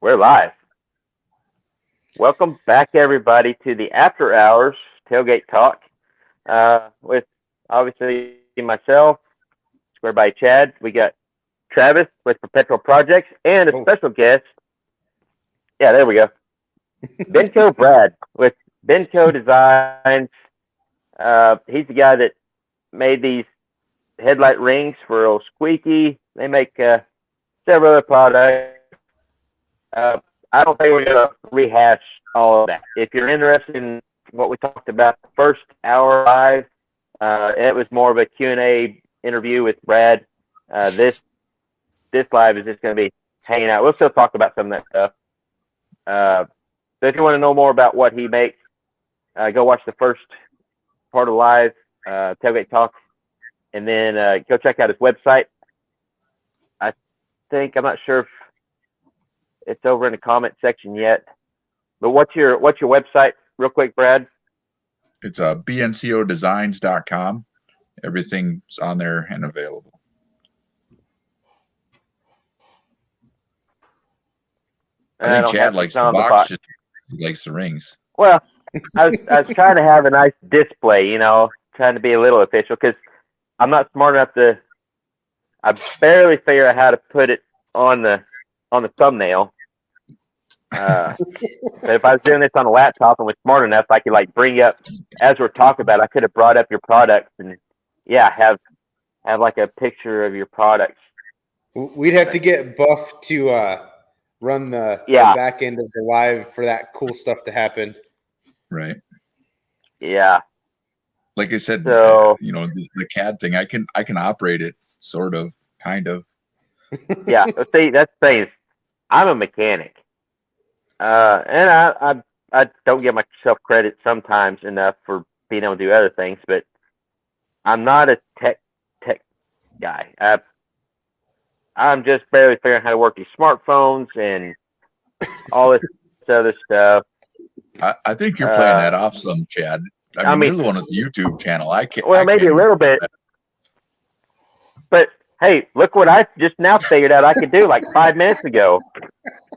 We're live. Welcome back, everybody, to the After Hours Tailgate Talk with obviously myself, squared by Chad. We got Travis with Perpetual Projects and a special guest. Yeah, there we go. Benco Brad with Benco Designs. He's the guy that made these headlight rings for old Squeaky. They make several other products. I don't think we're going to rehash all of that. If you're interested in what we talked about the first hour live, it was more of a Q&A interview with Brad. This live is just going to be hanging out. We'll still talk about some of that stuff. So if you want to know more about what he makes, go watch the first part of live, Tailgate Talk, and then go check out his website. I'm not sure if it's over in the comment section yet, but what's your website real quick, Brad? It's bncodesigns.com. Everything's on there and available. I think Chad likes the box, just he likes the rings. Well, I was trying to have a nice display, trying to be a little official, because I'm not smart enough to. I barely figure out how to put it on the thumbnail. But if I was doing this on a laptop and was smart enough, I could bring up as we're talking about. I could have brought up your products and have like a picture of your products. We'd have to get Buff to run the back end of the live for that cool stuff to happen. Right. Yeah. Like I said, the CAD thing, I can operate it, sort of, kind of. Yeah. See, that's the thing. I'm a mechanic. And I don't give myself credit sometimes enough for being able to do other things, but I'm not a tech guy. I'm just barely figuring out how to work these smartphones and all this other stuff. I think you're playing that off some, Chad. I mean, you're the one with the YouTube channel. Maybe a little bit. But hey, look what I just now figured out I could do 5 minutes ago.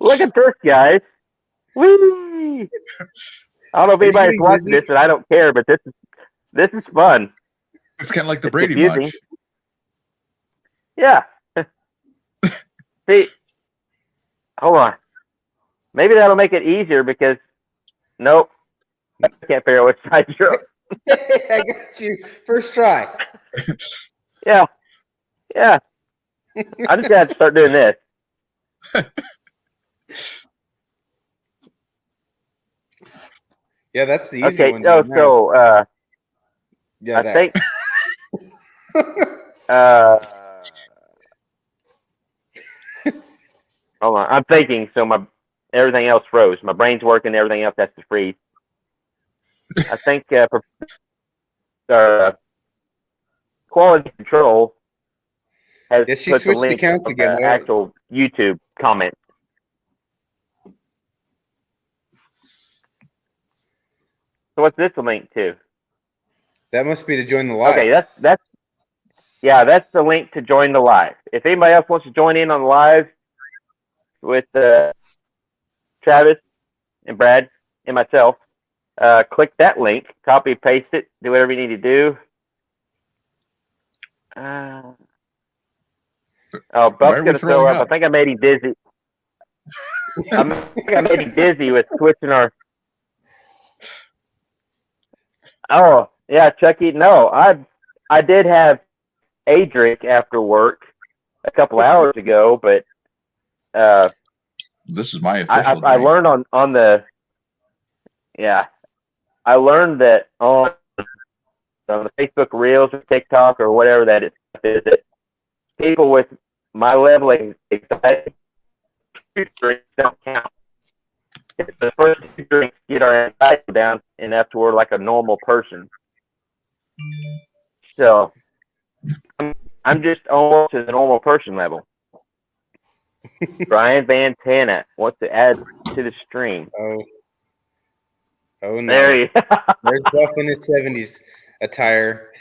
Look at this, guys. Whee! I don't know if anybody's watching this, and I don't care, but this is fun. It's kind of like the Brady Bunch. Yeah. See, hold on. Maybe that'll make it easier because, nope, I can't figure out which side you're on. I got you. First try. Yeah. I just got to start doing this. Yeah, that's the easy one. I think hold on. I'm thinking, so everything else froze. My brain's working, everything else has to freeze. I think quality control has she put the switched link accounts of again. The actual YouTube comment. So what's this a link to? That must be to join the live. Okay, that's the link to join the live. If anybody else wants to join in on the live with Travis and Brad and myself, click that link, copy, paste it, do whatever you need to do. Buck's going to throw up. I think I made him dizzy. I think I made him dizzy with switching our... Oh, yeah, Chucky. No, I did have a drink after work a couple hours ago, but this is my official I learned on the... Yeah. I learned that on the Facebook Reels or TikTok or whatever that is that people with my level of anxiety, 2 drinks don't count. It's the first 2 drinks get our anxiety down, and that's where we're like a normal person. So I'm just almost to the normal person level. Brian Van Tana wants to add to the stream. Oh no! There's Buff in his 70s attire.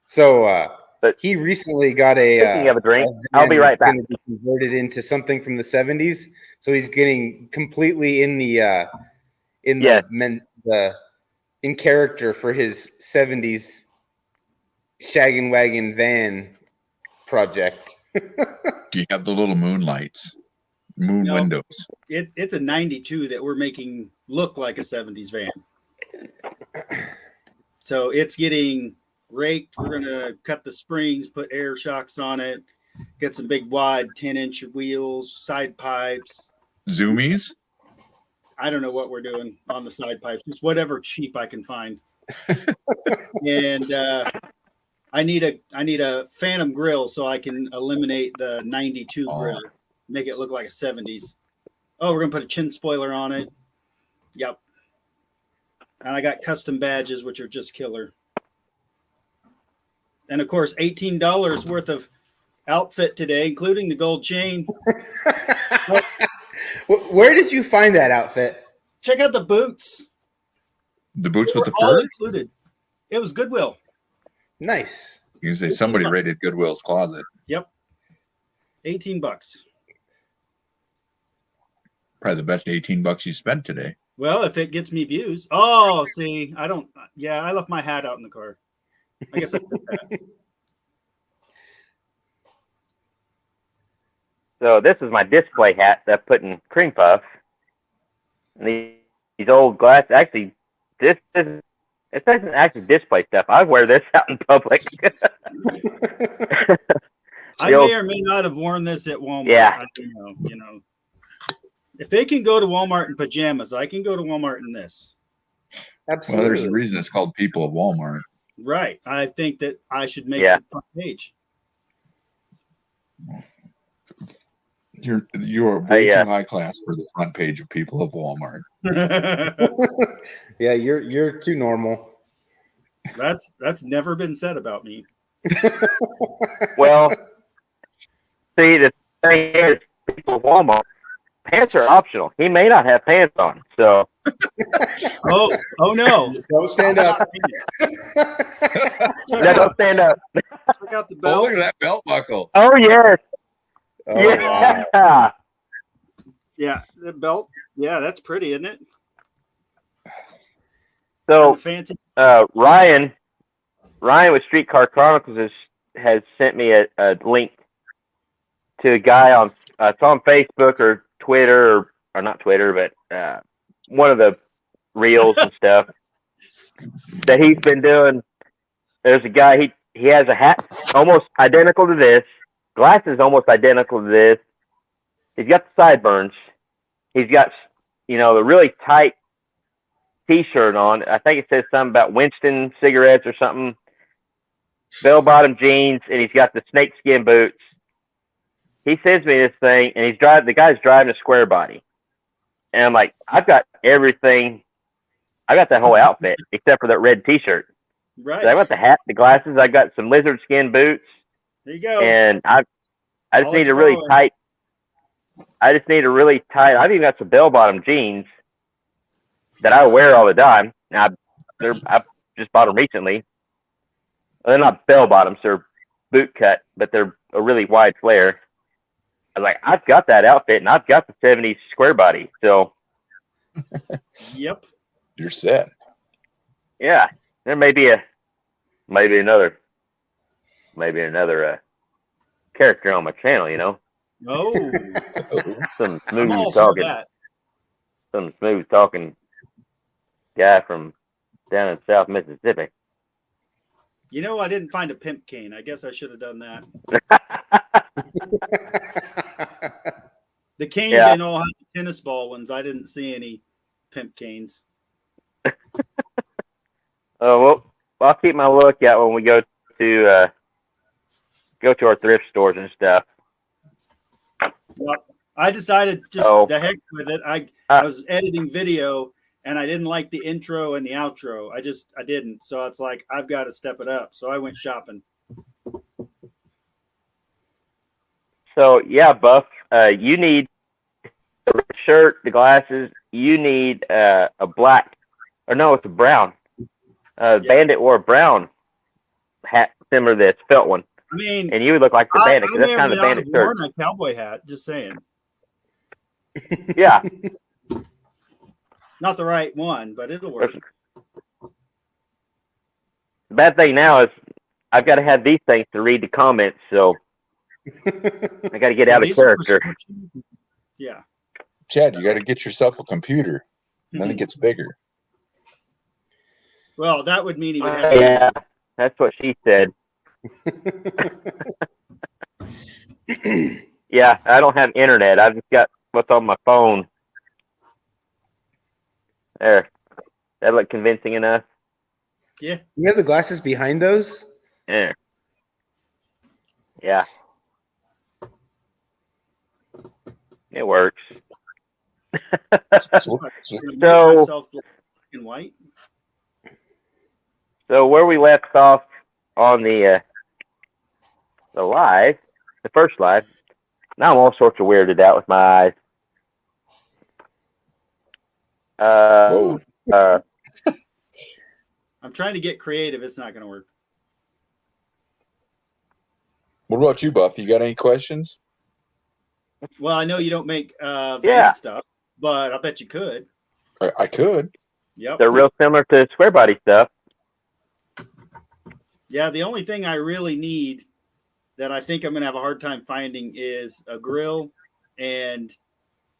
So But he recently got a. Speaking of a drink, van I'll be right that's back. gonna be converted into something from the 70s, so he's getting completely in the in character for his 70s shaggin' wagon van project. Do you have the little moonlights, windows? It's a 92 that we're making look like a 70s van. So it's getting raked. We're going to cut the springs, put air shocks on it, get some big wide 10-inch wheels, side pipes. Zoomies? I don't know what we're doing on the side pipes. Just whatever cheap I can find. And I need a phantom grill so I can eliminate the 92 grill, make it look like a 70s. Oh, we're going to put a chin spoiler on it. Yep. And I got custom badges, which are just killer. And of course, $18 worth of outfit today, including the gold chain. Where did you find that outfit? Check out the boots. The boots with the All fur? included. It was Goodwill. Nice. You say somebody raided Goodwill's closet. Yep. $18. Probably the best $18 you spent today. Well, if it gets me views. Oh, see, I don't. Yeah, I left my hat out in the car. I guess I did that. So this is my display hat that I put in cream puff. And these old glass. Actually, it doesn't actually display stuff. I wear this out in public. I may or may not have worn this at Walmart. Yeah. I don't know, you know. If they can go to Walmart in pajamas, I can go to Walmart in this. Absolutely. Well, there's a reason it's called People of Walmart. Right. I think that I should make it front page. You're way too high class for the front page of People of Walmart. Yeah, you're too normal. That's never been said about me. Well, see, the thing is, People of Walmart, pants are optional. He may not have pants on, so. Oh no! Don't stand up. No, don't stand up. Check out the Oh, belt. look at that belt buckle. Oh yes, Oh, yeah. wow. Yeah, the belt. Yeah, that's pretty, isn't it? So Fancy. Ryan with Streetcar Chronicles has sent me a link to a guy on it's on Facebook or Twitter or not Twitter, but one of the reels and stuff that he's been doing. There's a guy, he has a hat almost identical to this, glasses almost identical to this. He's got the sideburns. He's got, the really tight T-shirt on. I think it says something about Winston cigarettes or something. Bell-bottom jeans, and he's got the snakeskin boots. He sends me this thing, and the guy's driving a square body. And I'm like, I've got everything. I got that whole outfit except for that red T-shirt. Right. So I got the hat, the glasses. I got some lizard skin boots. There you go. And I just need a really tight. I've even got some bell-bottom jeans that I wear all the time. Now I just bought them recently. Well, they're not bell-bottoms; they're boot cut, but they're a really wide flare. I was like, I've got that outfit, and I've got the '70s square body. So, Yep. You're set. Yeah, there may be another character on my channel. Oh. Some I'm all smooth for that. talking guy from down in South Mississippi. I didn't find a pimp cane. I guess I should have done that. The cane bin all had tennis ball ones. I didn't see any pimp canes. Oh well, I'll keep my lookout when we go to our thrift stores and stuff. Well, I decided the heck with it. I was editing video and I didn't like the intro and the outro. I didn't. So it's like, I've got to step it up. So I went shopping. So yeah, Buff, you need the red shirt, the glasses. You need a black, or no, it's a brown. Bandit wore a brown hat similar to this felt one. I mean, and you would look like the bandit because I that's kind of the bandit shirt. worn a cowboy hat. Just saying. Yeah. Not the right one, but it'll work. The bad thing now is I've got to have these things to read the comments, so I got to get out of character. Yeah. Chad, you got to get yourself a computer. Then it gets bigger. Well, that would mean he would have. Yeah, that's what she said. Yeah, I don't have internet. I've just got what's on my phone. There. That look convincing enough? Yeah. You have the glasses behind those? Yeah. Yeah. It works. So myself black and white. So where we left off on the live, the first live, now I'm all sorts of weirded out with my eyes. I'm trying to get creative. It's not going to work. What about you, Buff? You got any questions? Well, I know you don't make stuff, but I bet you could. I could. Yep. They're real similar to square body stuff. Yeah, the only thing I really need that I think I'm going to have a hard time finding is a grill, and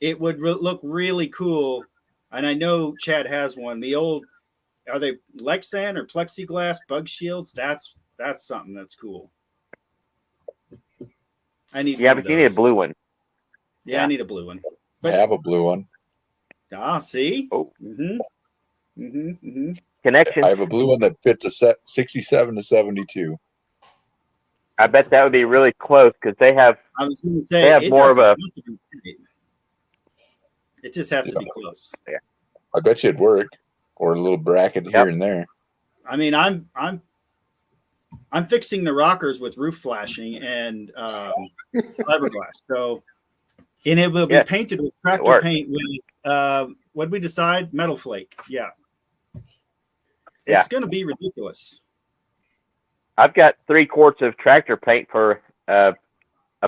it would look really cool. And I know Chad has one. The old, are they Lexan or plexiglass bug shields? That's something that's cool. I need. Yeah, but you need a blue one. Yeah, I need a blue one. But I have a blue one. See? Oh. Connection. I have a blue one that fits a 67 to 72. I bet that would be really close because they have. I was going to say they have more of a. It just has to be close. Yeah. I bet you it'd work, or a little bracket here and there. I mean, I'm fixing the rockers with roof flashing and fiberglass. So, and it will be painted with tractor paint with what did we decide? Metal flake. Yeah. It's going to be ridiculous. I've got 3 quarts of tractor paint for a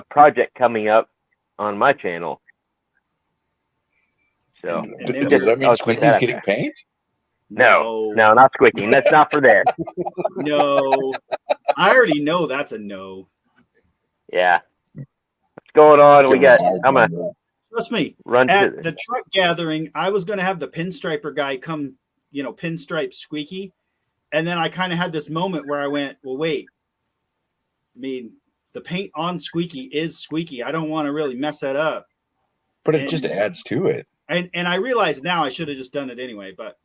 project coming up on my channel. So does that mean Squeaky's getting paint? No, not Squeaky. That's not for there. No, I already know that's a no. Yeah. What's going on? We got. I'm gonna trust me. Run at the truck gathering. I was going to have the pinstriper guy come, pinstripe Squeaky, and then I kind of had this moment where I went, well, wait. I mean, the paint on Squeaky is Squeaky. I don't want to really mess that up. But it just adds to it. And I realize now I should have just done it anyway, but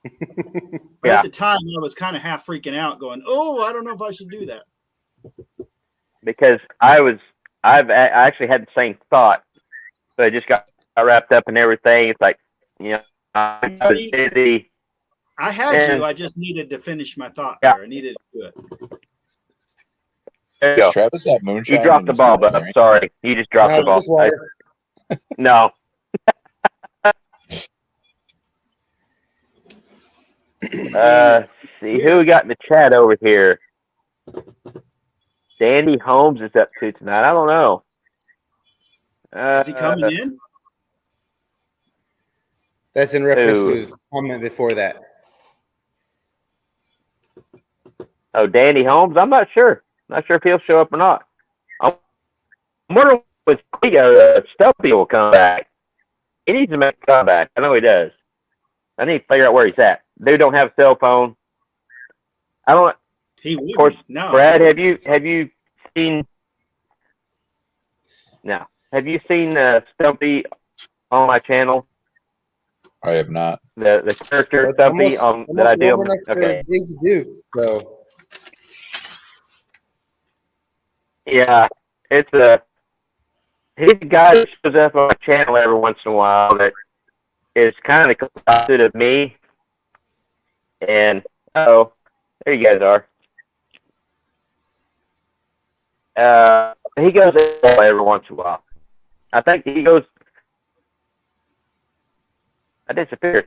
at the time I was kind of half freaking out going, oh, I don't know if I should do that. Because I actually had the same thought, but I just got wrapped up in everything. It's like, I was busy. I had to. I just needed to finish my thought there. I needed to do it. Does Travis have moonshine? You dropped the ball, but I'm sorry. You just dropped the ball. No. See who we got in the chat over here. Dandy Holmes is up to tonight. I don't know. Is he coming in? That's in reference to his comment before that. Oh, Dandy Holmes? I'm not sure. Not sure if he'll show up or not. I'm wondering if Stumpy will come back. He needs to make a comeback. I know he does. I need to figure out where he's at. Dude don't have a cell phone. I don't. He would. Of course, no. Brad, have you seen? No. Have you seen Stumpy on my channel? I have not. The character Stumpy that I do. Okay. So. Yeah, he's a guy that shows up on my channel every once in a while that is kind of the opposite of me. And there you guys are. He goes every once in a while. I think he goes. I disappeared.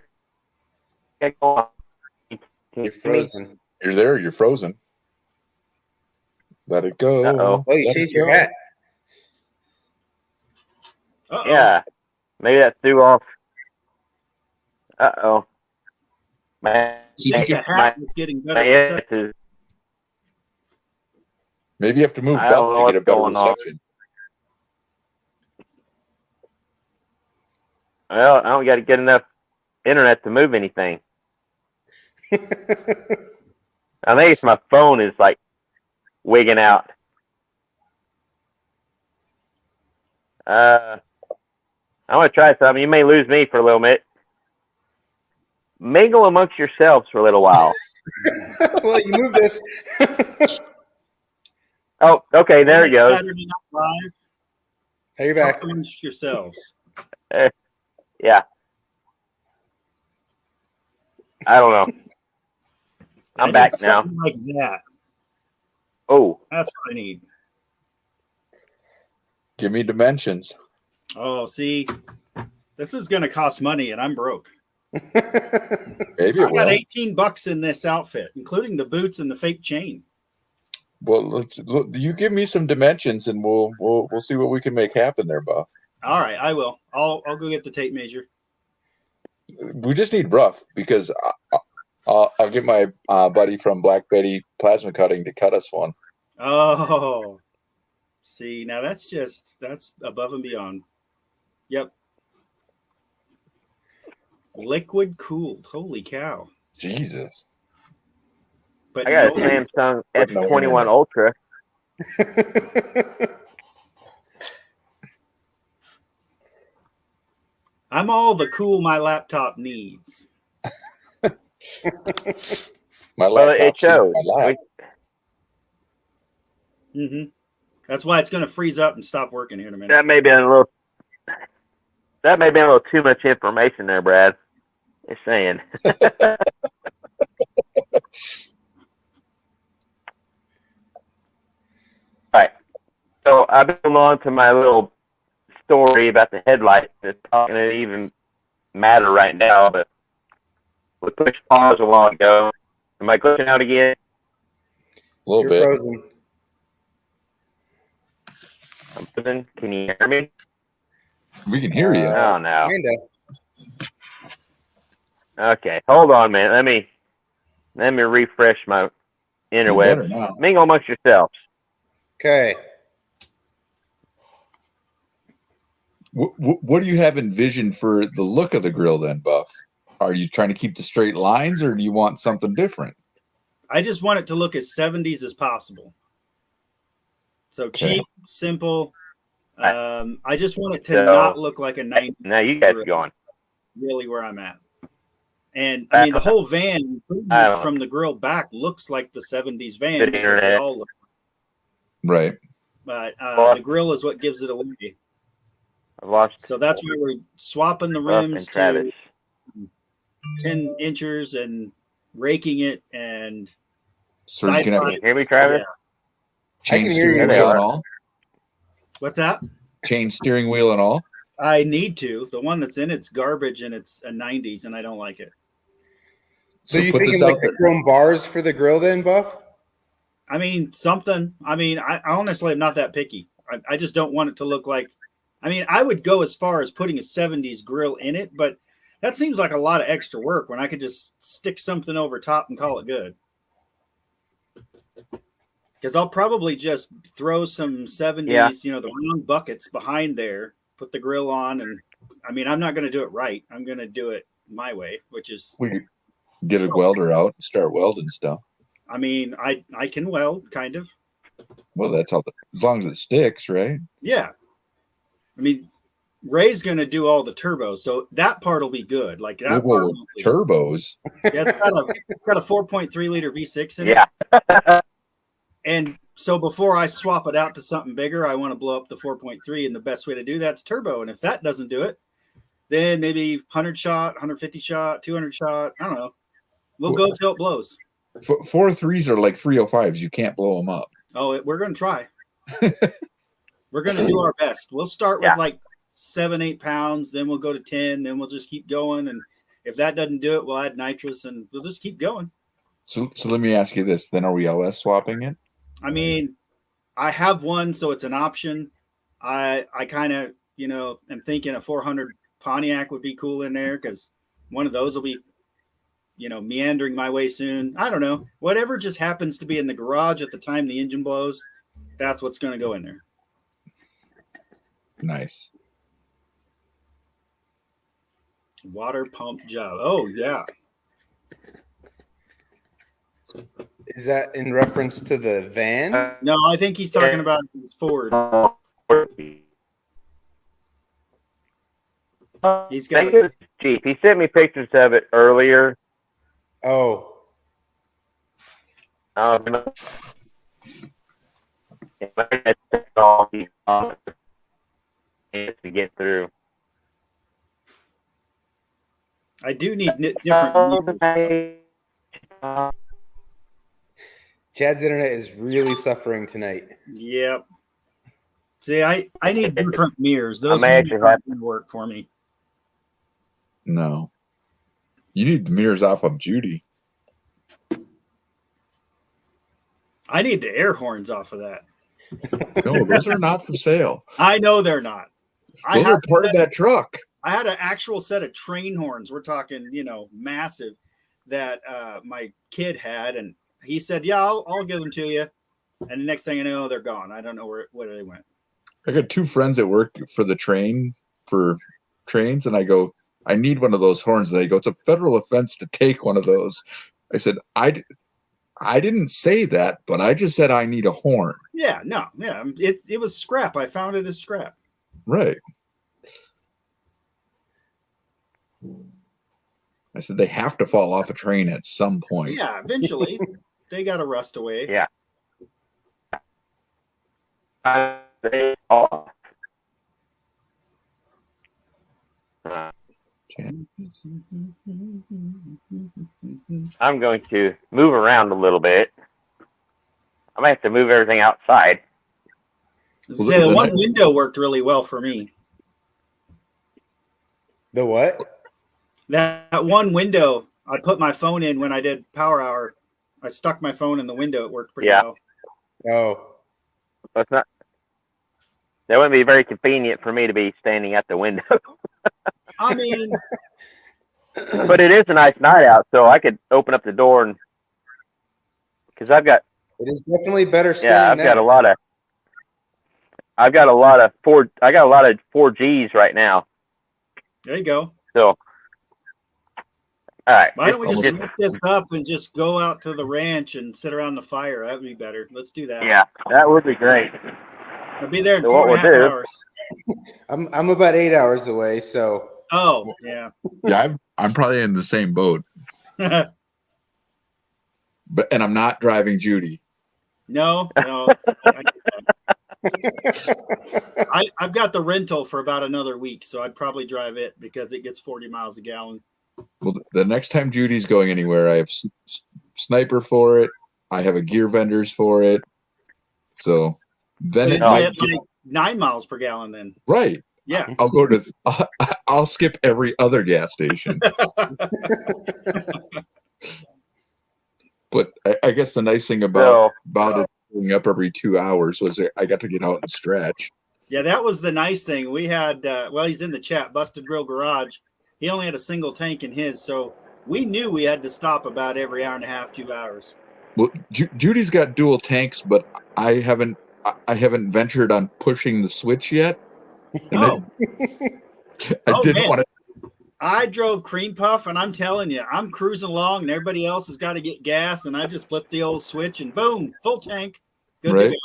You're frozen. You're there. You're frozen. Let it go. Uh-oh. Oh, you changed your hat. Uh-oh. Yeah. Maybe that threw off. Uh-oh. My hat was getting better. Maybe you have to move Buff to get a better reception. Well, I don't got to get enough internet to move anything. I think it's my phone is like wigging out. I want to try something. You may lose me for a little bit. Mingle amongst yourselves for a little while. Well, you move this. Oh, okay. There it goes. Hey, you're back. Talk amongst yourselves. Yeah. I don't know. I'm back now. Like that. Oh, that's what I need. Give me dimensions. Oh, see, this is going to cost money, and I'm broke. Maybe I got $18 in this outfit, including the boots and the fake chain. Well, you give me some dimensions, and we'll see what we can make happen there, Buff. All right, I will. I'll go get the tape measure. We just need rough because I'll get my buddy from Black Betty Plasma Cutting to cut us one. Oh, see, now that's above and beyond. Yep. Liquid cooled. Holy cow. Jesus. But I got a Samsung S21 Ultra. I'm all the cool my laptop needs. My laptop it shows. That's why it's going to freeze up and stop working here in a minute. That may be a little too much information there, Brad. Just saying. All right. So I've been on to my little story about the headlights. It's not going to even matter right now, but we pushed pause a while ago. Am I glitching out again? A little bit. Frozen. I'm frozen. Can you hear me? We can hear you. Oh, no. Kinda. Okay. Hold on, man. Let me refresh my interweb. Mingle amongst yourselves. Okay. What do you have envisioned for the look of the grill then, Buff? Are you trying to keep the straight lines, or do you want something different? I just want it to look as 70s as possible. So cheap, simple. I just want it to not look like a 90s. Now you guys are going. Really where I'm at. And I mean, the whole van from the grill back looks like the 70s van because they all look. Right. But the grill is what gives it away. So that's why we're swapping the rims to 10 inches and raking it and. So you can hear me, Travis? Yeah. Change steering wheel and all. What's that? Change steering wheel and all. I need to. The one that's in it's garbage and it's a 90s and I don't like it. So you thinking like the chrome bars for the grill then, Buff? I mean, something. I mean, I honestly am not that picky. I just don't want it to look like. I mean, I would go as far as putting a 70s grill in it, but that seems like a lot of extra work when I could just stick something over top and call it good. Because I'll probably just throw some 70s, the round buckets behind there, put the grill on, and I mean, I'm not going to do it right. I'm going to do it my way, which is get a welder out and start welding stuff. I mean, I can weld, kind of. Well, that's all. As long as it sticks, right? Yeah. I mean, Ray's going to do all the turbos, so that part will be good. Like that turbos. Yeah, it's got a 4.3 liter V6 in it. Yeah. And so before I swap it out to something bigger, I want to blow up the 4.3, and the best way to do that's turbo. And if that doesn't do it, then maybe 100 shot, 150 shot, 200 shot. I don't know. We'll go till it blows. 4.3s are like 305s. You can't blow them up. Oh, we're going to try. We're going to do our best. We'll start with like 7-8 pounds, then we'll go to 10, then we'll just keep going. And if that doesn't do it, we'll add nitrous and we'll just keep going. So let me ask you this. Then are we LS swapping it? I mean, I have one, so it's an option. I kind of, am thinking a 400 Pontiac would be cool in there because one of those will be, meandering my way soon. I don't know. Whatever just happens to be in the garage at the time the engine blows, that's what's going to go in there. Nice. Water pump job. Oh, yeah. Is that in reference to the van? No, I think he's talking about his Ford. He's got a Jeep. He sent me pictures of it earlier. Oh. To get through. I do need different. Chad's internet is really suffering tonight. Yep. See, I need different mirrors. Those mirrors aren't going to work for me. No. You need the mirrors off of Judy. I need the air horns off of that. No, those are not for sale. I know they're not. Those are part of that truck. I had an actual set of train horns. We're talking, massive, that my kid had, and he said, "Yeah, I'll give them to you." And the next thing I know, they're gone. I don't know where they went. I got two friends that work for trains, and I go, "I need one of those horns." And they go, "It's a federal offense to take one of those." I said, I didn't say that, but I just said I need a horn. Yeah, no, yeah. It was scrap. I found it as scrap. Right. I said they have to fall off a train at some point. Yeah, eventually. They got to rust away. Yeah. I'm going to move around a little bit. I might have to move everything outside. Say the one window worked really well for me. The what? That one window, I put my phone in when I did Power Hour. I stuck my phone in the window. It worked pretty well. Oh. That's not. That wouldn't be very convenient for me to be standing at the window. I mean, but it is a nice night out, so I could open up the door and because I've got. It is definitely better. Yeah, I've got a lot of 4Gs right now. There you go. So, all right. Why don't we just lift this up and just go out to the ranch and sit around the fire? That would be better. Let's do that. Yeah, that would be great. I'll be there in 4.5 hours. I'm about 8 hours away, so. Oh, yeah. Yeah, I'm probably in the same boat. And I'm not driving Judy. No. I've got the rental for about another week, so I'd probably drive it because it gets 40 miles a gallon. Well, the next time Judy's going anywhere, I have sniper for it. I have a gear vendors for it. So then it might get like 9 miles per gallon then. Right. Yeah. I'll skip every other gas station. But I guess the nice thing about it going up every 2 hours was I got to get out and stretch. Yeah, that was the nice thing. We had, he's in the chat, Busted Grill Garage. He only had a single tank in his, so we knew we had to stop about every hour and a half, 2 hours. Well, Judy's got dual tanks, but I haven't ventured on pushing the switch yet. I didn't want to. I drove Cream Puff, and I'm telling you, I'm cruising along, and everybody else has got to get gas, and I just flipped the old switch, and boom, full tank. Good to go.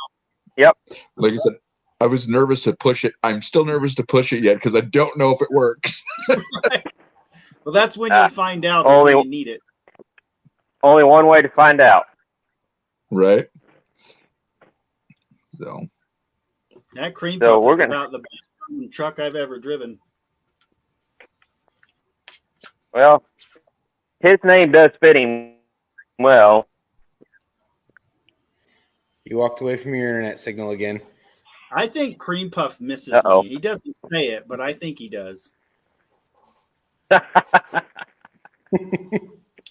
Yep. Like I said, I was nervous to push it. I'm still nervous to push it yet because I don't know if it works. Well, that's when you'll find out when you need it. Only one way to find out. Right. So. That Cream Puff is about the best truck I've ever driven. Well, his name does fit him well. You walked away from your internet signal again. I think Cream Puff misses me. He doesn't say it, but I think he does.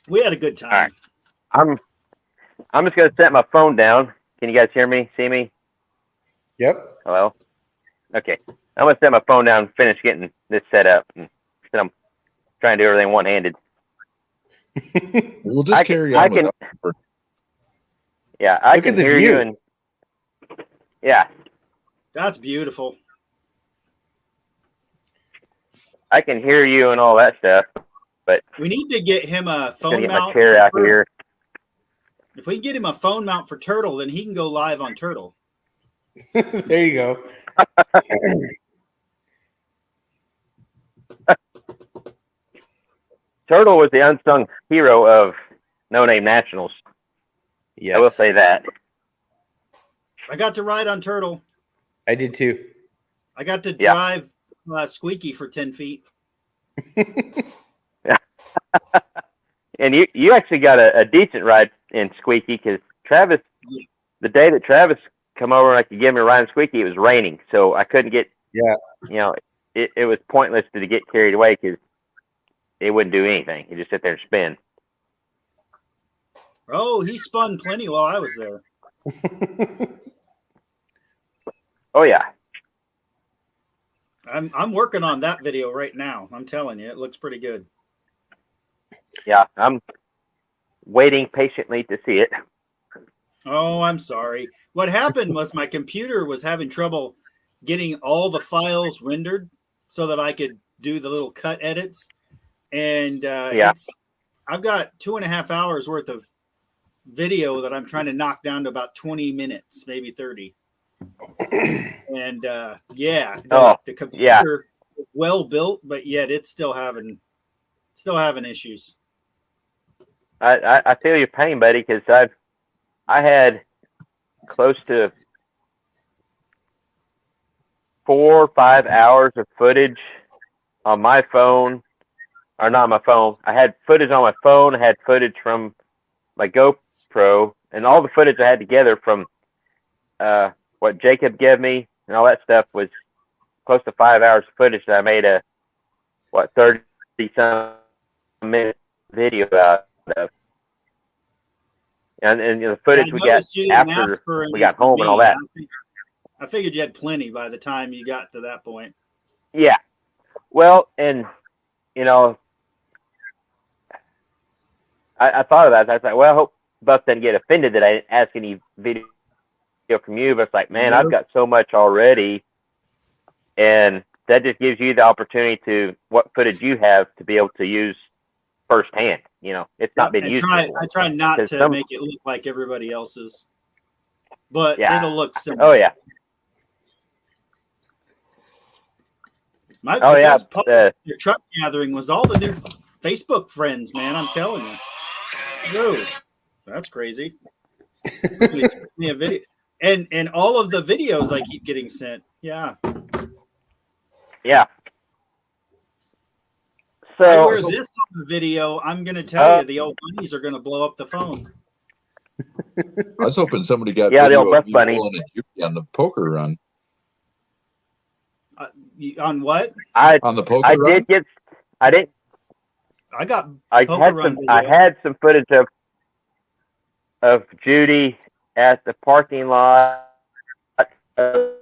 We had a good time. All right. I'm just going to set my phone down. Can you guys hear me? See me? Yep. Hello? Okay. I'm going to set my phone down and finish getting this set up. And I'm trying to do everything one-handed. We'll just carry on with that. Yeah, I Look can at the hear view. you. And yeah, That's beautiful. I can hear you and all that stuff. But We need to get him a I'm phone going to get my mount. chair out here. If we can get him a phone mount for Turtle, then he can go live on Turtle. There you go. Turtle was the unsung hero of No Name Nationals. Yes. I will say that. I got to ride on Turtle. I did too. I got to drive Squeaky for 10 feet. And you actually got a decent ride in Squeaky because Travis, the day that Travis come over and I could give him a ride in Squeaky, it was raining. So I couldn't get, it was pointless to get carried away because it wouldn't do anything. He'd just sit there and spin. Oh, he spun plenty while I was there. Oh, yeah. I'm working on that video right now. I'm telling you, it looks pretty good. Yeah, I'm waiting patiently to see it. Oh, I'm sorry. What happened was my computer was having trouble getting all the files rendered so that I could do the little cut edits. And I've got 2.5 hours worth of video that I'm trying to knock down to about 20 minutes, maybe 30. And the computer is well built, but yet it's still having issues. I feel your pain, buddy, because I had close to 4 or 5 hours of footage on my phone, or not my phone. I had footage on my phone. I had footage from my GoPro, and all the footage I had together from what Jacob gave me and all that stuff was close to 5 hours of footage that I made a 30-some minute video out of. And the footage we got after we got home and all that. I figured you had plenty by the time you got to that point. Yeah. Well, and, I thought of that. I was like, well, I hope Buck doesn't get offended that I didn't ask any video from you. But it's like, man, I've got so much already. And that just gives you the opportunity to what footage you have to be able to use firsthand. It's not been used. I try not to make it look like everybody else's, but it'll look similar. Oh yeah. The best part of your truck gathering was all the new Facebook friends, man. I'm telling you. Whoa, that's crazy. Me a video, and all of the videos I keep getting sent. Yeah. Yeah. So I wear this on the video. I'm going to tell you, the old bunnies are going to blow up the phone. I was hoping somebody got the old Buff Bunny on the poker run. On what? On the poker run? I had some footage of Judy at the parking lot. The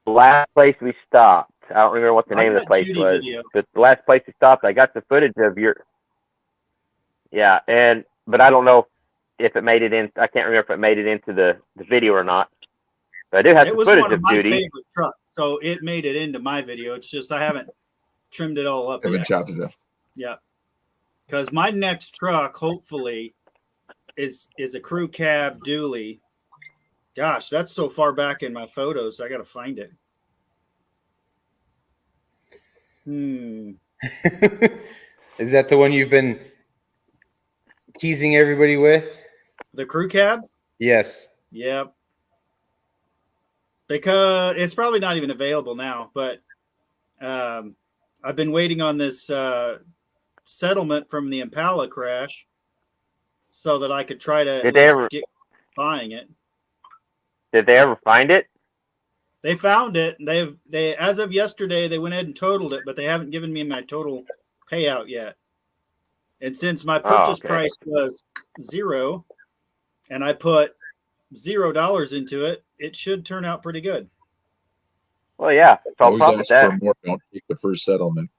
last place we stopped. I don't remember what the name of the place was. But the last place we stopped, I got the footage of your. Yeah, but I don't know if it made it in. I can't remember if it made it into the video or not. But I do have the footage of Judy. It was one of my favorite trucks, so it made it into my video. It's just I haven't trimmed it all up. Haven't chopped it up. Yeah, because my next truck, hopefully, is a crew cab dually. Gosh, that's so far back in my photos. I got to find it. Is that the one you've been teasing everybody with? The crew cab? Yes. Yep. Because it's probably not even available now, but I've been waiting on this settlement from the Impala crash so that I could try to get buying it. Did they ever find it? They found it. They as of yesterday they went ahead and totaled it, but they haven't given me my total payout yet. And since my purchase price was $0, and I put $0 into it, it should turn out pretty good. Well, yeah, it's all Always profit ask that. for more. Don't take the first settlement.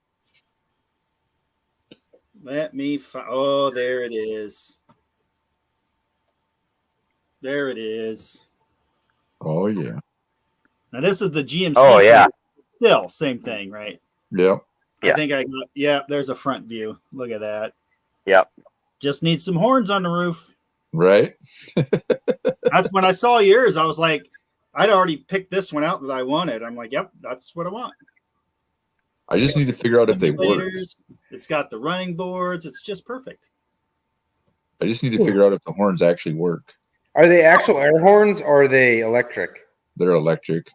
Let me oh, there it is. There it is. Oh yeah. Now this is the GMC. Oh yeah. Still same thing, right? Yep. Yeah. I think I got. Yeah, there's a front view. Look at that. Yep. Just need some horns on the roof. Right. That's when I saw yours. I was like, I'd already picked this one out that I wanted. I'm like, yep, that's what I want. I just need to figure out if they work. It's got the running boards. It's just perfect. I just need to figure out if the horns actually work. Are they actual air horns or are they electric? They're electric.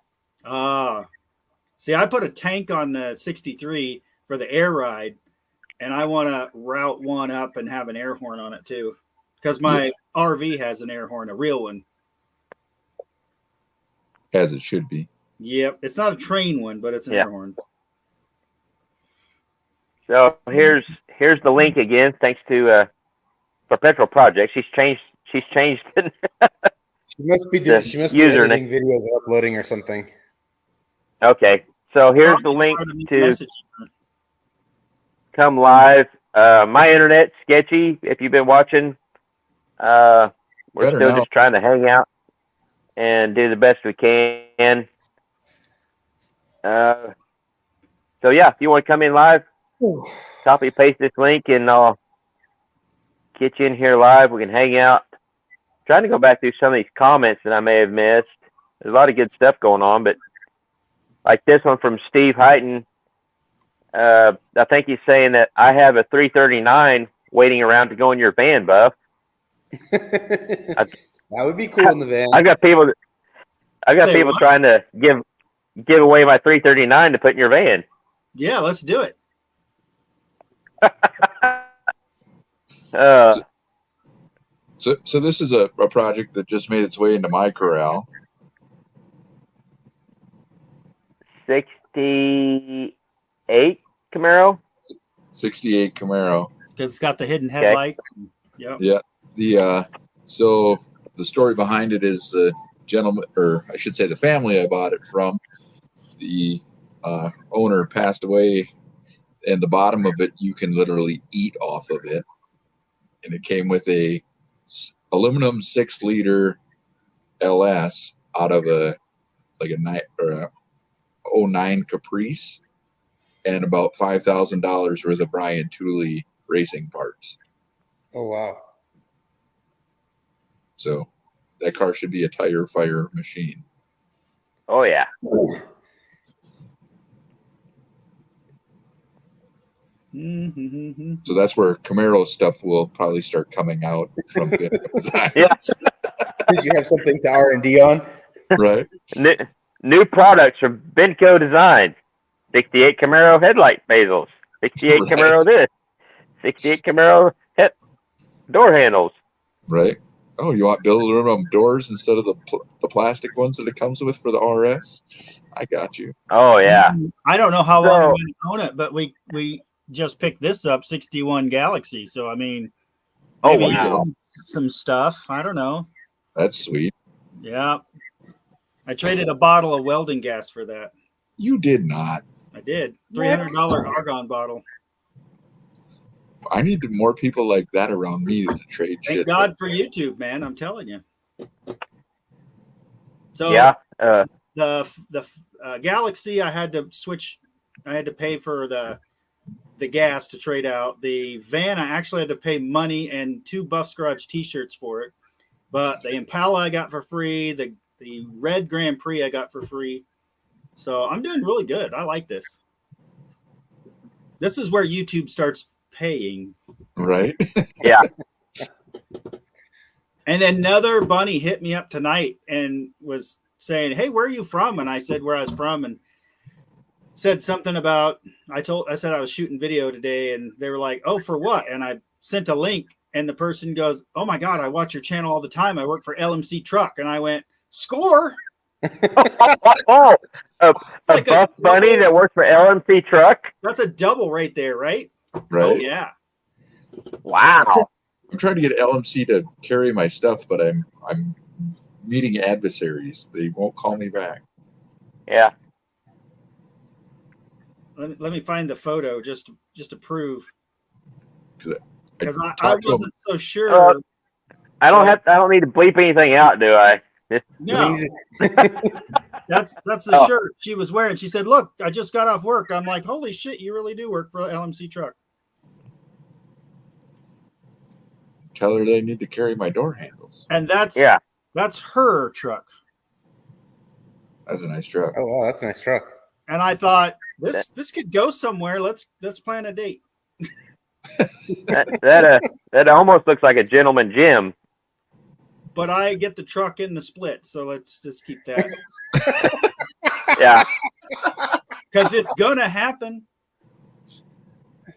See, I put a tank on the 63 for the air ride, and I want to route one up and have an air horn on it too, because my RV has an air horn, a real one. As it should be. Yep, it's not a train one, but it's an air horn. So here's the link again. Thanks to Perpetual Project. She's changed. She must be editing videos and uploading or something. Okay, so here's the link to come live. My internet's sketchy. If you've been watching, we're still just trying to hang out and do the best we can. So yeah, if you want to come in live, copy paste this link and I'll get you in here live. We can hang out. Trying to go back through some of these comments that I may have missed. There's a lot of good stuff going on, but like this one from Steve Heighton, I think he's saying that I have a 339 waiting around to go in your van, Buff. That would be cool in the van. I've got people trying to give away my 339 to put in your van. Yeah, let's do it. So this is a project that just made its way into my corral. 68 Camaro? 68 Camaro. Because it's got the hidden headlights. Okay. Yeah. So the story behind it is the gentleman, or I should say the family I bought it from, the owner passed away, and the bottom of it, you can literally eat off of it. And it came with a aluminum 6-liter LS out of a 09 Caprice and about $5,000 worth of Brian Tooley racing parts. Oh wow. So that car should be a tire fire machine. Oh yeah. So that's where Camaro stuff will probably start coming out from designs. Yes. Did you have something to R&D on? Right. New products from Benco Design. 68 Camaro headlight bezels. 68 Camaro this. 68 Camaro door handles. Right. Oh, you want build aluminum doors instead of the plastic ones that it comes with for the RS? I got you. Oh yeah. I don't know how long I'm going to own it, but we just picked this up, 61 Galaxy. So I mean, wow, some stuff. I don't know. That's sweet. Yeah, I traded a bottle of welding gas for that. You did not. I did. $300 argon bottle. I need more people like that around me to trade shit. Thank God for YouTube, man. I'm telling you. So yeah, the Galaxy, I had to switch. I had to pay for the gas to trade out. The van, I actually had to pay money and 2 Buff's Garage T-shirts for it. But the Impala I got for free. The red Grand Prix I got for free. So I'm doing really good. I like this. This is where YouTube starts paying. Right? Yeah. And another bunny hit me up tonight and was saying, "Hey, where are you from?" And I said where I was from and said something about I said I was shooting video today, and they were like, "Oh, for what?" And I sent a link, and the person goes, "Oh my God, I watch your channel all the time. I work for LMC Truck." And I went, "Score." A buff bunny that works for LMC Truck. That's a double right there, right? Right. Oh yeah. Wow. I'm trying to get LMC to carry my stuff, but I'm meeting adversaries. They won't call me back. Yeah. Let me find the photo just to prove. Because I talked to wasn't so sure. I don't need to bleep anything out, do I? No. That's the shirt she was wearing. She said, "Look, I just got off work." I'm like, "Holy shit, you really do work for LMC truck." Tell her they need to carry my door handles. And that's her truck. That's a nice truck. Oh wow, that's a nice truck. And I thought this could go somewhere. Let's plan a date. that almost looks like a gentleman gym. But I get the truck in the split, so let's just keep that. Yeah, because it's gonna happen.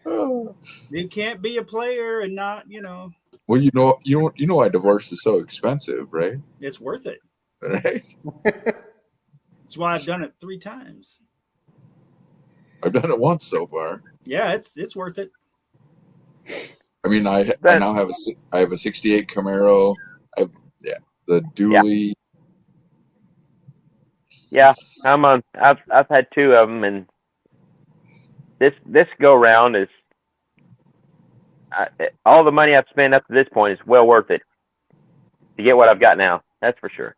You can't be a player and not, Well, you know, why divorce is so expensive, right? It's worth it. Right. That's why I've done it 3 times. I've done it once so far. Yeah, it's worth it. I mean, I now have a 68 Camaro. The dually. Yeah, I've had 2 of them, and this go round is all the money I've spent up to this point is well worth it to get what I've got now. That's for sure.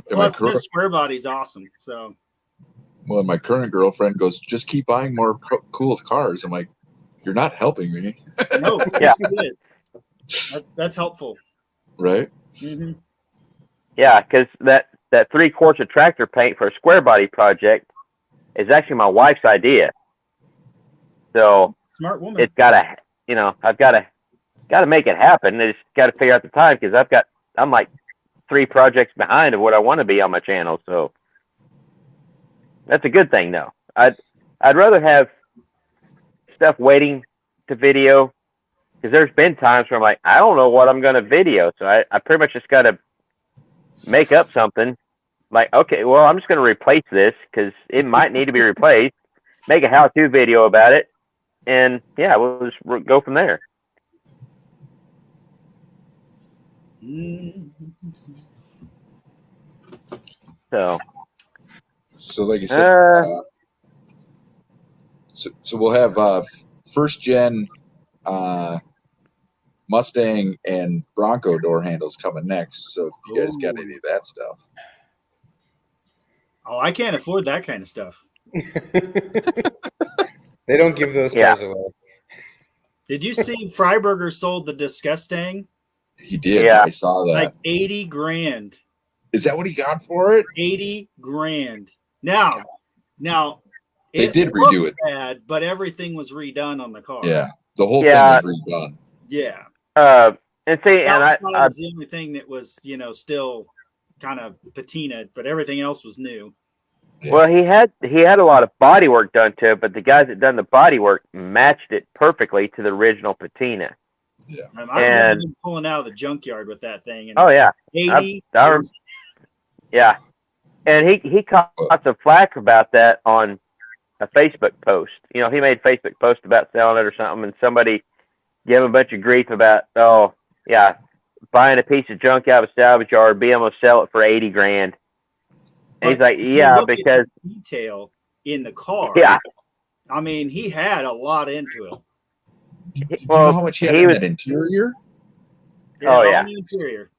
Plus, this square body's awesome. So, well, my current girlfriend goes, "Just keep buying more cool cars." I'm like, "You're not helping me." No, yeah, that's helpful, right? Mm-hmm. Yeah, because that 3 quarts of tractor paint for a square body project is actually my wife's idea. So smart woman. It's gotta, I've gotta make it happen. I just gotta figure out the time because I'm like 3 projects behind of what I want to be on my channel. So that's a good thing, though. I'd rather have stuff waiting to video because there's been times where I'm like, I don't know what I'm gonna video, so I pretty much just gotta make up something. Like, okay, well, I'm just gonna replace this because it might need to be replaced. Make a how-to video about it, and yeah, we'll just go from there. So like you said, so we'll have first gen Mustang and Bronco door handles coming next. So if you guys got any of that stuff. Oh, I can't afford that kind of stuff. They don't give those cars away. Did you see Freiberger sold the Disgusting? He did. Yeah. I saw that. Like $80,000. Is that what he got for it? $80,000. Now they did redo it. Bad, but everything was redone on the car. Yeah, the whole thing was redone. Yeah. And see, and I was the only thing that was, still kind of patina, but everything else was new. Yeah. Well, he had a lot of body work done to it, but the guys that done the body work matched it perfectly to the original patina. Yeah, I remember him pulling out of the junkyard with that thing. And 80. Yeah, and he caught some flack about that on a Facebook post. He made a Facebook post about selling it or something, and somebody gave him a bunch of grief about, buying a piece of junk out of a salvage yard, being able to sell it for $80,000. And he's like, because detail in the car. Yeah, I mean, he had a lot into it. You know how much he had in that interior? Yeah, interior.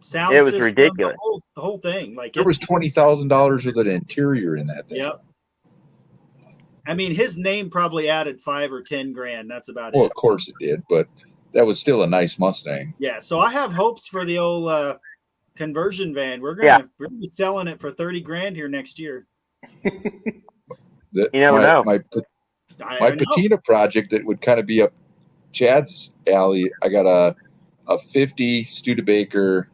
Sound it was system, ridiculous. The whole thing. Like there was $20,000 of the interior in that thing. Yep. I mean, his name probably added $5,000 or $10,000. That's about it. Well, of course it did, but that was still a nice Mustang. Yeah. So I have hopes for the old conversion van. We're gonna be selling it for $30,000 here next year. You never know. My patina project that would kind of be up Chad's alley. I got a 50 Studebaker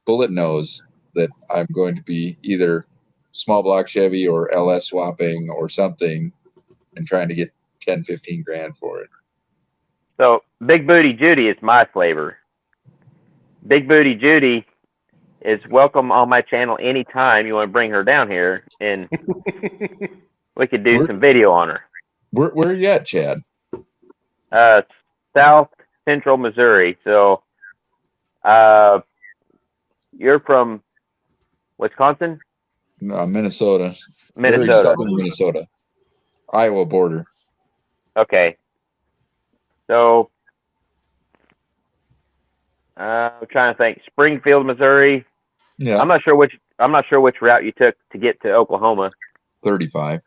bullet nose that I'm going to be either small block Chevy or LS swapping or something and trying to get 10, 15 grand for it. So Big Booty Judy is my flavor. Big Booty Judy is welcome on my channel anytime you want to bring her down here, and we could do some video on her. Where are you at, Chad? South Central Missouri. So you're from Wisconsin? No, Minnesota. Very Minnesota. southern Minnesota. Iowa border. Okay. So, I'm trying to think. Springfield, Missouri. Yeah. I'm not sure which route you took to get to Oklahoma. 35.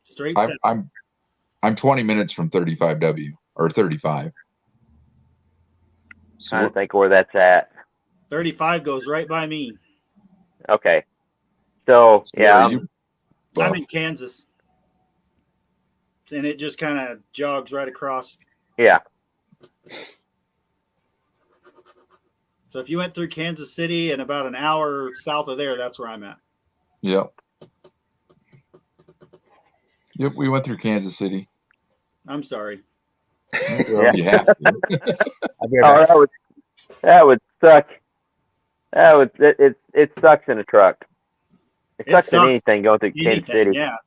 Straight. I'm 20 minutes from 35W or 35. Trying to think where that's at. 35 goes right by me. Okay. So yeah, I'm in Kansas, and it just kind of jogs right across. Yeah. So if you went through Kansas City and about an hour south of there, that's where I'm at. Yep. Yep, we went through Kansas City. I'm sorry. Well, you have to. That would suck. It sucks in a truck. It sucks in anything going through Kansas City. Yeah.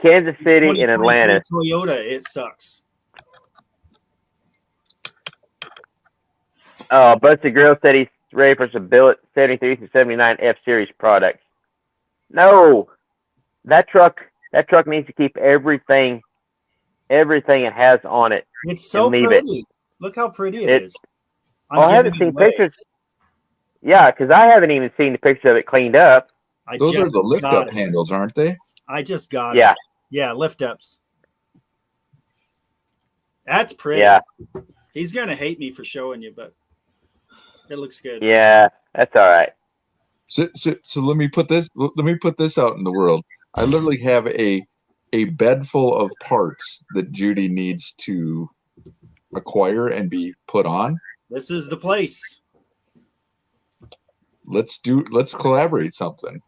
Kansas City and Atlanta. Toyota, it sucks. Oh, Busted Grill said he's ready for some billet 73 to 79 F Series products. No, that truck needs to keep everything it has on it. It's so pretty. Look how pretty it is. I haven't seen pictures. Yeah, because I haven't even seen the picture of it cleaned up. Those are the lift-up handles, aren't they? I just got it. Yeah, lift-ups. That's pretty. Yeah. He's going to hate me for showing you, but it looks good. Yeah, that's all right. So let me put this out in the world. I literally have a bed full of parts that Judy needs to acquire and be put on. This is the place. Let's collaborate something.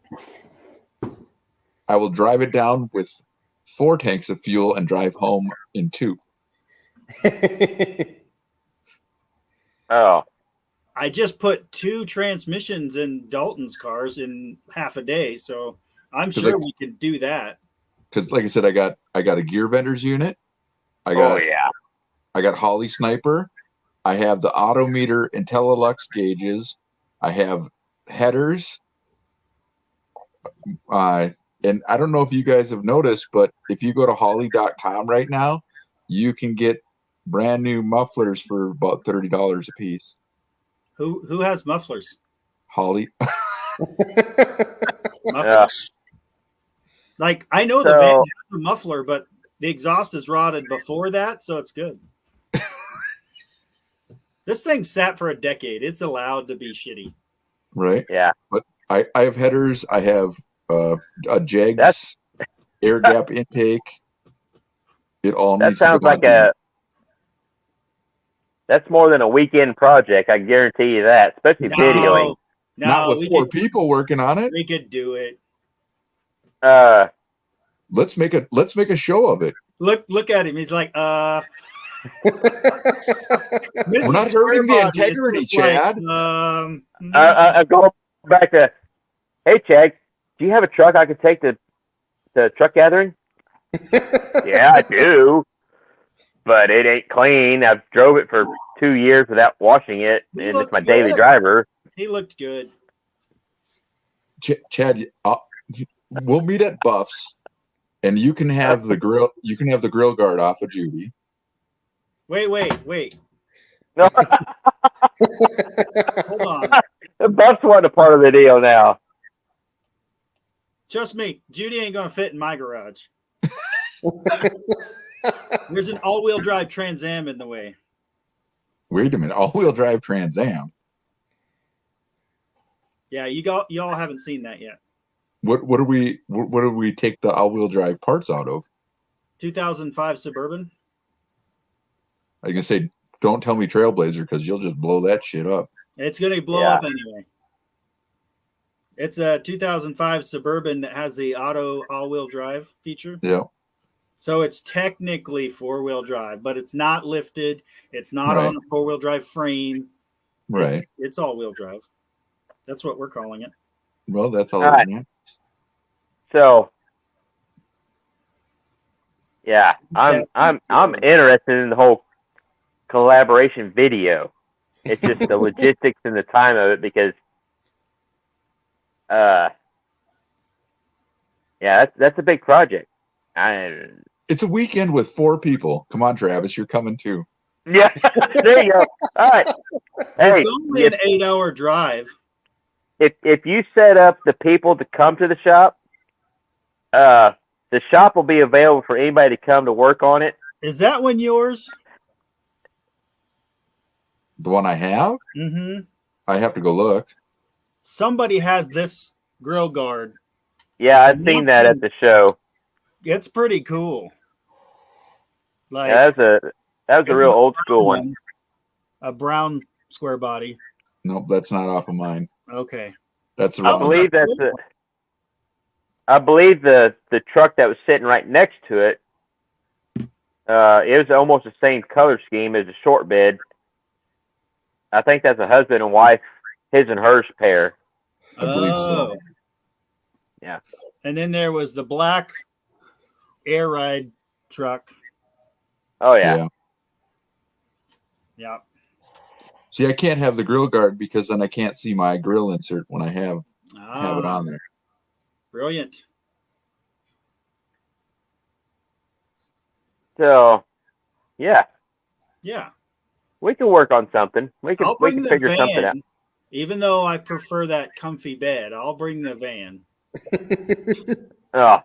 I will drive it down with 4 tanks of fuel and drive home in 2. Oh. I just put 2 transmissions in Dalton's cars in half a day, so I'm sure we can do that. Because, like I said, I got a gear vendor's unit. I got Holly Sniper. I have the Autometer Intellilux gauges. I have headers. And I don't know if you guys have noticed, but if you go to holly.com right now, you can get brand new mufflers for about $30 a piece. Who has mufflers? Holly. Yeah. Like, I know the van has a muffler, but the exhaust is rotted before that, so it's good. This thing sat for a decade. It's allowed to be shitty. Right. Yeah. But I have headers. I have a Jags air gap intake. It all needs to go on. That's more than a weekend project. I guarantee you that, especially videoing. Not with 4 people working on it. We could do it. Let's make a show of it. Look at him. He's like, We're not hurting the integrity, Chad. I go back to, hey, Chad, do you have a truck I could take to truck gathering? Yeah, I do, but it ain't clean. I've drove it for 2 years without washing it, and it's my daily driver. He looked good. Chad, we'll meet at Buff's, and you can have the grill. You can have the grill guard off of Judy. Wait. No. Hold on. The Buff's wasn't a part of the deal now. Trust me, Judy ain't gonna fit in my garage. There's an all-wheel drive Trans Am in the way. Wait a minute, all-wheel drive Trans Am. Yeah, you all haven't seen that yet. What do we take the all-wheel drive parts out of? 2005 Suburban. I can say, don't tell me Trailblazer because you'll just blow that shit up. It's gonna blow up anyway. It's a 2005 Suburban that has the auto all-wheel drive feature. Yeah. So it's technically 4-wheel drive, but it's not lifted. It's not on a 4-wheel drive frame. Right. It's all-wheel drive. That's what we're calling it. Well, that's all. Right. So, yeah, I'm interested in the whole collaboration video. It's just the logistics and the time of it because, that's a big project. It's a weekend with 4 people. Come on, Travis, you're coming too. Yeah, there you go. All right. Hey, It's only an 8-hour drive. if you set up the people to come to the shop, the shop will be available for anybody to come to work on it. Is that one yours? The one I have? Mm-hmm. I have to go look. Somebody has this grill guard. Yeah, I've seen that at the show. It's pretty cool. Like that was a real old school one. A brown square body. Nope, that's not off of mine. Okay. That's the I wrong believe one. that's I believe the truck that was sitting right next to it, it was almost the same color scheme as the short bed. I think that's a husband and wife, his and hers pair. I believe so. Yeah. And then there was the black air ride truck. Oh yeah. Yeah. See, I can't have the grill guard because then I can't see my grill insert when I have it on there. Brilliant. So, yeah, we can work on something. We can figure something out. Even though I prefer that comfy bed, I'll bring the van. Oh,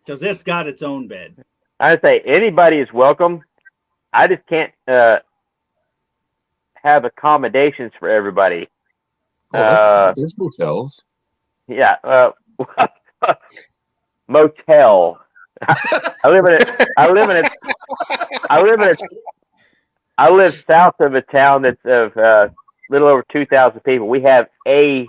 because it's got its own bed. I say anybody is welcome. I just can't have accommodations for everybody. There's hotels. Yeah, motel. I live south of a town that's of little over 2,000 people. We have a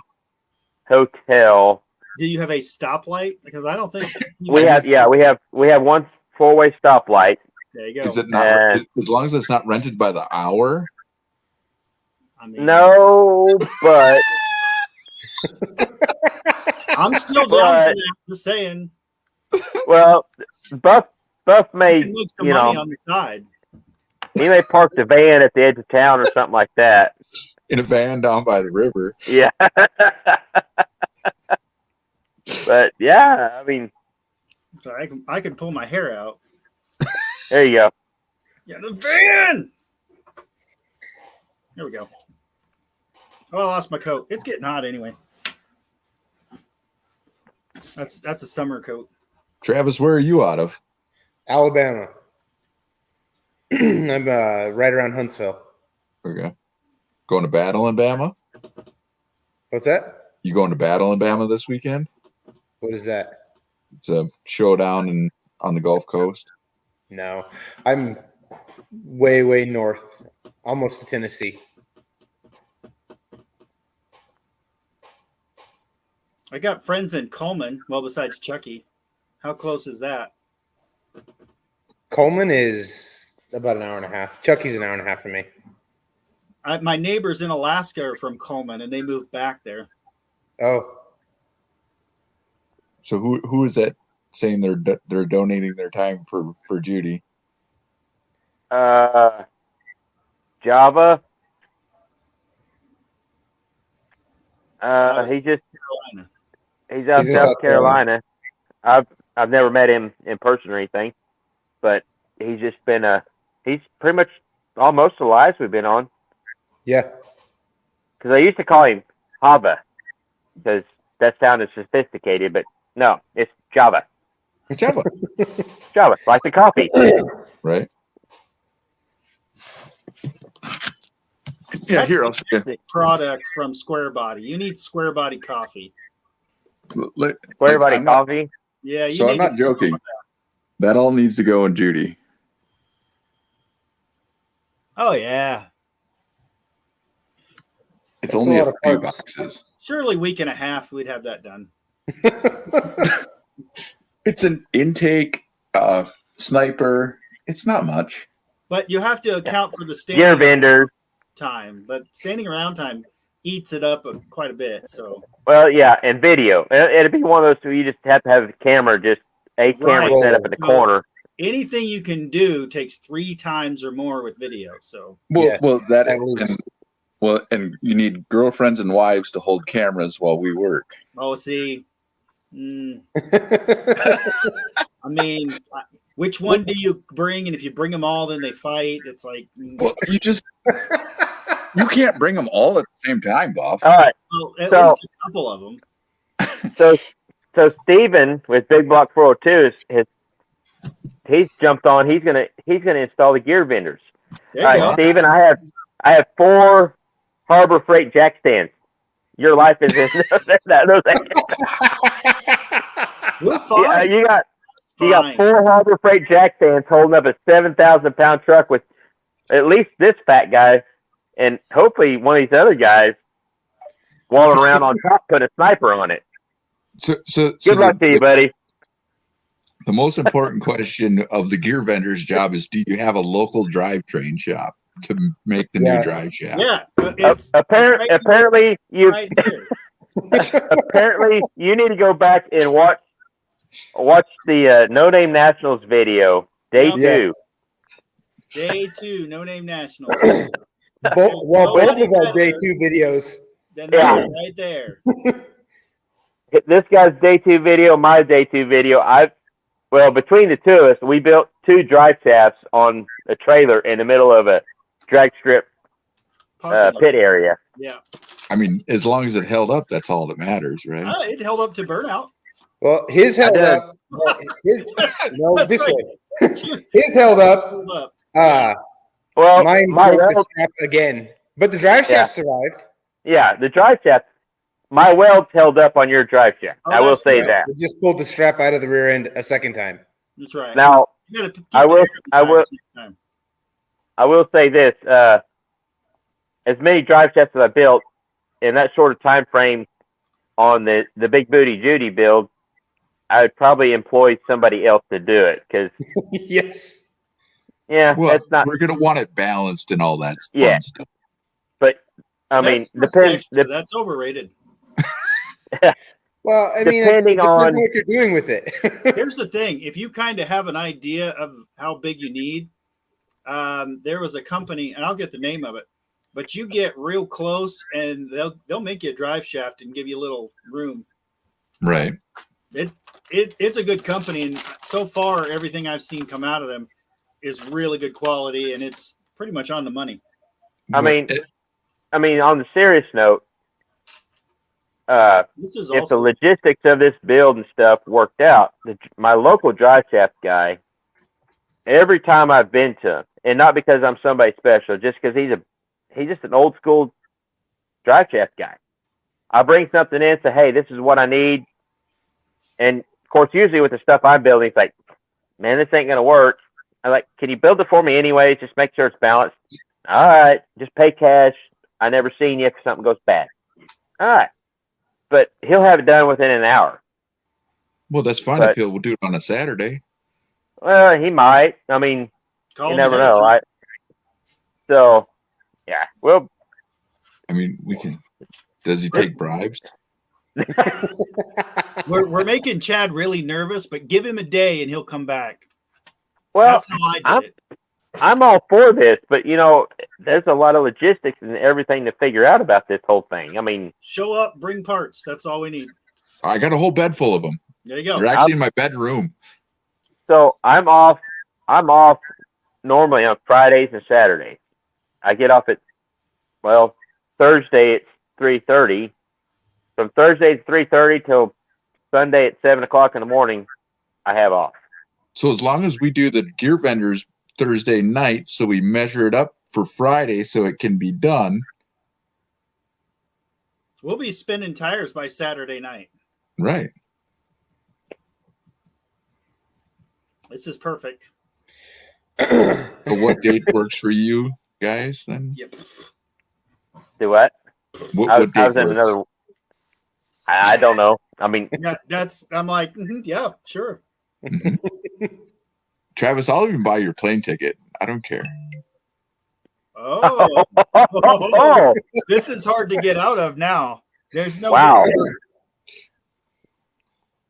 hotel. Do you have a stoplight? Because I don't think we have one 4-way stoplight. There you go. Is it not as long as it's not rented by the hour? I mean, no, but I'm still down for that. Just saying. Well, Buff may make some money on the side. He may park the van at the edge of town or something like that. In a van down by the river. Yeah. But yeah, I mean, so I can pull my hair out. There you go. Yeah, the van. There we go. Oh, I lost my coat. It's getting hot anyway. That's a summer coat. Travis, where are you out of? Alabama. I'm right around Huntsville. Okay. Going to battle in Bama? What's that? You going to battle in Bama this weekend? What is that? It's a showdown on the Gulf Coast. No, I'm way, way north, almost to Tennessee. I got friends in Coleman. Well, besides Chucky, how close is that? Coleman is about an hour and a half. Chucky's an hour and a half from me. My neighbors in Alaska are from Coleman, and they moved back there. Oh. So who is that saying they're donating their time for Judy? Java. He's out in South Carolina. I've never met him in person or anything, but he's just been he's pretty much almost the lives we've been on. Yeah. Because I used to call him Hava because that sounded sophisticated, but no, it's Java. Java. Java, like the coffee. Right. Yeah, here I'll show you. Product from Square Body. You need Square Body coffee. Square Body coffee. Yeah. So I'm not joking. That all needs to go in Judy. Oh yeah. It's only a few boxes. Surely week and a half we'd have that done. It's an intake, sniper. It's not much. But you have to account for the standing Gear vendors time. But standing around time eats it up quite a bit. So. Well, yeah, and video. It'd be one of those where you just have to have the camera, camera set up in the corner. Anything you can do takes 3 times or more with video. So. Well, that Well, and you need girlfriends and wives to hold cameras while we work. Oh, see. I mean, which one do you bring? And if you bring them all, then they fight. It's like, Well, you can't bring them all at the same time, Buff. All right. well, at least a couple of them. So Steven with Big Block 402 he's jumped on. He's gonna install the gear vendors. There All you right, go. Steven, I have 4 Harbor Freight jack stands. Your life is in those. We're fine. Yeah, you got Fine. 4 Harbor Freight jack stands holding up a 7,000-pound truck with at least this fat guy, and hopefully one of these other guys walling around on top, put a sniper on it. So Good luck to you, buddy. The most important question of the gear vendor's job is: do you have a local drivetrain shop to make the new drive shaft? Yeah. It's Apparently, you right here. apparently you need to go back and watch the No Name Nationals video, day 2. Yes. Day 2, No Name National. Both of our day 2 videos. Then Yeah. right there. This guy's day 2 video, my day 2 video. Between the two of us, we built 2 drive shafts on a trailer in the middle of a drag strip pit area. Yeah. I mean, as long as it held up, that's all that matters, right? It held up to burnout. Well, his held did. up. No, That's this right. way. His held up. Hold up. Well, Mine my broke the weld, strap again, but the drive shaft survived. yeah, the drive shaft. My welds held up on your drive shaft. Oh, I will that's say right. that. We just pulled the strap out of the rear end a second time. That's right. Now, You gotta keep I the will- air in I will- time. I will say this: as many drive shafts as I built in that short of time frame on the Big Booty Judy build, I would probably employ somebody else to do it because Yes. yeah, Well, that's not. we're going to want it balanced and all that fun Yeah. stuff. But I mean, That's just depends. extra. That's overrated. Well, I mean, it Depending depends on- on what you're doing with it. Here's the thing: if you kind of have an idea of how big you need, there was a company, and I'll get the name of it, but you get real close, and they'll make you a drive shaft and give you a little room. Right. It's a good company, and so far everything I've seen come out of them is really good quality, and it's pretty much on the money. I mean, on the serious note, This is if the also logistics of this build and stuff worked out, my local drive shaft guy, every time I've been to him, and not because I'm somebody special, just because he's just an old school drive shaft guy. I bring something in, say, hey, this is what I need. And of course, usually with the stuff I'm building, it's like, man, this ain't going to work. I'm like, can you build it for me anyway? Just make sure it's balanced. All right. Just pay cash. I never seen you if something goes bad. All right. But he'll have it done within an hour. Well, that's fine But- if he'll do it on a Saturday. Well, he might. I mean, call you them never ahead of know. time. So, yeah. Well, I mean, we can. Does he take bribes? We're making Chad really nervous, but give him a day and he'll come back. well, That's how I did it. I'm all for this, but there's a lot of logistics and everything to figure out about this whole thing. I mean, Show up, bring parts. That's all we need. I got a whole bed full of them. There you go. They're actually in my bedroom. so I'm off normally on Fridays and Saturdays. I get off at Thursday at 3:30. From Thursday at 3:30 till Sunday at 7:00 in the morning, I have off. So as long as we do the gear vendors Thursday night, so we measure it up for Friday so it can be done. We'll be spinning tires by Saturday night. Right. This is perfect. But what date works for you guys then? Yep. Do what? What, I what was date in works? another. I don't know. I mean, Yeah, I'm like, yeah, sure. Travis, I'll even buy your plane ticket. I don't care. Oh, this is hard to get out of now. There's no wow.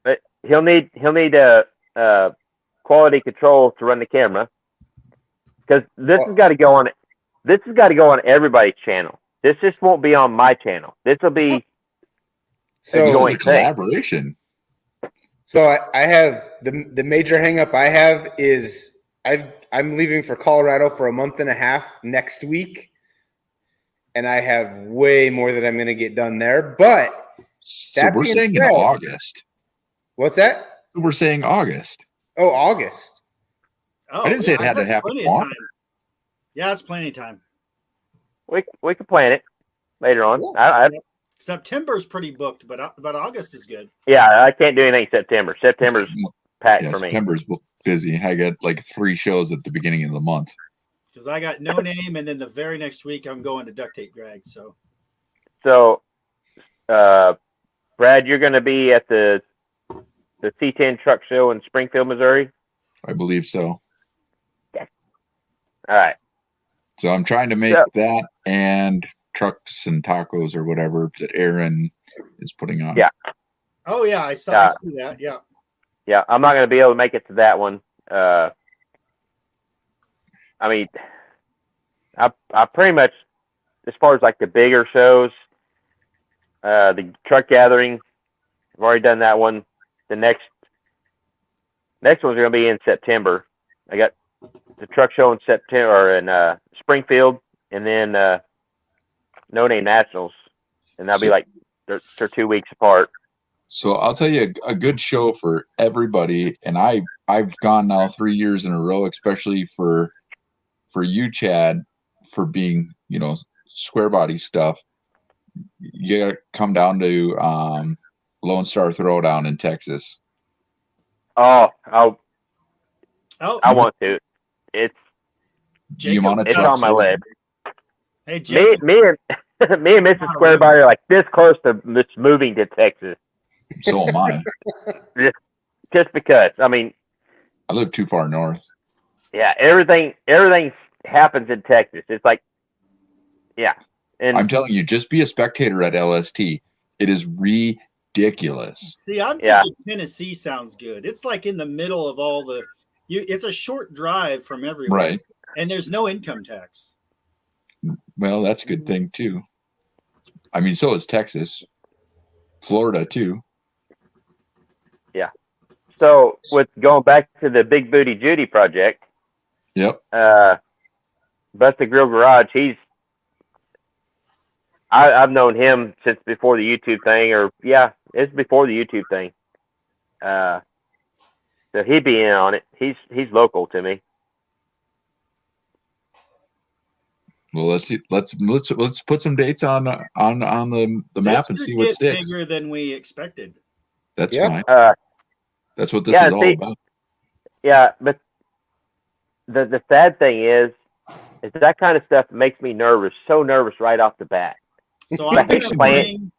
But he'll need quality control to run the camera because this has got to go on. This has got to go on everybody's channel. This just won't be on my channel. This will be So a this is a joint thing. collaboration. So I have the major hang up I have is I'm leaving for Colorado for a month and a half next week. And I have way more that I'm going to get done there. But So that we're being saying in said- August. what's that? We're saying August. Oh, August. Oh, I didn't say it had to that's happen plenty of longer. time. Yeah, it's plenty of time. We can plan it later on. Yeah. September's pretty booked, but August is good. Yeah, I can't do anything in September. September's packed Yeah, for me. September's busy. I got like 3 shows at the beginning of the month. Because I got No Name, and then the very next week I'm going to Duct Tape Drag. So Brad, you're going to be at the C10 Truck Show in Springfield, Missouri. I believe so. All right. So I'm trying to make that and trucks and tacos or whatever that Aaron is putting on. Yeah. oh yeah, I see that. Yeah. Yeah, I'm not going to be able to make it to that one. I mean, I pretty much, as far as like the bigger shows, the truck gathering, I've already done that one. The next one's going to be in September. I got the truck show in September or in Springfield, and then No Name Nationals, and that'll be like they're 2 weeks apart. So I'll tell you a good show for everybody, and I've gone now 3 years in a row, especially for you, Chad, for being square body stuff. You gotta come down to Lone Star Throwdown in Texas. Oh, I Oh, want to. It's Do you want to it's truck on my show? list. hey, Me, Jacob. me and Mrs. Square Body are like this close to this moving to Texas, So am I. just because. I mean, I live too far north. yeah, everything happens in Texas. It's like, yeah, and I'm telling you, just be a spectator at LST. It is ridiculous. See, I'm Yeah. thinking Tennessee sounds good. It's like in the middle of all the. It's a short drive from everywhere, Right. and there's no income tax. Well, that's a good thing too. I mean, so is Texas, Florida too. so with going back to the Big Booty Judy project, Yep. Busted Grill Garage, I've known him since before the YouTube thing, it's before the YouTube thing. So he'd be in on it. He's local to me. Well, let's see. Let's put some dates on the map and This see could what get sticks. bigger than we expected. That's Yeah. fine. That's what this yeah, is all see- about. Yeah, but the sad thing is that kind of stuff makes me nervous. So nervous right off the bat. So I I'm hate gonna planning.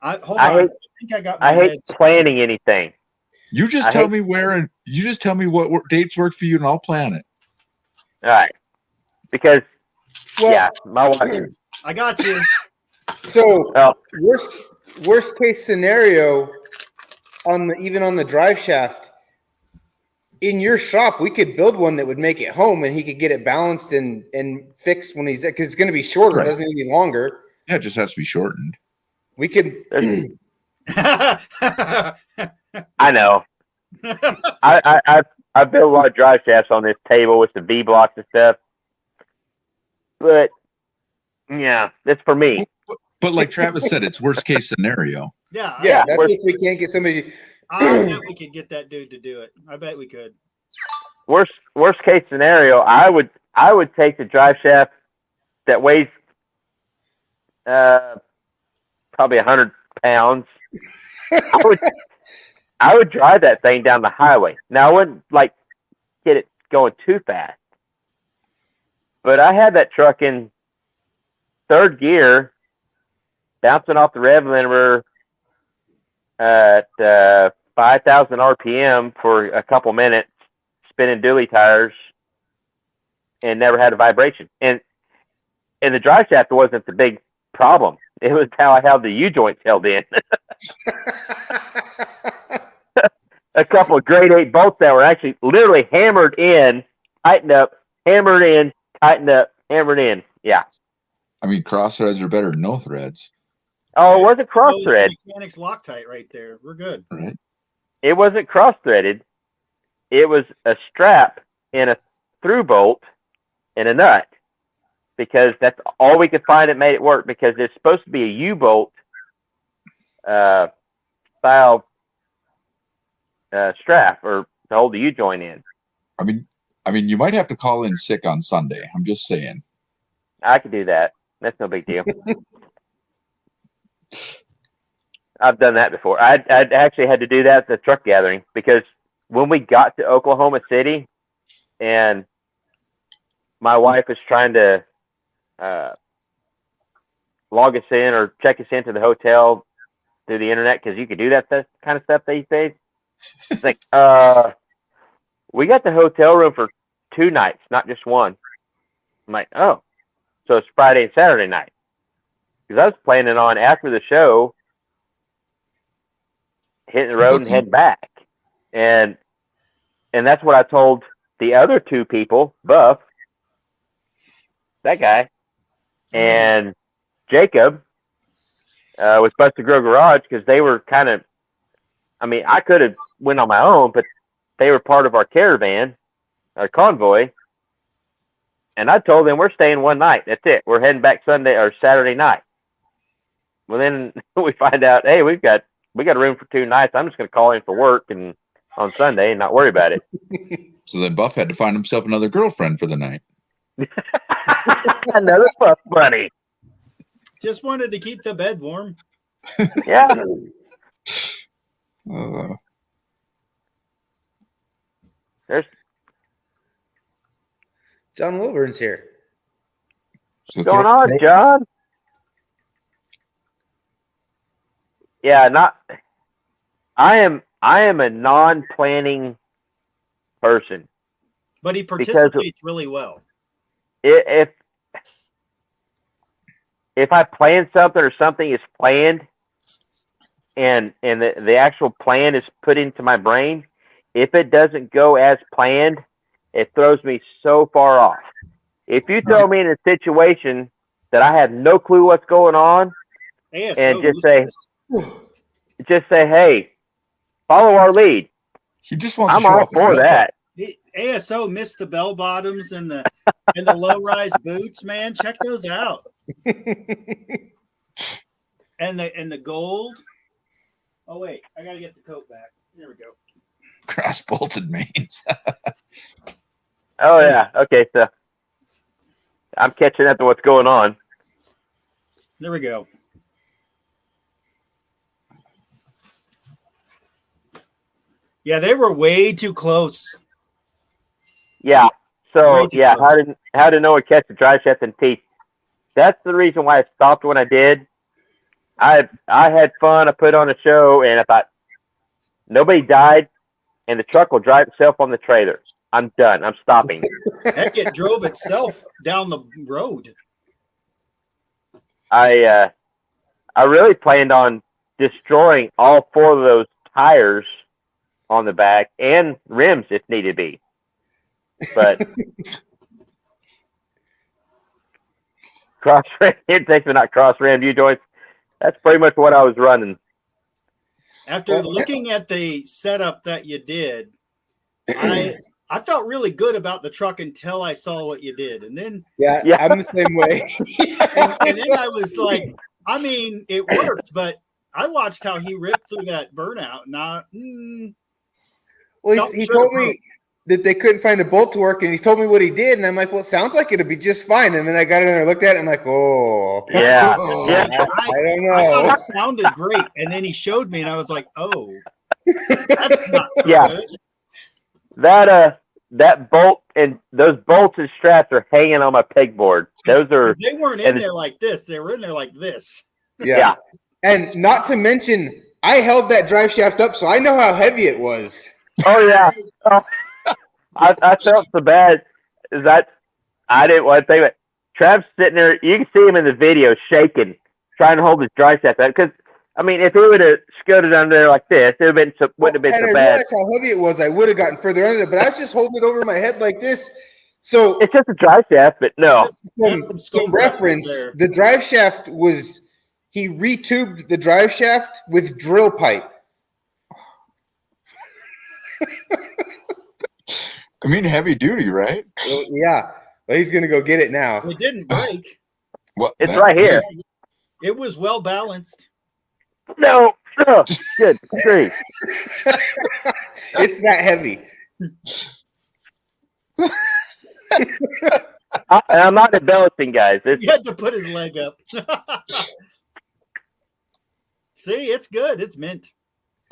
hold I on. hate- I think I got my I hate meds. planning anything. You just I tell hate- me where, and you just tell me what dates work for you, and I'll plan it. All right, because Well, my wife. I got you. So Well, worst case scenario even on the drive shaft in your shop, we could build one that would make it home, and he could get it balanced and fixed when he's because it's going to be shorter. Right. It doesn't need to be longer. Yeah, it just has to be shortened. We could. there's- I know. I built a lot of drive shafts on this table with the V blocks and stuff, but yeah, that's for me. But like Travis said, it's worst case scenario. Yeah, Yeah, that's worst- if we can't get somebody. I bet we could get that dude to do it. I bet we could. Worst case scenario, I would take the drive shaft that weighs probably 100 pounds. I would drive that thing down the highway. Now I wouldn't like get it going too fast, but I had that truck in third gear, bouncing off the rev limiter at 5,000 RPM for a couple minutes, spinning dually tires, and never had a vibration. And the drive shaft wasn't the big problem. It was how I held the U-joints held in. A couple of grade 8 bolts that were actually literally hammered in, tightened up, hammered in, tightened up, hammered in. Yeah. I mean, cross threads are better than no threads. Oh, it wasn't cross Oh, thread. Mechanics Loctite right there. We're good. Right. It wasn't cross threaded. It was a strap and a through bolt and a nut, because that's all we could find that made it work, because it's supposed to be a U-bolt style strap or to hold the U-joint in. I mean, you might have to call in sick on Sunday. I'm just saying. I could do that. That's no big deal. I've done that before. I actually had to do that at the truck gathering, because when we got to Oklahoma City and my wife was trying to log us in or check us into the hotel through the internet, because you could do that kind of stuff these days. It's like, we got the hotel room for 2 nights, not just one. I'm like, oh, so it's Friday and Saturday night. Because I was planning on, after the show, hitting the road and heading back. And that's what I told the other 2 people, Buff, that guy, and Jacob, with Busted Grill Garage, because they were kind of, I mean, I could have went on my own, but they were part of our caravan, our convoy. And I told them we're staying one night. That's it. We're heading back Sunday or Saturday night. Well, then we find out, hey, we got a room for 2 nights. I'm just going to call in for work and on Sunday and not worry about it. So then Buff had to find himself another girlfriend for the night. Another Buff buddy. Just wanted to keep the bed warm. Yeah. There's John Wilburn's here. So what's going on, John? Yeah, I am a non-planning person. But he participates really well. If I plan something or something is planned and the actual plan is put into my brain, if it doesn't go as planned, it throws me so far off. If you throw me in a situation that I have no clue what's going on, and just say, hey, follow our lead. He just wants I'm to show all off for that. ASO missed the bell bottoms and the low rise boots, man. Check those out. And the gold. Oh wait, I gotta get the coat back. There we go. Cross bolted mains. Oh yeah. Okay, so I'm catching up to what's going on. There we go. Yeah, they were way too close. Yeah. So Way too yeah, close. how to know a catch a drive shaft and teeth. That's the reason why I stopped when I did. I had fun. I put on a show, and I thought nobody died, and the truck will drive itself on the trailer. I'm done. I'm stopping. Heck, it drove itself down the road. I really planned on destroying all 4 of those tires on the back and rims if needed be. But cross ram, it takes me not cross ram U-joints. That's pretty much what I was running. After looking at the setup that you did, I felt really good about the truck until I saw what you did. And then Yeah. I'm the same way. and then I was like, I mean, it worked, but I watched how he ripped through that burnout. Well, he told me that they couldn't find a bolt to work, and he told me what he did, and I'm like, well, it sounds like it'd be just fine. And then I got in there and looked at it, and I'm like, oh. Yeah. I don't know. I thought it sounded great. And then he showed me, and I was like, oh. That's not so Yeah. good. That bolt and those bolts and straps are hanging on my pegboard. Those are. They weren't in there like this. They were in there like this. Yeah. And not to mention, I held that drive shaft up, so I know how heavy it was. Oh yeah. Oh, I felt so bad that I didn't want to say it. Trav's sitting there. You can see him in the video shaking, trying to hold his drive shaft up. Because I mean, if he would have scooted under there like this, it wouldn't have been so I bad. realized how heavy it was. I would have gotten further under it, but I was just holding it over my head like this. So It's just a drive shaft, but no. That's some some scope right reference. there. The drive shaft was he retubed the drive shaft with drill pipe. I mean, heavy duty, right? Well, yeah, well, he's gonna go get it now. It didn't break. Well, It's right here. It was well balanced. No. Good grief. It's that heavy. I'm not embellishing, guys. He had to put his leg up. See, it's good. It's mint.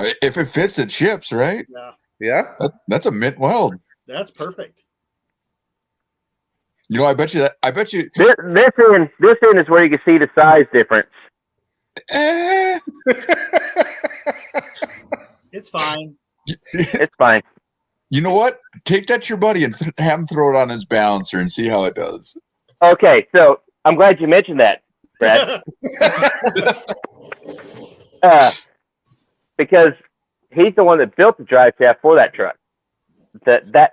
If it fits, it ships, right? Yeah, Yeah. That's a mint weld. that's perfect. You know, I bet you. This end is where you can see the size difference. Eh, It's fine. It's fine. you know what? Take that to your buddy and have him throw it on his balancer and see how it does. Okay, so I'm glad you mentioned that, Brad, because he's the one that built the drive shaft for that truck. That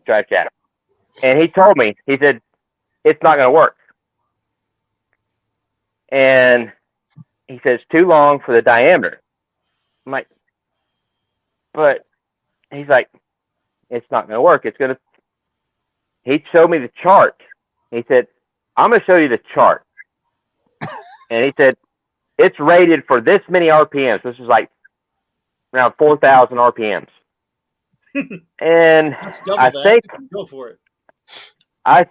drive shaft, and he told me, he said, it's not going to work, and he says too long for the diameter. I'm like, but he's like, it's not going to work. It's going to. He showed me the chart. He said, I'm going to show you the chart. And he said, it's rated for this many RPMs. This is like around 4,000 RPMs. And Let's double I that. think Go for it. I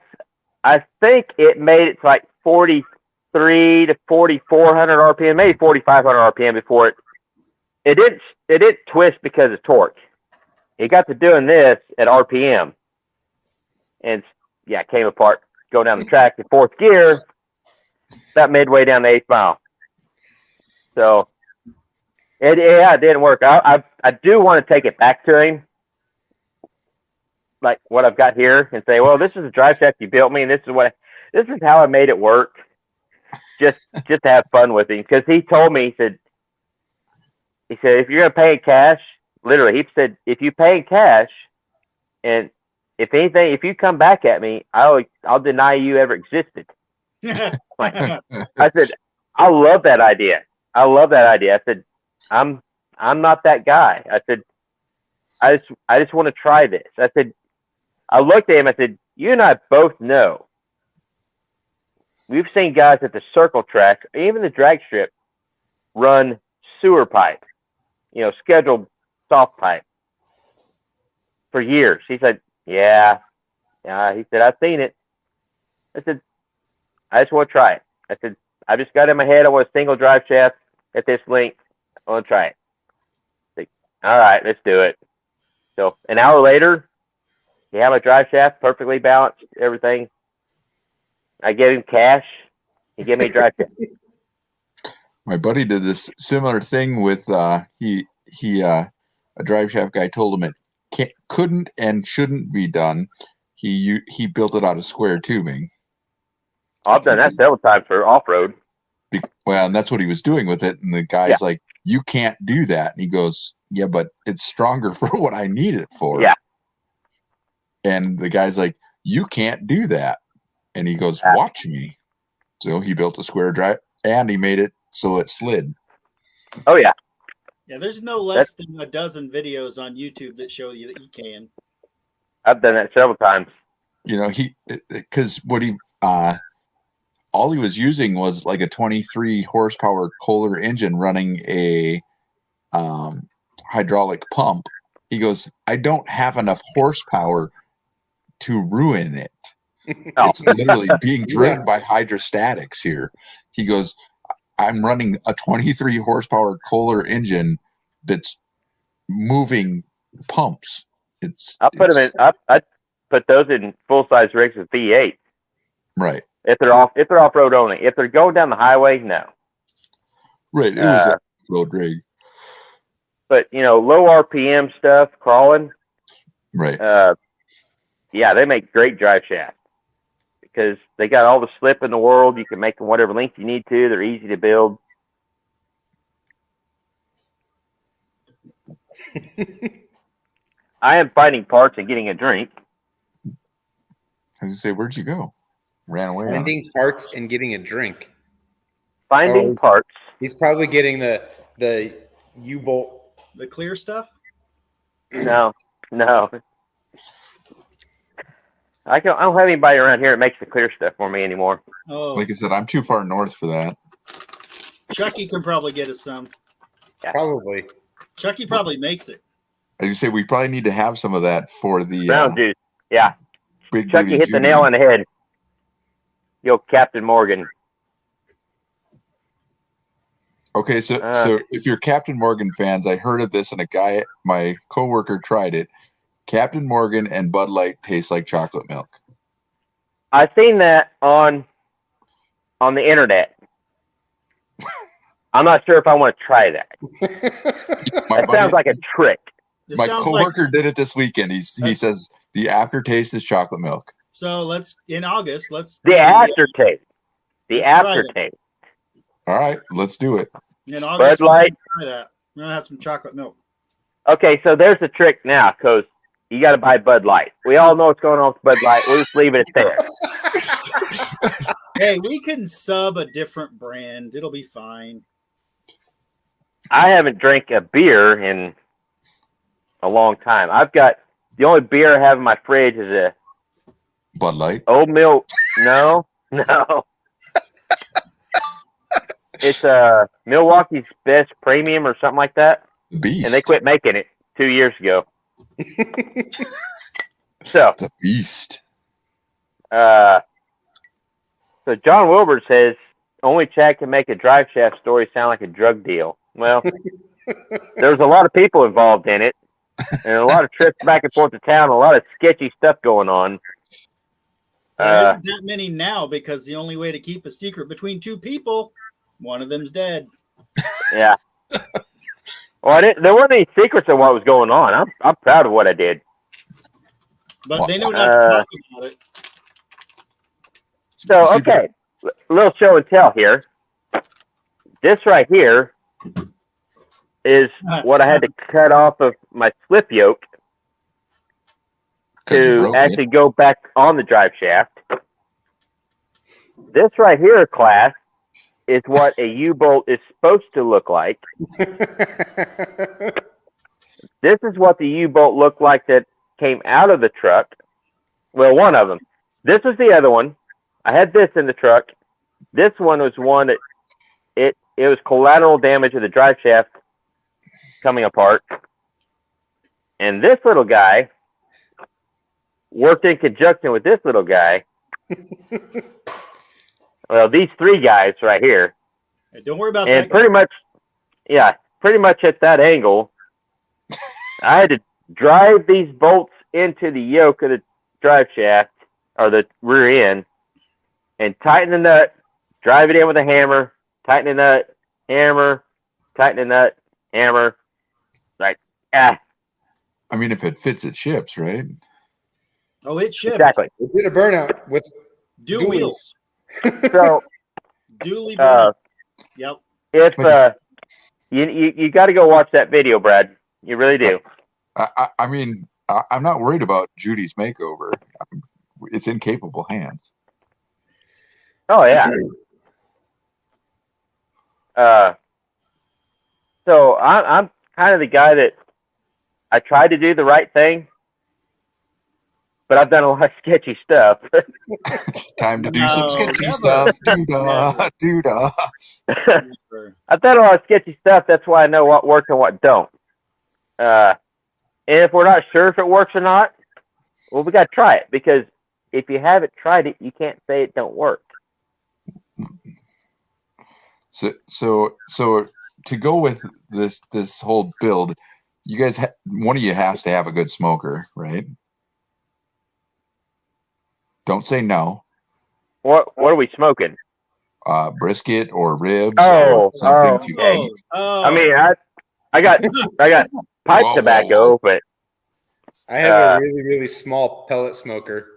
think it made it to like 43 to 4,400 RPM, maybe 4,500 RPM before it didn't twist because of torque. He got to doing this at RPM, and yeah, it came apart. Go down the track in fourth gear, about midway down the 8th mile. So it didn't work. I do want to take it back to him, like what I've got here, and say, well, this is a drive shaft you built me, and this is how I made it work. Just to have fun with him, because he told me, he said if you're gonna pay in cash, literally, he said if you pay in cash, and if anything, if you come back at me, I'll deny you ever existed. I said, I love that idea. I said, I'm not that guy. I said, I just want to try this. I said, I looked at him. I said, you and I both know. We've seen guys at the circle track, even the drag strip, run sewer pipe, scheduled soft pipe for years. He said, yeah. He said, I've seen it. I said, I just want to try it. I said, I just got in my head, I want a single drive shaft at this length. I want to try it. Like, all right, let's do it. So an hour later, he had my drive shaft perfectly balanced, everything. I gave him cash. He gave me a drive shaft. My buddy did this similar thing with a drive shaft guy told him it couldn't and shouldn't be done. He built it out of square tubing. I've done that several times for off road. Well, and that's what he was doing with it. And the guy's like, you can't do that. And he goes, yeah, but it's stronger for what I need it for. Yeah. And the guy's like, you can't do that. And he goes, watch me. So he built a square drive and he made it so it slid. Oh, yeah. Yeah, there's no less than a dozen videos on YouTube that show you that you can. I've done that several times. Because what all he was using was like a 23 horsepower Kohler engine running a hydraulic pump. He goes, I don't have enough horsepower to ruin it. Oh. It's literally being driven by hydrostatics here. He goes, I'm running a 23 horsepower Kohler engine that's moving pumps. I put those in full size rigs with V8. Right. If they're off road only. If they're going down the highway, no. Right. It was a road rig. But low RPM stuff, crawling. Right. Yeah, they make great drive shafts because they got all the slip in the world. You can make them whatever length you need to. They're easy to build. I am finding parts and getting a drink. I was gonna say, where'd you go? Ran away. Finding parts and getting a drink. Finding Oh. parts. He's probably getting the U-bolt. The clear stuff? No. I don't have anybody around here that makes the clear stuff for me anymore. Oh, Like I said, I'm too far north for that. Chucky can probably get us some. Probably. Chucky probably makes it. As you say, we probably need to have some of that for the Brown juice. Yeah. big Chucky booty hit the Judy. nail on the head. Yo, Captain Morgan. Okay, so if you're Captain Morgan fans, I heard of this and a guy, my coworker, tried it. Captain Morgan and Bud Light taste like chocolate milk. I seen that on the internet. I'm not sure if I want to try that. That sounds like a trick. This My sounds coworker did it this weekend. He says the aftertaste is chocolate milk. So let's in August. The aftertaste. The Let's try aftertaste. All right, let's do it. In August, Bud Light. we're gonna try that. We're gonna have some chocolate milk. Okay, so there's the trick now, because you got to buy Bud Light. We all know what's going on with Bud Light. We'll just leave it at there. Hey, we can sub a different brand. It'll be fine. I haven't drank a beer in a long time. The only beer I have in my fridge is a Bud Light. old milk. No. It's Milwaukee's Best Premium or something like that. Beast. And they quit making it 2 years ago. So, The Beast. so John Wilbur says only Chad can make a drive shaft story sound like a drug deal. Well, there's a lot of people involved in it, and a lot of trips back and forth to town, a lot of sketchy stuff going on. There isn't that many now because the only way to keep a secret between two people, one of them's dead. Yeah. Well, there weren't any secrets of what was going on. I'm proud of what I did. But they know not to talk about it. So, okay, a little show and tell here. This right here is what I had to cut off of my slip yoke 'Cause you to broke actually it. go back on the drive shaft. This right here, class, is what a U-bolt is supposed to look like. This is what the U-bolt looked like that came out of the truck. Well, one of them. This was the other one. I had this in the truck. This one was one that it was collateral damage of the drive shaft coming apart. And this little guy worked in conjunction with this little guy. Well, these three guys right here. Hey, don't worry about And that. pretty much at that angle, I had to drive these bolts into the yoke of the drive shaft or the rear end and tighten the nut, drive it in with a hammer, tighten the nut, hammer, tighten the nut, hammer. Like, I mean, if it fits, it ships, right? Oh, it shipped. exactly. We did a burnout with Dual wheels. So, Dually burnout. Yep. if you got to go watch that video, Brad. You really do. I mean, I'm not worried about Judy's makeover. It's in capable hands. Oh yeah. So I'm kind of the guy that I try to do the right thing, but I've done a lot of sketchy stuff. Time to do No, some sketchy never. stuff. Doo-dah, doo-dah. I've done a lot of sketchy stuff. That's why I know what works and what don't. And if we're not sure if it works or not, well, we got to try it, because if you haven't tried it, you can't say it don't work. So to go with this whole build, you guys, one of you has to have a good smoker, right? Don't say no. What are we smoking? Brisket or ribs Oh, or something to okay. eat. Oh, I mean, I got pipe Whoa, tobacco, whoa. but I have a really, really small pellet smoker.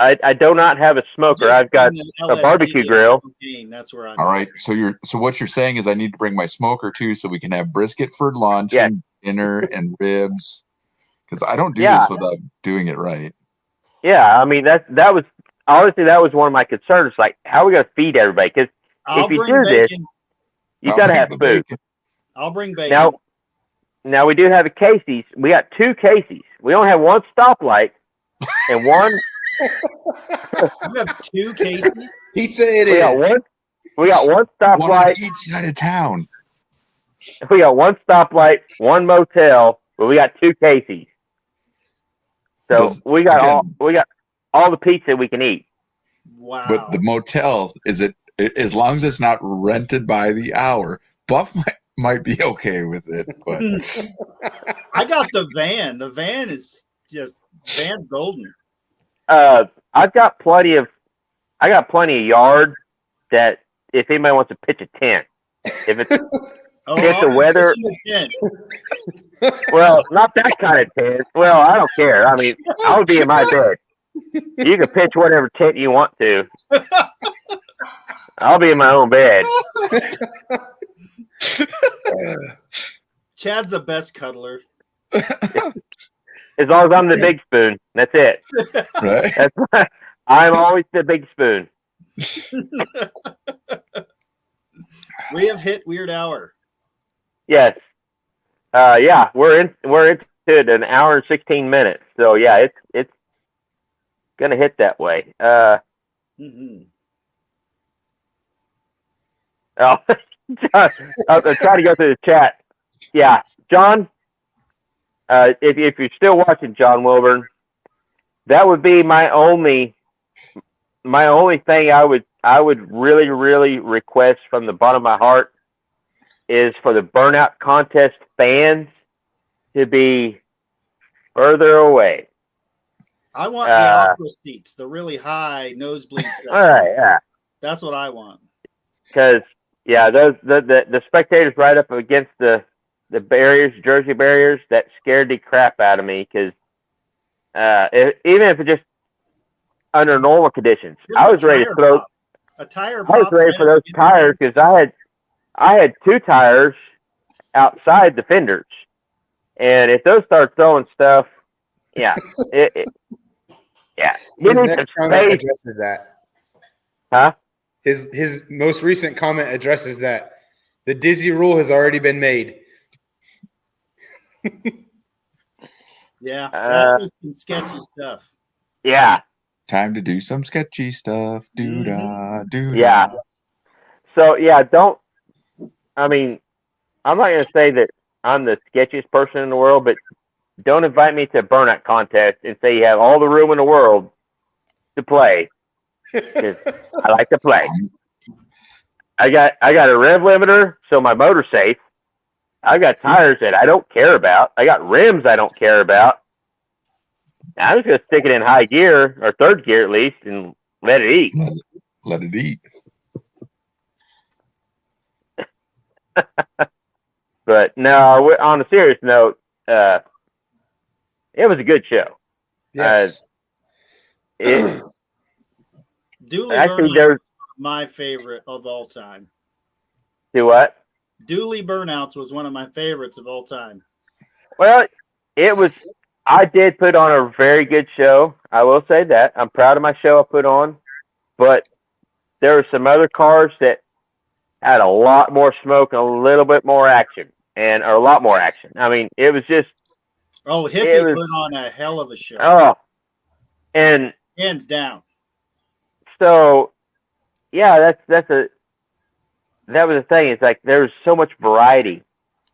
I do not have a smoker. just I've got bring the a LSD barbecue and grill. cocaine. That's where I'm. All right. So what you're saying is I need to bring my smoker too, so we can have brisket for lunch Yes. and dinner and ribs. Because I don't do Yeah. this without doing it right. Yeah, I mean that was honestly that was one of my concerns. Like, how are we gonna feed everybody? Because I'll if you bring do this, bacon. you I'll gotta bring have the food. bacon. I'll bring bacon. Now we do have a Casey's. We got 2 Casey's. We only have 1 stoplight and one. You have 2 Casey's? Pizza it We got is. one. We got 1 One on stoplight. each side of town. We got 1 stoplight, 1 motel, but we got 2 Casey's. So we got all the pizza we can eat. Wow. But the motel, is it, as long as it's not rented by the hour, Buff might be okay with it. But I got the van. The van is just van golden. I've got plenty of yard that if anybody wants to pitch a tent, if it's Oh, if the I'll weather, pitch in a tent. well, not that kind of tent. Well, I don't care. I mean, I'll be in my bed. You can pitch whatever tent you want to. I'll be in my own bed. Chad's the best cuddler. As long as I'm the big spoon. That's it. right? I'm always the big spoon. We have hit weird hour. Yes. Yeah, we're into it 1 hour and 16 minutes. So yeah, it's gonna hit that way. Mm-hmm. Oh, John, I'll try to go through the chat. Yeah, John, if you're still watching, John Wilburn, that would be my only thing I would really request from the bottom of my heart is for the burnout contest fans to be further away. I want the opera seats, the really high nosebleed section. All right, yeah. That's what I want. Because yeah, those the spectators right up against the barriers, jersey barriers, that scared the crap out of me. Because even if it just under normal conditions, Just I was ready to throw. a tire. I was ready for those tires because I had 2 tires outside the fenders, and if those start throwing stuff, yeah, yeah, you His need next some comment space, addresses that. huh? His most recent comment addresses that. The Dizzy rule has already been made. Yeah, that was some sketchy stuff. Yeah, Time to do some sketchy stuff. Do-da, do-da. yeah. So yeah, I mean, I'm not gonna say that I'm the sketchiest person in the world, but don't invite me to a burnout contest and say you have all the room in the world to play. 'Cause I like to play. I got a rev limiter, so my motor's safe. I got tires that I don't care about. I got rims I don't care about. I'm just gonna stick it in high gear or 3rd gear at least and let it eat. Let it eat. But no, on a serious note, it was a good show. Yes. Dooley Actually, Burnout there's my favorite of all time. do what? Dooley Burnouts was one of my favorites of all time. Well, it was. I did put on a very good show. I will say that. I'm proud of my show I put on, but there were some other cars that had a lot more smoke and a little bit more action, or a lot more action. I mean, it was just. Oh, Hippie put on a hell of a show. Oh, and hands down. So, yeah, that was the thing. It's like there was so much variety.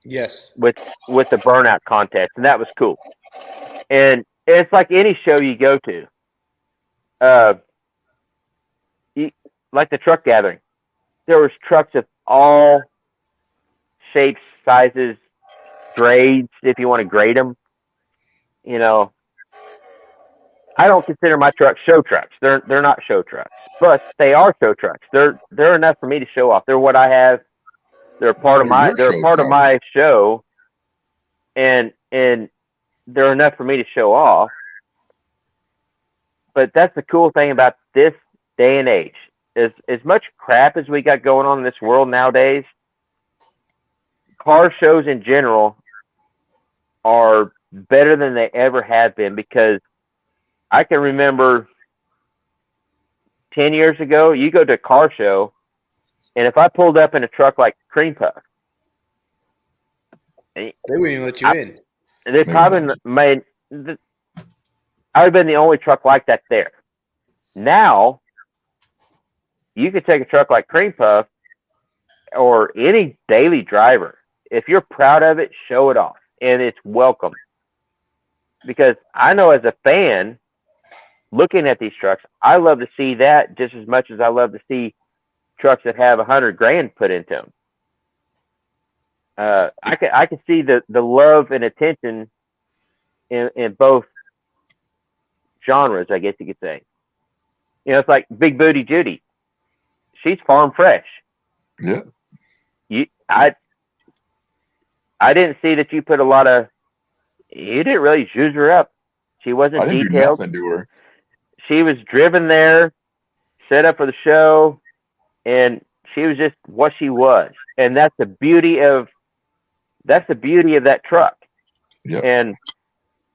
Yes. With the burnout contest, and that was cool. And it's like any show you go to. Like the truck gathering, there was trucks of all shapes, sizes, grades. If you want to grade them, you know. I don't consider my trucks show trucks. They're not show trucks, but they are show trucks. They're enough for me to show off. They're what I have. They're part of my. They're part of my show, and they're enough for me to show off. But that's the cool thing about this day and age. Is as much crap as we got going on in this world nowadays. Car shows in general are better than they ever have been because I can remember 10 years ago, you go to a car show, and if I pulled up in a truck like Cream Puff, They wouldn't even let you in. they probably made. I would have been the only truck like that there. Now, you could take a truck like Cream Puff or any daily driver. If you're proud of it, show it off, and it's welcome. Because I know as a fan, looking at these trucks, I love to see that just as much as I love to see trucks that have $100,000 put into them. I can see the love and attention in both genres, I guess you could say. You know, it's like Big Booty Judy. She's farm fresh. Yeah. I didn't see that you put a lot of. You didn't really zhuzh her up. She wasn't I didn't detailed. do nothing to her. She was driven there, set up for the show, and she was just what she was. And that's the beauty of that truck. Yep. And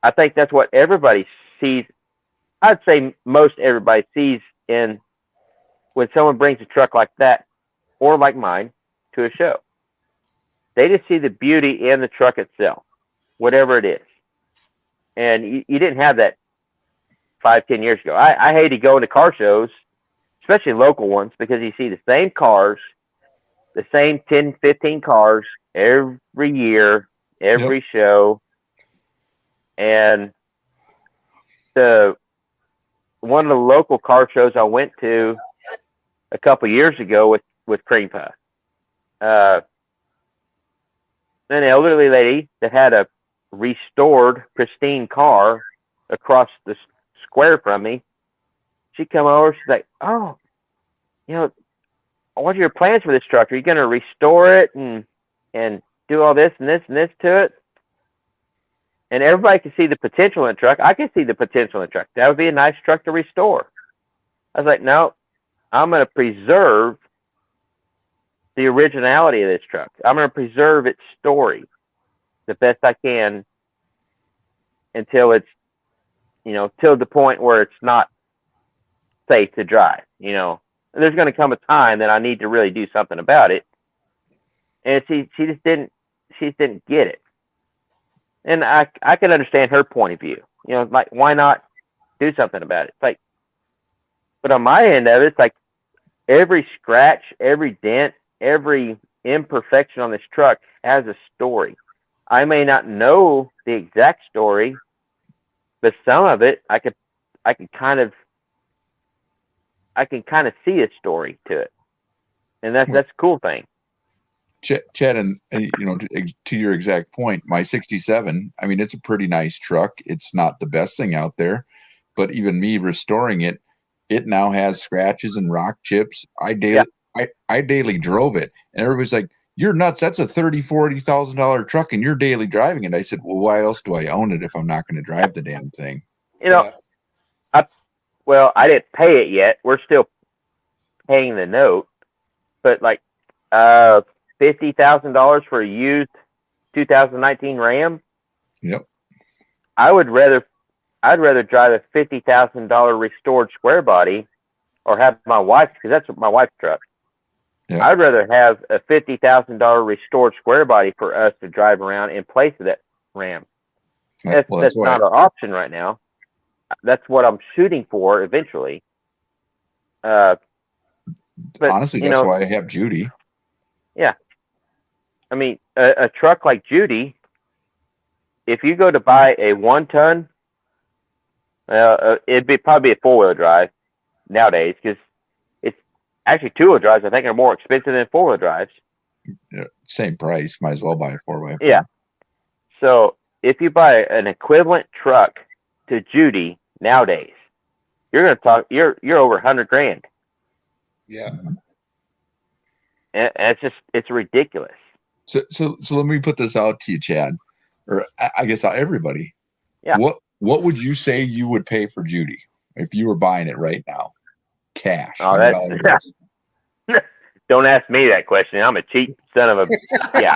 I think that's what everybody sees. I'd say most everybody sees in when someone brings a truck like that or like mine to a show. They just see the beauty in the truck itself, whatever it is. And you didn't have that 5-10 years ago. I hate to go into car shows, especially local ones, because you see the same cars, the same 10-15 cars every year, every show. And one of the local car shows I went to a couple years ago with Cream Puff, an elderly lady that had a restored, pristine car across the square from me. She come over. She's like, "Oh, you know, what are your plans for this truck? Are you going to restore it and do all this and this and this to it?" And everybody can see the potential in the truck. I can see the potential in the truck. That would be a nice truck to restore. I was like, no, I'm going to preserve the originality of this truck. I'm going to preserve its story the best I can until it's, till the point where it's not safe to drive. There's going to come a time that I need to really do something about it. And she just didn't get it. And I can understand her point of view. Like, why not do something about it? It's like, but on my end of it, it's like every scratch, every dent, every imperfection on this truck has a story. I may not know the exact story, but some of it I can kind of see a story to it, and that's a cool thing. Chad, and to your exact point, my 67, I mean, it's a pretty nice truck. It's not the best thing out there, but even me restoring it, it now has scratches and rock chips. I daily drove it, and everybody's like, "You're nuts. That's a $30,000-$40,000 truck, and you're daily driving it." I said, "Well, why else do I own it if I'm not going to drive the damn thing?" I didn't pay it yet. We're still paying the note, but like $50,000 for a used 2019 Ram. Yep. I'd rather drive a $50,000 restored square body, or have my wife's, because that's my wife's truck. Yeah. I'd rather have a $50,000 restored square body for us to drive around in place of that Ram. That's not our option right now. That's what I'm shooting for eventually. But honestly, that's why I have Judy. Yeah. I mean, a truck like Judy, if you go to buy a 1-ton, it'd be probably a 4-wheel drive nowadays, because it's actually 2-wheel drives, I think, are more expensive than 4-wheel drives. Yeah, same price. Might as well buy a 4-wheel. Yeah. So if you buy an equivalent truck to Judy nowadays, you're going to talk. You're over $100,000. Yeah. And it's ridiculous. So let me put this out to you, Chad, or I guess everybody. Yeah. What would you say you would pay for Judy if you were buying it right now? Cash. Oh, that's don't ask me that question. I'm a cheap son of a yeah.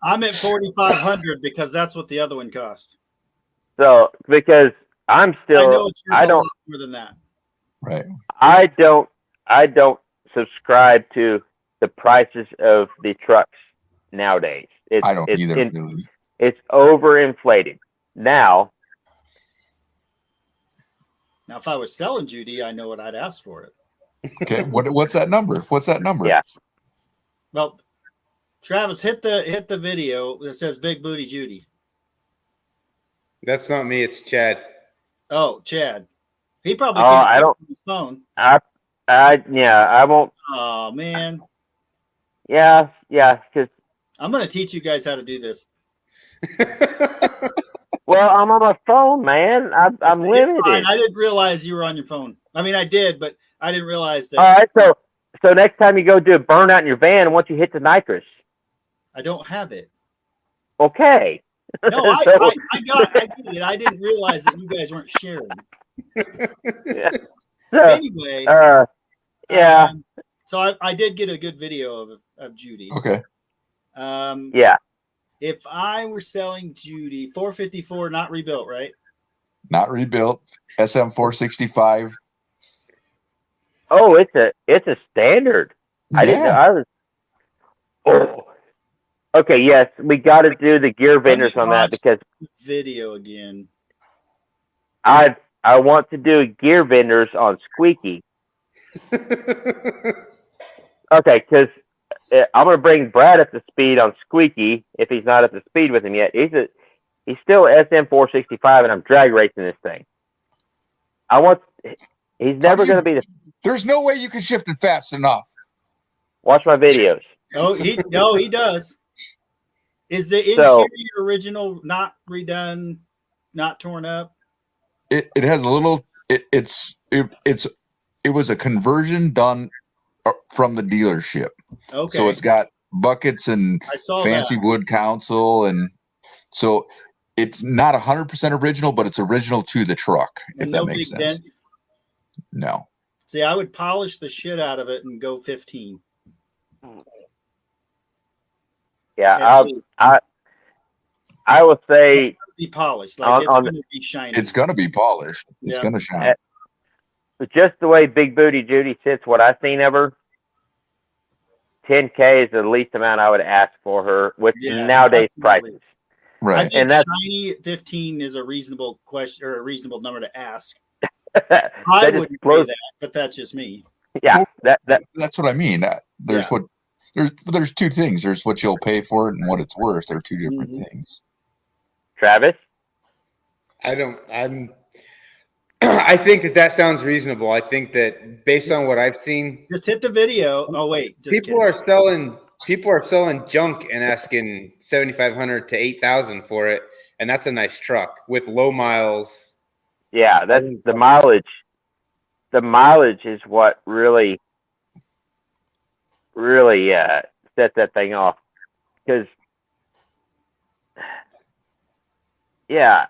I'm at $4,500 because that's what the other one cost. So because I'm I still, know it's worth a lot more than that. Right. I don't subscribe to the prices of the trucks nowadays. I don't either, really. It's overinflated. Now, Now, if I was selling Judy, I know what I'd ask for it. Okay, what's that number? What's that number? Yeah. Well, Travis, hit the video that says Big Booty Judy. That's not me. It's Chad. Oh, Chad. He probably Oh, can't I get don't- on his phone. I won't. Oh man, Yeah, because I'm gonna teach you guys how to do this. well, I'm on my phone, man. I'm It's fine. limited. I didn't realize you were on your phone. I mean, I did, but I didn't realize that. All right, so next time you go do a burnout in your van, once you hit the nitrous, I don't have it. okay. No, I So- did it. I didn't realize that you guys weren't sharing. Yeah. So, Anyway, yeah, so I did get a good video of Judy. Okay. yeah. If I were selling Judy 454, not rebuilt, right? Not rebuilt. SM 465. Oh, it's a standard. I didn't know. Yeah. I was. Oh. Okay. Yes, we got to do the gear vendors on that watch because Video again. I want to do gear vendors on Squeaky. Okay, because I'm gonna bring Brad up to speed on Squeaky if he's not up to speed with him yet. He's still SM 465, and I'm drag racing this thing. He's never gonna be the. There's no way you can shift it fast enough. Watch my videos. Oh, he does. Is the interior original, not redone, not torn up? It has a little. It was a conversion done from the dealership. Okay. So it's got buckets and I saw fancy that. wood council, and so it's not 100% original, but it's original to the truck. And if no that makes big sense. dents. No. See, I would polish the shit out of it and go 15. Yeah, I will say Be polished, like it's going to be shiny. It's going to be polished. It's Yeah. going to shine. just the way Big Booty Judy sits, what I've seen of her, 10K is the least amount I would ask for her with nowadays absolutely. prices. I Right. think And that's shiny 15 is a reasonable question or a reasonable number to ask. that I just wouldn't blows. say that, but that's just me. Yeah, that That's what I mean. There's two things. There's what you'll pay for it and what it's worth. They're two different Mhm. things. Travis. I think that sounds reasonable. I think that based on what I've seen, Just hit the video. Oh wait, just people are selling junk and asking 7,500 to 8,000 for it, and that's a nice truck with low miles. Yeah, that's the mileage. The mileage is what really sets that thing off. Because, yeah,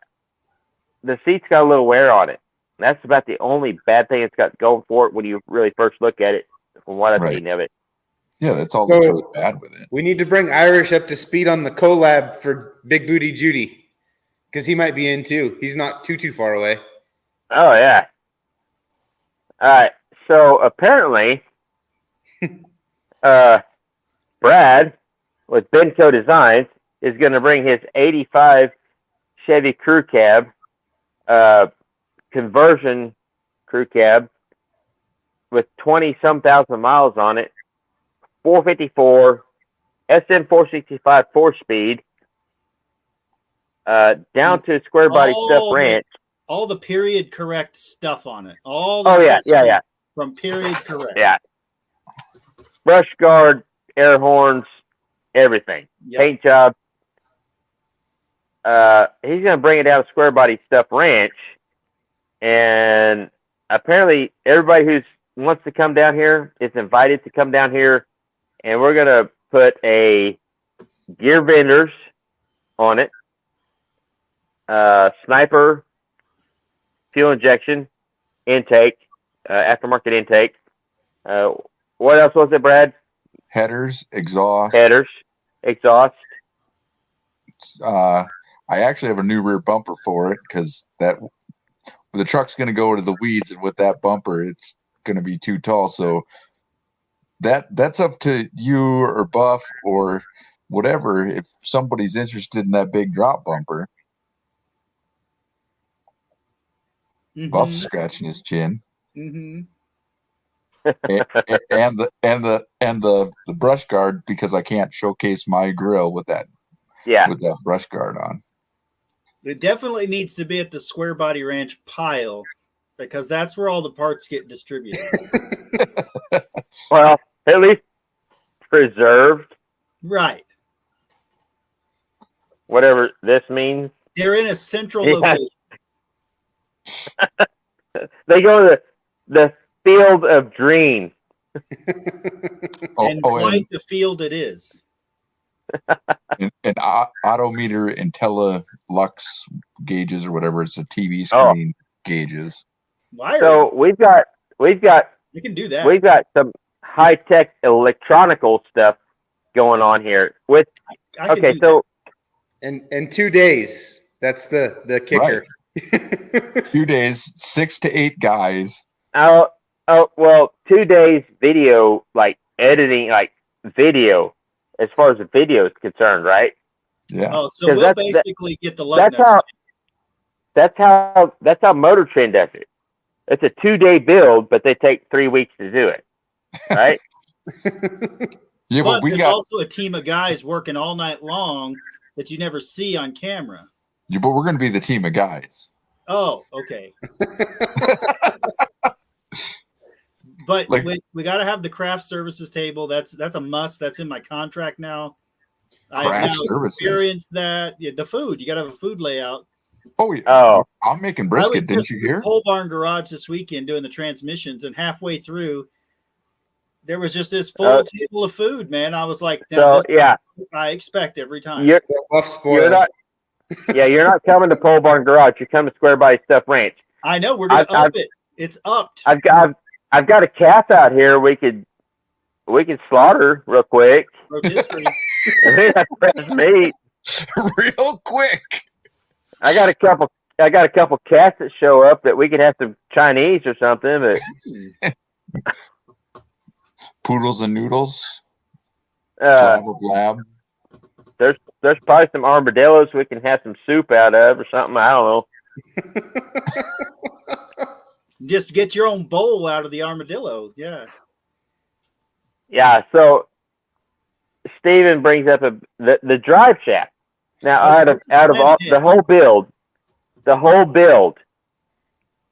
the seat's got a little wear on it. That's about the only bad thing it's got going for it when you really first look at it, from what I've Right. seen of it. Yeah, that's all that's So- really bad with it. We need to bring Irish up to speed on the collab for Big Booty Judy because he might be in too. He's not too far away. Oh, yeah. All right. So apparently, Brad with Benco Designs is going to bring his 85 Chevy Crew Cab, conversion crew cab with 20-some thousand miles on it, 454, SM 465 4-speed, down to square body stuff ranch. all the period correct stuff on it. All Oh, yeah, accessories from period correct. Yeah. Brush guard, air horns, everything. Yep. Paint job. He's going to bring it down to square body stuff ranch. And apparently everybody who wants to come down here is invited to come down here. And we're going to put a gear vendors on it. Sniper, fuel injection, intake, aftermarket intake. What else was it, Brad? Headers, exhaust, Headers, exhaust. I actually have a new rear bumper for it because the truck's going to go to the weeds, and with that bumper, it's going to be too tall. So that's up to you or Buff or whatever. If somebody's interested in that big drop bumper, Buff's scratching his chin. Mm-hmm. and the brush guard, because I can't showcase my grill with that brush guard on. It definitely needs to be at the Square Body Ranch pile because that's where all the parts get distributed. Well, at least preserved. Right. Whatever this means. They're in a central location. They go to the field of dreams. And quite the field it is. An odometer and telelux gauges or whatever. It's a TV screen gauges. Wiring. So we've got you can do that. We've got some high tech electronical stuff going on here. With in 2 days. That's the kicker. Right. 2 days, 6 to 8 guys. Well, 2 days video, like editing, like video, as far as the video is concerned, right? Yeah. Oh, so we'll basically get the lug nuts. That's how Motor Trend does it. It's a 2-day build, but they take 3 weeks to do it, right? Yeah, but there's also a team of guys working all night long that you never see on camera. Yeah, but we're going to be the team of guys. Oh, okay. But we got to have the craft services table. That's a must. That's in my contract now. Craft services. Experienced that. Yeah, the food. You got to have a food layout. Oh, yeah. Oh, I'm making brisket. Didn't you hear? Pole barn garage this weekend doing the transmissions, and halfway through, there was just this full table of food. Man, I was like, I expect every time. You're not coming to Pole Barn Garage. You're coming to Square Body Stuff Ranch. I know we're gonna up it. It's upped. I've got a calf out here. We could slaughter real quick. Rotisserie. That's fresh meat. Real quick. I got a couple cats that show up that we could have some Chinese or something. But poodles and noodles. Slab of lab. There's probably some armadillos we can have some soup out of or something. I don't know. Just get your own bowl out of the armadillo. Yeah. Yeah. So Steven brings up the drive shaft. Now, out of all the whole build,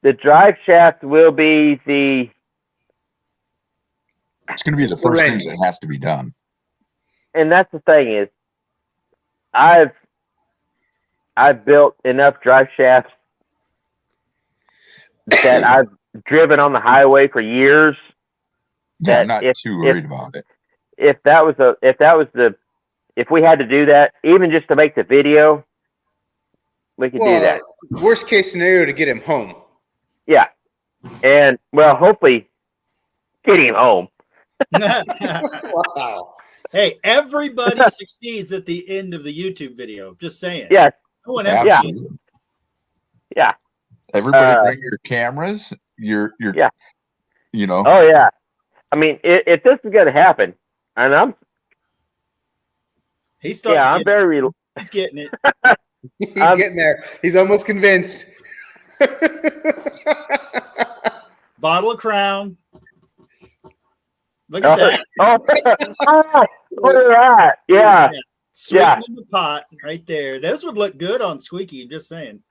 the drive shaft will be the. It's going to be the first thing that has to be done. And that's the thing is, I've built enough drive shafts that I've driven on the highway for years. Yeah, I'm not too worried about it. If we had to do that, even just to make the video, we could do that. Worst case scenario to get him home. Yeah. And, well, hopefully get him home. Wow. Hey, everybody succeeds at the end of the YouTube video. Just saying. Yes. No one ever Yeah. Everybody bring your cameras. Your you know. Oh, yeah. I mean, if this is going to happen, and I'm He's getting it. He's getting there. He's almost convinced. Bottle of Crown. Look at that. Look at that. Yeah. Sweeten in the pot right there. Those would look good on Squeaky. I'm just saying.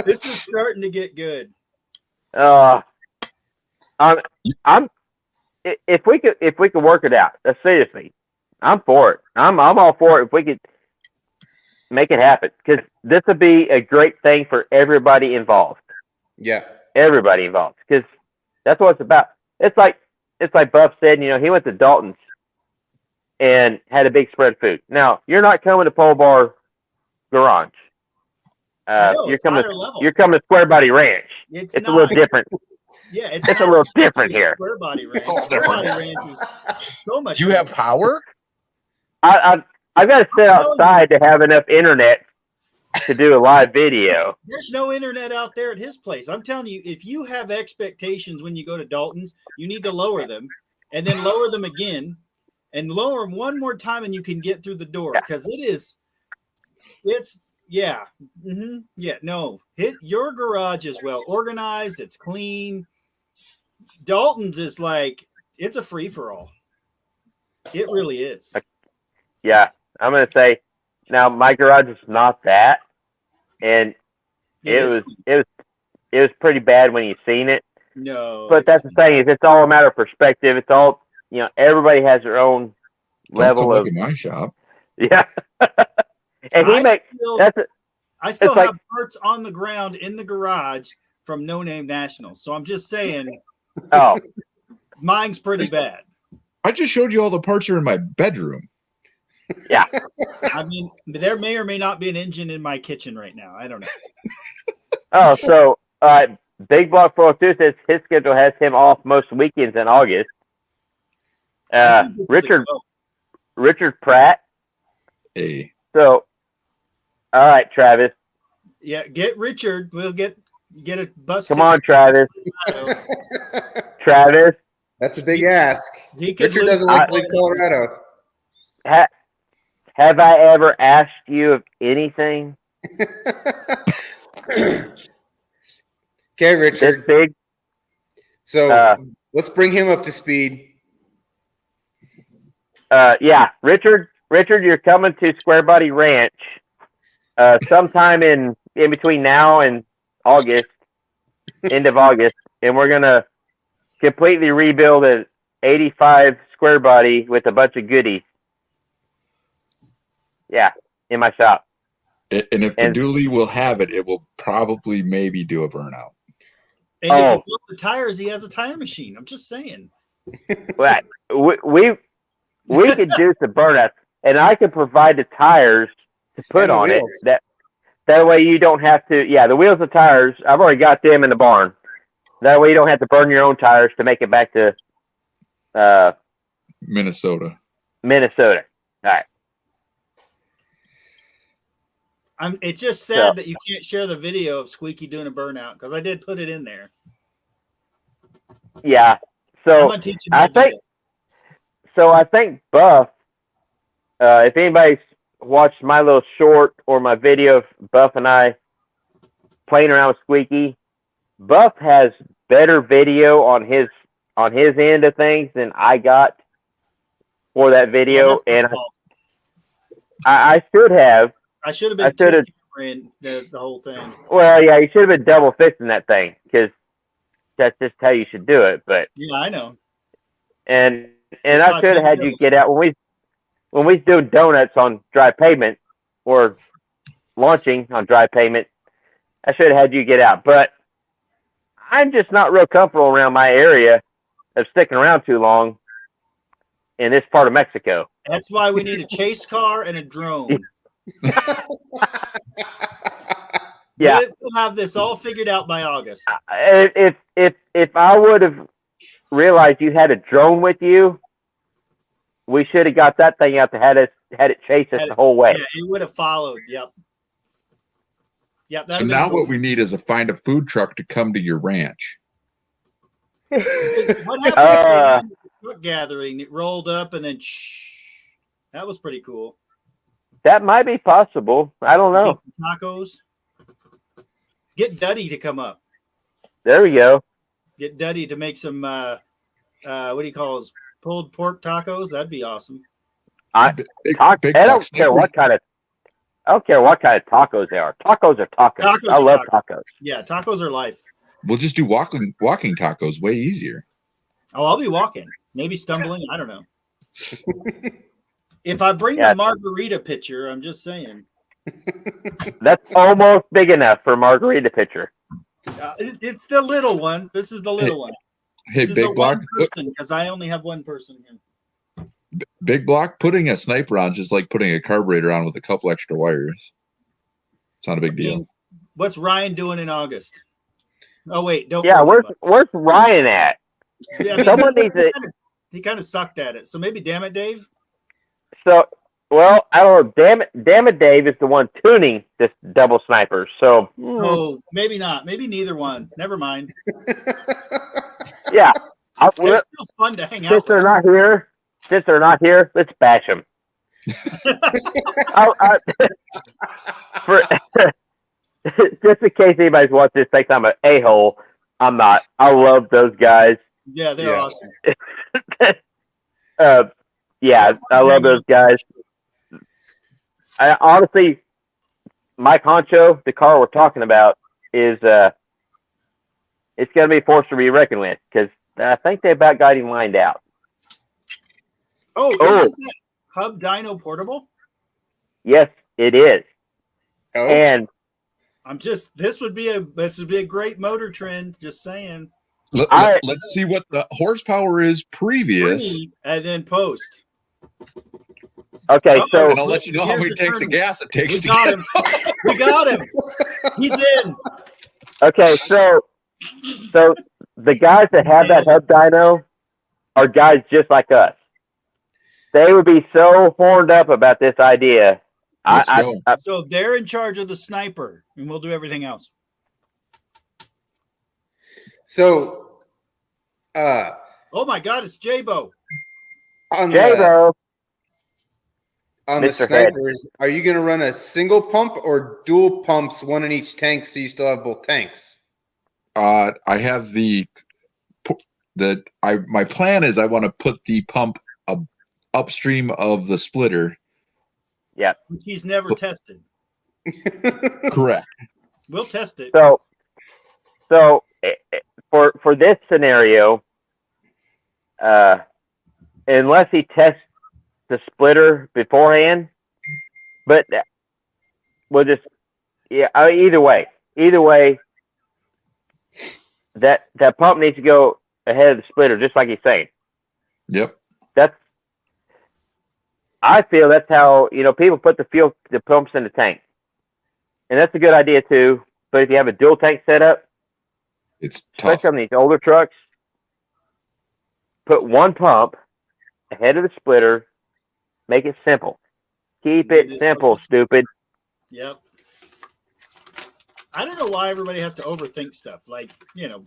This is starting to get good. If we could work it out, seriously, I'm for it. I'm all for it if we could make it happen, because this would be a great thing for everybody involved. Yeah, everybody involved, because that's what it's about. It's like Buff said. You know, he went to Dalton's and had a big spread of food. Now you're not coming to Pole Bar Garage. You're coming to Square Body Ranch. It's a little different. Yeah, it's a little different here. Square Body Ranch. Square Body Ranch is so much. Do you have power? I've got to sit outside to have enough internet to do a live video. There's no internet out there at his place. I'm telling you, if you have expectations when you go to Dalton's, you need to lower them and then lower them again and lower them one more time and you can get through the door because your garage is well organized. It's clean. Dalton's is like, it's a free for all. It really is. Yeah. I'm going to say now my garage is not that. And it was pretty bad when you seen it. No. But that's the thing is it's all a matter of perspective. It's all, everybody has their own level Don't of come look at my shop. Yeah. And I still have parts on the ground in the garage from No Name Nationals. So I'm just saying mine's pretty bad. I just showed you all the parts are in my bedroom. Yeah. I mean, there may or may not be an engine in my kitchen right now. I don't know. Oh, so Big Block 402 says his schedule has him off most weekends in August. Richard Pratt. Hey. So, all right, Travis. Yeah, get Richard. We'll get a bus. Come on, Travis. Travis. That's a big ask. Richard doesn't like to leave Colorado. Have I ever asked you of anything? Okay, Richard. This big? So let's bring him up to speed. Yeah, Richard, you're coming to Square Body Ranch sometime in between now and August, end of August, and we're gonna completely rebuild an 85 Square Body with a bunch of goodies. Yeah, in my shop. And if the dually will have it, it will probably maybe do a burnout. And if you blow the tires, he has a tire machine. I'm just saying. Right. We could do some burnouts, and I could provide the tires to put on it. That way you don't have to. Yeah, the wheels and tires. I've already got them in the barn. That way you don't have to burn your own tires to make it back to Minnesota. All right. It's just sad that you can't share the video of Squeaky doing a burnout because I did put it in there. Yeah. So I think Buff. If anybody's watched my little short or my video of Buff and I playing around with Squeaky, Buff has better video on his end of things than I got for that video, and I should have. I should have been in the whole thing. Well, yeah, you should have been double fisting that thing because that's just how you should do it. But yeah, I know. And I should have had you get out when we do donuts on dry pavement or launching on dry pavement. I should have had you get out, but I'm just not real comfortable around my area of sticking around too long in this part of Mexico. That's why we need a chase car and a drone. Yeah, we'll have this all figured out by August. If I would have realized you had a drone with you, we should have got that thing out to had it chase us the whole way. Yeah, it would have followed. Yep. So now what we need is find a food truck to come to your ranch. What happened to the truck gathering? It rolled up and then that was pretty cool. That might be possible. I don't know. Tacos. Get Duddy to come up. There we go. Get Duddy to make some what do you call those pulled pork tacos? That'd be awesome. I don't care what kind of tacos they are. Tacos are tacos. I love tacos. Yeah, tacos are life. We'll just do walking tacos. Way easier. Oh, I'll be walking. Maybe stumbling. I don't know. If I bring the margarita pitcher, I'm just saying. That's almost big enough for a margarita pitcher. It's the little one. This is the little one. Hey, Big Block. Because I only have one person here. Big Block, putting a sniper on just like putting a carburetor on with a couple extra wires. It's not a big deal. What's Ryan doing in August? Oh, wait. Don't. Yeah, where's Ryan at? Yeah, someone needs it. He kind of sucked at it. So maybe damn it, Dave. So Well, I don't know. Damn it, Dave is the one tuning this double sniper. So, Oh, maybe not. Maybe neither one. Never mind. yeah. They're still fun to hang Since out they're with. not here, let's bash them. For just in case anybody's watching this thinks I'm an a-hole, I'm not. I love those guys. Yeah, they're awesome. Yeah, I love those guys. I honestly, Mike Honcho, the car we're talking about, is it's going to be a force to be reckoned with because I think they about got him lined out. Oh, isn't that Hub Dyno portable? Yes, it is. Oh. And this would be a great motor trend. Just saying. Let's see what the horsepower is previous. And then post. Okay, so and I'll let you know how many tanks of gas it takes to got get him. We got him. He's in. okay, so the guys that have that hub dyno are guys just like us. They would be so horned up about this idea. Let's go. So they're in charge of the sniper, and we'll do everything else. So, oh my God, it's J-Bo. On J-Bo. On the Mr. snipers, are you going to run a single pump or dual pumps, one in each tank, so you still have both tanks? I have my plan is I want to put the pump upstream of the splitter. Yeah, he's never tested. Correct. We'll test it. So for this scenario, unless he tests the splitter beforehand, but we'll just either way, that pump needs to go ahead of the splitter, just like he's saying. Yep. I feel that's how people put the pumps in the tank, and that's a good idea too. But if you have a dual tank setup, it's tough. Especially on these older trucks, put one pump ahead of the splitter. Make it simple. Keep it simple, stupid. Yep. I don't know why everybody has to overthink stuff like,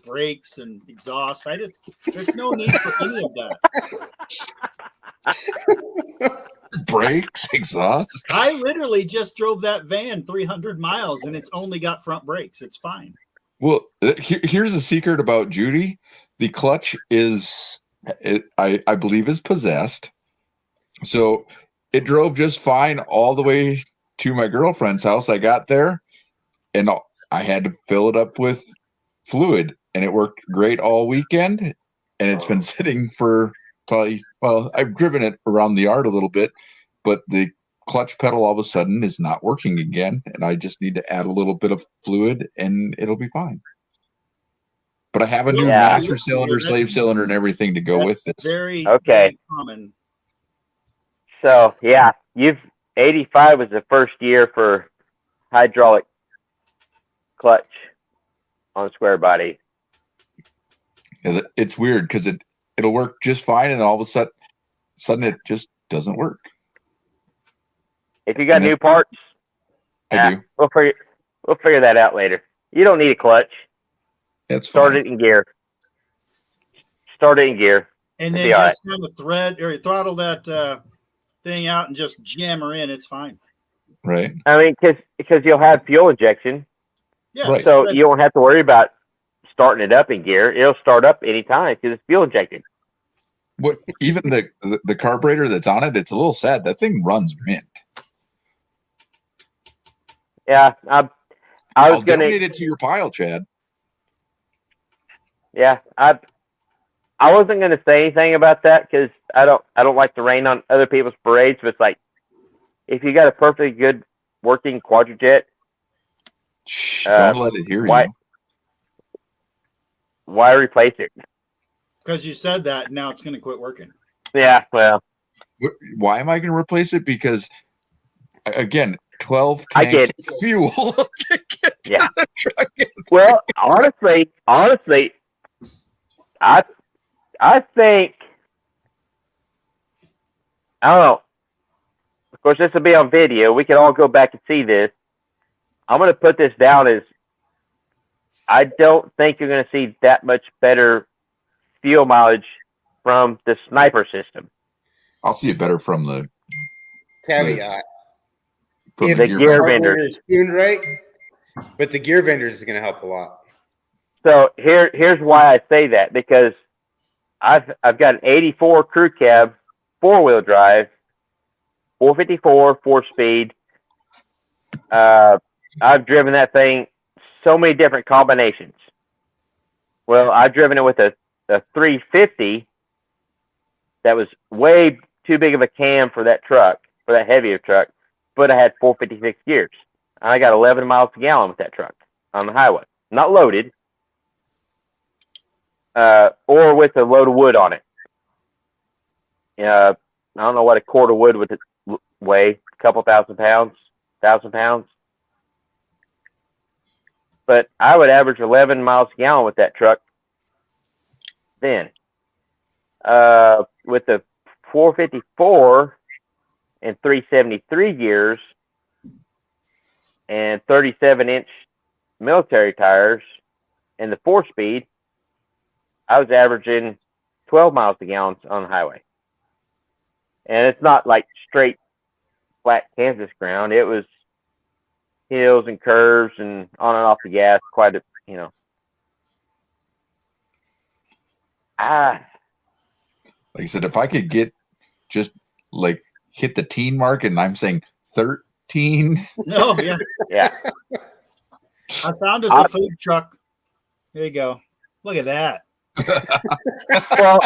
brakes and exhaust. There's no need for any of that. Brakes, exhaust. I literally just drove that van 300 miles and it's only got front brakes. It's fine. Well, here's a secret about Judy. The clutch I believe is possessed. So it drove just fine all the way to my girlfriend's house. I got there and I had to fill it up with fluid, and it worked great all weekend. And it's been sitting for I've driven it around the yard a little bit, but the clutch pedal all of a sudden is not working again. And I just need to add a little bit of fluid and it'll be fine. But I have a new master cylinder, slave cylinder, and everything to go with this. Very common. So 85 was the first year for hydraulic clutch on square body. It's weird because it'll work just fine, and all of a sudden it just doesn't work. If you got new parts, I do. We'll figure that out later. You don't need a clutch. That's Start fine. it in gear. And then just have a thread or throttle that thing out and just jam her in. It's fine. Right. I mean, because you'll have fuel injection. Yeah. Right. So you don't have to worry about starting it up in gear. It'll start up anytime because it's fuel injected. What even the carburetor that's on it, it's a little sad. That thing runs mint. Yeah, I'll donate it to your pile, Chad. Yeah, I wasn't gonna say anything about that because I don't like to rain on other people's parades. But it's like if you got a perfectly good working quadrijet, don't let it hear you. Why replace it? Because you said that, now it's going to quit working. Yeah, well. Why am I going to replace it? Because, again, 12 tanks of fuel to get to the truck. Well, honestly, I think, I don't know. Of course, this will be on video. We can all go back and see this. I'm going to put this down as I don't think you're going to see that much better fuel mileage from the sniper system. I'll see it better from the Caveat. from If the gear gear vendor. vendor. is tuned right, but the gear vendors is going to help a lot. So here's why I say that, because I've got an 84 crew cab, 4-wheel drive, 454, 4-speed. I've driven that thing so many different combinations. Well, I've driven it with a 350 that was way too big of a cam for that truck, for that heavier truck, but I had 456 gears. I got 11 miles a gallon with that truck on the highway, not loaded, or with a load of wood on it. I don't know what a quart of wood would weigh, a couple thousand pounds, 1,000 pounds. But I would average 11 miles a gallon with that truck then. With the 454 and 373 gears and 37-inch military tires and the 4-speed, I was averaging 12 miles a gallon on the highway. And it's not like straight flat Kansas ground. It was hills and curves and on and off the gas quite a, Like I said, if I could get just like hit the teen mark, and I'm saying 13. Oh, yeah. Yeah. I found us a food truck. There you go. Look at that. Well,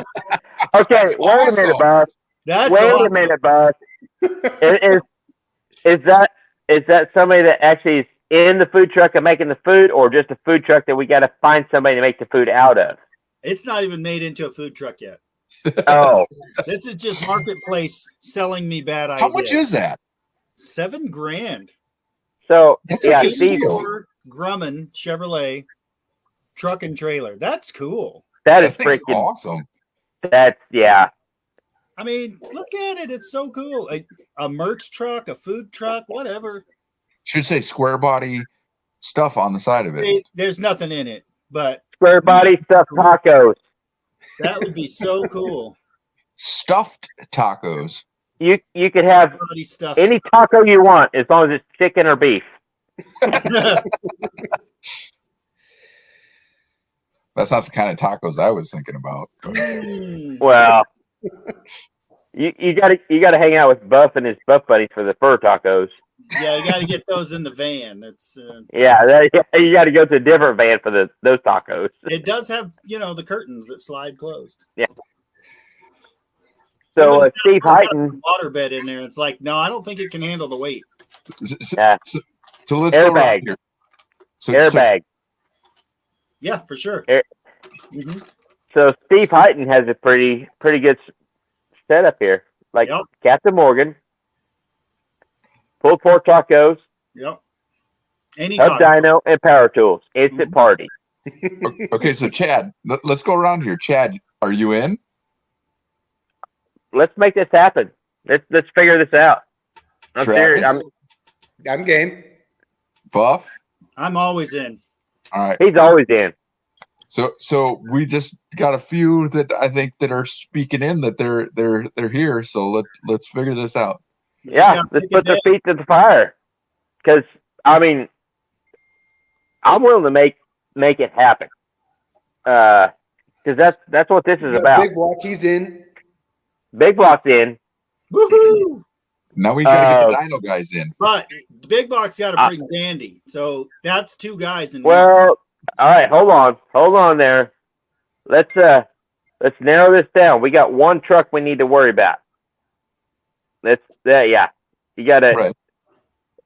okay, That's wait a minute, awesome. boss. That's Wait awesome. a minute, boss. Is that somebody that actually is in the food truck and making the food, or just a food truck that we got to find somebody to make the food out of? It's not even made into a food truck yet. Oh, This is just marketplace selling me bad ideas. How much is that? $7,000. so That's yeah, like a Steve, steal. Grumman Chevrolet truck and trailer. That's cool. that is That thing's freaking. awesome. That's yeah. I mean, look at it. It's so cool. A merch truck, a food truck, whatever. Should say square body stuff on the side of it. There's nothing in it, but Square body stuffed tacos. that would be so cool. Stuffed tacos. You could have Body stuff. any taco you want as long as it's chicken or beef. That's not the kind of tacos I was thinking about. Well, you gotta hang out with Buff and his Buff buddies for the fur tacos. Yeah, you got to get those in the van. It's Yeah, you got to go to a different van for those tacos. it does have the curtains that slide closed. Yeah. So Somebody Steve said, "Put Heighton, a water bed in there." It's like, no, I don't think it can handle the weight. Yeah. So let's go Airbag. around here. So, airbag. Yeah, for sure. Mhm. So Steve Heighton has a pretty good setup here. Like Yep. Captain Morgan, pulled pork tacos, Yep. Any hub taco. dyno, and power tools. Instant party. okay, so Chad, let's go around here. Chad, are you in? Let's make this happen. Let's figure this out. I'm Travis? serious. I'm game. Buff? I'm always in. All right. He's always in. So we just got a few that I think that are speaking in that they're here. So let's figure this out. Yeah, let's put their feet to the fire. Because I'm willing to make it happen. Because that's what this is about. Big Block, he's in. Big Block's in. Woohoo! Now we gotta get the Dino guys in. But Big Box got to bring Dandy, so that's two guys in. Well, all right, hold on there. Let's narrow this down. We got one truck we need to worry about. Yeah. You gotta. Right.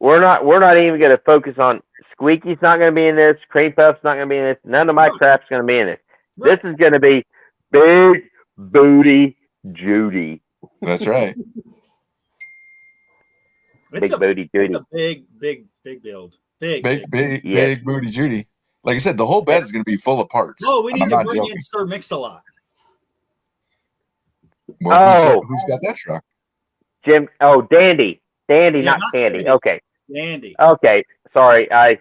We're not even gonna focus on Squeaky's not gonna be in this. Cream Puff's not gonna be in this. None of my crap's gonna be in this. Right. This is gonna be Big Booty Judy. That's right. It's Big Booty Judy. a big build. Big. Yeah. Big booty Judy. Like I said, the whole bed is going to be full of parts. Oh, we And need I'm to not bring joking. in Sir Mix-a-Lot. Well, Oh. who's got that truck? Jim. Oh, Dandy. Dandy, Yeah, not not Candy. Candy. Okay. Dandy. Okay. Sorry, I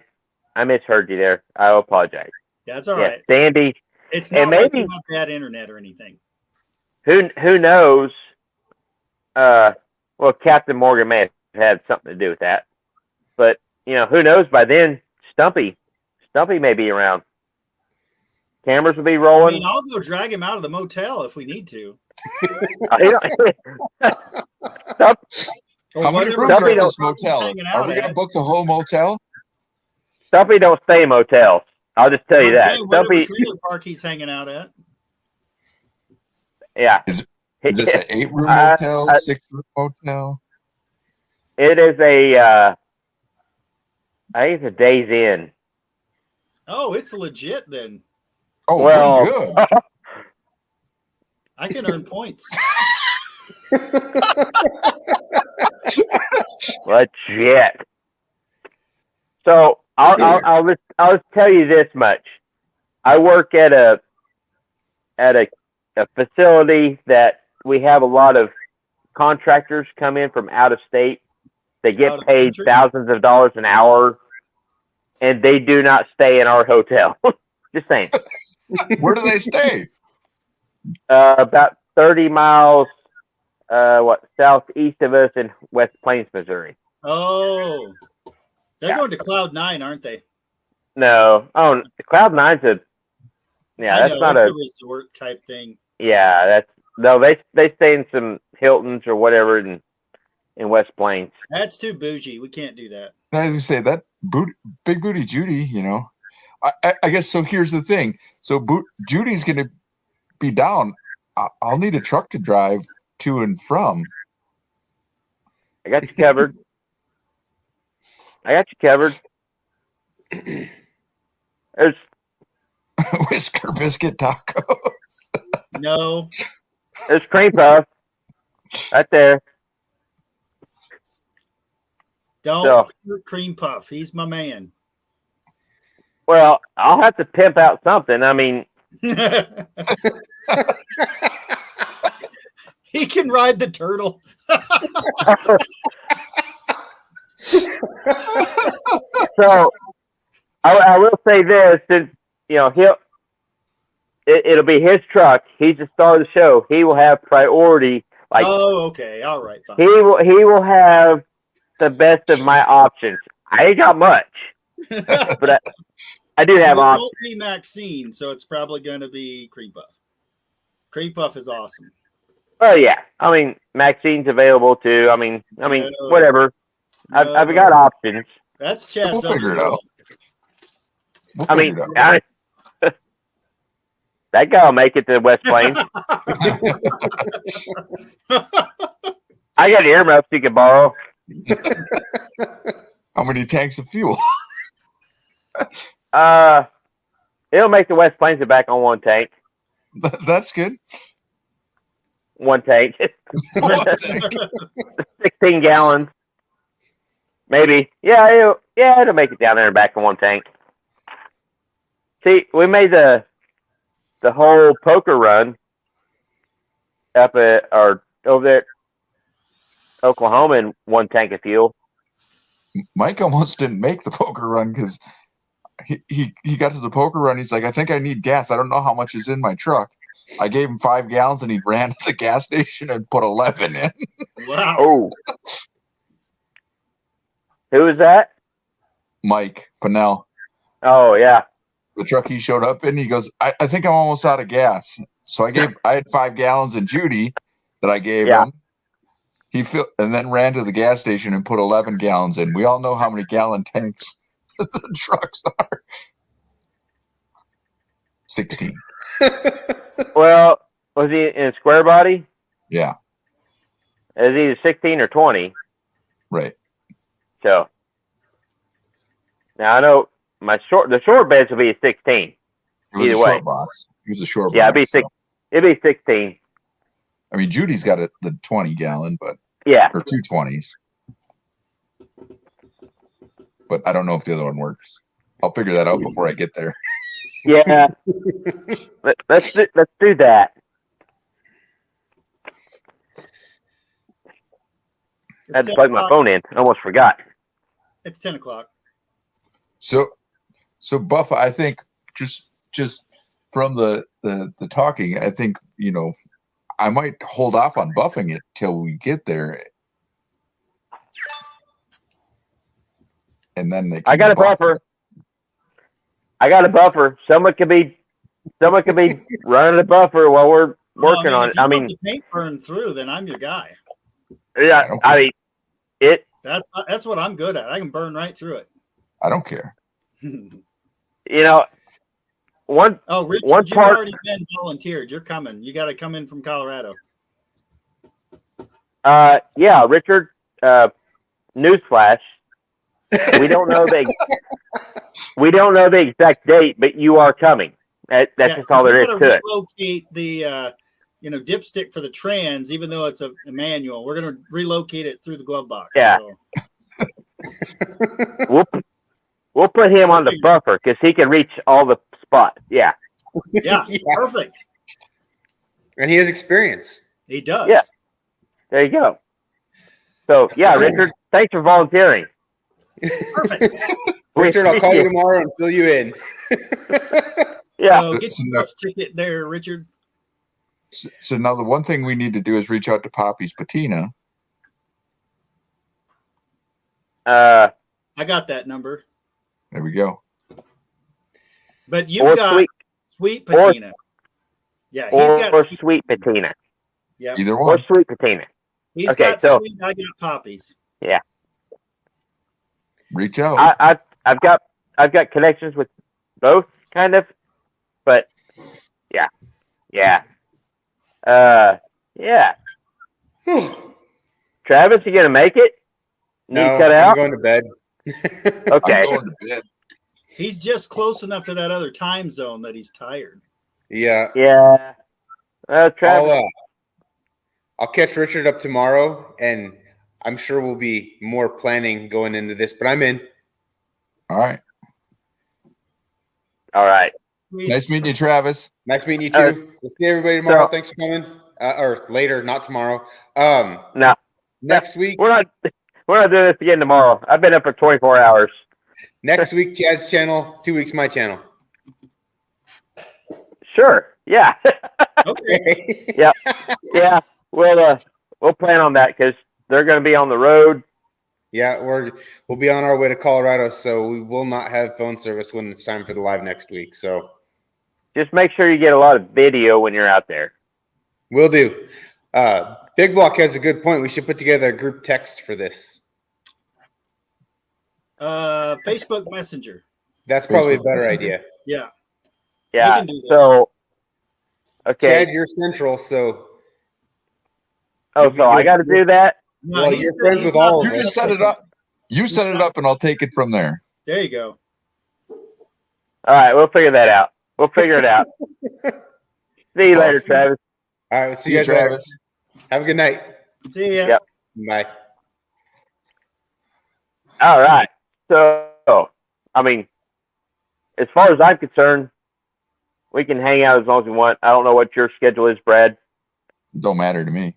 misheard you there. I apologize. That's all Yes, right. Dandy. It's And not like maybe you have bad internet or anything. who knows? Well, Captain Morgan may have had something to do with that, but who knows? By then, Stumpy may be around. Cameras will be I rolling. mean, I'll go drag him out of the motel if we need to. Stump, How many whatever rooms are at don't- this motel? hanging Are out we going to at. book the whole motel? Stumpy don't stay in motels. I'll just tell you I'm that. saying whatever Stumpy, trailer park he's hanging out at. yeah. Is this an 8-room Uh, motel, 6-room motel? It is a. I think it's a Days Inn. Oh, it's legit then. Oh, Well, we're good. I can earn points. legit. So I'll just tell you this much. I work at a facility that we have a lot of contractors come in from out of state. They Out get of paid country? thousands of dollars an hour, and they do not stay in our hotel. Just saying. Where do they stay? About 30 miles, southeast of us in West Plains, Missouri. Oh, they're Yeah. going to Cloud 9, aren't they? No, Cloud Nine's I that's know, not it's a. a resort type thing. Yeah, that's no. They stay in some Hiltons or whatever in West Plains. That's too bougie. We can't do that. As you say, that big booty Judy, I guess so. Here's the thing. So Judy's going to be down. I'll need a truck to drive to and from. I got you covered. There's Whisker biscuit taco. No. there's cream puff right there. Don't So- hurt Cream Puff. He's my man. Well, I'll have to pimp out something. I mean, He can ride the turtle. so I will say this: since it'll be his truck. He's the star of the show. He will have priority. Like Oh, okay. All right. Fine. he will have the best of my options. I ain't got much, but I do have It options. won't be Maxine, so it's probably going to be Cream Puff. Cream Puff is awesome. Oh yeah, I mean Maxine's available too. I mean No. whatever. I've got options. That's Chad's We'll figure other it out. girl. We'll I figure mean, it out. that guy will make it to West Plains. I got earmuffs you can borrow. How many tanks of fuel? It'll make the West Plains and back on one tank. That's good. One tank. One tank. 16 gallons. Maybe. Yeah, it'll make it down there and back in one tank. See, we made the whole poker run up at or over there at Oklahoma in one tank of fuel. Mike almost didn't make the poker run because he got to the poker run. He's like, I think I need gas. I don't know how much is in my truck. I gave him 5 gallons and he ran to the gas station and put 11 in. Wow. Oh. Who is that? Mike Pinnell, Oh, yeah. the truck he showed up in, he goes, I think I'm almost out of gas. So I had 5 gallons in Judy that I gave Yeah. him. He filled and then ran to the gas station and put 11 gallons in. We all know how many gallon tanks the trucks are. 16. Well, was he in a square body? Yeah, Is he either 16 or 20? right. So now I know the short beds will be a 16. It was Either a way. short box. It was a short Yeah, box. it'd be 16. I mean, Judy's got the 20 gallon, Yeah. or 2 20s. But I don't know if the other one works. I'll figure that out before I get there. Yeah. let's do that. I had to plug my phone in. I almost forgot. It's 10 o'clock. So Buff, I think just from the talking, I think, I might hold off on buffing it till we get there. And then I got a buffer. Someone could be running the buffer while we're working on it. If you want the paint burned through, then I'm your guy. Yeah, That's what I'm good at. I can burn right through it. I don't care. One Richard, one you've part, already been volunteered. You're coming. You got to come in from Colorado. yeah, Richard. Newsflash: we don't know the exact date, but you are coming. That's just all there is to it. Relocate the dipstick for the trans, even though it's a manual. We're going to relocate it through the glove box. Yeah. So. We'll put him on the buffer because he can reach all the spots. Yeah. Yeah. Perfect. And he has experience. He does. Yeah. There you go. So yeah, Richard, thanks for volunteering. Perfect. Richard, I'll call you tomorrow and fill you in. Yeah. So get your bus ticket there, Richard. So now the one thing we need to do is reach out to Poppy's Patina. I got that number. There we go. But you've got sweet patina. Yeah, he's got sweet patina. Yeah. Either one. Or sweet patina. He's got sweet, I got poppies. Yeah. Reach out. I've got connections with both kind of, but yeah. Yeah. Travis, you gonna make it? No, cut out? I'm going to bed. Okay. I'm going to bed. He's just close enough to that other time zone that he's tired. Yeah. Yeah. Travis. I'll catch Richard up tomorrow, and I'm sure we'll be more planning going into this, but I'm in. All right. All right. Nice meeting you, Travis. Nice meeting you too. We'll see everybody tomorrow. Thanks for coming. Or later, not tomorrow. No. Next week. We're not doing this again tomorrow. I've been up for 24 hours. Next week, Chad's channel. 2 weeks, my channel. Sure. Yeah. Okay. Yeah. We'll plan on that because they're going to be on the road. Yeah, we'll be on our way to Colorado, so we will not have phone service when it's time for the live next week. So just make sure you get a lot of video when you're out there. Will do. Big Block has a good point. We should put together a group text for this. Facebook Messenger. That's probably a better idea. Yeah. Yeah. So, okay. Chad, you're central, so. Oh, so I got to do that? No, well, you're friends with all of us. You just set it up. You set it up, and I'll take it from there. There you go. All right, we'll figure that out. We'll figure it out. See you later, Travis. All right, we'll see you guys later. Have a good night. See ya. Yep. Bye. All right. So, I mean, as far as I'm concerned, we can hang out as long as we want. I don't know what your schedule is, Brad. Don't matter to me.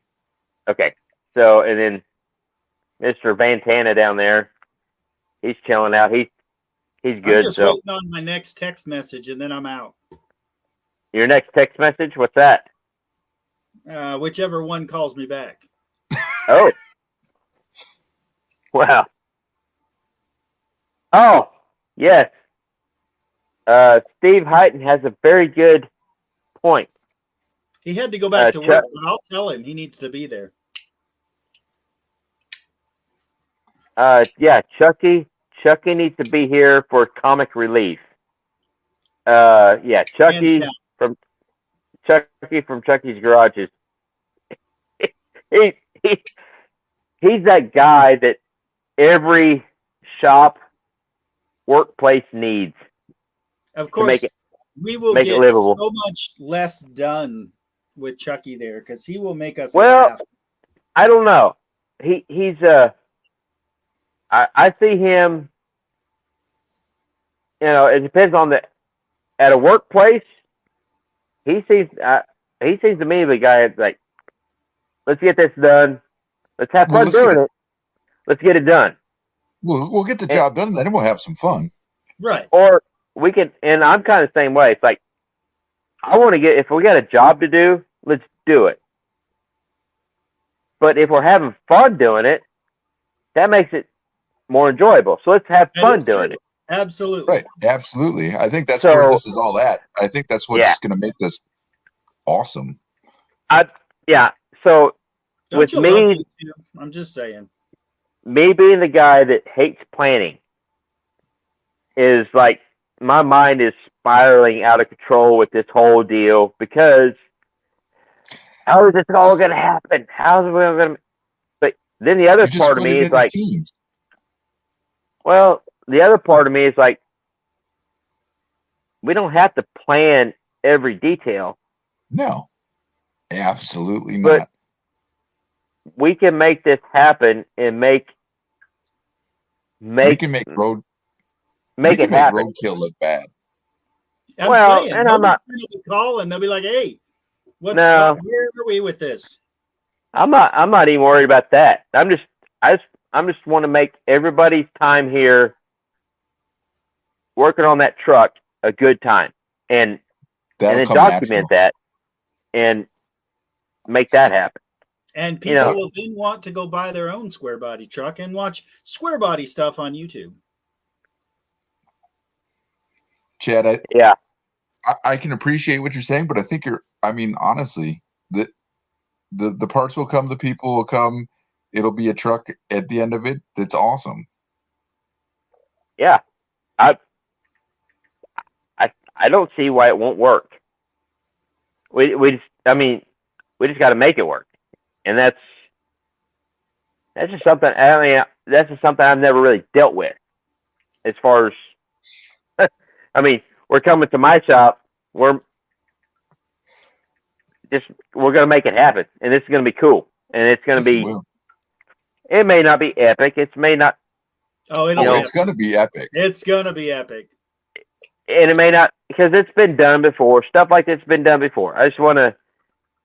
Okay. So, and then Mr. Vantana down there, he's chilling out. He's good. I'm just waiting on my next text message, and then I'm out. Your next text message? What's that? Whichever one calls me back. Oh. Wow. Oh, yes. Steve Heighton has a very good point. He had to go back to work, but I'll tell him he needs to be there. Yeah, Chucky needs to be here for comic relief. Yeah, Chucky from Chucky's Garage is he's that guy that every shop workplace needs. Of course, we will get so much less done with Chucky there because he will make us laugh. I don't know. He's I see him. You know, it depends on at a workplace. He seems to me the guy that's like, let's get this done. Let's have fun doing it. Let's get it done. We'll get the job done, then we'll have some fun. Right. Or we can, and I'm kind of the same way. It's like, I want to get, if we got a job to do, let's do it. But if we're having fun doing it, that makes it more enjoyable. So let's have fun doing it. Absolutely. Right. Absolutely. I think that's where this is all at. I think that's what's going to make this awesome. So Don't with you me, love YouTube? I'm just saying. Me being the guy that hates planning is like, my mind is spiraling out of control with this whole deal, because how is this all going to happen? How is it going to? But then the other part of me is like, well, the other part of me is like, we don't have to plan every detail. No, absolutely but not. We can make this happen and make we can make roadkill look bad. I'm saying, and I'm not call and they'll be like, "Hey, where are we with this?" I'm not even worried about that. I just want to make everybody's time here working on that truck a good time, and then document that and make that happen. And people will then want to go buy their own square body truck and watch square body stuff on YouTube. Chad, I can appreciate what you're saying, but I think honestly, the parts will come, the people will come. It'll be a truck at the end of it that's awesome. Yeah. I don't see why it won't work. We just got to make it work. And that's just something. That's just something I've never really dealt with. As far as, we're coming to my shop. We're gonna make it happen, and it's gonna be cool, and it's gonna be. It may not be epic. It may not. It's gonna be epic. It's gonna be epic. And it may not, because it's been done before. Stuff like this has been done before. I just want to,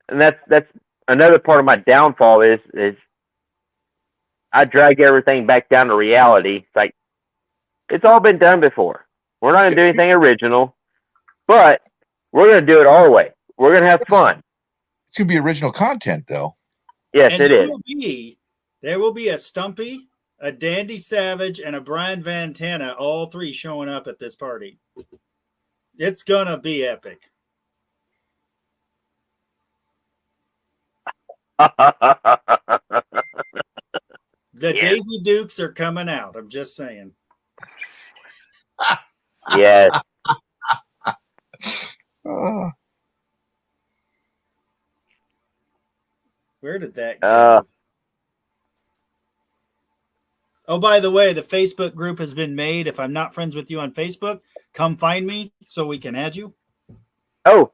and that's another part of my downfall is I drag everything back down to reality. It's like, it's all been done before. We're not going to do anything original, but we're going to do it our way. We're going to have fun. It's going to be original content, though. Yes, and it is. There will be a Stumpy, a Dandy Savage, and a Brian Van Tana, all three showing up at this party. It's going to be epic. The Daisy Dukes are coming out. I'm just saying. Yes. Where did that go? Oh, by the way, the Facebook group has been made. If I'm not friends with you on Facebook, come find me so we can add you. Oh.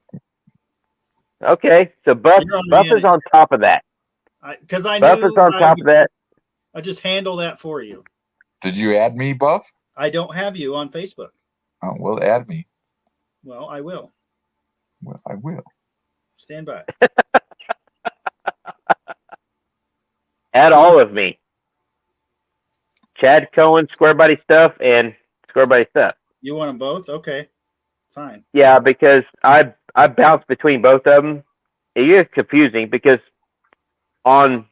Okay. So Buff is on top of that. Because I Buff is on top of that. I just handle that for you. Did you add me, Buff? I don't have you on Facebook. Oh, well, add me. Well, I will. Well, I will. Stand by. Add all of me. Chad Cohen, Square Body Stuff, and Square Body Stuff. You want them both? Okay. Fine. Yeah, because I bounce between both of them. It gets confusing because on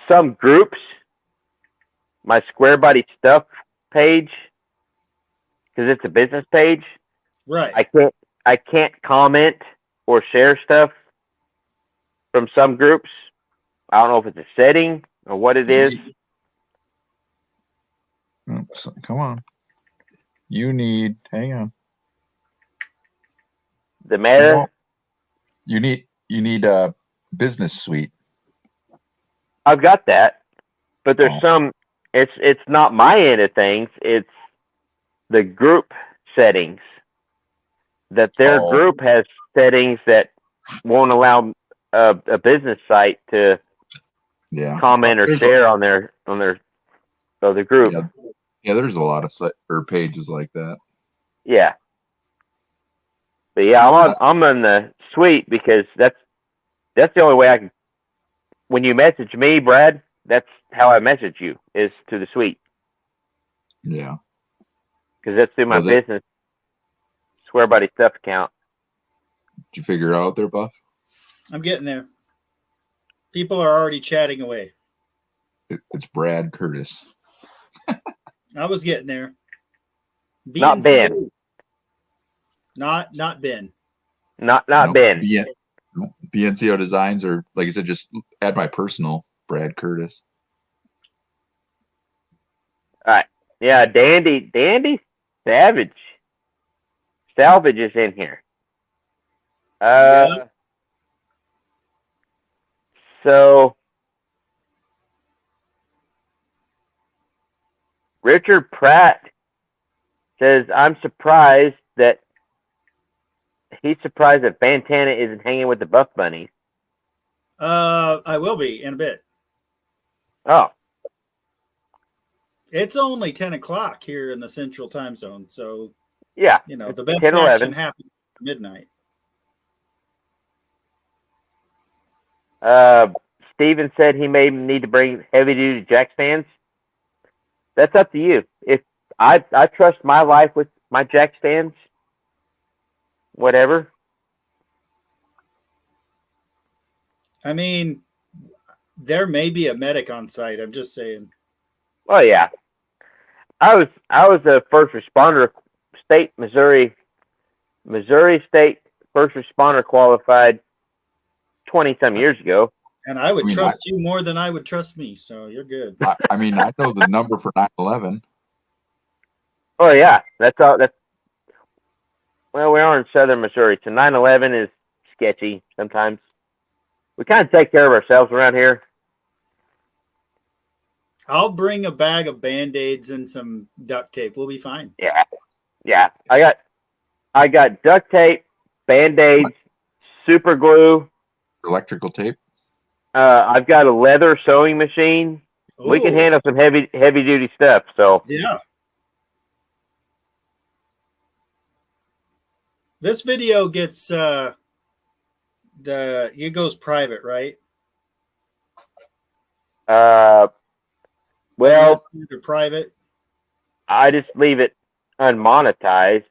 some groups, my Square Body Stuff page, because it's a business page, right? I can't comment or share stuff from some groups. I don't know if it's a setting or what it is. Oops, come on. Hang on. The matter. You need a business suite. I've got that, but there's some. It's not my end of things. It's the group settings. That their group has settings that won't allow a business site to comment or share on their other group. Yeah, there's a lot of pages like that. Yeah, but yeah, I'm on the suite because that's the only way I can. When you message me, Brad, that's how I message you, is to the suite, Yeah. because that's through my Was it- business Swear Buddy stuff account. Did you figure it out there, Buff? I'm getting there. People are already chatting away. It's Brad Curtis. I was getting there. Not Ben. Not Ben. Not Nope. Ben. BNCO Designs, or like I said, just add my personal Brad Curtis. All right. Yeah, Dandy Salvage is in here. Yeah. So Richard Pratt says, he's surprised that Fantana isn't hanging with the Buff Bunnies. I will be in a bit. Oh, It's only 10 o'clock here in the Central Time Zone, so yeah. the best 10, action 11. happens at midnight. Steven said he may need to bring heavy duty jack stands. That's up to you. If I trust my life with my jack stands, whatever. I mean, there may be a medic on site. I'm just saying. Oh yeah. I was a first responder, Missouri State first responder qualified 20-some years ago. And I would trust you more than I would trust me, so you're good. I mean, I know the number for 911. Oh yeah, that's all. Well, we are in southern Missouri, so 911 is sketchy sometimes. We kind of take care of ourselves around here. I'll bring a bag of Band-Aids and some duct tape. We'll be fine. Yeah. I got duct tape, Band-Aids, super glue, Electrical tape. I've got a leather sewing machine. Ooh. We can handle some heavy duty stuff. So Yeah. This video gets it goes private, right? well, Or private. I just leave it unmonetized.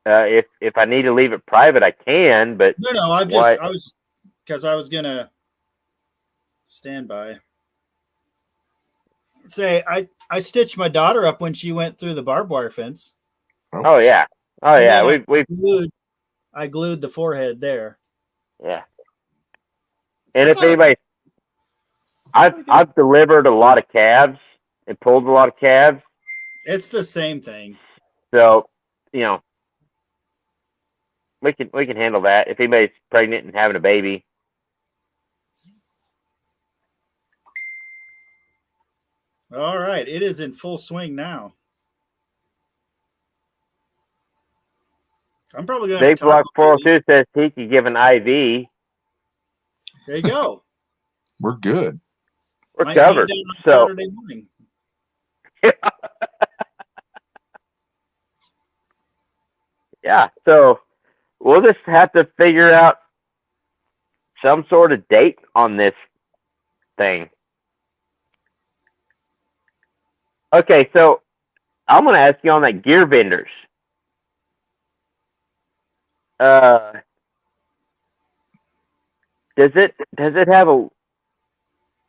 If I need to leave it private, I can. But No, I was because I was gonna stand by. Say I stitched my daughter up when she went through the barbed wire fence. Oh yeah. I glued the forehead there. Yeah. And if anybody, I've delivered a lot of calves and pulled a lot of calves. It's the same thing. So, we can handle that if anybody's pregnant and having a baby. All right, it is in full swing now. I'm probably going to Big Block 402 says he could give an IV. There you go. We're good. We're Might covered. need that on So Saturday morning. yeah, so we'll just have to figure out some sort of date on this thing. Okay, so I'm going to ask you on that gear vendors. Does it have a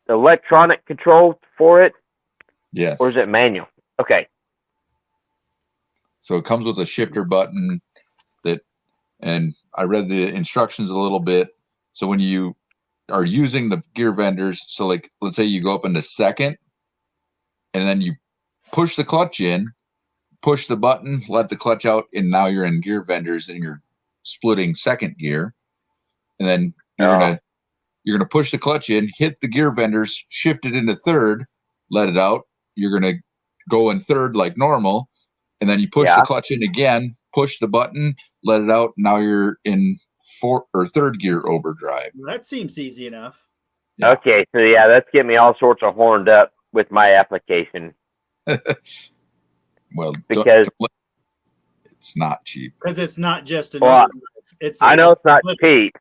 electronic control for it? Yes. Or is it manual? Okay. So it comes with a shifter button and I read the instructions a little bit. So when you are using the gear vendors, so like, let's say you go up into second and then you push the clutch in, push the button, let the clutch out, and now you're in gear vendors and you're splitting second gear. And then you're gonna push the clutch in, hit the gear vendors, shift it into third, let it out. You're gonna go in third like normal, and then you push the clutch in again, push the button, let it out. Now you're in fourth or third gear overdrive. That seems easy enough. Yeah. Okay, so that's getting me all sorts of horned up with my application. Well, because it's not cheap. Because it's not just an overdrive. I know it's not cheap,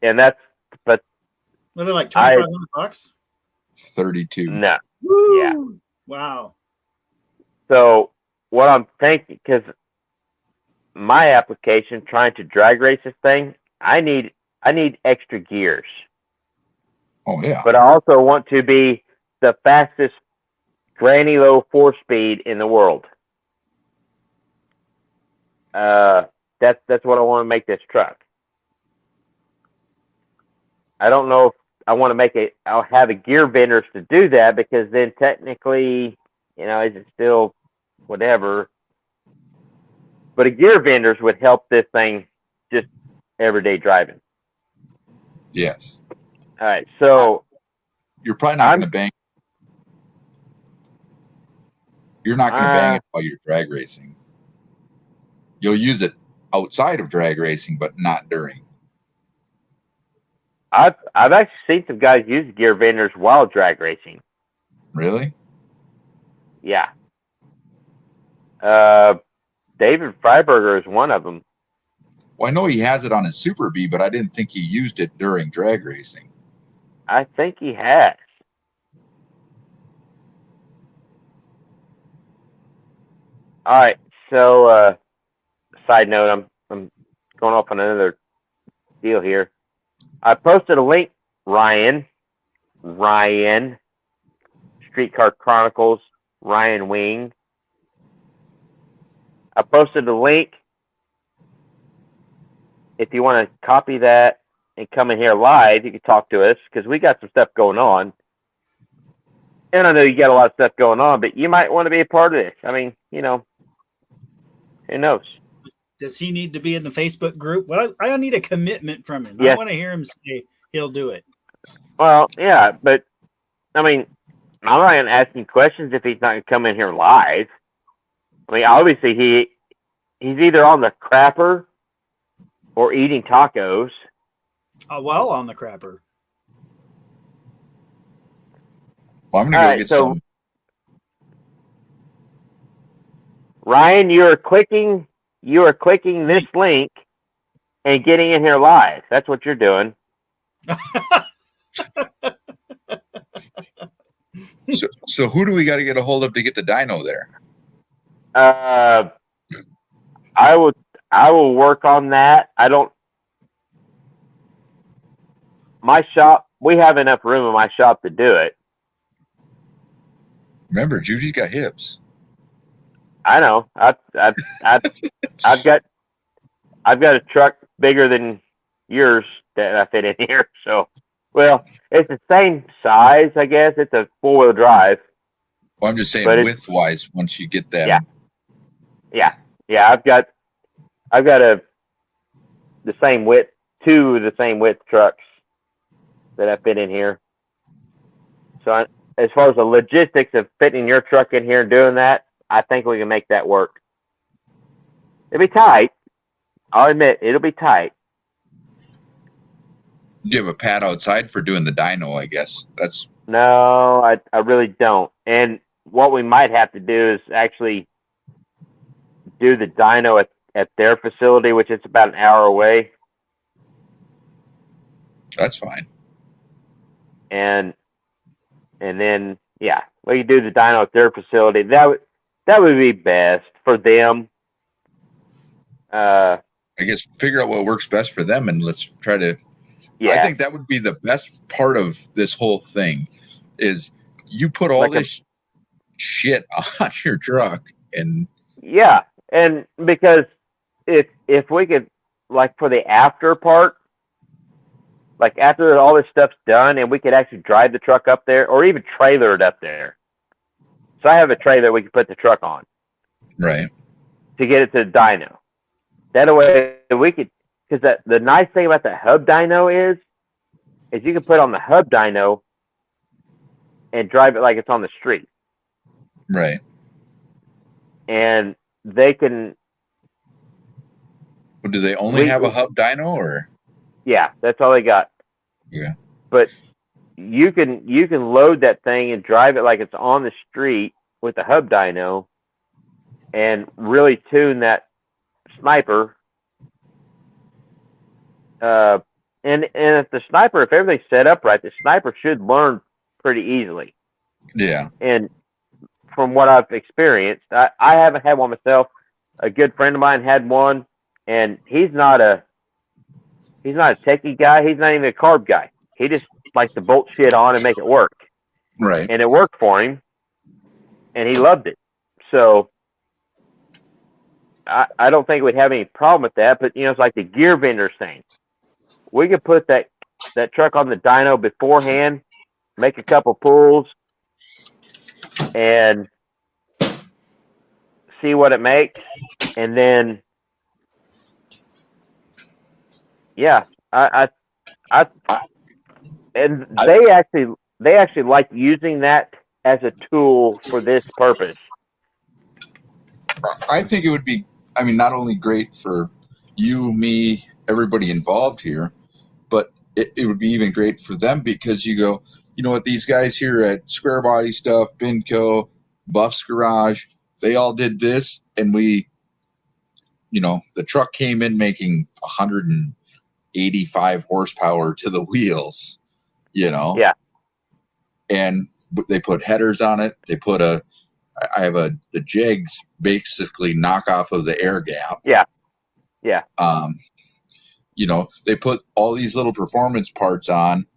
and but they're like $2,500. 32. No. Woo! Yeah. Wow. So what I'm thinking, because my application trying to drag race this thing, I need extra gears, Oh yeah. but I also want to be the fastest granny low 4-speed in the world. That's what I want to make this truck. I don't know if I want to make it. I'll have a gear vendors to do that, because then technically, is it still whatever? But a gear vendors would help this thing just everyday driving. Yes. All right, so You're probably not going to bang. You're not going to bang it while you're drag racing. You'll use it outside of drag racing, but not during. I've actually seen some guys use gear vendors while drag racing. Really? Yeah. David Freiberger is one of them. Well, I know he has it on his Super Bee, but I didn't think he used it during drag racing. I think he has. All right. So, side note, I'm going off on another deal here. I posted a link, Ryan, Streetcar Chronicles, Ryan Wing. I posted a link. If you want to copy that and come in here live, you can talk to us, because we got some stuff going on. And I know you got a lot of stuff going on, but you might want to be a part of this. I mean, who knows? Does he need to be in the Facebook group? Well, I need a commitment from him. Yeah. I want to hear him say he'll do it. Well, yeah, but I mean, I'm not going to ask him questions if he's not going to come in here live. I mean, obviously he's either on the crapper or eating tacos. Well, on the crapper. Well, I'm going to go get some. Ryan, you are clicking this link and getting in here live. That's what you're doing. So who do we got to get a hold of to get the dyno there? I will work on that. My shop, we have enough room in my shop to do it. Remember, Judy's got hips. I know. I've got a truck bigger than yours that I fit in here. So, well, it's the same size, I guess. It's a 4-wheel drive. Well, I'm just saying, width wise, once you get that. Yeah. I've got the same width, 2 of the same width trucks that I fit in here. So as far as the logistics of fitting your truck in here and doing that, I think we can make that work. It'll be tight. I'll admit, it'll be tight. Do you have a pad outside for doing the dyno, I guess? No, I really don't. And what we might have to do is actually do the dyno at their facility, which is about an hour away. That's fine. And then, yeah, we can do the dyno at their facility. That would be best for them. I guess figure out what works best for them, and let's try to. Yeah. I think that would be the best part of this whole thing, is you put all this shit on your truck, and yeah, and because if we could, like, for the after part, like after all this stuff's done, and we could actually drive the truck up there, or even trailer it up there. So I have a trailer we can put the truck on, right, to get it to the dyno. That way we could, because the nice thing about the hub dyno is you can put on the hub dyno and drive it like it's on the street. Right. And they can. Well, do they only have a hub dyno, or? Yeah, that's all they got. Yeah. But you can load that thing and drive it like it's on the street with the hub dyno, and really tune that sniper. And if the sniper, if everything's set up right, the sniper should learn pretty easily. Yeah. And from what I've experienced, I haven't had one myself. A good friend of mine had one, and he's not a techie guy. He's not even a carb guy. He just likes to bolt shit on and make it work. Right. And it worked for him, and he loved it. So I don't think we'd have any problem with that. But, it's like the gear vendor saying, we could put that truck on the dyno beforehand, make a couple pulls, and see what it makes. And then, yeah, they actually like using that as a tool for this purpose. I think it would be, not only great for you, me, everybody involved here, but it would be even great for them because you go, you know what, these guys here at Square Body Stuff, Binco, Buff's Garage, they all did this, and we, the truck came in making 185 horsepower to the wheels, Yeah. And they put headers on it. They put I have the Jegs basically knockoff of the air gap. Yeah. Yeah. They put all these little performance parts on.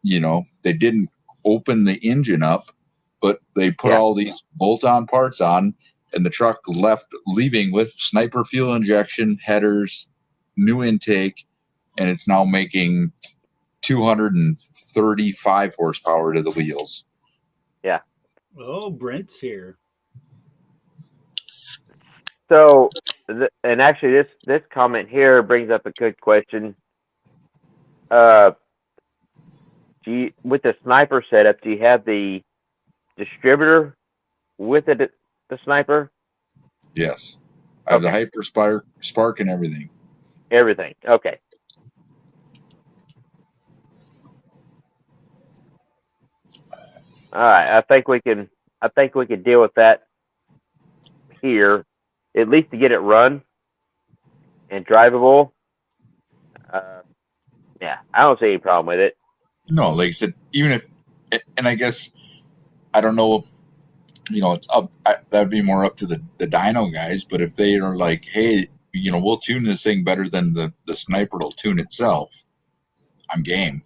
They didn't open the engine up, but they put all these bolt-on parts on, and the truck leaving with sniper fuel injection, headers, new intake, and it's now making 235 horsepower to the wheels. Yeah. Oh, Brent's here. So, and actually, this comment here brings up a good question. With the sniper setup, do you have the distributor with the sniper? Yes, I have the hyper spark and everything. Everything. Okay. All right. I think we can deal with that here, at least to get it run and drivable. Yeah, I don't see any problem with it. No, like I said, even if, and I guess, I don't know, it's up, that'd be more up to the dyno guys, but if they are like, hey, we'll tune this thing better than the sniper will tune itself, I'm game.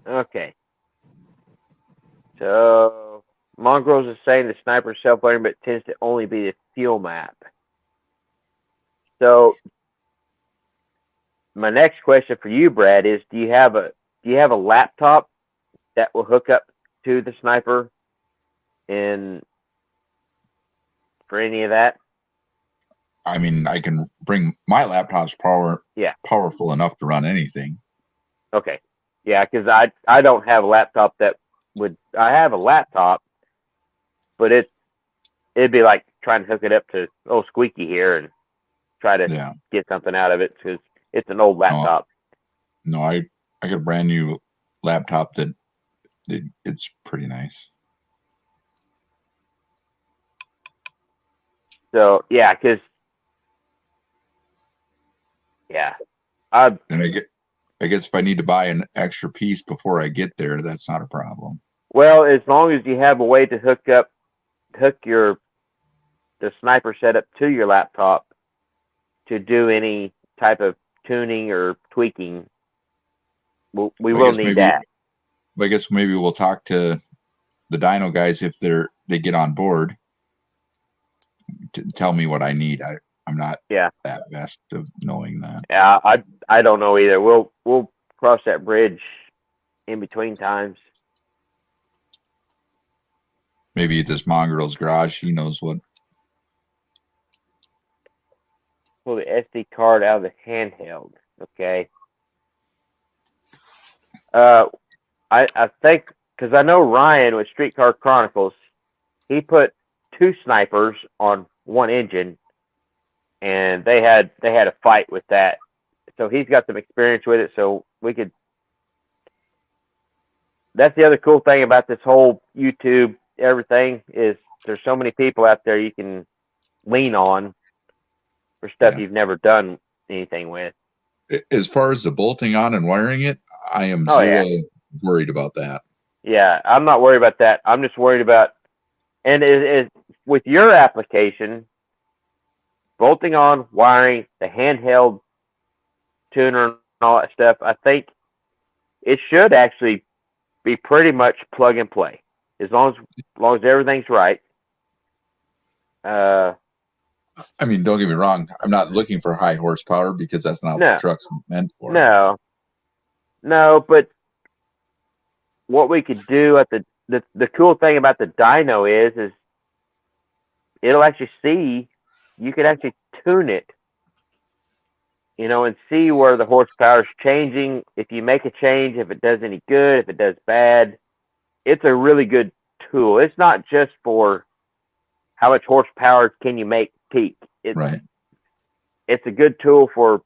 Okay. So, Mongrels is saying the sniper self-learning, but tends to only be the fuel map. So, my next question for you, Brad, is: do you have a laptop that will hook up to the sniper, and for any of that? I can bring my laptop's powerful enough to run anything. Okay. Yeah, because I don't have a laptop that would. I have a laptop, but it'd be like trying to hook it up to old Squeaky here and try to get something out of it because it's an old laptop. No, I got a brand new laptop that it's pretty nice. So yeah, because and I guess if I need to buy an extra piece before I get there, that's not a problem. Well, as long as you have a way to hook the sniper setup to your laptop to do any type of tuning or tweaking, we will need that. I guess maybe we'll talk to the dyno guys if they get on board to tell me what I need. I'm not that best of knowing that. Yeah, I don't know either. We'll cross that bridge in between times. Maybe at this Mongrel's garage, he knows what. Pull the SD card out of the handheld. Okay. I think because I know Ryan with Streetcar Chronicles, he put 2 snipers on one engine, and they had a fight with that. So he's got some experience with it. So we could. That's the other cool thing about this whole YouTube everything is there's so many people out there you can lean on for stuff you've never done anything with. As far as the bolting on and wiring it, I am zero worried about that. Yeah, I'm not worried about that. I'm just worried about, and it with your application, bolting on, wiring, the handheld tuner and all that stuff, I think it should actually be pretty much plug and play as long as everything's right. I mean, don't get me wrong. I'm not looking for high horsepower because that's not what the truck's meant for. No, but what we could do at the cool thing about the dyno is it'll actually see, you could actually tune it, and see where the horsepower is changing. If you make a change, if it does any good, if it does bad, it's a really good tool. It's not just for how much horsepower can you make peak. It's a good tool for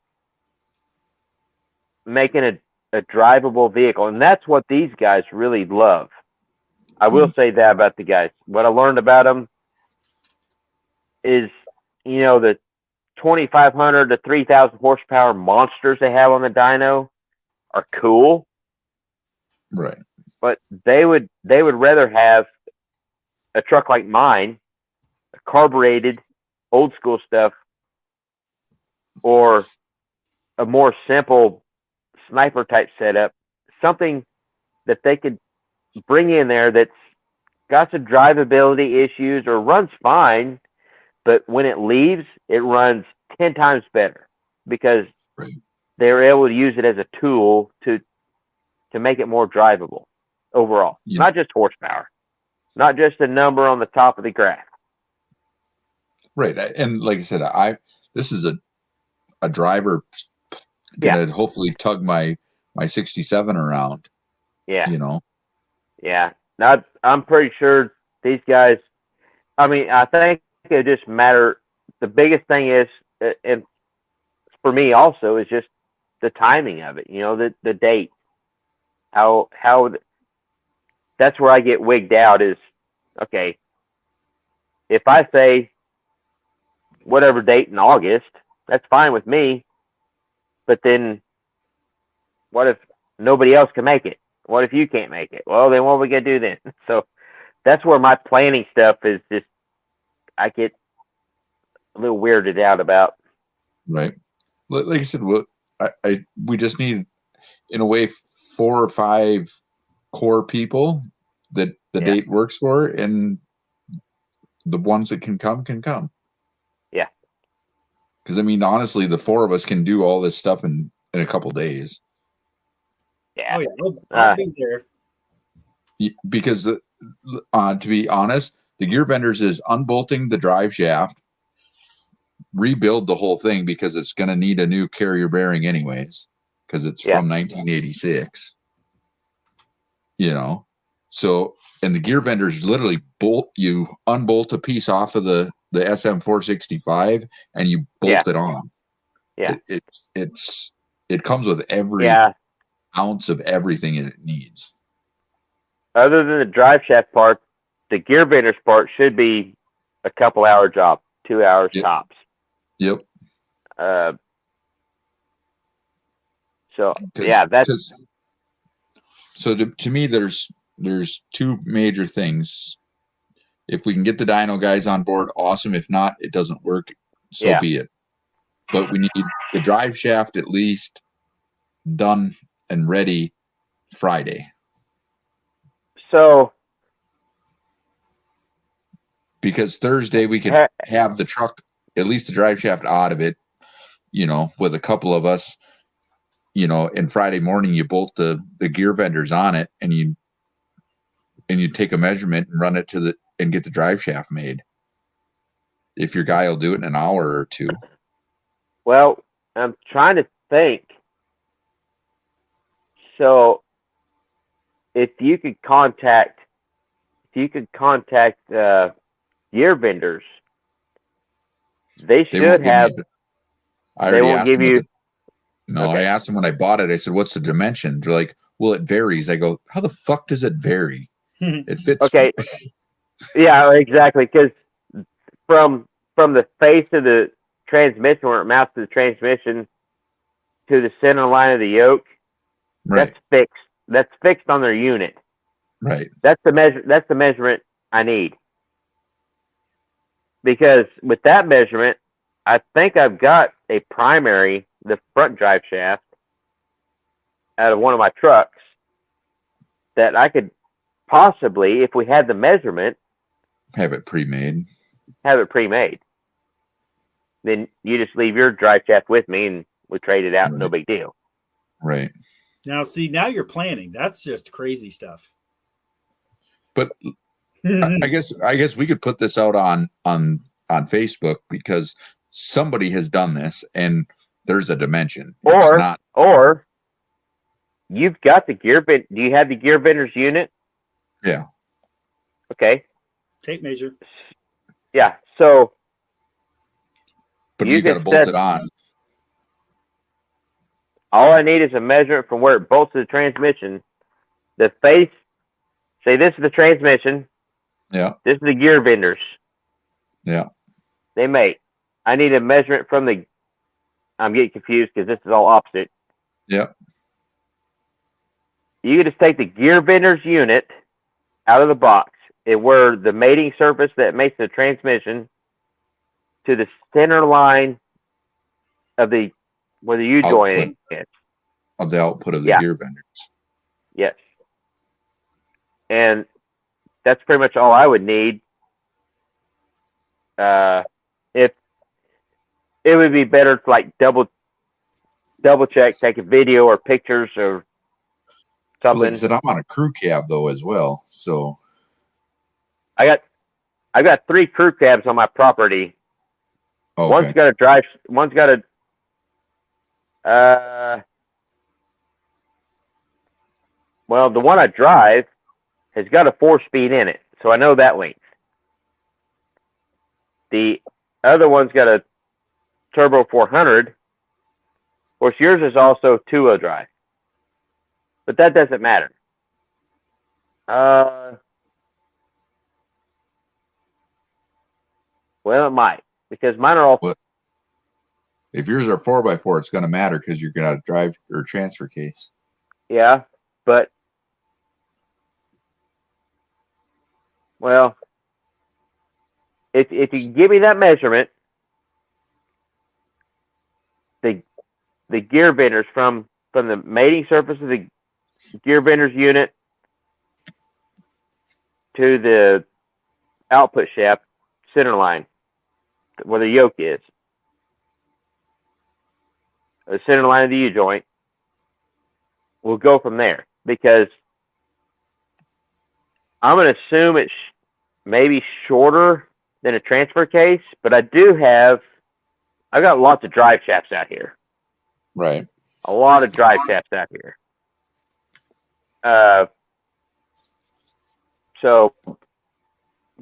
making a drivable vehicle, and that's what these guys really love. I will say that about the guys. What I learned about them is, the 2,500 to 3,000 horsepower monsters they have on the dyno are cool, right? But they would rather have a truck like mine, a carbureted, old school stuff, or a more simple sniper type setup, something that they could bring in there that's got some drivability issues or runs fine, but when it leaves, it runs 10 times better because they're able to use it as a tool to make it more drivable overall. Not just horsepower, not just a number on the top of the graph. Right. And like I said, this is a driver gonna hopefully tug my 67 around. Yeah. Yeah. Now, I'm pretty sure these guys, I mean, I think it just matter. The biggest thing is, and for me also, is just the timing of it, the date, how that's where I get wigged out is, okay, if I say whatever date in August, that's fine with me. But then what if nobody else can make it? What if you can't make it? Well, then what are we going to do then? So that's where my planning stuff is just, I get a little weirded out about. Right. Like I said, we just need, in a way, 4 or 5 core people that the date works for, and the ones that can come can come. Yeah. Because I mean, honestly, the 4 of us can do all this stuff in a couple days. Yeah. Oh yeah, I'll be there. Because to be honest, the gear vendors is unbolting the drive shaft, rebuild the whole thing because it's going to need a new carrier bearing anyways, because it's from 1986. So, and the gear vendors literally unbolt a piece off of the SM465 and you bolt it on. Yeah. It comes with every ounce of everything it needs. Other than the drive shaft part, the gear vendors part should be a couple hour job, 2 hours tops. Yep. So that's. So to me, there's 2 major things. If we can get the dyno guys on board, awesome. If not, it doesn't work. So be it. But we need the drive shaft at least done and ready Friday. So. Because Thursday we could have the truck, at least the drive shaft out of it, with a couple of us, and Friday morning you bolt the gear vendors on it and you take a measurement and run it and get the drive shaft made. If your guy will do it in an hour or 2. Well, I'm trying to think. So if you could contact gear vendors, they should have. They won't give you. No, I asked them when I bought it. I said, "What's the dimension?" They're like, "Well, it varies." I go, "How the fuck does it vary?" It fits. Okay. Yeah, exactly. Because from the face of the transmission, where it mounts to the transmission, to the center line of the yoke, Right. that's fixed. That's fixed on their unit. Right. That's the measure. That's the measurement I need. Because with that measurement, I think I've got a primary, the front drive shaft, out of one of my trucks that I could possibly, if we had the measurement, Have it pre-made. have it pre-made. Then you just leave your drive shaft with me, and we trade it out. Right. No big deal. Right. Now, see, now you're planning. That's just crazy stuff. But I guess we could put this out on Facebook, because somebody has done this and there's a dimension. Or you've got the gear bend. Do you have the gear bender's unit? Yeah. Okay. Tape measure. Yeah. So, But you you got to can bolt set- it on. all I need is a measurement from where it bolts to the transmission. The face. Say this is the transmission. Yeah. This is the gear benders. Yeah. They make. I need a measurement from the. I'm getting confused because this is all opposite. Yeah. You can just take the gear bender's unit out of the box, and where the mating surface that makes the transmission to the center line of the where the U joint is. Of the output of the Yeah. gear benders. Yes. And that's pretty much all I would need. If it would be better to like double check, take a video or pictures or something. Like I said, I'm on a crew cab though as well. So I've got 3 crew cabs on my property. okay. One's got a drive. One's got a. Well, the one I drive has got a 4-speed in it, so I know that length. The other one's got a turbo 400. Of course, yours is also 2-wheel drive, but that doesn't matter. Well, it might, because mine are all. If yours are 4x4, it's going to matter because you're going to drive or transfer case. Yeah, but well, if you give me that measurement, the gear benders from the mating surface of the gear bender's unit to the output shaft center line where the yoke is, the center line of the U joint, we'll go from there, because I'm going to assume it's maybe shorter than a transfer case, but I've got lots of drive shafts out here. Right. A lot of drive shafts out here. So,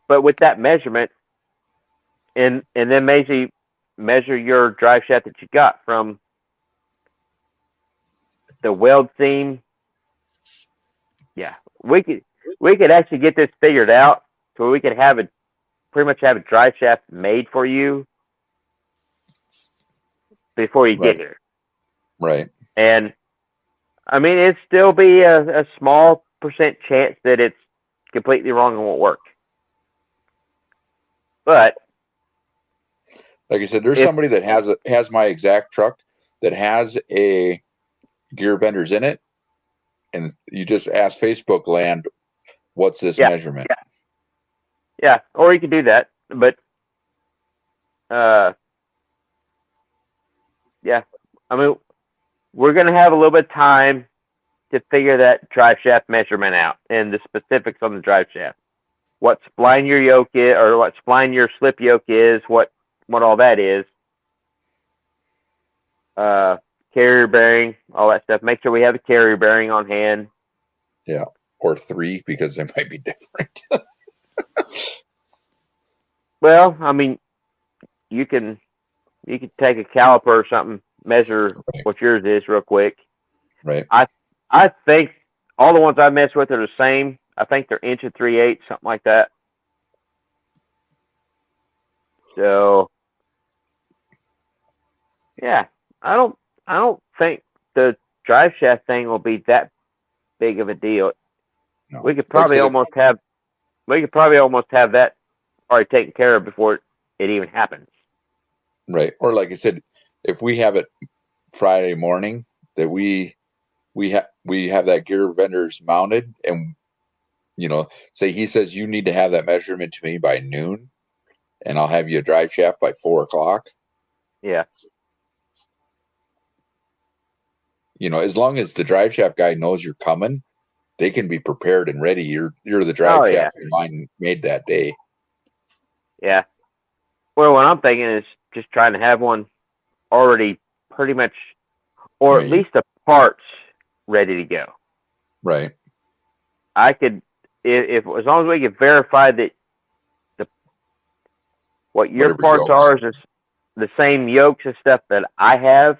but with that measurement, and then measure your drive shaft that you got from the weld seam. Yeah, we could actually get this figured out, so we could pretty much have a drive shaft made for you before you get here. Right. And I mean, it'd still be a small percent chance that it's completely wrong and won't work. But like I said, there's somebody that has my exact truck that has a gear benders in it, and you just ask Facebook land, what's this measurement? Yeah, or you could do that, but yeah, I mean, we're gonna have a little bit of time to figure that drive shaft measurement out and the specifics on the drive shaft. What spline your yoke is, or what spline your slip yoke is, what all that is. Carrier bearing, all that stuff. Make sure we have a carrier bearing on hand. Yeah, or 3, because they might be different. Well, I mean, you can take a caliper or something, measure what yours is real quick. Right. I think all the ones I mess with are the same. I think they're 1 3/8, something like that. So, yeah, I don't think the drive shaft thing will be that big of a deal. No. We could Like I probably said, almost have that already taken care of before it even happens. right. Or like I said, if we have it Friday morning, that we have that gear vendors mounted, and say he says you need to have that measurement to me by noon, and I'll have you a drive shaft by 4 o'clock. Yeah. As long as the drive shaft guy knows you're coming, they can be prepared and ready. You're the drive Oh, shaft line made that day. Yeah. Well, what I'm thinking is just trying to have one already pretty much, or at least the parts ready to go. Right. I could, if as long as we could verify that what your Whatever parts yokes. are is the same yokes and stuff that I have,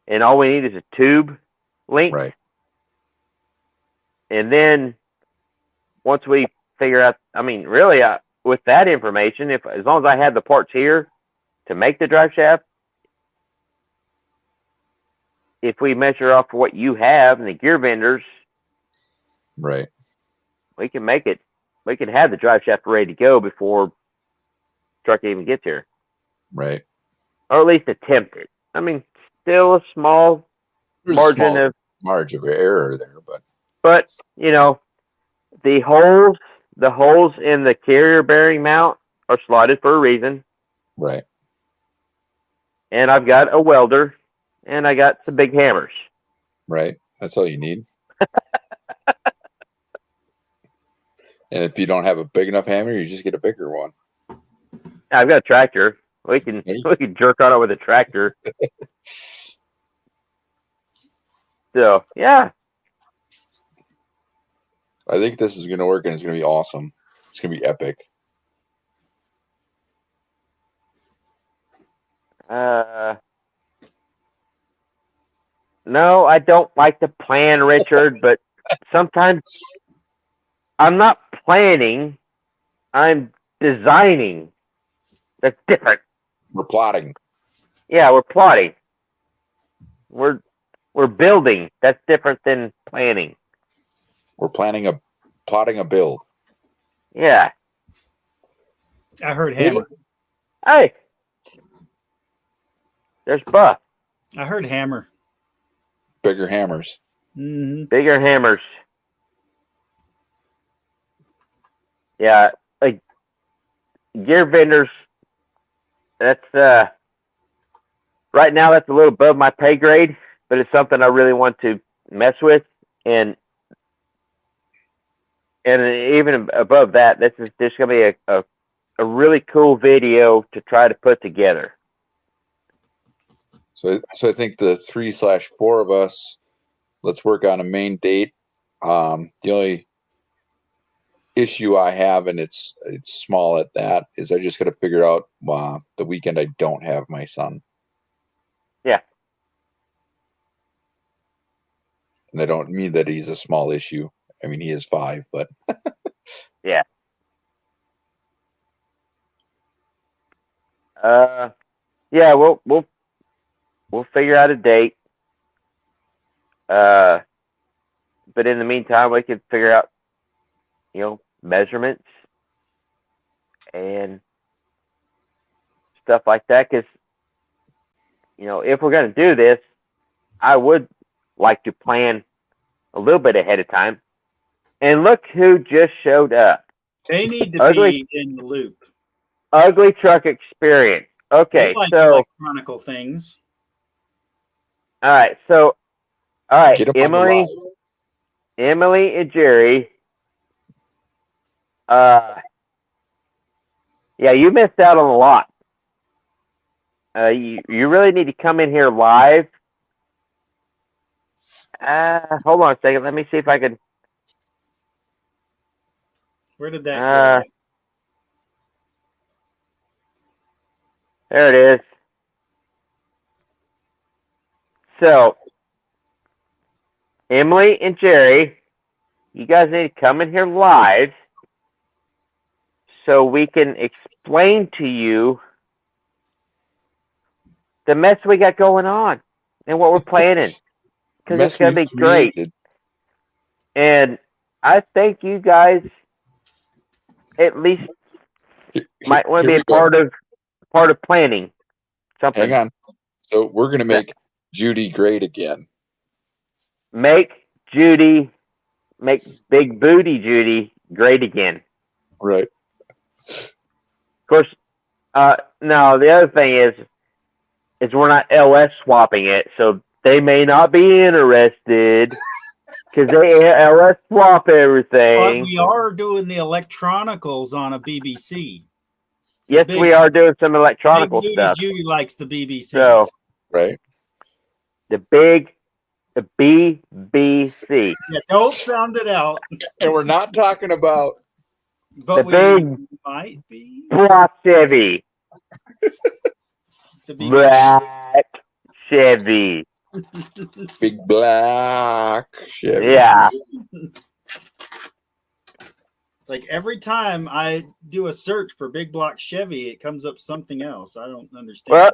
and all we need is a tube link. Right. And then once we figure out, I mean, really, with that information, as long as I have the parts here to make the drive shaft, if we measure off what you have and the gear vendors, right, we can make it. We can have the drive shaft ready to go before the truck even gets here, right. or at least attempt it. I mean, still a small There's margin a margin of error there, but the holes in the carrier bearing mount are slotted for a reason. right. And I've got a welder, and I got some big hammers. Right. That's all you need. And if you don't have a big enough hammer, you just get a bigger one. I've got a tractor. We can jerk on it with a tractor. So yeah, I think this is going to work, and it's going to be awesome. It's going to be epic. No, I don't like to plan, Richard, but sometimes I'm not planning. I'm designing. That's different. We're plotting. Yeah, we're plotting. We're building. That's different than planning. We're plotting a build. Yeah. I heard hammer. Hey, there's Buff. I heard hammer. Bigger hammers. Mm-hmm. Bigger hammers. Yeah, like gear vendors. That's right now. That's a little above my pay grade, but it's something I really want to mess with, and even above that, this is just gonna be a really cool video to try to put together. So I think the 3/4 of us, let's work on a main date. The only issue I have, and it's small at that, is I just got to figure out the weekend I don't have my son. Yeah. And I don't mean that he's a small issue. I mean, he is 5, but yeah. Yeah, we'll figure out a date. But in the meantime, we can figure out, measurements and stuff like that. Because, if we're going to do this, I would like to plan a little bit ahead of time. And look who just showed up. They need to be in the loop. Ugly Truck Experience. Okay, like so chronicle things. All right, Emily and Jerry. Yeah, you missed out on a lot. You really need to come in here live. Hold on a second. Let me see if I can. Where did that go? There it is. So, Emily and Jerry, you guys need to come in here live so we can explain to you the mess we got going on and what we're planning, because it's going to be great. And I think you guys at least might want to be a part of planning something. Hang on. So we're going to make Judy great again. Make Big Booty Judy great again. Right. Of course, no, the other thing is we're not LS swapping it, so they may not be interested because they LS swap everything. But we are doing the electronicals on a BBC. Yes, we are doing some electronical stuff. Judy likes the BBC. So, right. The BBC. Yeah, don't sound it out. And we're not talking about but the we might be. Black Chevy. Black Chevy. Big black Chevy. Yeah. Like every time I do a search for Big Block Chevy, it comes up something else. I don't understand. Well,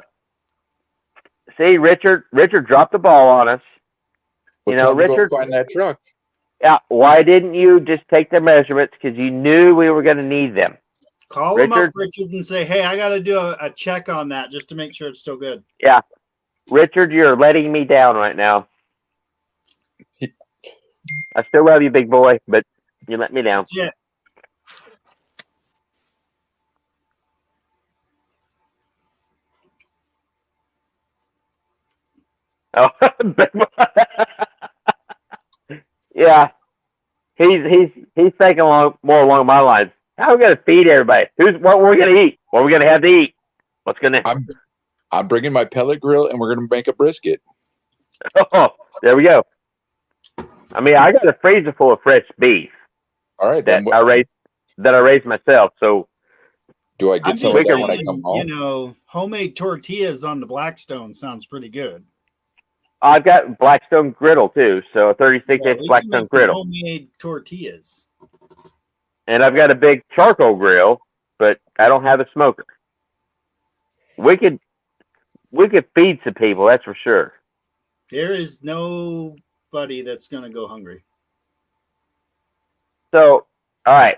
see, Richard dropped the ball on us. Well, Richard, go find that truck. Yeah, why didn't you just take the measurements? Because you knew we were going to need them. Call him up, Richard, and say, hey, I got to do a check on that just to make sure it's still good. Yeah. Richard, you're letting me down right now. I still love you, big boy, but you let me down. Yeah. Oh, yeah. He's thinking more along my lines. How are we gonna feed everybody? What we're gonna eat? What are we gonna have to eat? What's gonna? I'm bringing my pellet grill, and we're gonna make a brisket. Oh, there we go. I mean, I got a freezer full of fresh beef. All right, that I raised myself. So, do I get some of that when I come home? You know, homemade tortillas on the Blackstone sounds pretty good. I've got Blackstone griddle too, so a 36-inch Blackstone griddle. Homemade tortillas. And I've got a big charcoal grill, but I don't have a smoker. We could feed some people, that's for sure. There is nobody that's going to go hungry. So, all right.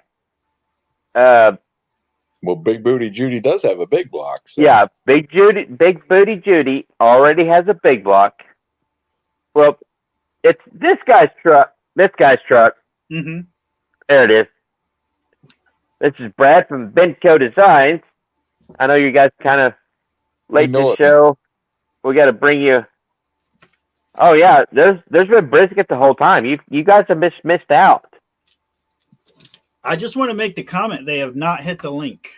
Well, Big Booty Judy does have a big block. So. Yeah, Big Booty Judy already has a big block. Well, it's this guy's truck. Mm-hmm. There it is. This is Brad from Benco Designs. I know you guys kind of late to the show. We got to bring you. Oh yeah, there's been brisket the whole time. You guys have missed out. I just want to make the comment they have not hit the link.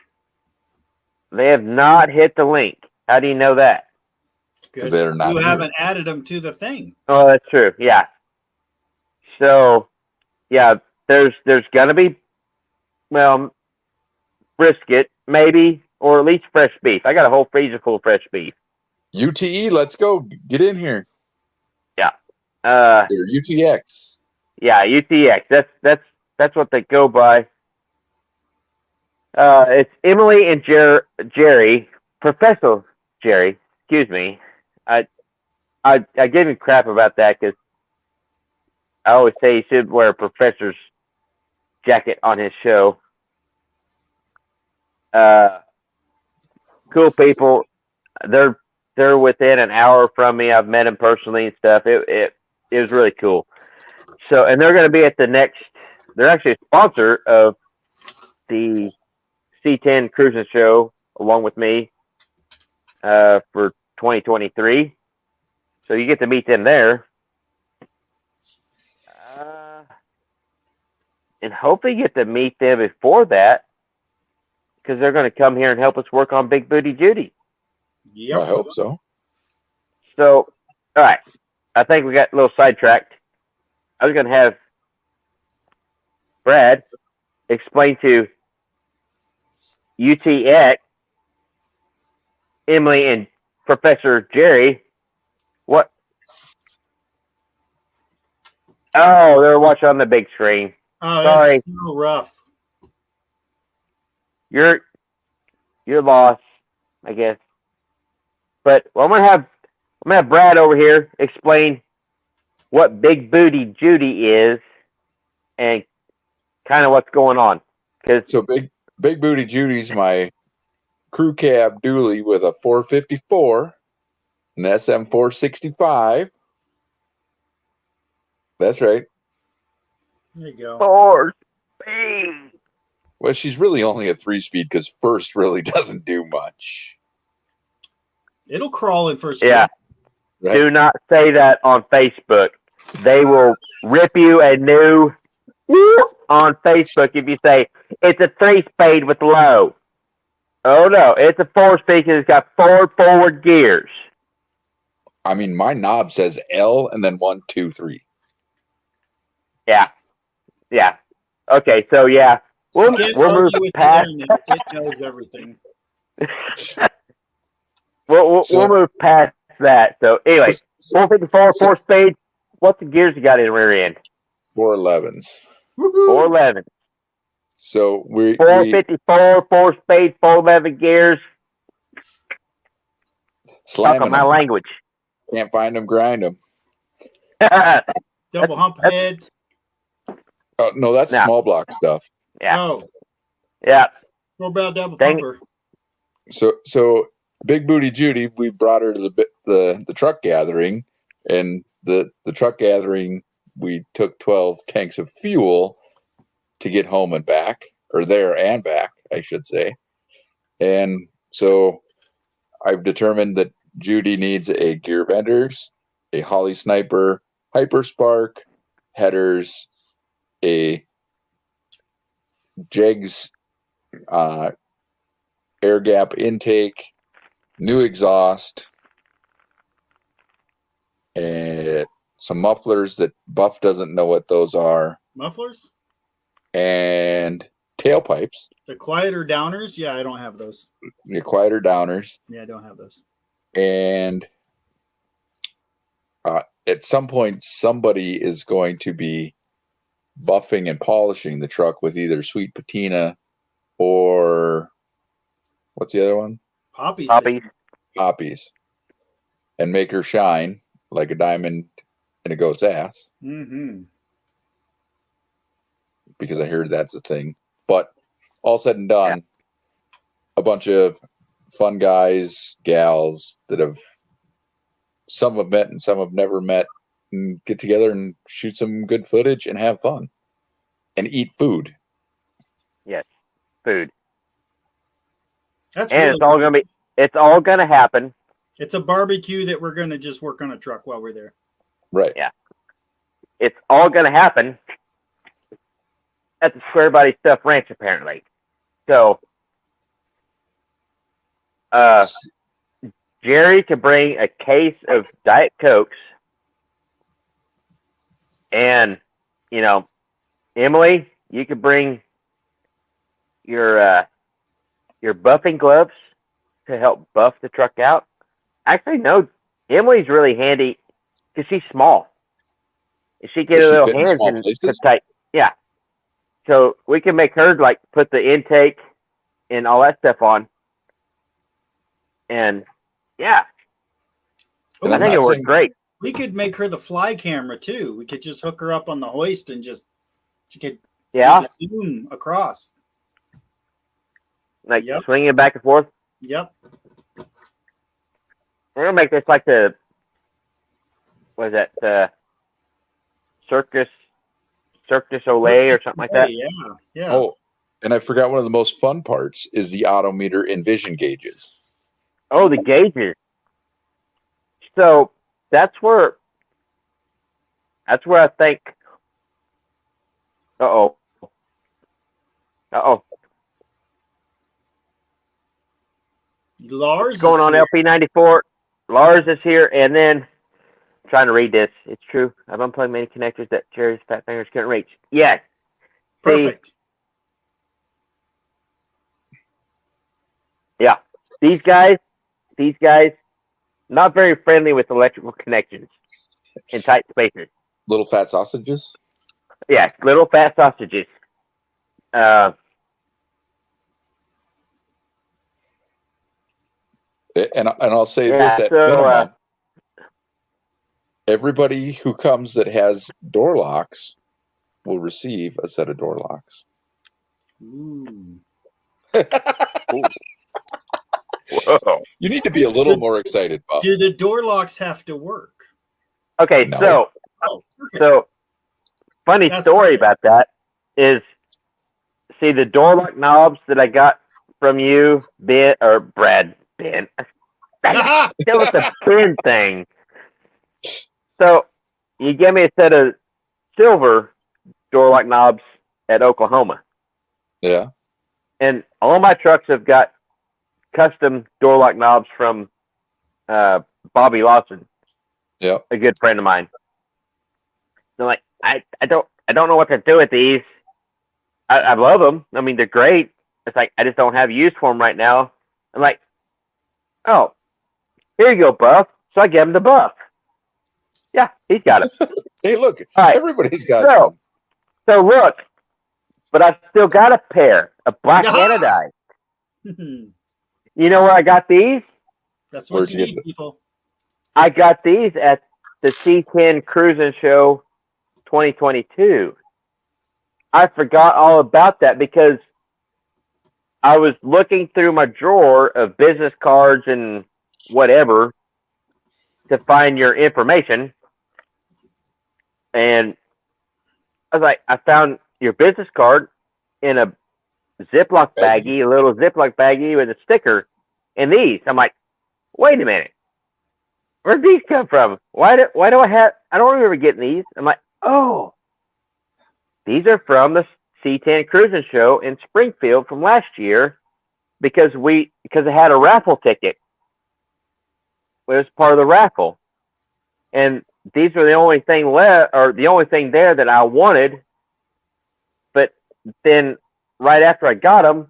They have not hit the link. How do you know that? Because you haven't added them to the thing. Oh, that's true. Yeah. So, yeah, there's gonna be, well, brisket maybe, or at least fresh beef. I got a whole freezer full of fresh beef. UTE, let's go. Get in here. Yeah. Or UTX. Yeah, UTX. That's what they go by. It's Emily and Jerry, Professor Jerry. Excuse me. I gave him crap about that because I always say he should wear a professor's jacket on his show. Cool people. They're within an hour from me. I've met them personally and stuff. It was really cool. So, and they're going to be at the next. They're actually a sponsor of the C10 Cruising Show along with me for 2023. So you get to meet them there. And hopefully get to meet them before that because they're going to come here and help us work on Big Booty Judy. Yep. I hope so. So, all right. I think we got a little sidetracked. I was going to have Brad explain to UTX, Emily, and Professor Jerry what. Oh, they're watching on the big screen. Oh, sorry. That's so rough. You're lost, I guess. But I'm gonna have Brad over here explain what Big Booty Judy is and kind of what's going on. So Big Booty Judy's my crew cab dually with a 454, an SM 465. That's right. There you go. Four speed. Well, she's really only a 3-speed because first really doesn't do much. It'll crawl in first. Yeah. Right? Do not say that on Facebook. They will rip you a new on Facebook if you say it's a 3-speed with low. Oh no, it's a 4-speed because it's got 4 forward gears. I mean, my knob says L and then 1, 2, 3. Yeah. Okay, so yeah, we'll move with past. the internet. It knows everything. We'll move past that. So anyway, 454 4-speed. What's the gears you got in the rear end? 411s. 411. So we 454 4-speed 411 gears. Talk slamming on my them. language. Can't find them, grind them. Double hump heads. Oh, no, that's No. small block stuff. Yeah. Oh, Yeah. what about double Dang it. pumper? So Big Booty Judy, we brought her to the truck gathering, and the truck gathering, we took 12 tanks of fuel to get home and back, or there and back, I should say. And so I've determined that Judy needs a gear benders, a Holly Sniper, Hyper Spark, headers, a Jegs air gap intake, new exhaust, and some mufflers that Buff doesn't know what those are, Mufflers? and tailpipes, The quieter downers? Yeah, I don't have those. the quieter downers, Yeah, I don't have those. and at some point somebody is going to be buffing and polishing the truck with either sweet patina or what's the other one? Poppies. Poppies, and make her shine like a diamond in a goat's ass, Mm-hmm. because I heard that's a thing. But all said and done, a bunch of fun guys, gals that some have met and some have never met, and get together and shoot some good footage and have fun and eat food. Yes. Food. That's And really it's all gonna happen. It's a barbecue that we're going to just work on a truck while we're there. Right. Yeah. It's all gonna happen at the Square Body Stuff Ranch, apparently. So Jerry could bring a case of Diet Cokes, and Emily, you could bring your buffing gloves to help buff the truck out. Actually, no, Emily's really handy because she's small. If she get Does her she little fit in hands small in places? tight, yeah. So we can make her like put the intake and all that stuff on, and yeah, And I I'm think not it works saying- great. We could make her the fly camera too. We could just hook her up on the hoist and she could Yeah, zoom across. like Yep. swinging it back and forth. Yep. We're gonna make this like the what is that? Circus Olay or something like that. Yeah. Yeah. Oh, and I forgot one of the most fun parts is the odometer and vision gauges. Oh, the gauges. So that's where I think. Uh oh. Lars What's going is on, here. LP94? Lars is here, and then I'm trying to read this. It's true. I've unplugged many connectors that Jerry's fat fingers couldn't reach. Yes. Perfect. Yeah. These guys, not very friendly with electrical connections in tight spaces. Little fat sausages. Yeah, little fat sausages. And I'll say Yeah, this at so, minimum. Everybody who comes that has door locks will receive a set of door locks. Ooh. Whoa. You need to be a little more excited, Bob. Do the door locks have to work? Okay, No. Oh, okay. so funny That's story perfect. about that is, see the door lock knobs that I got from you, Ben or Ben. Still with the Ben thing. So you gave me a set of silver door lock knobs at Oklahoma, Yeah. and all my trucks have got custom door lock knobs from Bobby Lawson, Yeah. a good friend of mine. So like, I don't know what to do with these. I love them. I mean, they're great. It's like I just don't have use for them right now. I'm like, oh, here you go, Buff. So I gave him the Buff. Yeah, he's got it. Hey, look, All right. everybody's got So, some. so look, but I've still got a pair of black Aha! anodized. You know where I got these? That's what Where'd you you need, get people. I got these at the C10 Cruising Show 2022. I forgot all about that because I was looking through my drawer of business cards and whatever to find your information. And I was like, I found your business card in a Ziploc baggie, a little Ziploc baggie with a sticker and these. I'm like, wait a minute. Where'd these come from? Why do I don't remember getting these. I'm like, oh, these are from the C10 Cruising Show in Springfield from last year because it had a raffle ticket. It was part of the raffle. And these were the only thing left, or the only thing there that I wanted. But then right after I got them,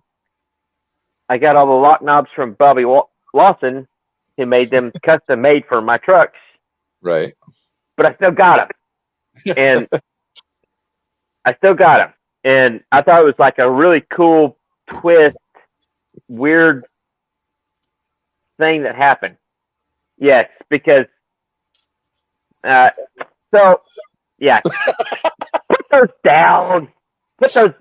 I got all the lock knobs from Bobby Lawson, who made them custom made for my trucks. Right. But I still got them. And And I thought it was like a really cool twist, weird thing that happened. Yes, because so yeah, put those down because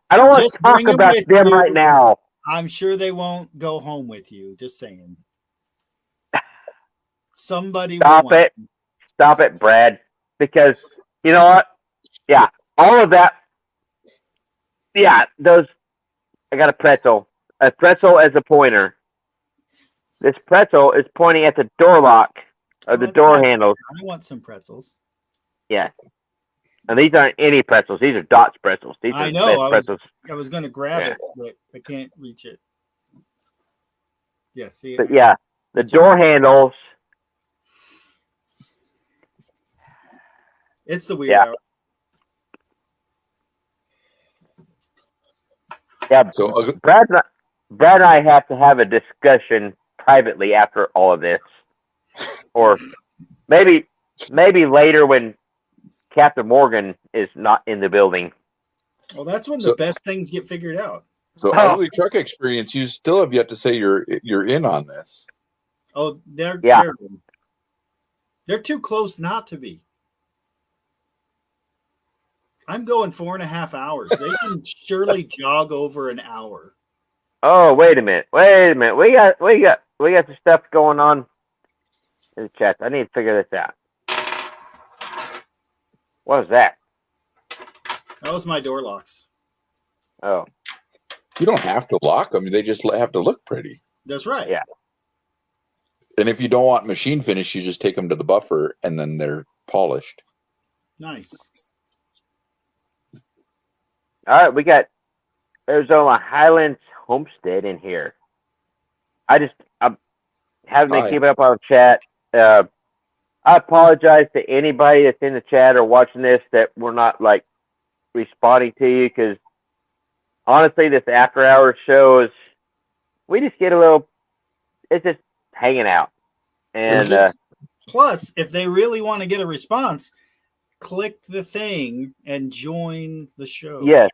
I don't want Just to talk bring 'em about with them you. right now. I'm sure they won't go home with you. Just saying. Somebody Stop it, Brad, because you know what? Yeah, all of that. Yeah, those. I got a pretzel as a pointer. This pretzel is pointing at the door lock or the door handles. I want some pretzels. Yeah. And these aren't any pretzels. These are Dots pretzels. These are I the know. best I pretzels. was going to grab it, but I can't reach it. Yeah, see. But yeah, the door handles. It's the weird Yeah. hour. Yeah. So Brad and I have to have a discussion privately after all of this, or maybe later when Captain Morgan is not in the building. Well, that's when the best things get figured out. So Ugly Truck Experience, you still have yet to say you're in on this. Oh, they're too close not to be. I'm going 4.5 hours. They can surely jog over an hour. Oh, wait a minute. We got some stuff going on in the chat. I need to figure this out. What was that? That was my door locks. Oh, You don't have to lock them. They just have to look pretty. That's right. Yeah. And if you don't want machine finish, you just take them to the buffer and then they're polished. Nice. all right. We got Arizona Highlands Homestead in here. I'm having to Hi. keep up on chat. I apologize to anybody that's in the chat or watching this that we're not like responding to you, because honestly, this after hours show is, we just get a little, it's just hanging out. And Plus, if they really want to get a response, click the thing and join the show. yes,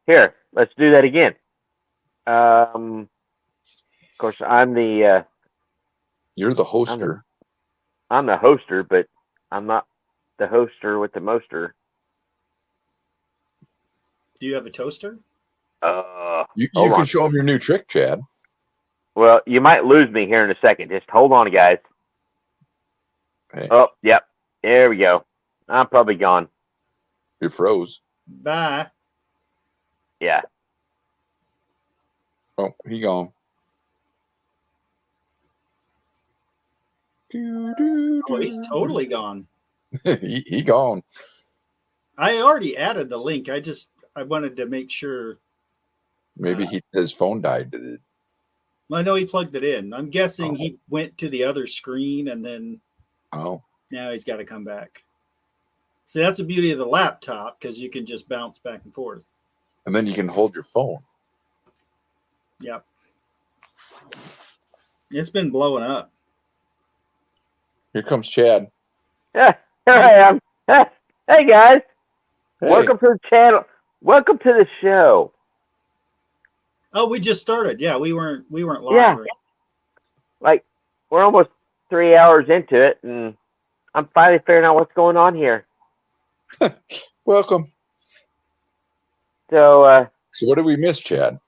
here, let's do that again. Of course, I'm the You're the hoster. I'm the hoster, but I'm not the hoster with the moster. Do you have a toaster? You Hold can on. show them your new trick, Chad. Well, you might lose me here in a second. Just hold on, guys. Hey, Oh, yep. There we go. I'm probably gone. you froze. Bye. Yeah. Oh, he gone. Oh, he's totally gone. he gone. I already added the link. I wanted to make sure. Maybe his phone died. Did it? I know he plugged it in. I'm guessing he went to the other screen and then Oh, now he's got to come back. See, that's the beauty of the laptop because you can just bounce back and forth. and then you can hold your phone. Yep. It's been blowing up. Here comes Chad. Yeah, here I am. Hey, guys. Hey, Welcome to the channel. Welcome to the show. Oh, we just started. Yeah, we weren't live. Yeah. Right? Like, we're almost 3 hours into it, and I'm finally figuring out what's going on here. welcome. So, So what did we miss, Chad?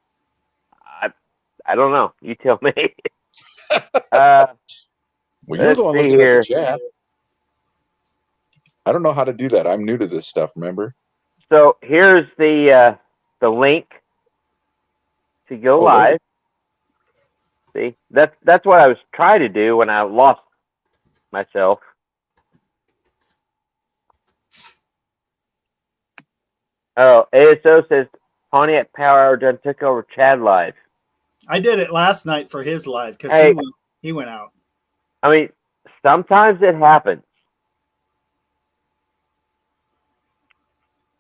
I don't know. You tell me. Well, you're Let's the one see looking here. at the chat. I don't know how to do that. I'm new to this stuff, remember? So here's the link to go live. See, that's what I was trying to do when I lost myself. Oh, ASO says Pontiac Power Hour done took over Chad live. I did it last night for his live because Hey. he went out. I mean, sometimes it happens.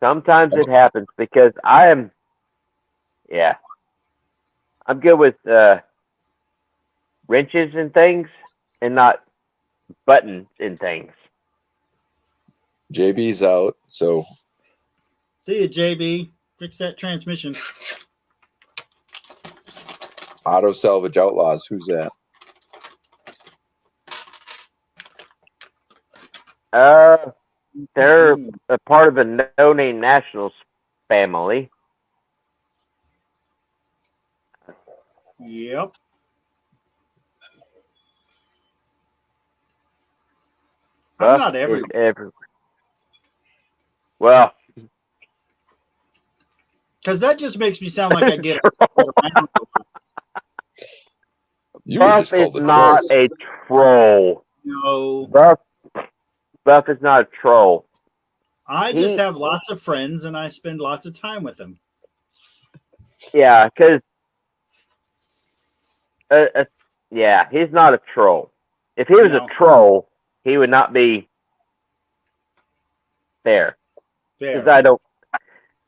Sometimes it happens because I'm good with wrenches and things and not buttons and things. JB's out, so See you, JB. Fix that transmission. Auto Salvage Outlaws. Who's that? They're a part of the No Name Nationals family. Yep. I'm Buff not is everywhere. Well, because that just makes me sound like I get. You were Buff just is called a not troll. a troll. No, Buff is not a troll. I just have lots of friends and I spend lots of time with them. Yeah, because he's not a troll. If he was No. a troll, he would not be there. There. Because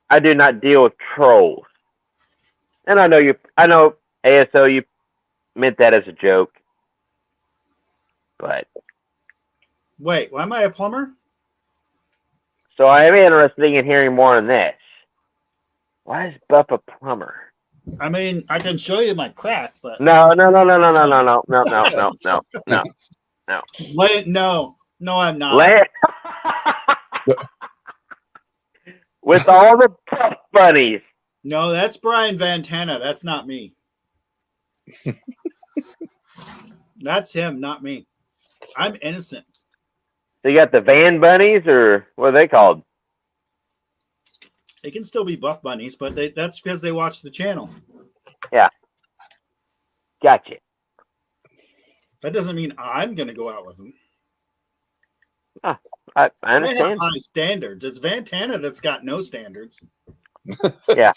I do not deal with trolls. And I know ASO, you meant that as a joke. But Wait, why am I a plumber? so I am interested in hearing more on this. Why is Buff a plumber? I mean, I can show you my crack, but No. Wait, no, I'm not. With all the puff bunnies. No, that's Brian Vantana. That's not me. That's him, not me. I'm innocent. So you got the van bunnies, or what are they called? They can still be buff bunnies, but that's because they watch the channel. Yeah. Gotcha. That doesn't mean I'm going to go out with them. I I understand. have high standards. It's Vantana that's got no standards. Yeah.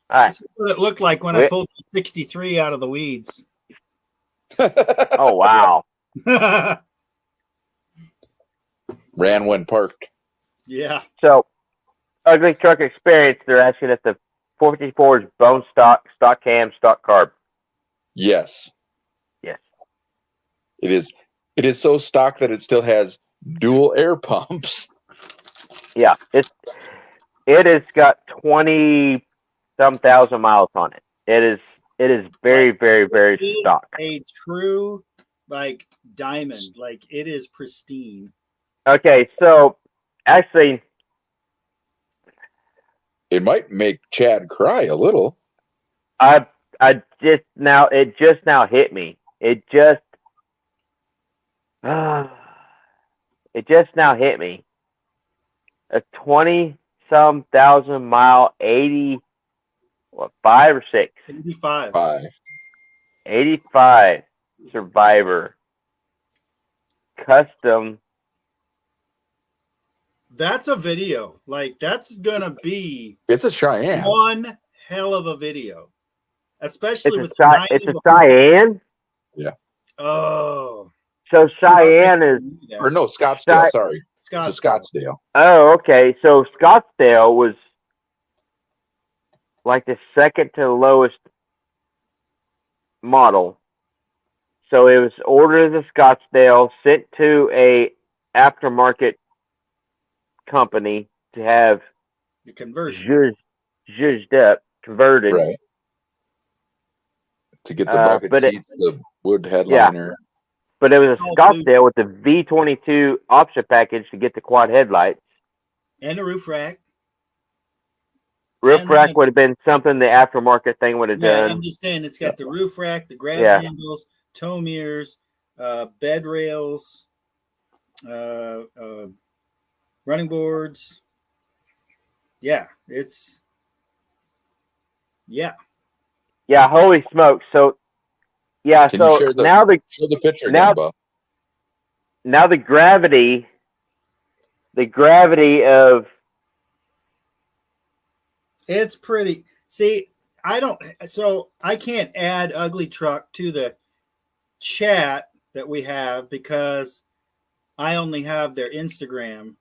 All right. This is what it looked like when I pulled 63 out of the weeds. Oh, wow. Ran when parked. Yeah. So, Ugly Truck Experience, they're asking if the 454 is bone stock cam, stock carb. Yes. Yes. It is It is so stock that it still has dual air pumps. Yeah, it has got 20-some thousand miles on it. It is very, Like, very, very it is stock. a true like diamond. Like it is pristine. Okay, so actually, It might make Chad cry a little. I just now it just now hit me. It just now hit me. A 20-some thousand mile 5 or 6? 85. 85 Survivor custom. That's a video. Like that's gonna be It's a Cheyenne. one hell of a video, especially with It's a Cheyenne. Yeah. Oh, So Cheyenne is Or no, Scottsdale. Sorry. Scottsdale. It's a Scottsdale. Oh, okay. So Scottsdale was like the second to lowest model. So it was ordered as a Scottsdale, sent to a aftermarket company to have The conversion. zhuzhed up, converted. Right. To get the bucket but seats, the wood headliner. But it was a Oh, Scottsdale with the V22 option package to get the quad headlights. And a roof rack. Roof And rack would have been something the aftermarket thing would have Yeah, done. I'm just saying it's got the roof rack, the grab Yeah. handles, tow mirrors, bed rails, running boards. Yeah, it's Yeah, holy smokes. So yeah, Can you share now show the picture now- again, Buff? now the gravity of it's pretty. See, I can't add Ugly Truck to the chat that we have because I only have their Instagram.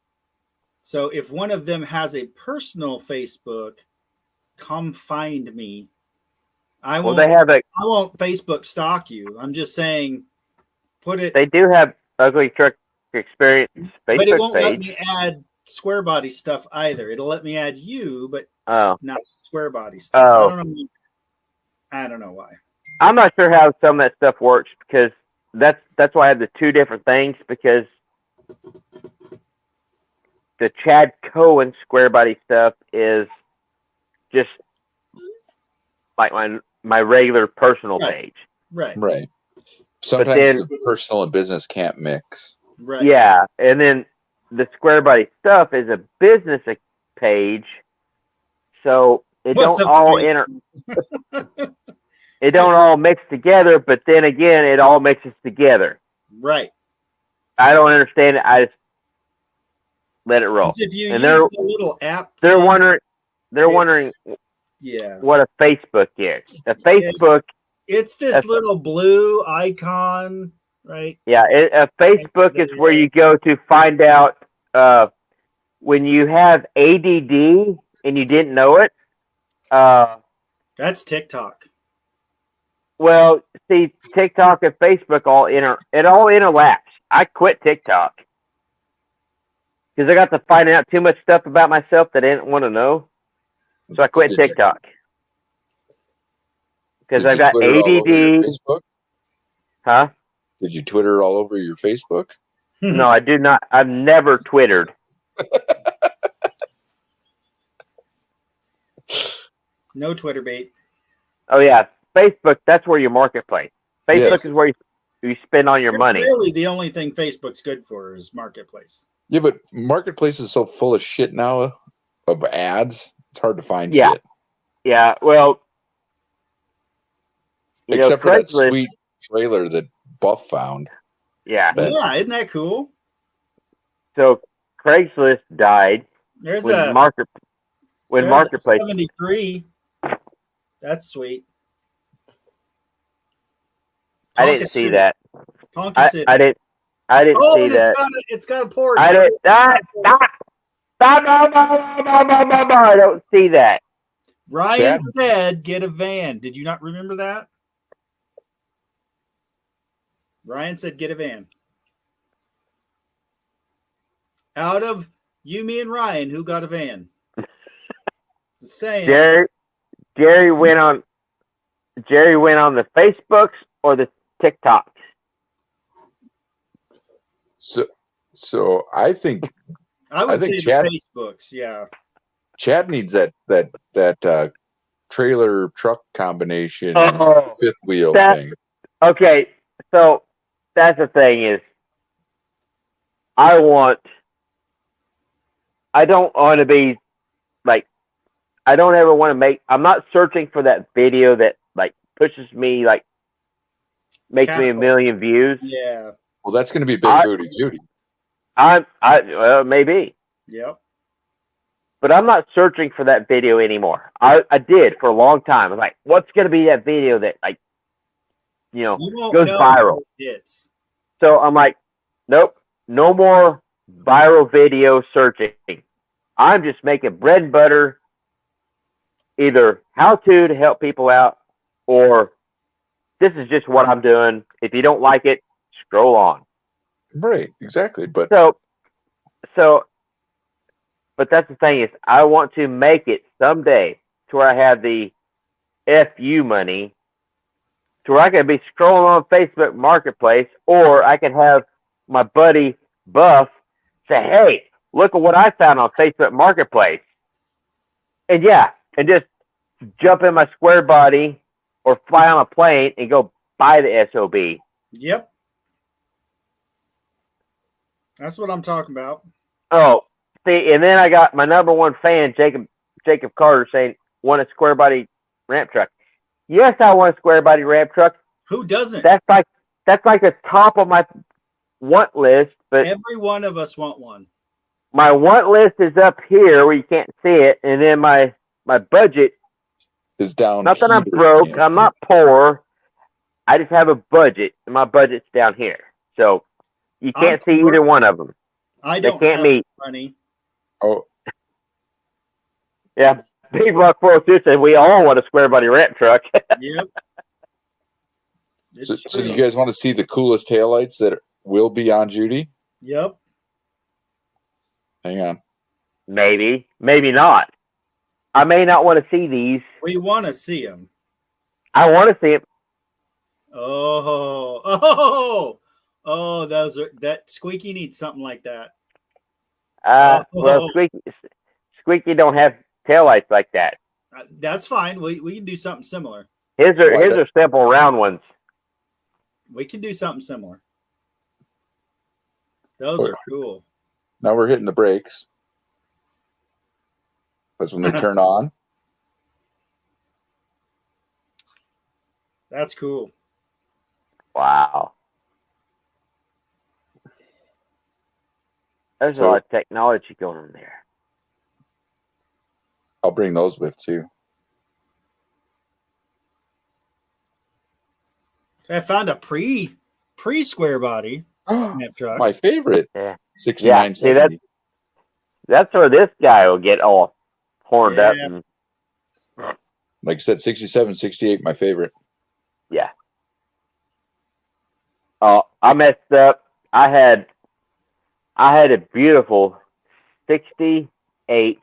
So if one of them has a personal Facebook, come find me. I won't Facebook stalk you. I'm just saying put it. They do have Ugly Truck Experience Facebook But it won't let page. me add square body stuff either. It'll let me add you, but not square body stuff. Oh. I don't know why. I'm not sure how some of that stuff works because that's why I have the two different things because the Chad Cohen square body stuff is just like my regular personal page. Right. Sometimes then- the personal and business can't mix. Right. Yeah, and then the square body stuff is a business page, so it What's don't up, all Chris? it don't all mix together. But then again, it all mixes together. Right. I don't understand it. I just let it roll. 'Cause if you And use the little app, They're thing, wondering yeah, what a Facebook is. A Facebook, it's this little blue icon, right? yeah, a Facebook is where you go to find out when you have ADD and you didn't know it. That's TikTok. Well, see, TikTok and Facebook all interlaps. I quit TikTok because I got to find out too much stuff about myself that I didn't want to know. So I quit TikTok because Did I you got Twitter all over your ADD. Facebook? Huh? Did you Twitter all over your Facebook? No, I do not. I've never Twittered. No Twitter bait. Oh yeah, Facebook. That's where your marketplace. Facebook Yes. is where you spend all your That's money. really the only thing Facebook's good for is marketplace. Yeah, but Marketplace is so full of shit now of ads. It's hard to find Yeah. shit. Yeah. Well, Except for that Craigslist. sweet trailer that Buff found. Yeah. Yeah, isn't that cool? So Craigslist died There's when a Marketplace. 73. That's sweet. I didn't see that. Ponca City. I didn't Oh, see and that. it's got a port. I didn't. I don't see that. Ryan Chad. said, "Get a van." Did you not remember that? Ryan said, "Get a van." Out of you, me, and Ryan, who got a van? Just saying. Jerry went on the Facebooks or the TikToks. So I think I would think say Chad- the Facebooks. Yeah. Chad needs that trailer truck combination Oh, fifth wheel that- thing. Okay, so that's the thing is, I don't want to be like, I don't ever want to make. I'm not searching for that video that like pushes me, like makes me a million views. Yeah. Well, that's going to be Big Booty Judy. Maybe. Yep. But I'm not searching for that video anymore. I did for a long time. I'm like, what's going to be that video that, like, You won't goes know viral? Hits. So I'm like, nope, no more viral video searching. I'm just making bread and butter, either how to help people out, or this is just what I'm doing. If you don't like it, scroll on. Right, exactly. But but that's the thing is, I want to make it someday to where I have the FU money, to where I can be scrolling on Facebook Marketplace, or I can have my buddy Buff say, "Hey, look at what I found on Facebook Marketplace," and just jump in my square body or fly on a plane and go buy the SOB. Yep. That's what I'm talking about. Oh, see, and then I got my number one fan, Jacob Carter, saying, "Want a square body ramp truck?" Yes, I want a square body ramp truck. Who doesn't? That's like the top of my want list. But every one of us want one. My want list is up here where you can't see it, and then my budget is down. Not that I'm broke. I'm not poor. I just have a budget, and my budget's down here. So you can't see either one of them. I don't can't have meet. money. Oh, yeah. Big Block 402 said we all want a square body ramp truck. Yep. So you guys want to see the coolest taillights that will be on Judy? Yep. Hang on. Maybe not. I may not want to see these. We want to see them. I want to see them. That Squeaky needs something like that. Well, Squeaky don't have taillights like that. That's fine. We can do something similar. His are simple round ones. We can do something similar. Those are cool. Now we're hitting the brakes. That's when they turn on. That's cool. Wow. There's a lot of technology going on there. I'll bring those with too. I found a pre square body truck. My favorite. Yeah. 6970. See, that's where this guy will get all horned up. And, like I said, 67, 68, my favorite. Yeah. Oh, I messed up. I had a beautiful 68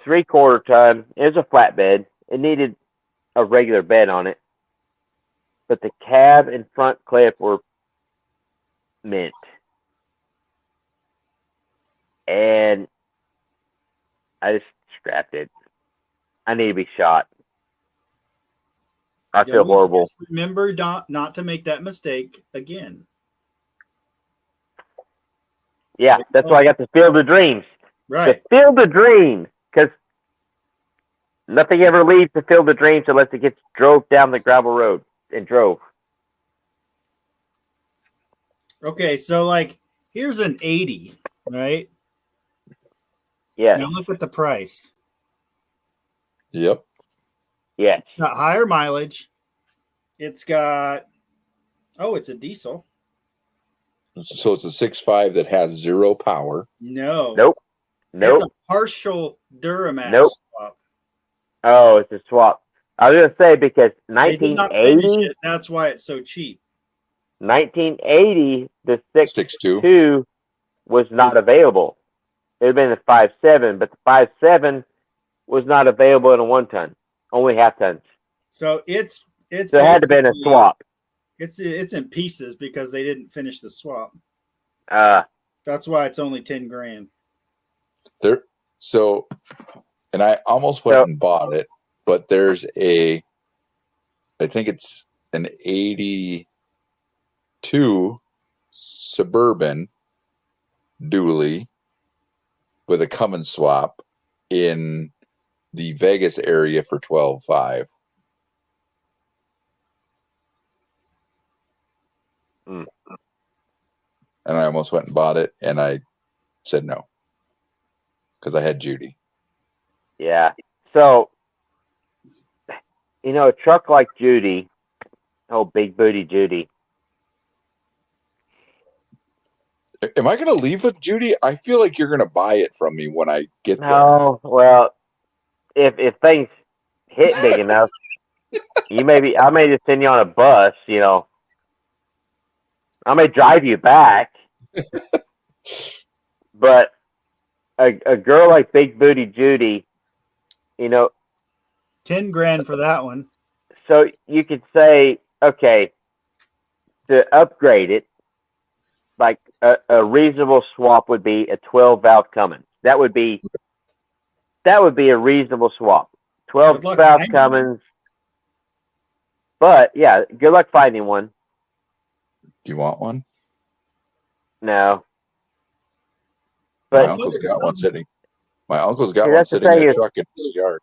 3/4 ton. It was a flatbed. It needed a regular bed on it. But the cab and front clip were mint. And I just scrapped it. I need to be shot. I feel horrible. Remember not to make that mistake again. Yeah, that's why I got the Field of Dreams. Right. The Field of Dreams. Because nothing ever leaves the Field of Dreams unless it gets drove down the gravel road and drove. Okay, so like here's an 80, right? Yeah. Now look at the price. Yep. Yes. It's got higher mileage. It's got it's a diesel. So it's a 6.5 that has 0 power. No. Nope. It's a partial Duramax swap. Oh, it's a swap. I was gonna say because 1980. That's why it's so cheap. 1980, the 6.2 was not available. It would have been the 5.7, but the 5.7 was not available in a 1 ton, only half tons. So it's So it had to have been a swap. It's in pieces because they didn't finish the swap. Uh, That's why it's only $10,000. There. So, and I almost went and bought it, but there's I think it's an 82 Suburban dually with a Cummins swap in the Vegas area for $12,500. Mm. And I almost went and bought it, and I said no because I had Judy. Yeah. So, a truck like Judy, big booty Judy. Am I going to leave with Judy? I feel like you're going to buy it from me when I get there. No, well, if things hit big enough, I may just send you on a bus. I may drive you back. But a girl like big booty Judy, $10,000 for that one. So you could say, okay, to upgrade it, like a reasonable swap would be a 12-valve Cummins. That would be a reasonable swap. 12-valve Cummins. But yeah, good luck finding one. Do you want one? No. But my uncle's got one sitting. My uncle's got See, one that's the sitting in thing a is- truck in his yard.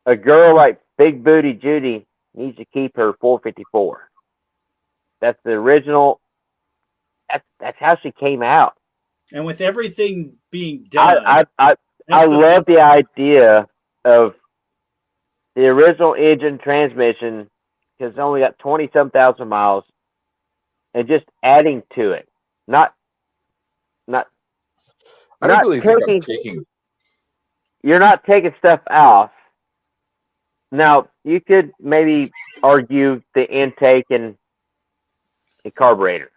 a girl like big booty Judy needs to keep her 454. That's the original. That's how she came out. And with everything being done, I that's the love the idea of the original engine transmission because it's only got 20-some thousand miles, and just adding to it, not I don't not really think I'm taking. taking. You're not taking stuff off. Now you could maybe argue the intake and the carburetor,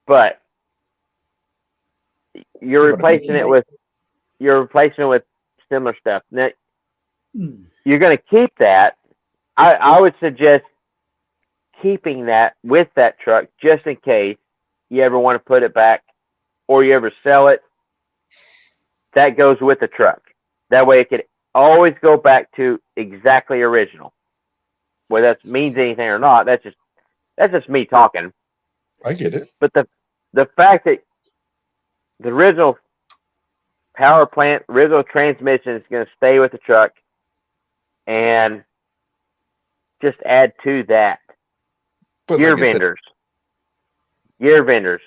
but you're replacing it with similar stuff. Now you're going to keep that. I would suggest keeping that with that truck just in case you ever want to put it back or you ever sell it. That goes with the truck. That way it could always go back to exactly original. Whether that means anything or not, that's just me talking. I get it. But the fact that the original power plant, original transmission is going to stay with the truck, and just add to that. But Gear like I said, vendors.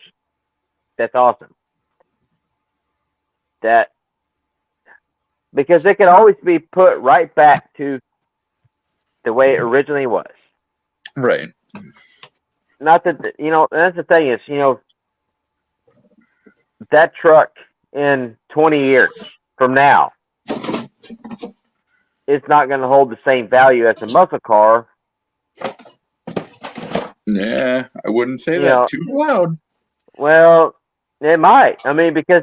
That's awesome. Because it can always be put right back to the way it originally was. right. Not that, that's the thing is, that truck in 20 years from now, it's not going to hold the same value as a muscle car. Nah, I wouldn't say that too loud. Well, it might. I mean, because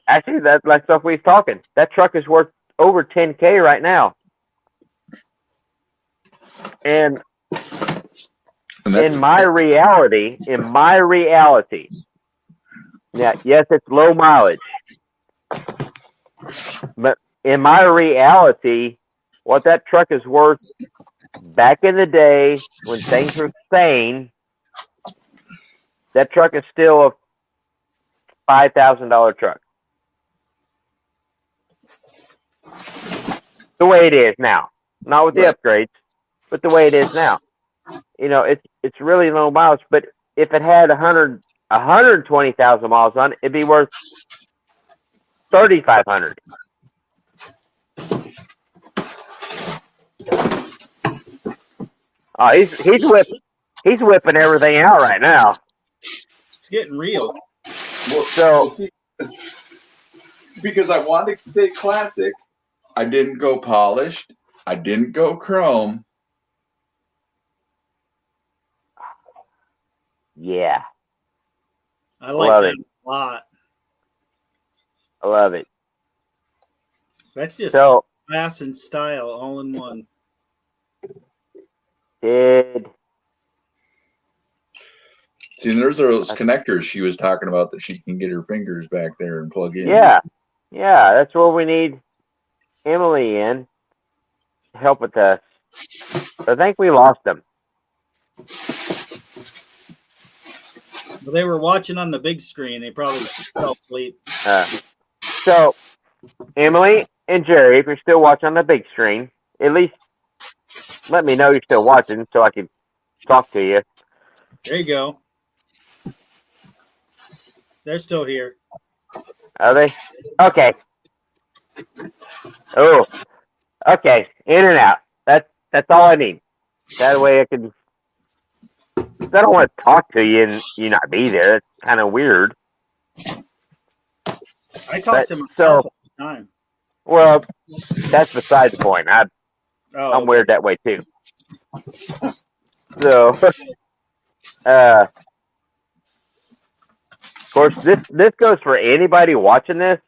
actually, that's like stuff we've talking. That truck is worth over $10,000 right now. And that's, in my reality, yeah, yes, it's low mileage. But in my reality, what that truck is worth back in the day when things were sane, that truck is still a $5,000 truck. The way it is now. Not with the upgrades, but the way it is now. It's really low mileage, but if it had 120,000 miles on it, it'd be worth $3,500. Oh, he's whipping everything out right now. it's getting real. So because I wanted to stay classic, I didn't go polished. I didn't go chrome. yeah, I like Love that it. lot. I love it. That's just So class and style all in one. did See, there's those connectors she was talking about that she can get her fingers back there and plug in. yeah, that's where we need Emily in to help with us. I think we lost them. Well, they were watching on the big screen. They probably fell asleep. So Emily and Jerry, if you're still watching on the big screen, at least let me know you're still watching so I can talk to you. There you go. They're still here. Are they? Okay. Oh, okay. In and out. That's all I need. That way I can. I don't want to talk to you and you not be there. That's kind of weird. I talk to myself all the time. Well, that's beside the point. I'm okay. weird that way too. So, of course, this goes for anybody watching this.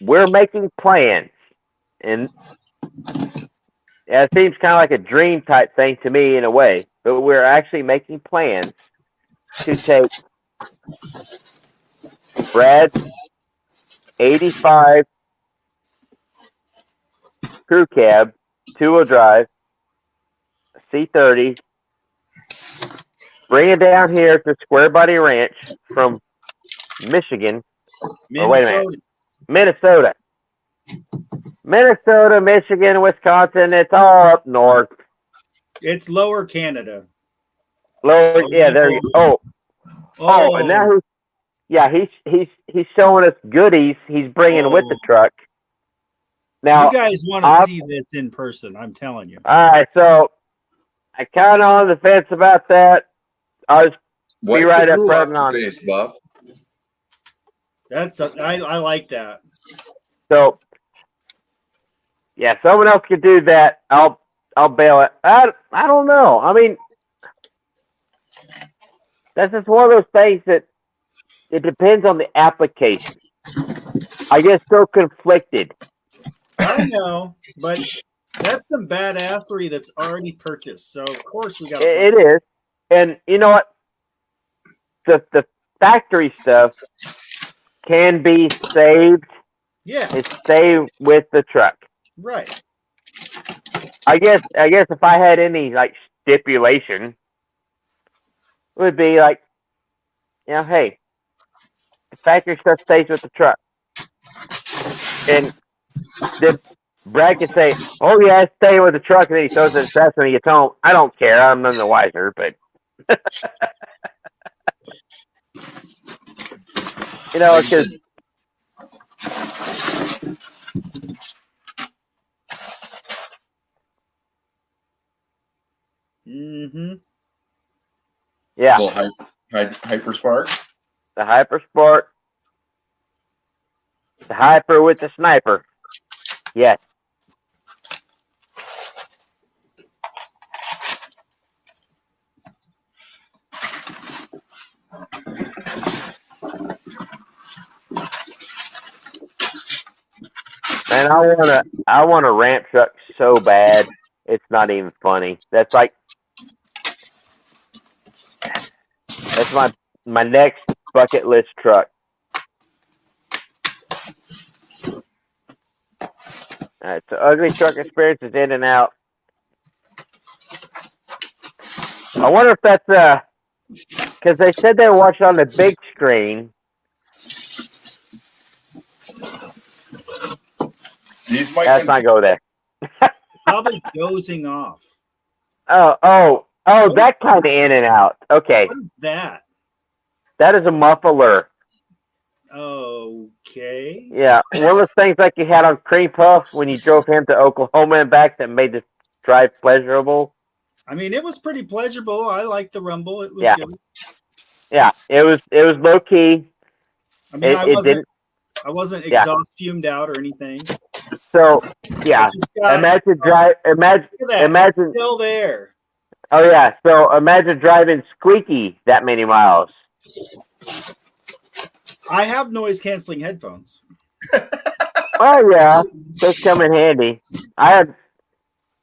We're making plans, and it seems kind of like a dream type thing to me in a way, but we're actually making plans to take Brad's 85 crew cab, 2-wheel drive, C30, bring it down here to Square Body Ranch from Michigan. Minnesota. Or wait a minute. Minnesota, Michigan, Wisconsin, it's all up north. It's Lower Canada. Lower, yeah, there you go. Oh, and now he's showing us goodies he's bringing with the truck. Now, you guys want to see this in person, I'm telling you. All right, so I kind of on the fence about that. I was be right up front on face, Buff. I like that. So, yeah, someone else could do that. I'll bail it. I don't know. I mean, that's just one of those things that it depends on the application. I get so conflicted. I know, but that's some badassery that's already purchased. So of course we got. It is, and you know what? The factory stuff can be saved. Yeah, it's stay with the truck. Right. I guess if I had any like stipulation, it would be like, you know, hey, the factory stuff stays with the truck, and then Brad could say, "Oh yeah, stay with the truck," and then he throws it in the trash when he gets home. I don't care. I'm none the wiser, but you know, because. Mm-hmm. Yeah. Hyper Spark. The Hyper Sport. The Hyper with the sniper. Yes. Man, I want a ramp truck so bad. It's not even funny. That's my next bucket list truck. It's an ugly truck experience. Is in and out. I wonder if that's because they said they were watching on the big screen. Let's not go there. Probably dozing off. Oh, that kind of in and out. Okay. What is that? That is a muffler. Okay. Yeah, one of those things like you had on Cream Puff when you drove him to Oklahoma and back that made the drive pleasurable. I mean, it was pretty pleasurable. I liked the rumble. It was good. Yeah, it was low key. I mean, I wasn't exhaust fumed out or anything. So yeah, imagine still there. Oh yeah, so imagine driving squeaky that many miles. I have noise canceling headphones. Oh yeah, those come in handy. I have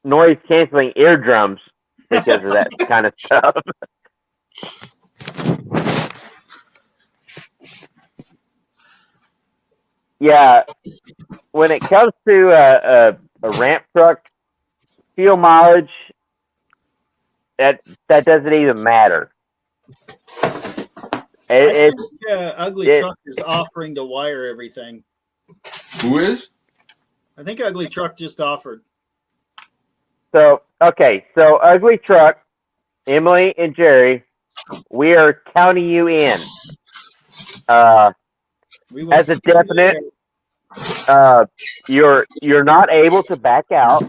noise canceling eardrums because of that kind of stuff. Yeah, when it comes to a ramp truck, fuel mileage, that doesn't even matter. I It, think Ugly it Truck is offering to wire everything. Who is? I think Ugly Truck just offered. so okay. So ugly truck, Emily and Jerry, we are counting you in. We will As a see you definite, there. you're not able to back out.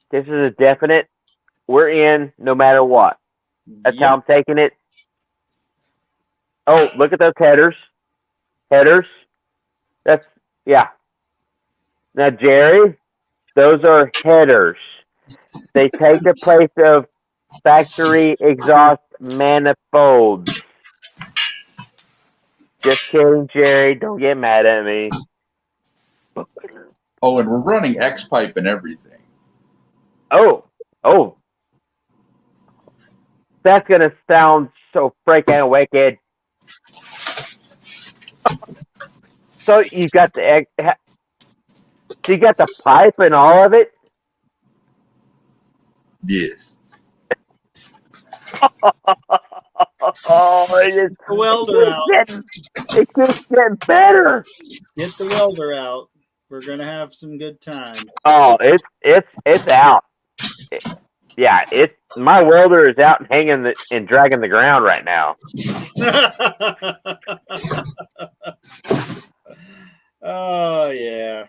This is a definite. We're in no matter what. That's how Yep. I'm taking it. Oh, look at those headers. Headers. That's yeah. Now, Jerry, those are headers. They take the place of factory exhaust manifolds. Just kidding, Jerry. Don't get mad at me. Oh, and we're running X pipe and everything. Oh, that's gonna sound so freaking wicked. So you got the pipe and all of it. Yes. Oh, it The welder out. it keeps getting better. Get the welder out. We're gonna have some good time. Oh, it's out. Yeah, it's my welder is out and hanging and dragging the ground right now. Oh yeah.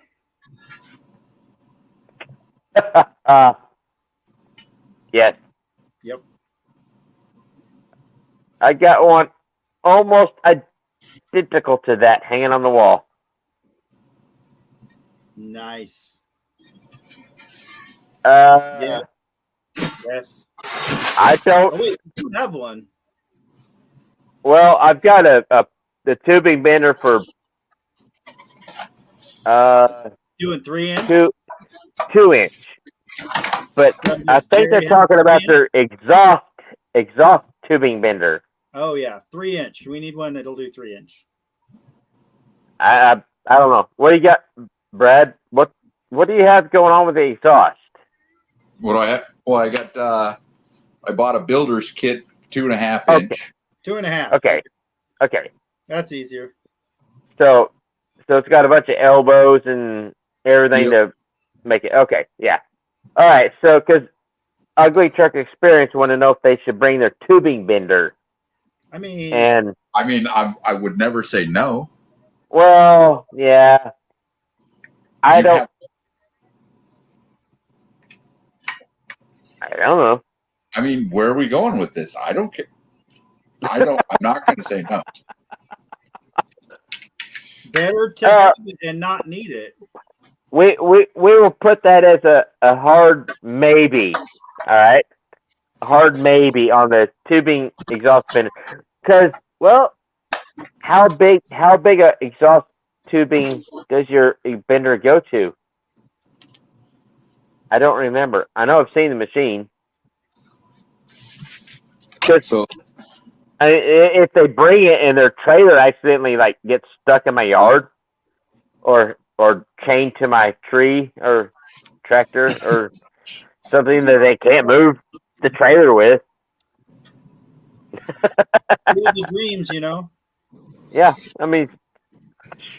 Yes. Yep. I got one almost identical to that hanging on the wall. Nice. Yeah. Yes. I don't. Oh, wait, you have one. Well, I've got the tubing bender for Doing 3-inch. 2-inch, but I think they're talking about their exhaust tubing bender. Oh yeah, 3-inch. We need one that'll do 3-inch. I don't know. What do you got, Brad? What do you have going on with the exhaust? What do I have? Well, I got I bought a builder's kit, 2.5 Okay. inch. 2.5. Okay. That's easier. So it's got a bunch of elbows and everything to make it. Okay, yeah. All right. So because Ugly Truck Experience want to know if they should bring their tubing bender. I mean, I would never say no. Well, yeah. I don't know. I mean, where are we going with this? I don't care. I'm not going to say no. better to have it and not need it. We will put that as a hard maybe. All right, a hard maybe on the tubing exhaust bender. Because how big a exhaust tubing does your bender go to? I don't remember. I know I've seen the machine. So if they bring it and their trailer accidentally gets stuck in my yard, or chained to my tree or tractor or something that they can't move the trailer with. The dreams, Yeah, I mean,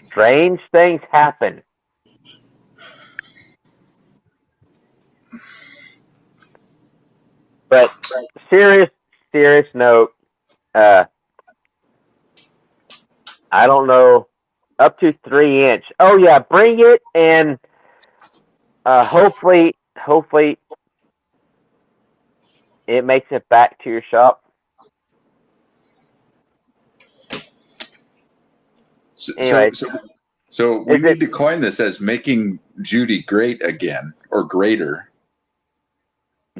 strange things happen. But serious note, I don't know, up to 3-inch. Oh yeah, bring it, and hopefully it makes it back to your shop. Anyway, so we need to coin this as making Judy great again, or greater.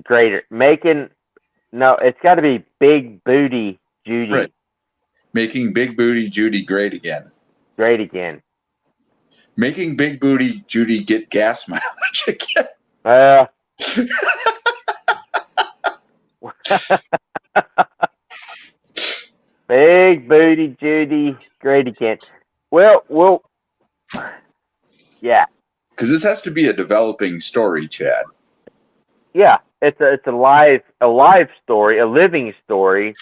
Greater. No, it's got to be big booty Judy. Right. Making Big Booty Judy great again. Great again. Making Big Booty Judy get gas mileage again. Big Booty Judy, great again. Well, yeah. Because this has to be a developing story, Chad. Yeah, it's a live story, a living story.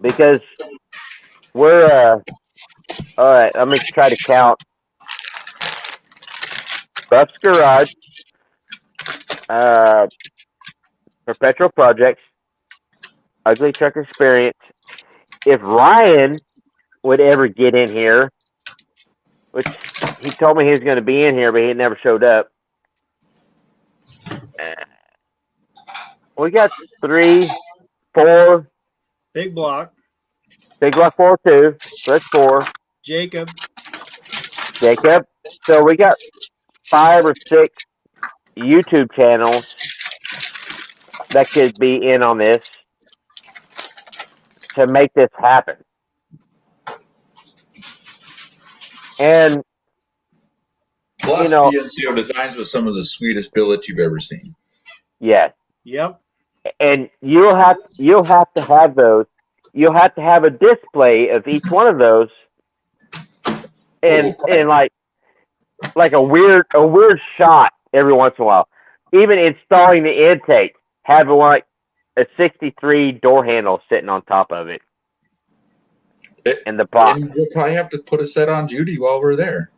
Because we're all right, let me try to count. Buff's Garage, Perpetual Projects, Ugly Truck Experience. If Ryan would ever get in here, which he told me he was going to be in here, but he never showed up. We got 3, 4. Big Block. Big Block 402. So that's 4. Jacob. So we got 5 or 6 YouTube channels that could be in on this to make this happen. And Plus, BNCO Designs was some of the sweetest billets you've ever seen. yes. Yep. And you'll have to have those. You'll have to have a display of each one of those, and like a weird shot every once in a while. Even installing the intake, having like a 63 door handle sitting on top of it, and the box. And we'll probably have to put a set on Judy while we're there,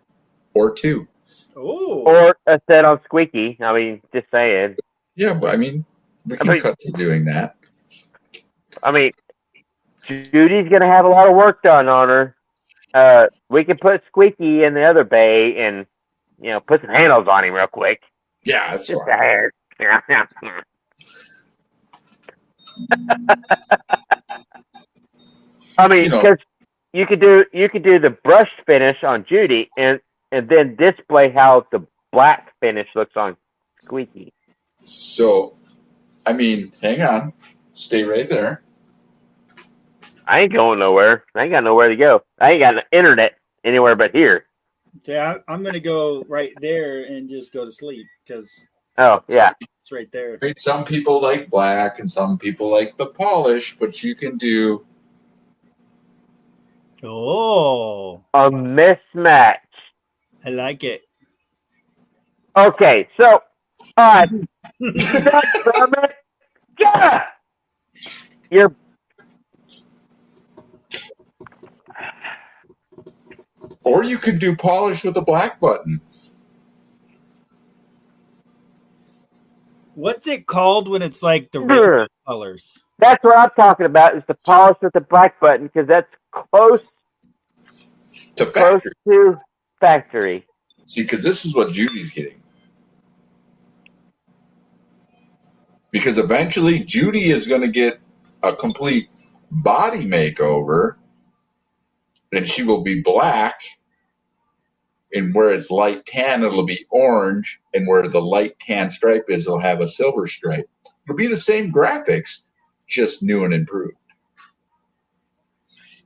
or 2. Oh. Or a set on Squeaky. I mean, just saying. Yeah, but I mean, we can cut to doing that. I mean, Judy's gonna have a lot of work done on her. We can put Squeaky in the other bay and put some handles on him real quick. Yeah, that's Just right. I mean, because you could do the brush finish on Judy and then display how the black finish looks on Squeaky. So, I mean, hang on, stay right there. I ain't going nowhere. I ain't got nowhere to go. I ain't got the internet anywhere but here. Yeah, I'm gonna go right there and just go to sleep because. Oh yeah, it's right there. Some people like black and some people like the polish, but you can do a mismatch. I like it. Okay, so all right, yeah, you're. Or you could do polish with a black button. What's it called when it's like the red colors? That's what I'm talking about. Is the polish with the black button because that's close to factory. See, because this is what Judy's getting. Because eventually Judy is going to get a complete body makeover, and she will be black. And where it's light tan, it'll be orange. And where the light tan stripe is, it'll have a silver stripe. It'll be the same graphics, just new and improved.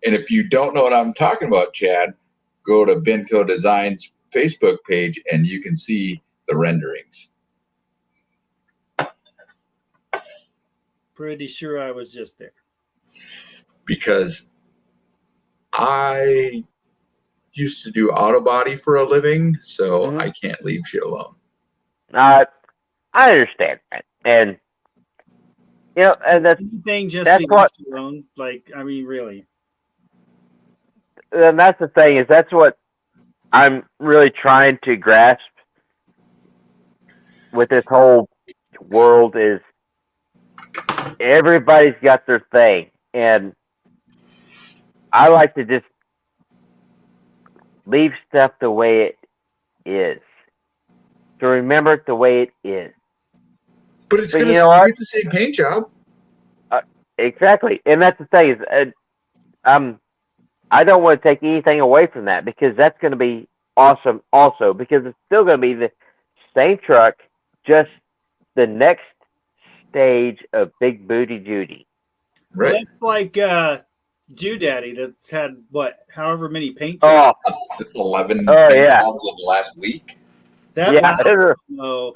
And if you don't know what I'm talking about, Chad, go to Benco Designs Facebook page and you can see the renderings. Pretty sure I was just there. Because I used to do auto body for a living, so I can't leave shit alone. I understand that, and and that's what alone. Like, I mean, really. And that's the thing is that's what I'm really trying to grasp with this whole world is everybody's got their thing, and I like to just leave stuff the way it is. To remember it the way it is. But it's going to get the same paint job. Exactly. And that's the thing is, I don't want to take anything away from that because that's going to be awesome also because it's still going to be the same truck, just the next stage of Big Booty Judy. Right. That's like Jew Daddy that's had however many paint Oh, jobs. 11 Oh, paint yeah. jobs in the last week. That yeah. last It's, no,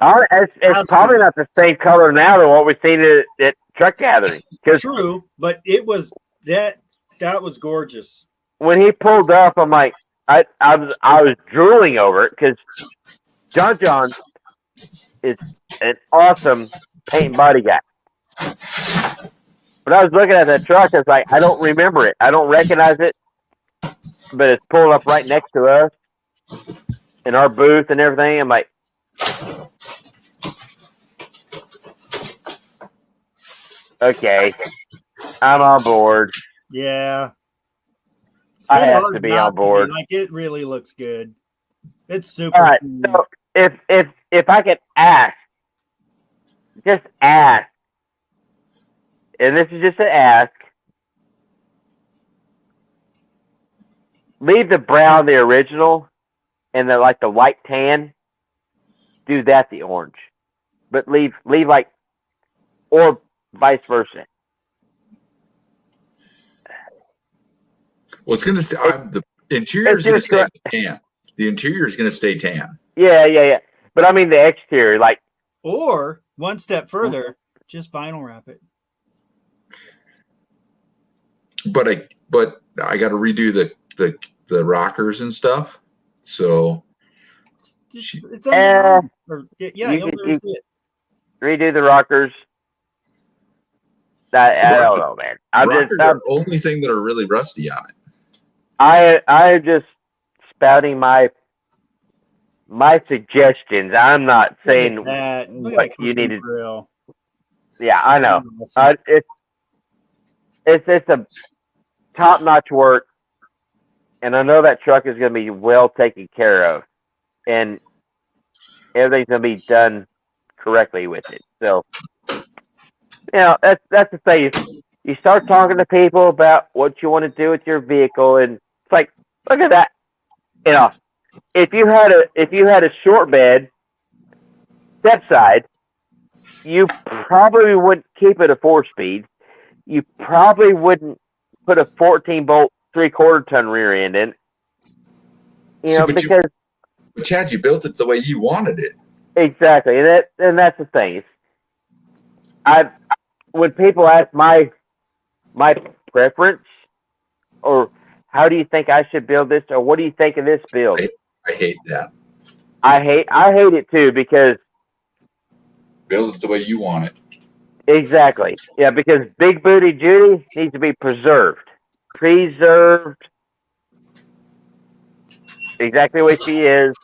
it's probably not the same color now than what we've seen at truck gathering. Because true, but it was that was gorgeous. when he pulled up, I'm like, I was drooling over it because John is an awesome paint and body guy. But I was looking at that truck, I was like, I don't remember it. I don't recognize it. But it's pulling up right next to us in our booth and everything. I'm like, okay, I'm on board. Yeah. It's I kinda have hard to be not on board. Like it really looks good. It's super All right, cool. so if I could ask, just ask, and this is just an ask, leave the brown the original, and the white tan. Do that the orange, but leave like, or vice versa. Well, it's going to stay. The interior is going to stay tan. The interior is going to stay tan. Yeah. But I mean the exterior, like. Or one step further, just vinyl wrap it. But I got to redo the rockers and stuff. So It's under yeah, you you'll never see it. Redo the rockers. I don't know, man. Rockers are the only thing that are really rusty on it. I'm just spouting my suggestions. I'm not saying what you need to. Grill. Yeah, I know. It's a top-notch work, and I know that truck is going to be well taken care of, and everything's going to be done correctly with it. So, that's the thing. You start talking to people about what you want to do with your vehicle, and it's like, look at that. If you had a short bed, step side, you probably wouldn't keep it a 4-speed. You probably wouldn't put a 14-bolt 3/4 ton rear end in. But Chad, you built it the way you wanted it. Exactly, and that's the thing. When people ask my preference, or how do you think I should build this, or what do you think of this build? I hate that. I hate it too, because build it the way you want it. Exactly. Yeah, because Big Booty Judy needs to be preserved. Exactly what she is.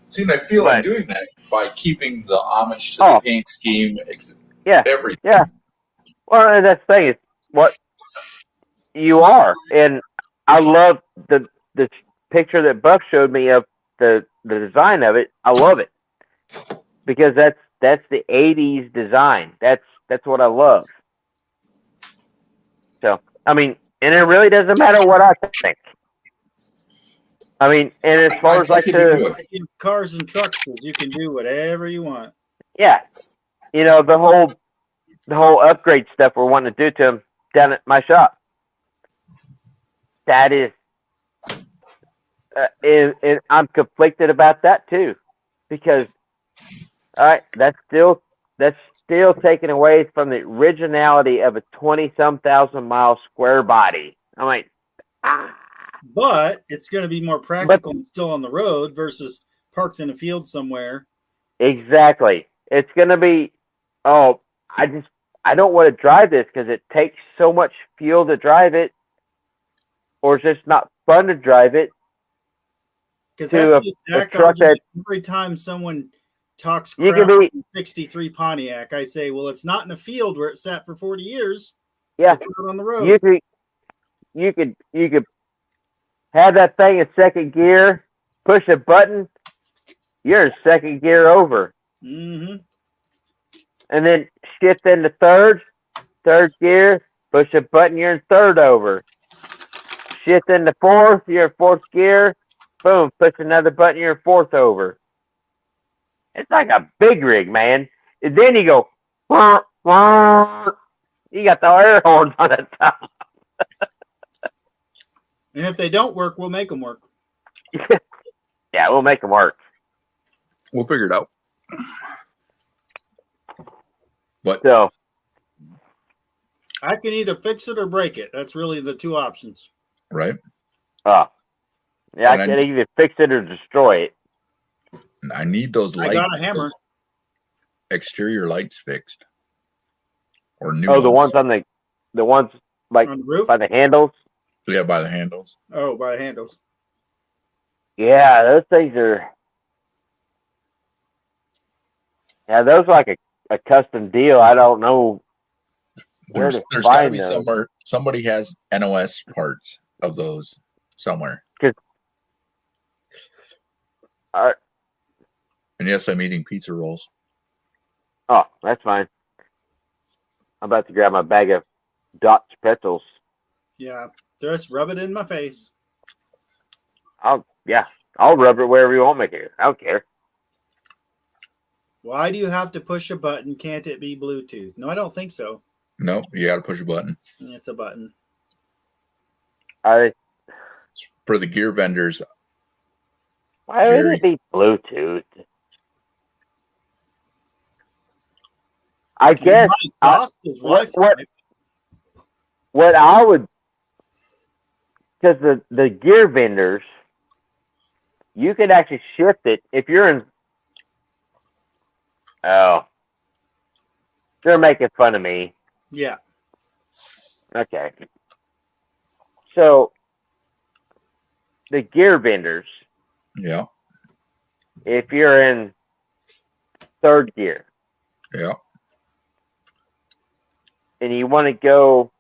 See, I feel I'm doing that by keeping the homage to the paint scheme. Everything. Yeah. Well, that's the thing. Is what you are. And I love the picture that Buck showed me of the design of it. I love it. Because that's the 80s design. That's what I love. So, I mean, and it really doesn't matter what I think. I mean, and as far as like cars and trucks, you can do whatever you want. Yeah. The whole upgrade stuff we're wanting to do to them down at my shop. That is, and I'm conflicted about that too, because all right, that's still taken away from the originality of a 20-some thousand mile square body. I'm like, but it's going to be more practical and still on the road versus parked in a field somewhere. Exactly. It's going to be, I don't want to drive this because it takes so much fuel to drive it, or it's just not fun to drive it. Because that's the exact argument. Every time someone talks crap about 63 Pontiac, I say, well, it's not in a field where it sat for 40 years. Yeah. It's out on the road. You could have that thing in second gear, push a button, you're in second gear over. Mm-hmm. And then shift into third gear, push a button, you're in third over. Shift into fourth, you're in fourth gear, boom, push another button, you're in fourth over. It's like a big rig, man. And then you go, wah, wah. You got the air horns on the top. And if they don't work, we'll make them work. Yeah, we'll make them work. We'll figure it out. But So, I can either fix it or break it. That's really the two options. right, yeah, And I can either fix it or destroy it. I need those I lights, got a hammer. those exterior lights fixed, or new. Oh, the ones on the ones like On the roof? by the handles. Yeah, by the handles. Oh, by the handles. Yeah, those things are. Yeah, those are like a custom deal. I don't know where There's to got to find be those. somewhere. Somebody has NOS parts of those somewhere. Uh, And yes, I'm eating pizza rolls. oh, that's fine. I'm about to grab my bag of Dot's pretzels. Yeah. Just rub it in my face. I'll rub it wherever you want me to. I don't care. Why do you have to push a button? Can't it be Bluetooth? No, I don't think so. No, you got to push a button. It's a button. I For the gear vendors, why would Jerry. it be Bluetooth? I guess He might lost his what- Wi-Fi. what I would, because the gear vendors, you could actually shift it if you're in. Oh, they're making fun of me. Yeah. Okay. So the gear vendors, yeah, if you're in third gear yeah. and you want to go,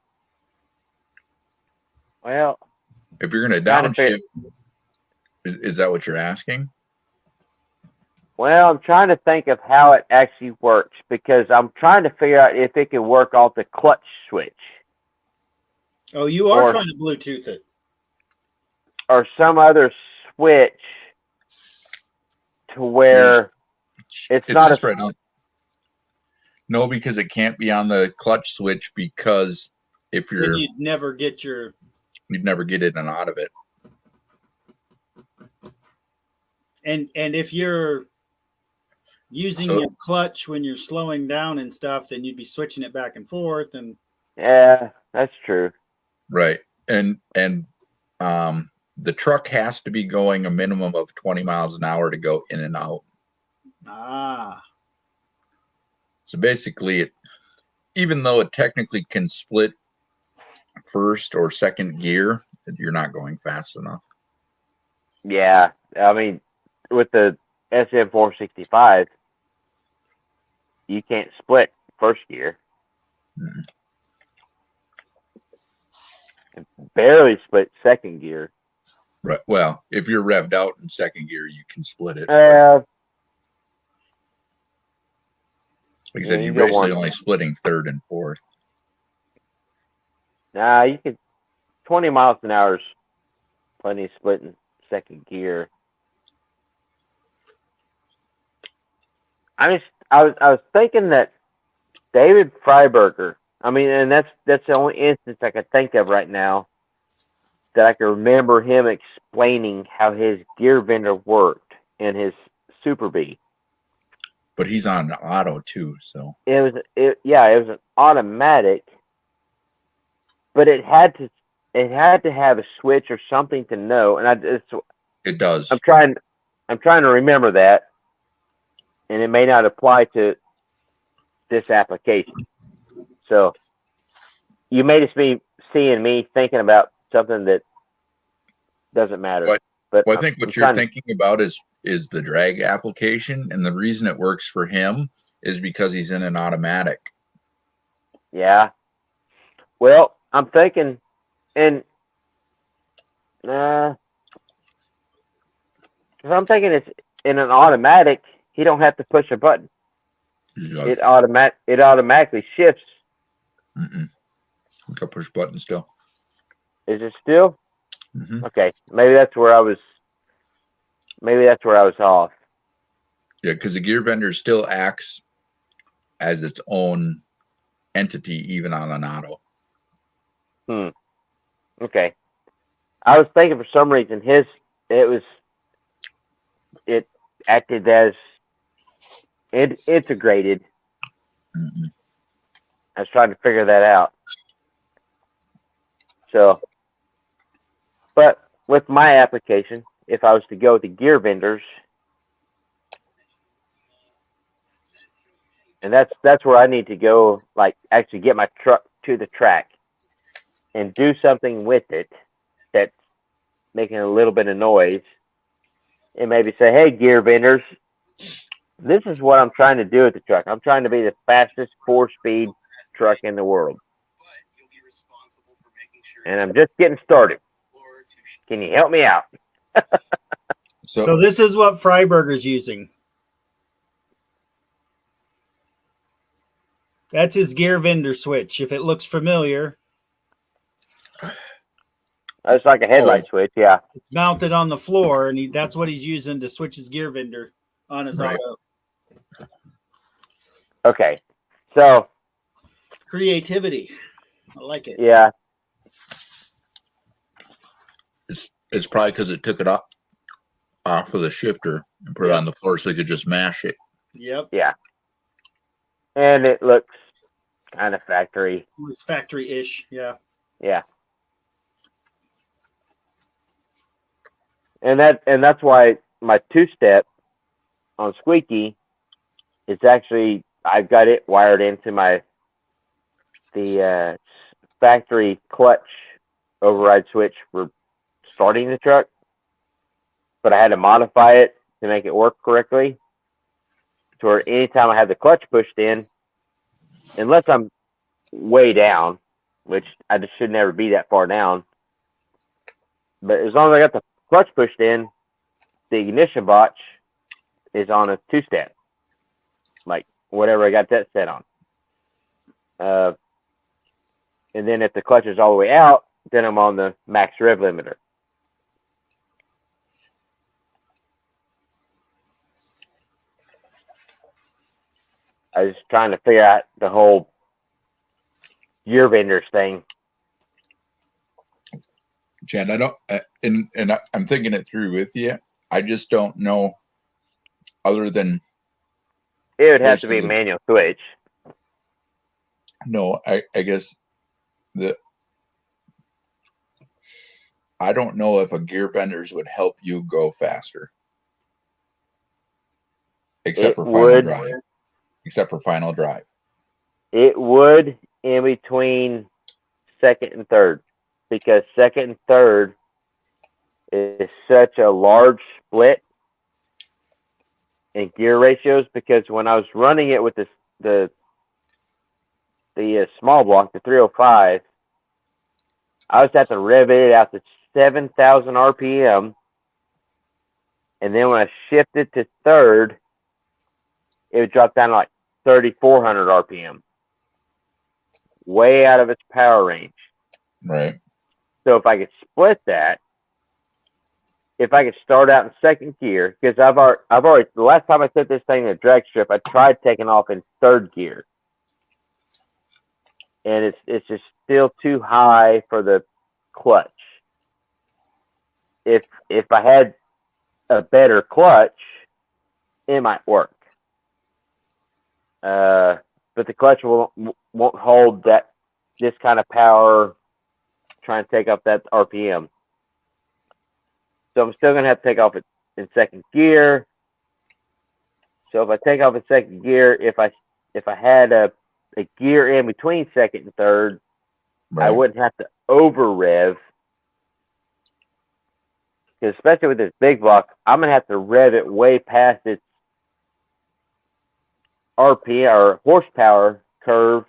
well, If you're going to Trying to downshift, is that what you're asking? I'm trying to think of how it actually works because I'm trying to figure out if it can work off the clutch switch Oh, you are Or- trying to Bluetooth it. or some other switch to where it's not just a right on. No, because it can't be on the clutch switch because if Then you're, you'd never get your. you'd never get in and out of it. And if you're using So- your clutch when you're slowing down and stuff, then you'd be switching it back and forth. And Yeah, that's true. Right. And the truck has to be going a minimum of 20 miles an hour to go in and out. So basically, even though it technically can split first or second gear, you're not going fast enough. Yeah, I mean, with the SM465, you can't split first gear. Mhm. And barely split second gear. Right. Well, if you're revved out in second gear, you can split it. Like I said, yeah, you're you don't basically want- only splitting third and fourth. Nah, you could 20 miles an hour is plenty of splitting second gear. I was thinking that David Freiberger. I mean, and that's the only instance I could think of right now that I can remember him explaining how his gear vendor worked in his Super B. But he's on auto too, so It was an automatic, but it had to have a switch or something to know. And it does. I'm trying to remember that, and it may not apply to this application. So you may just be seeing me thinking about something that doesn't matter. What- But Well, I think I'm what you're trying to- thinking about is the drag application, and the reason it works for him is because he's in an automatic. Yeah. Well, I'm thinking, and because I'm thinking it's in an automatic. He don't have to push a button. He does. It automatically shifts. You can push button still. Is it still? Mhm. Okay. Maybe that's where I was off. Yeah, because the gear vendor still acts as its own entity, even on an auto. Okay. I was thinking for some reason it acted as integrated. Mm-mm. I was trying to figure that out. So, but with my application, if I was to go with the gear vendors, and that's where I need to go, like actually get my truck to the track and do something with it that's making a little bit of noise, and maybe say, "Hey, gear vendors, this is what I'm trying to do with the truck. I'm trying to be the fastest 4-speed truck in the world, and I'm just getting started. Can you help me out?" So this is what Freiberger's using. That's his gear vendor switch. If it looks familiar, It's like a headlight switch, yeah. it's mounted on the floor, and that's what he's using to switch his gear vendor on his auto. Okay, so Creativity. I like it. yeah, It's probably because it took it off of the shifter and put it on the floor so you could just mash it. Yep. yeah, and it looks kind of factory. It's factory-ish. Yeah. Yeah. And that's why my 2-step on Squeaky is actually, I've got it wired into the factory clutch override switch for starting the truck, but I had to modify it to make it work correctly. To where anytime I have the clutch pushed in, unless I'm way down, which I just should never be that far down, but as long as I got the clutch pushed in, the ignition botch is on a 2-step, like whatever I got that set on. And then if the clutch is all the way out, then I'm on the max rev limiter. I was trying to figure out the whole gear vendors thing. Chad, I don't, and I'm thinking it through with you. I just don't know, other than It would have to be a manual switch. No, I guess I don't know if a gear benders would help you go faster, except for final drive. Except for final drive, it would in between second and third, because second and third is such a large split in gear ratios. Because when I was running it with the small block, the 305, I was at to rev it out to 7,000 RPM, and then when I shifted to third, it would drop down to like 3,400 RPM, way out of its power range. right? So if I could split that, if I could start out in second gear, because I've already the last time I set this thing in a drag strip, I tried taking off in third gear, and it's just still too high for the clutch. If I had a better clutch, it might work. But the clutch won't hold this kind of power trying to take off that RPM. So I'm still gonna have to take off it in second gear. So if I take off in second gear, if I had a gear in between second and third, Right. I wouldn't have to over rev. Because especially with this big block, I'm gonna have to rev it way past its RPM or horsepower curve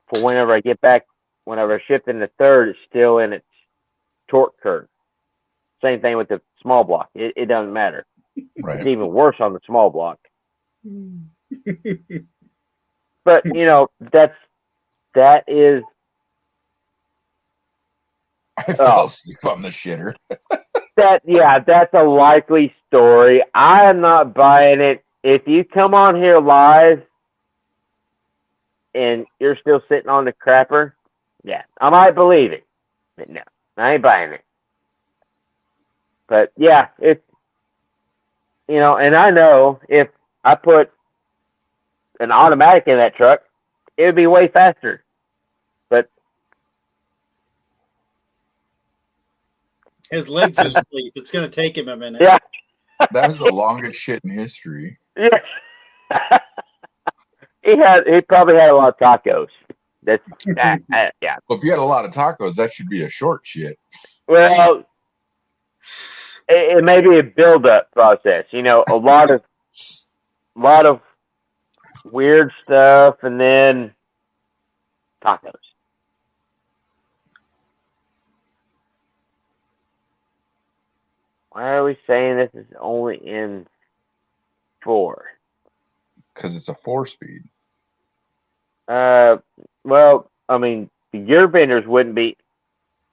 for whenever I get back. Whenever I shift into third, it's still in its torque curve. Same thing with the small block. It doesn't matter. Right. It's even worse on the small block. But that is. I fell asleep on the shitter. That's a likely story. I am not buying it. If you come on here live and you're still sitting on the crapper, yeah, I might believe it. But no, I ain't buying it. But yeah, it's, and I know if I put an automatic in that truck, it would be way faster. But His legs are asleep. It's going to take him a minute. yeah, That was the longest shit in history. yeah. He probably had a lot of tacos. That's yeah. Well, if you had a lot of tacos, that should be a short shit. Well, it may be a build-up process. A lot of weird stuff, and then tacos. Why are we saying this is only in 4? Because it's a 4-speed. Well, I mean, the gear benders wouldn't be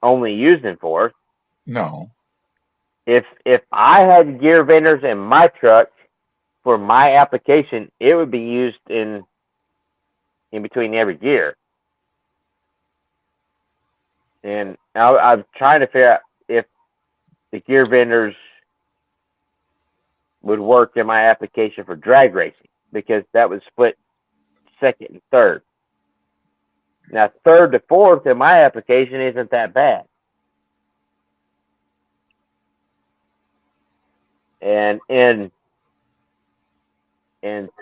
only used in 4. No. If I had gear benders in my truck for my application, it would be used in between every gear. And I'm trying to figure out if the gear benders would work in my application for drag racing, because that would split second and third. Now, third to fourth in my application isn't that bad. And in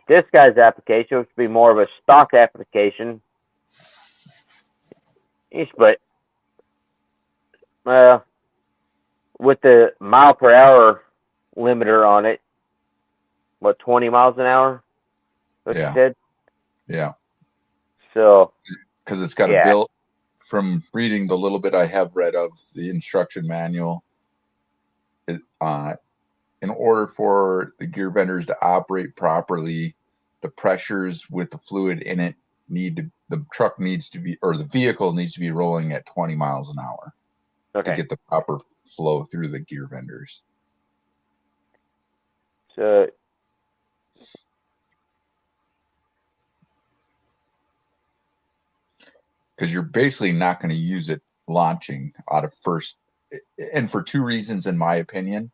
this guy's application, which would be more of a stock application, he split with the mile per hour limiter on it. What, 20 miles an hour? What Yeah. you said? Yeah. So, because it's got a built, from reading the little bit I have read of the instruction manual, in order for the gear benders to operate properly, the pressures with the fluid in it the truck needs to be, or the vehicle needs to be rolling at 20 miles an hour to get the proper flow through the gear benders. So, because you're basically not going to use it launching out of first, and for 2 reasons, in my opinion.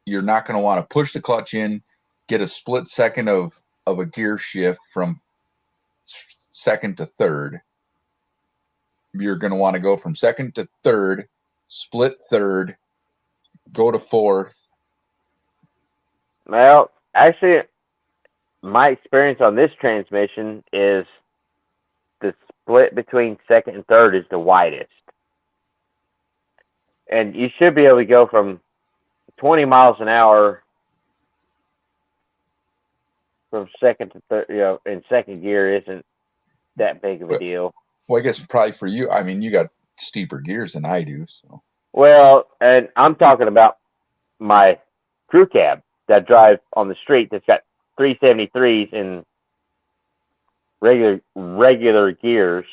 You're not going to want to push the clutch in, get a split second of a gear shift from second to third. You're going to want to go from second to third, split third, go to fourth. Well, actually, my experience on this transmission is the split between second and third is the widest. And you should be able to go from 20 miles an hour from second to third, in second gear isn't that big of a deal. Well, I guess probably for you, I mean, you got steeper gears than I do. So. Well, and I'm talking about my crew cab that drive on the street that's got 373s in regular gears.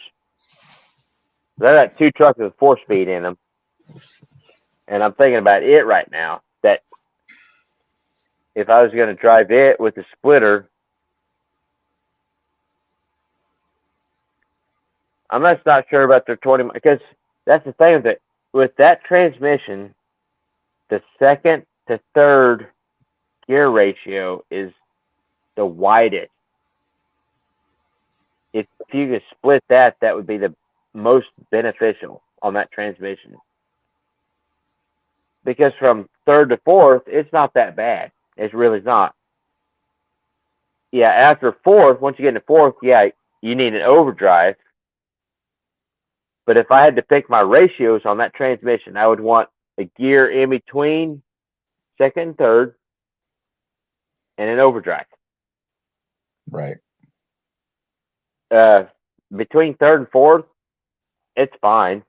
I got 2 trucks with 4-speed in them. And I'm thinking about it right now, that if I was going to drive it with a splitter, I'm just not sure about the 20, because that's the thing with it. With that transmission, the second to third gear ratio is the widest. If you could split that, that would be the most beneficial on that transmission. Because from third to fourth, it's not that bad. It's really not. Yeah, after fourth, once you get into fourth, yeah, you need an overdrive. But if I had to pick my ratios on that transmission, I would want a gear in between second and third and an overdrive. Right. Between third and fourth, it's fine.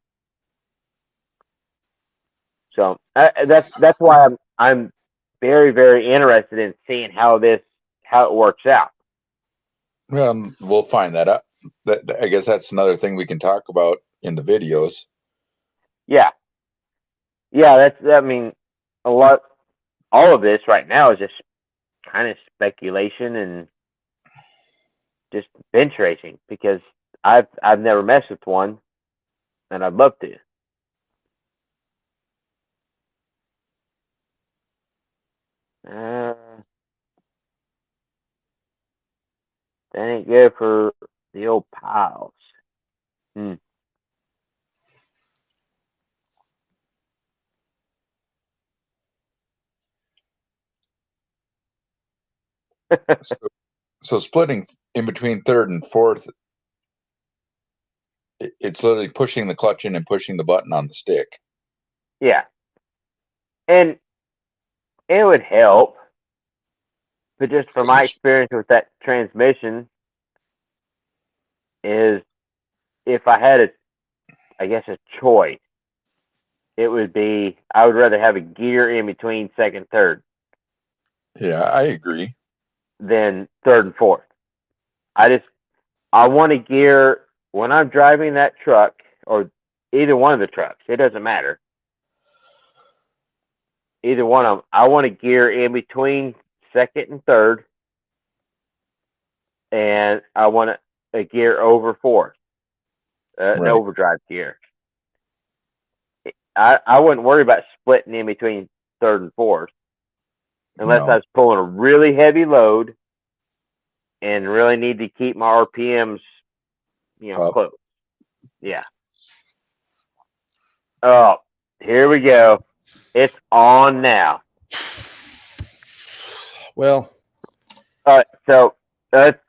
So that's why I'm very, very interested in seeing how it works out. Well, we'll find that out. I guess that's another thing we can talk about in the videos. Yeah. I mean, all of this right now is just kind of speculation and just bench racing, because I've never messed with one, and I'd love to. That ain't good for the old piles. So splitting in between third and fourth, it's literally pushing the clutch in and pushing the button on the stick. Yeah. And it would help, but just from my experience with that transmission, is if I had a choice, it would be, I would rather have a gear in between second, third Yeah, I agree. than third and fourth. I want a gear when I'm driving that truck, or either one of the trucks. It doesn't matter. Either one of them. I want a gear in between second and third, and I want a gear over fourth, an Right. overdrive gear. I wouldn't worry about splitting in between third and fourth unless No. I was pulling a really heavy load and really need to keep my RPMs, Up. close. Yeah. Oh, here we go. It's on now. Well, All right, so let's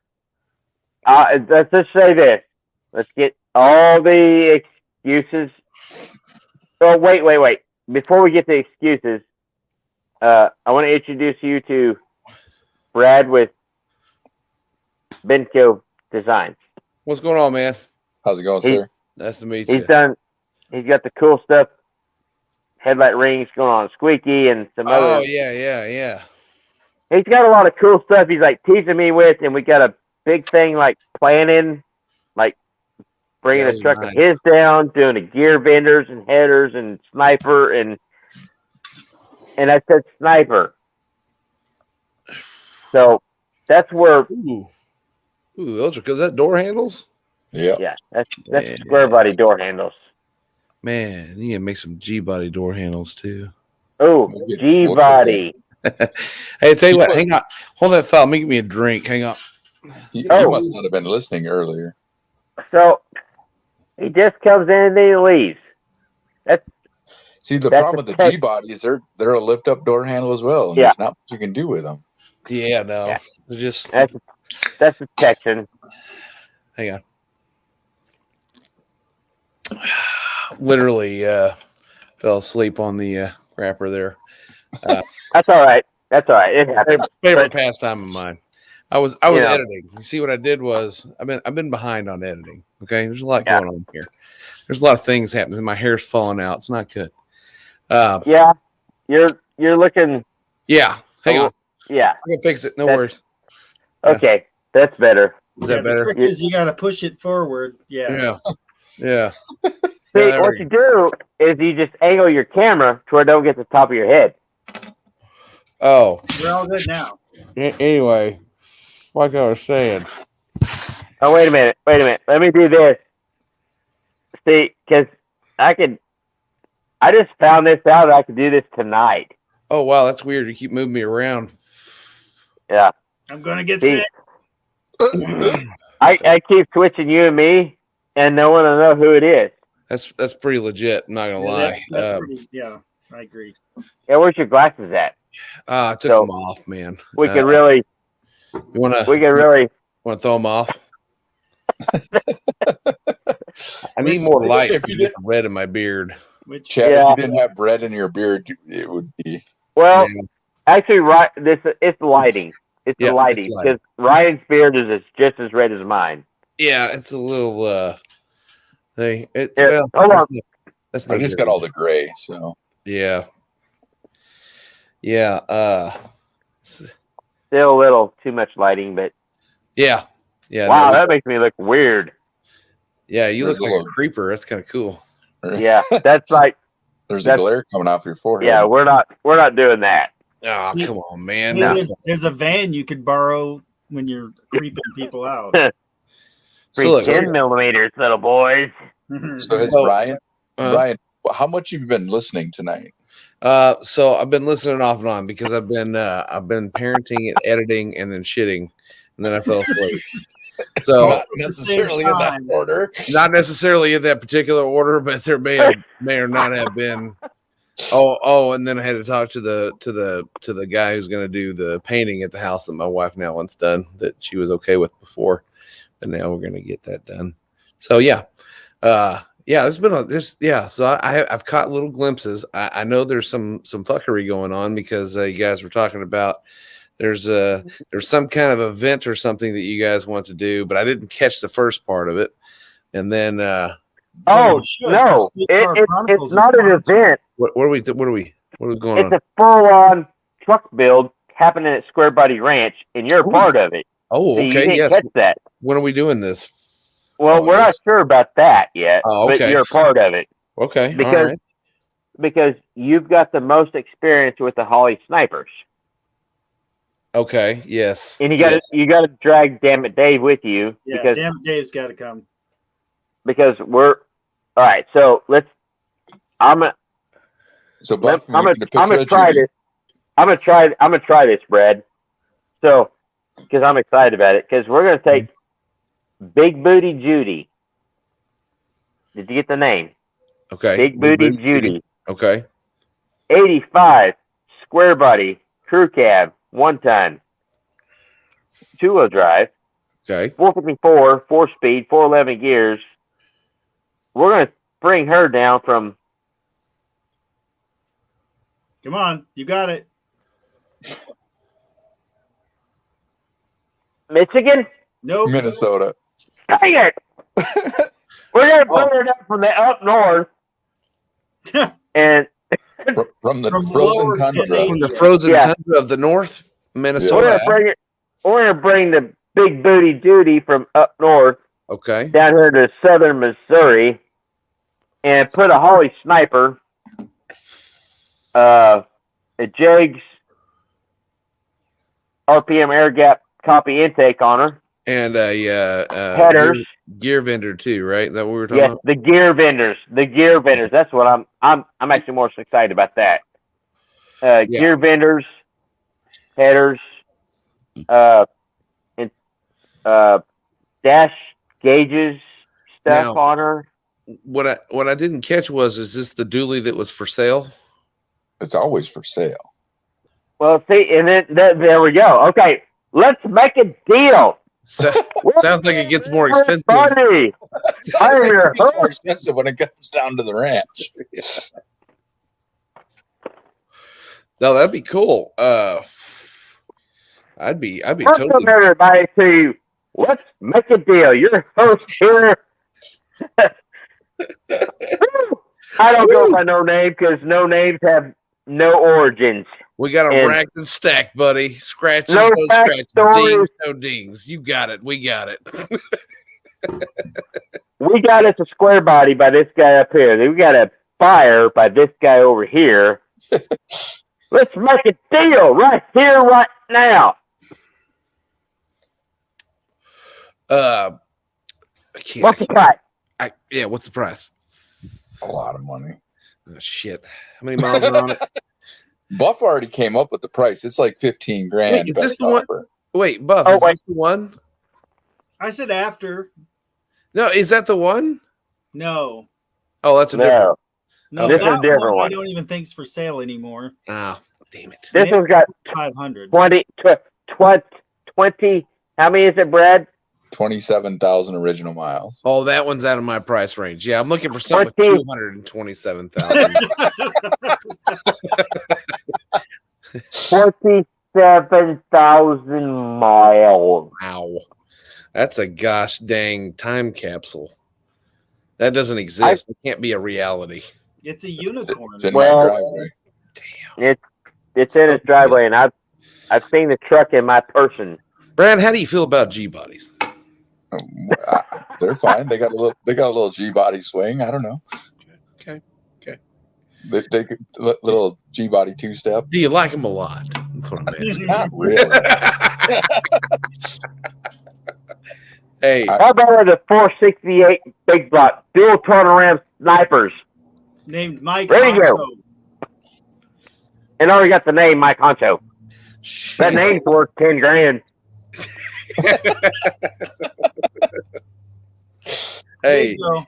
just say this. Let's get all the excuses. Oh, wait. Before we get to excuses, I want to introduce you to Brad with Benco Designs. what's going on, man? How's it going, He's- sir? Nice to meet He's you. he's got the cool stuff, headlight rings going on squeaky and some Oh, other. yeah. He's got a lot of cool stuff he's like teasing me with, and we got a big thing like planning, like bringing That a was truck nice. of his down, doing the gear benders and headers and sniper, and I said sniper. So that's where, Ooh, those are good. Is that door handles? Yeah. yeah, that's Yeah. square body door handles. Man, you need to make some G body door handles too. Oh, We'll get G there. body. Hey, tell you what, People- hang on. Hold that file. Let me give me a drink. Hang on. You Oh. must not have been listening earlier. So he just comes in and he leaves. See, the That's problem a with the tech- G bodies, they're a lift up door handle as well, and Yeah. there's not much you can do with them. Yeah, no. Yeah. It's just That's protection. hang on. Literally fell asleep on the wrapper there. That's all right. That's all right. It happens. Favorite But- pastime of mine. I was Yeah. editing. You see what I did was I've been behind on editing. Okay, there's a lot Yeah. going on here. There's a lot of things happening. My hair's falling out. It's not good. Yeah, you're looking. Yeah. Hang on. Yeah. I can fix it. No That's- worries. Yeah. Okay, that's better. Is that The better? trick is you got to push it forward. Yeah. Yeah. See, there what we you do is you just angle your camera to where it don't get the top of your head. Oh. We're all good now. Anyway, like I was saying. Oh, wait a minute. Let me do this. See, because I just found this out that I could do this tonight. Oh wow, that's weird. You keep moving me around. Yeah. I'm going to get See, sick. I keep switching you and me, and no one will know who it is. That's pretty legit. I'm not gonna Yeah, lie. that's pretty, yeah, I agree. Yeah, where's your glasses at? I took So, them off, man. We could really, You wanna wanna throw them off? I need more light If to you get the red in my beard. Which Chad, Yeah. if you didn't have red in your beard, it would be. well, Yeah. actually, it's the lighting. It's Yeah, the lighting, it's lighting. because Ryan's beard is just as red as mine. Yeah, it's a little thing. Here, hold on. That's I not just good. got all the gray, so Yeah. Yeah. Still a little too much lighting, but Yeah. Yeah. wow, no, that makes me look weird. yeah, you There's look a like a little- creeper. That's kind of cool. Yeah, that's like, there's That's- a glare coming off your forehead. yeah, we're not doing that. Oh, come on, man. Hey, No. there's a van you could borrow when you're creeping people out. Free look, 10 millimeters, little boys. So has Brian, how much have you been listening tonight? So I've been listening off and on because I've been parenting and editing and then shitting, and then I fell asleep. So Not necessarily in that order. Not necessarily in that particular order, but there may or not have been. And then I had to talk to the guy who's going to do the painting at the house that my wife now wants done that she was okay with before, but now we're going to get that done. So there's been So I've caught little glimpses. I know there's some fuckery going on because you guys were talking about there's some kind of event or something that you guys want to do, but I didn't catch the first part of it, and then. No, it's not an event. What are we going on? It's a full-on truck build happening at Square Body Ranch, and you're part of it. Oh, so okay. You didn't catch that. When are we doing this? Well, we're not sure about that yet, okay. But you're a part of it. Okay, because you've got the most experience with the Holly snipers. Okay. Yes. And you got to drag Damn It Dave with you. Yeah, because Damn It Dave's got to come. Because we're all right. So I'm gonna try this. I'm gonna try this, Brad. So, because I'm excited about it, because we're gonna take Big Booty Judy. Did you get the name? Okay. Big Booty Judy. Okay. 85 square body crew cab 1-ton 2-wheel drive. Okay. 454 4-speed 411 gears. We're gonna bring her down from. Come on, you got it. Michigan? Nope. Minnesota. Dang it! We're gonna bring her down from the up north, and from the From frozen lower tundra. Canadian. From the frozen tundra of the north, Minnesota. we're gonna bring the Big Booty Judy from up north Okay. down here to southern Missouri, and put a Holly sniper, a Jegs RPM air gap copy intake on her. And Headers. Gear vendor too, right? Is that what we were talking Yes, about? the gear vendors. That's what I'm actually more excited about that. Gear vendors, headers, and dash gauges stuff on her. What I didn't catch is this the dually that was for sale? It's always for sale. Well, see, and then there we go. Okay, let's make a deal. Sounds like it gets more expensive. Buddy, It's more expensive when it comes down to the ranch. No, that'd be cool. I'd be welcome totally. everybody to Let's Make a Deal. Your host here. I don't go by no name because no names have no origins. We got a racked and stacked, buddy. Scratches, No scratches, backstory. dings, no dings. You got it. We got it. We got us a square body by this guy up here. We got a fire by this guy over here. Let's make a deal right here, right now. I can't. What's the price? What's the price? A lot of money. Oh, shit. How many miles are on it? Buff already came up with the price. It's like 15 grand. Wait, is this the one? Wait, Buff, is this the one? I said after. No, is that the one? No. Oh, that's a different. No, this is a different one. one. I don't even think it's for sale anymore. Oh, damn it. This one's got 500. 20. How many is it, Brad? 27,000 original miles. Oh, that one's out of my price range. Yeah, I'm looking for something with 227,000. 27,000 miles. Wow. That's a gosh dang time capsule. That doesn't exist. It can't be a reality. It's a unicorn. It's in my driveway. Damn. It's in its driveway, and I've seen the truck in my person. Brad, how do you feel about G bodies? They're fine. They got a little G body swing. I don't know. Okay. They could little G body 2-step. Do you like them a lot? That's what I'm asking. Not really. Hey, How about the 468 big block dual turnaround snipers? Named Mike There you go. Honcho. And already got the name Mike Honcho. That name's worth 10 grand. There hey, you go.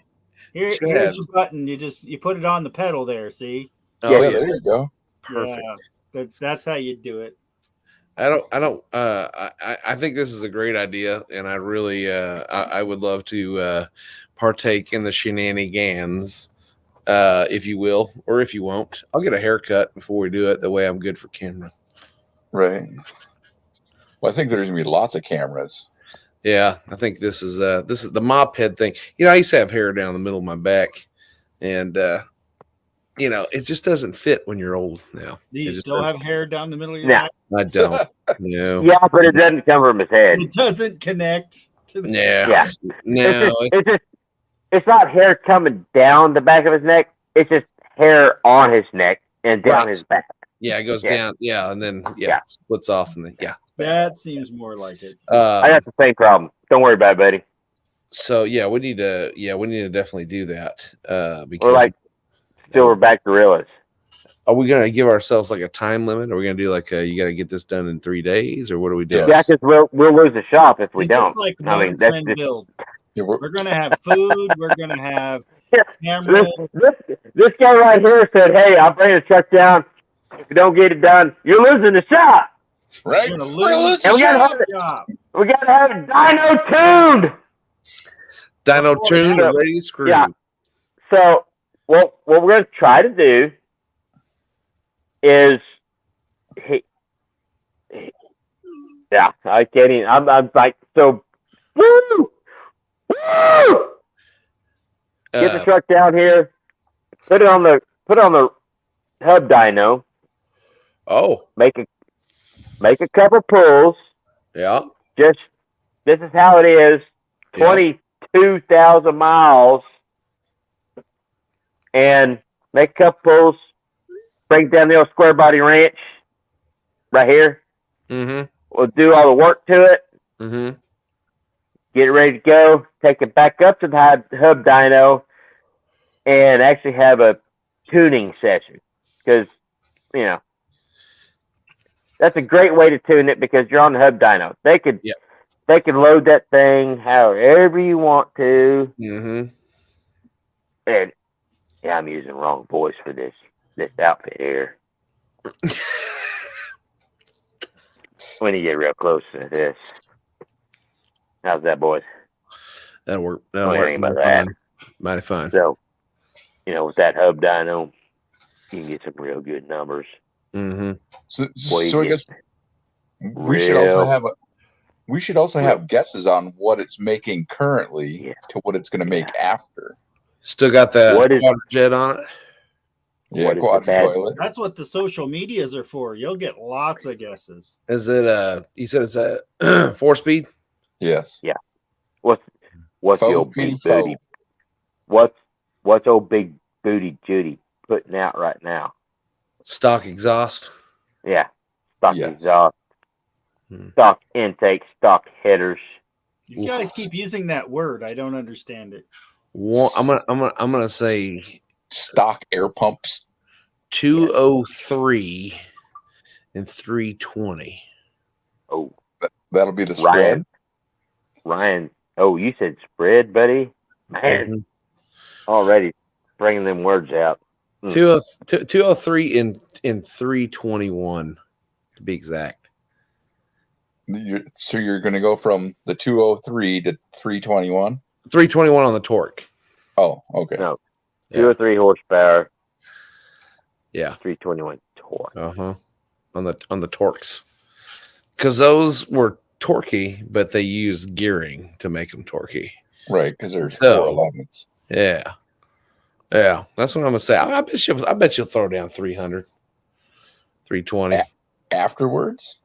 Here's Chad. your button. You put it on the pedal there. See? Oh, Yeah. yeah, there you go. Perfect. Yeah, that's how you do it. I think this is a great idea, and I really, I would love to partake in the shenanigans, if you will, or if you won't. I'll get a haircut before we do it. That way, I'm good for camera. Right. Well, I think there's gonna be lots of cameras. Yeah, I think this is the mop head thing. You know, I used to have hair down the middle of my back, and you know, it just doesn't fit when you're old now. Do you It just still doesn't. have hair down the middle of your Yeah. back? I don't. No. Yeah, but it doesn't come from his head. It doesn't connect to the Yeah. Yeah. No. It's not hair coming down the back of his neck. It's just hair on his neck and down Right. his back. Yeah, it goes Yeah. down. Yeah, and then Yeah. splits off, and then That seems more like it. I got the same problem. Don't worry about it, buddy. So we need to definitely do that. Because We're like silverback gorillas. are we gonna give ourselves like a time limit? Are we gonna do like you got to get this done in 3 days, or what are we doing? Yeah, because we'll lose the shop if we This don't. is like I mean, Motor that's Trend just, build. Yeah, We're gonna have food. We're gonna have this, cameras. this guy right here said, "Hey, I'll bring the truck down. If you don't get it done, you're losing the shop. right. We're gonna We're gonna lose And we gotta have the it. job. We gotta have it dyno tuned." Dino tuned yeah. and ready to screw. Yeah. So, what we're gonna try to do is, yeah, I can't even. I'm like so. Woo! Woo! Get the truck down here. Put it on the hub dyno. Oh, Make a couple pulls. yeah. Just this is how it is. 22,000 miles, and make a couple pulls. Bring down the old square body wrench right here. Mm-hmm. We'll do all the work to it. Mm-hmm. Get it ready to go. Take it back up to the hub dyno, and actually have a tuning session, because you know that's a great way to tune it, because you're on the hub dyno. They could load that thing however you want to. Mm-hmm. And yeah, I'm using the wrong voice for this outfit here. When you get real close to this, how's that, boys? That'll work. What That'll do you work. think Mighty about that? fine. Mighty fine. So, with that hub dyno, you can get some real good numbers. Mm-hmm. So Boy, I guess we should also have guesses on what it's making currently to what it's going to make after. Still got that What is- quad jet on it. Yeah, What is the quad bad- toilet. That's what the social medias are for. You'll get lots of guesses. Is it you said it's a 4-speed? Yes. What's the Faux old big faux. booty? What's old big booty Judy putting out right now? Stock exhaust. Yeah, stock Yes. exhaust, stock intake, stock headers. You gotta keep using that word. I don't understand it. I'm gonna say Stock air pumps. 203 and 320. Oh, That'll be the spread. Ryan. Oh, you said spread, buddy. Man, already bringing them words out. 203 and 321 to be exact. So you're going to go from the 203 to 321? 321 on the torque. Oh, okay. No, 203 horsepower, Yeah. 321 torque. On the torques. Because those were torquey, but they used gearing to make them torquey. Right, because there's So- 411s. Yeah. Yeah. That's what I'm gonna say. I bet you'll throw down 300. 320. Afterwards?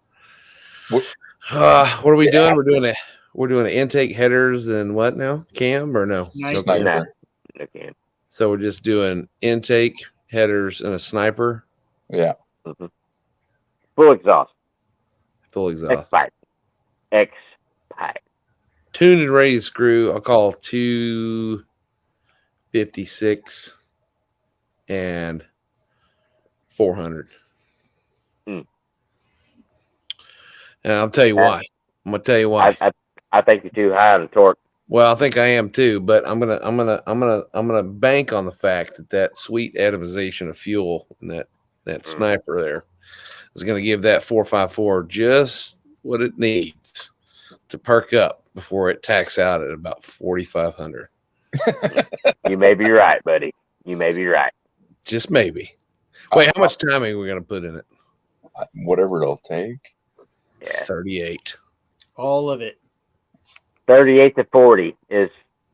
What are we doing? Yeah. We're doing intake headers and what now? Cam or no? Nice. Okay. Sniper. Okay. So we're just doing intake, headers, and a sniper. Yeah. Full exhaust. Full exhaust. Exciting. X pipe. Tuned and ready to screw. I'll call 256 and 400. Mm. And I'll tell you why. I'm gonna tell you why. I think you're too high on the torque. Well, I think I am too, but I'm gonna bank on the fact that sweet atomization of fuel and that sniper there is gonna give that 454 just what it needs to perk up before it tacks out at about 4,500. You may be right, buddy. You may be right. Just maybe. Wait, how much time are we gonna put in it? Whatever it'll take. Yeah. 38. All of it. 38 to 40 is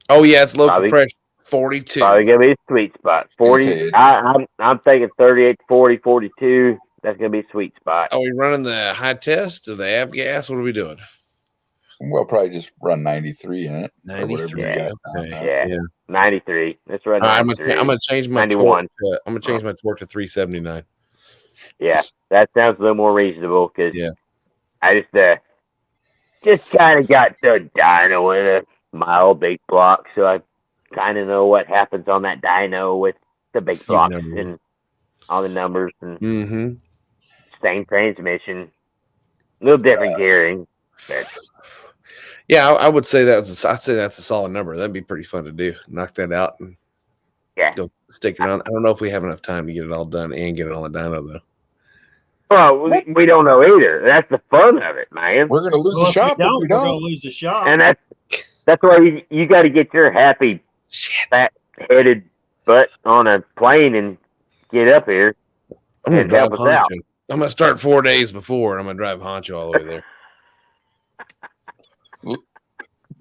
Oh yeah, it's local Probably- pressure. 42. probably gonna be a sweet spot. 40. I'm thinking 38 to 40, 42. That's gonna be a sweet spot. Are we running the high test or the avgas? What are we doing? We'll probably just run 93 in it. Or whatever 93. you got on Okay. that. Yeah. 93. Let's run All right, 93. I'm gonna change my 91. torque. I'm gonna change my torque to 379. Yeah, that sounds a little more reasonable because Yeah. I just kind of got the dyno in a mild big block, so I kind of know what happens on that dyno with the big blocks numbers. and all the numbers and Mm-hmm. same transmission, a little different gearing. But Yeah, I would say I'd say that's a solid number. That'd be pretty fun to do. Knock that out and yeah, go stick around. I don't know if we have enough time to get it all done and get it on the dyno though. well, we don't know either. That's the fun of it, man. We're going to lose Well, the if shop we if don't, we we're gonna don't. lose the shop. And that's why you got to get your happy Shit. fat-headed butt on a plane and get up here. I'm gonna and drive help us out. Honcho. I'm gonna start 4 days before and I'm gonna drive Honcho all the way there.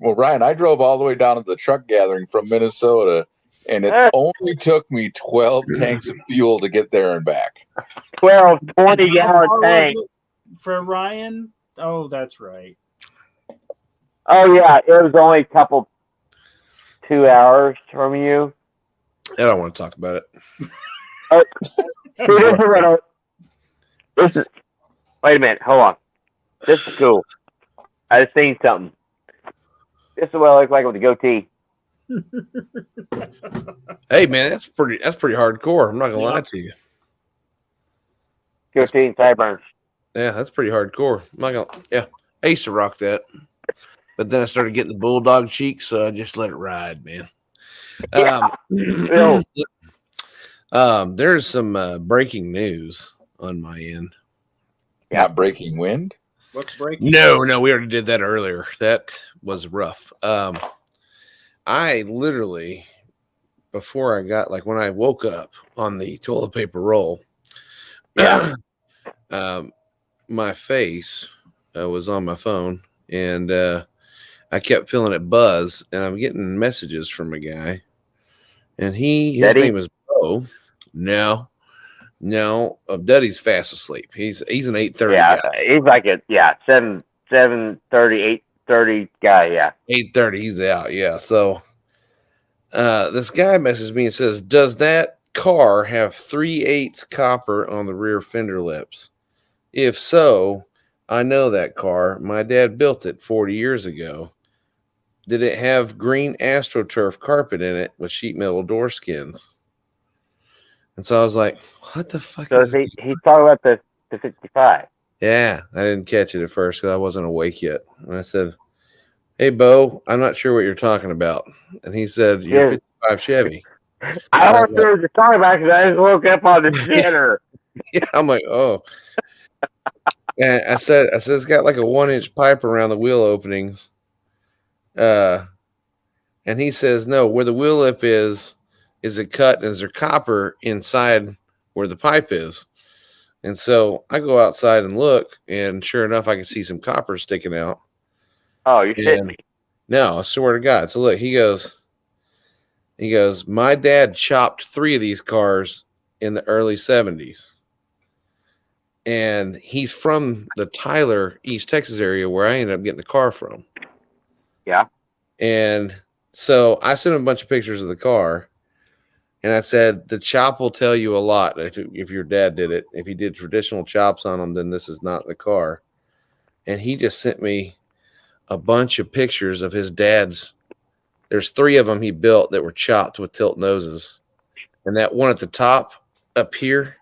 Well, Ryan, I drove all the way down to the truck gathering from Minnesota, and it only took me 12 tanks of fuel to get there and back. 12, How 20-gallon far was tank. it for Ryan? Oh, that's right. Oh, yeah. It was only a couple, 2 hours from you. I don't want to talk about it. See, this is wait a minute. Hold on. This is cool. I just seen something. This is what I look like with a goatee. Hey man, that's pretty hardcore. I'm not gonna lie to you. Goatee and sideburns. Yeah, that's pretty hardcore. I'm not gonna. Yeah, I used to rock that, but then I started getting the bulldog cheeks, so I just let it ride, man. Yeah. There's some breaking news on my end. Yeah. Not breaking wind. What's breaking? No, we already did that earlier. That was rough. I literally, before I got when I woke up on the toilet paper roll, Yeah. my face was on my phone, and I kept feeling it buzz, and I'm getting messages from a guy, and his Daddy? name is Bo. No, Duddy's fast asleep. He's an 8:30 Yeah. guy. He's like a 7:30, 8:30 guy. Yeah. 8:30, he's out. Yeah. So this guy messages me and says, "Does that car have 3/8 copper on the rear fender lips? If so, I know that car. My dad built it 40 years ago. Did it have green AstroTurf carpet in it with sheet metal door skins?" And so I was like, "What the fuck So is he's talking about the 55. Yeah, I didn't catch it at first because I wasn't awake yet. And I said, "Hey, Bo, I'm not sure what you're talking about." And he said, "You're Yeah. 55 Chevy." I was don't know what you're talking about because I just woke up on the shitter. Yeah, I'm like, "Oh." And I said it's got like a 1-inch pipe around the wheel openings. And he says, "No, where the wheel lip is it cut and is there copper inside where the pipe is?" And so I go outside and look, and sure enough, I can see some copper sticking out. Oh, you're shitting me. No, I swear to God. So look, he goes, my dad chopped 3 of these cars in the early 70s. And he's from the Tyler, East Texas area where I ended up getting the car from. Yeah. And so I sent him a bunch of pictures of the car. And I said, the chop will tell you a lot if your dad did it. If he did traditional chops on them, then this is not the car. And he just sent me a bunch of pictures of his dad's. There's 3 of them he built that were chopped with tilt noses. And that one at the top up here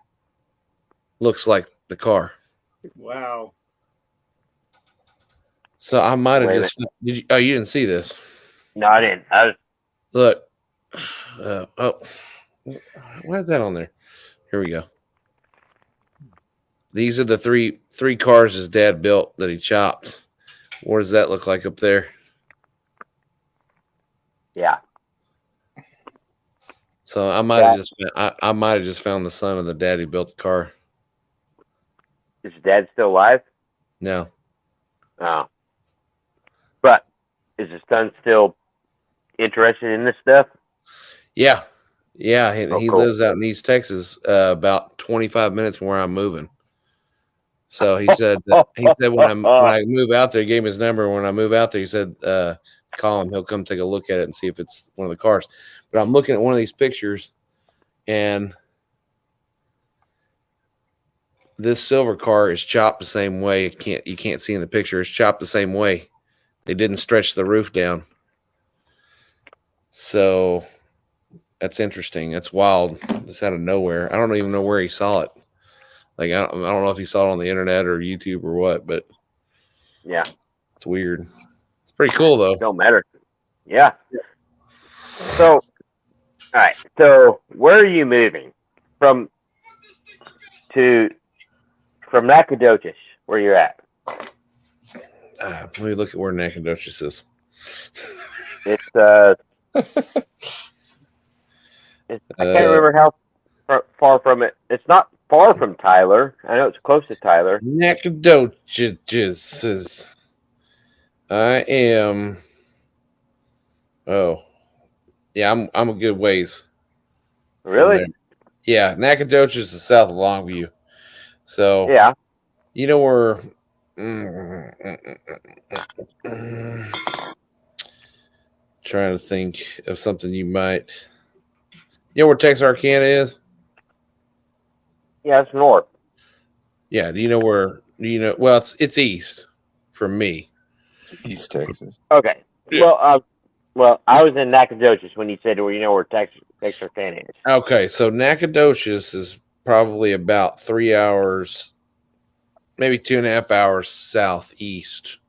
looks like the car. Wow. So I might have Wait a just. You didn't see this. No, I didn't. I was, Look. Why is that on there? Here we go. These are the three cars his dad built that he chopped. What does that look like up there? yeah. So I might have I might have just found the son of the dad who built the car. Is his dad still alive? No. Oh. But is his son still interested in this stuff? Yeah. Yeah. He Cool. lives out in East Texas, about 25 minutes from where I'm moving. So he said when I move out there, he gave me his number. When I move out there, he said, call him. He'll come take a look at it and see if it's one of the cars. But I'm looking at one of these pictures, and this silver car is chopped the same way. You can't see in the picture. It's chopped the same way. They didn't stretch the roof down. So that's interesting. That's wild. It's out of nowhere. I don't even know where he saw it. Like I don't know if he saw it on the internet or YouTube or what, but Yeah. it's weird. It's pretty cool though. Don't matter. Yeah. So, all right. So, where are you moving from Nacogdoches, where you're at? Let me look at where Nacogdoches is. It's I can't remember how far from it. It's not far from Tyler. I know it's close to Tyler. Nacogdoches is. I am. Oh, yeah. I'm a good ways. Really? Yeah, Nacogdoches is south of Longview. So Yeah. you know where. Trying to think of something you might. You know where Texarkana is? Yeah, it's north. Yeah. Do you know where? Do you know? Well, it's east from me. It's East Texas. Okay. Yeah. Well, I was in Nacogdoches when you said, well, you know where Texarkana is. Okay, so Nacogdoches is probably about 3 hours, maybe 2.5 hours southeast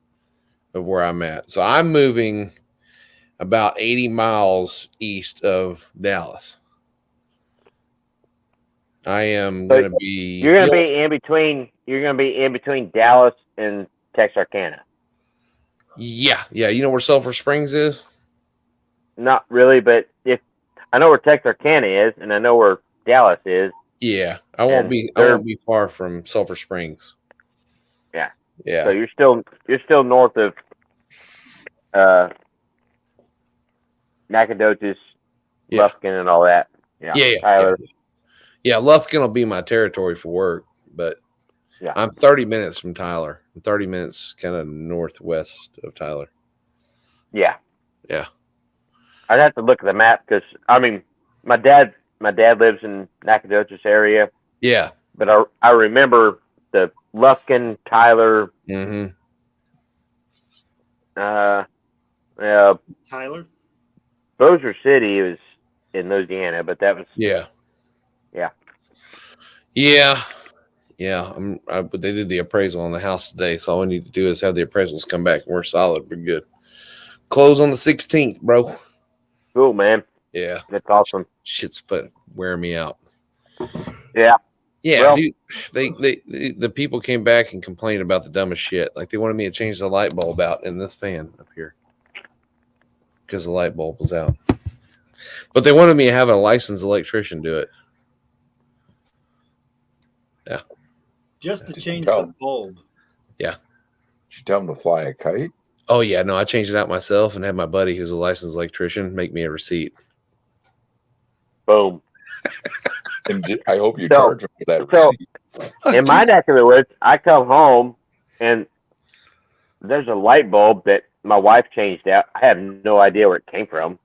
of where I'm at. So I'm moving about 80 miles east of Dallas. I am going to be. You're going to be in between. You're going to be in between Dallas and Texarkana. Yeah. You know where Sulphur Springs is? Not really, but if I know where Texarkana is, and I know where Dallas is. Yeah, I won't be far from Sulphur Springs. Yeah. Yeah. So you're still north of Nacogdoches, Lufkin, and all that. Yeah. Tyler. Yeah, Lufkin will be my territory for work, but yeah, I'm 30 minutes from Tyler. I'm 30 minutes kind of northwest of Tyler. Yeah. Yeah. I'd have to look at the map because my dad lives in Nacogdoches area. Yeah. But I remember the Lufkin, Tyler. Mm-hmm. Tyler. Bossier City was in Louisiana, but that was Yeah. But they did the appraisal on the house today, so all we need to do is have the appraisals come back, and we're solid. We're good. Close on the 16th, bro. Cool, man. Yeah, that's awesome. Shit's wearing me out. Yeah. Yeah, dude. The people came back and complained about the dumbest shit. Like they wanted me to change the light bulb out in this fan up here because the light bulb was out. But they wanted me to have a licensed electrician do it. Yeah. Just to change the bulb. Yeah. Did you tell them to fly a kite? Oh, yeah. No, I changed it out myself and had my buddy, who's a licensed electrician, make me a receipt. Boom. And I hope you charge them for that receipt. In my neck of the woods, I come home and there's a light bulb that my wife changed out. I have no idea where it came from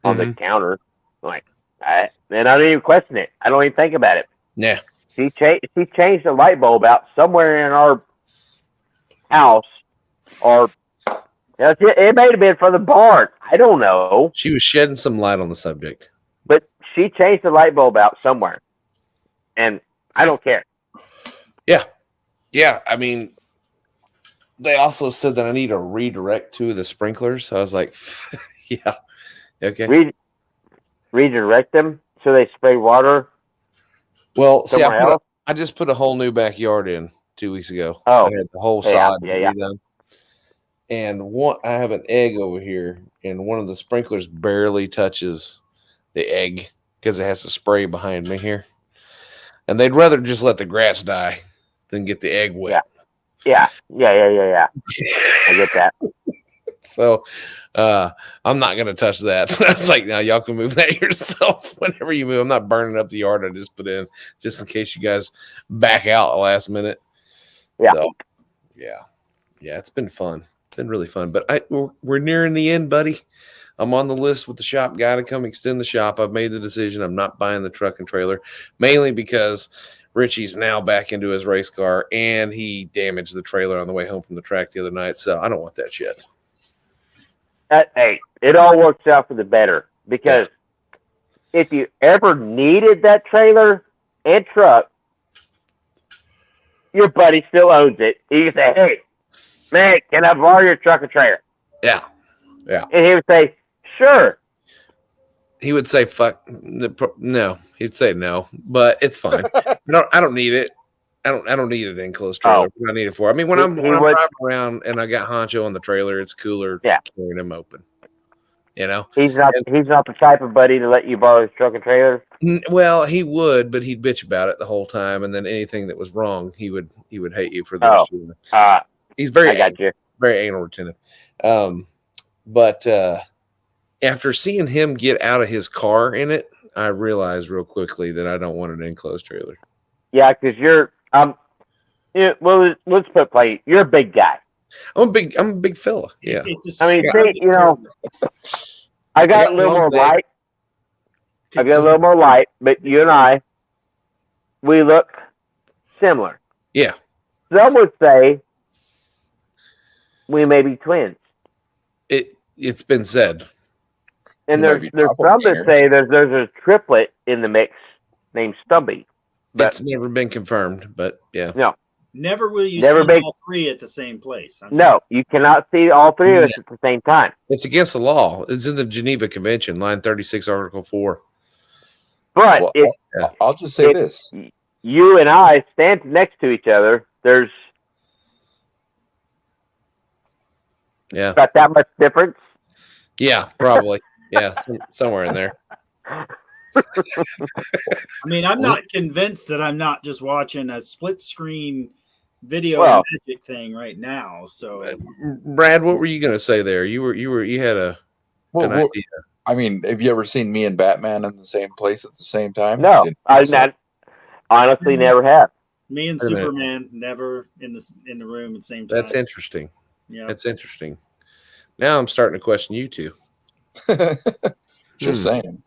on the counter. Like, I don't even question it. I don't even think about it. Yeah. She changed the light bulb out somewhere in our house or It may have been for the barn. I don't know. She was shedding some light on the subject. But she changed the light bulb out somewhere. And I don't care. Yeah. Yeah. I mean, they also said that I need to redirect two of the sprinklers. So I was like, yeah. Okay. Redirect them so they spray water Well, see, somewhere else. I just put a whole new backyard in 2 weeks ago. Oh. I had the whole Yeah, sod yeah. redone. And I have an egg over here, and one of the sprinklers barely touches the egg because it has to spray behind me here. And they'd rather just let the grass die than get the egg wet. Yeah. I get that. So I'm not going to touch that. That's like, now y'all can move that yourself whenever you move. I'm not burning up the yard I just put in just in case you guys back out last minute. Yeah. So, yeah, it's been fun. It's been really fun. But we're nearing the end, buddy. I'm on the list with the shop guy to come extend the shop. I've made the decision. I'm not buying the truck and trailer, mainly because Richie's now back into his race car, and he damaged the trailer on the way home from the track the other night. So I don't want that shit. Hey, it all works out for the better because if you ever needed that trailer and truck, your buddy still owns it. You can say, "Hey, man, can I borrow your truck and trailer?" Yeah. And he would say, "Sure." He would say, "Fuck no." He'd say no, but it's fine. I don't need it. I don't need an enclosed trailer. What do I need it for? I mean, when I'm driving around and I got Honcho on the trailer, it's cooler carrying him open. You know, he's not the type of buddy to let you borrow his truck and trailer. Well, he would, but he'd bitch about it the whole time, and then anything that was wrong, he would hate you for those. He's very anal retentive. But after seeing him get out of his car in it, I realized real quickly that I don't want an enclosed trailer. Yeah, because you're well, let's put it plain. You're a big guy. I'm a big fella. Yeah. I mean, I got a little more light. I've got a little more light, but you and I, we look similar. Yeah. Some would say we may be twins. It's been said. And there's some that say there's a triplet in the mix named Stubby. But it's never been confirmed, but yeah. No. Never will you see all three at the same place. No, you cannot see all three of us at the same time. It's against the law. It's in the Geneva Convention, line 36, Article 4. But I'll just say this. You and I stand next to each other. There's about that much difference. Yeah, probably. Yeah, somewhere in there. I mean, I'm not convinced that I'm not just watching a split screen video magic thing right now. So, Brad, what were you going to say there? You had an idea. I mean, have you ever seen me and Batman in the same place at the same time? No, I honestly never have. Me and Superman never in the room at the same time. That's interesting. Yeah, that's interesting. Now I'm starting to question you two. Just saying.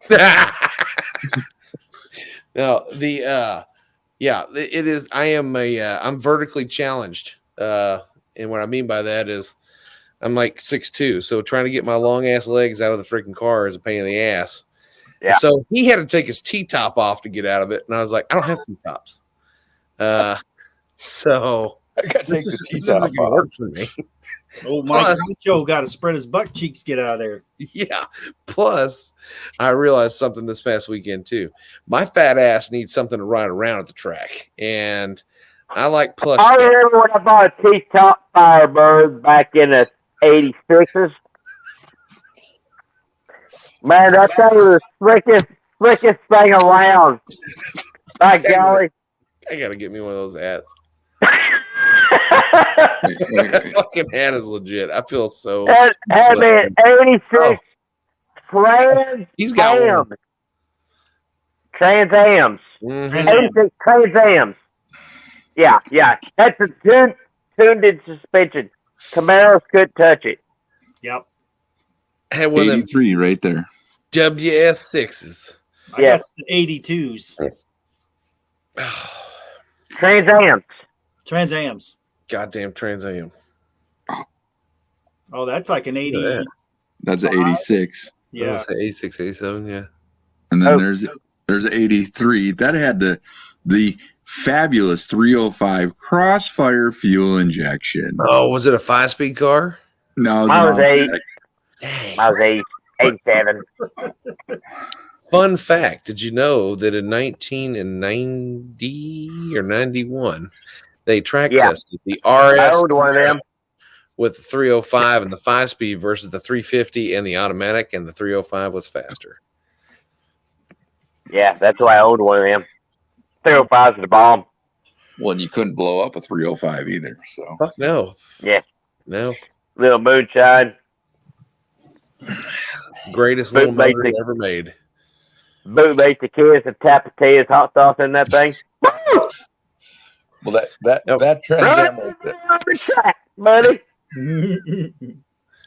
No, it is. I'm vertically challenged. And what I mean by that is I'm like 6'2", so trying to get my long ass legs out of the freaking car is a pain in the ass. Yeah. And so he had to take his T-top off to get out of it. And I was like, I don't have T-tops. So I got to take the T-top off. Work for me. Oh, Mike Joe got to spread his butt cheeks, get out of there. Yeah. Plus, I realized something this past weekend too. My fat ass needs something to ride around at the track, and I like plush. I remember when I bought a T-top Firebird back in the '86s. Man, that thing was the slickest thing around. By golly. I got to get me one of those hats. Fucking hat is legit. I feel so. Had me at 86 Trans. He's got one. Trans Ams. 86 Trans Ams. Yeah. That's a tuned-in suspension. Camaros couldn't touch it. Yep. Had one 83 of them right there. WS6s. That's the 82s. Trans Ams. Trans Ams. Goddamn Trans Am. Oh, that's like an 80. Yeah. That's an 86. Yeah. 86, 87, yeah. And then Oh. there's an 83 that had the fabulous 305 Crossfire fuel injection. Oh, was it a 5-speed car? No, it was Mine an was 8. automatic. Dang. I was 87. Fun fact, did you know that in 1990 or 91, they track Yeah. tested the I RS owned one of them. with the 305 and the 5-speed versus the 350 and the automatic, and the 305 was faster. Yeah, that's why I owned one of them. 305's the bomb. Well, and you couldn't blow up a 305 either. So Fuck no. Yeah. No. Little moonshine. Greatest Boot little motor basic. ever made. Bootlace the kids and Tapatia's hot sauce in that thing. well that Trans Run Am right there. on the track, buddy.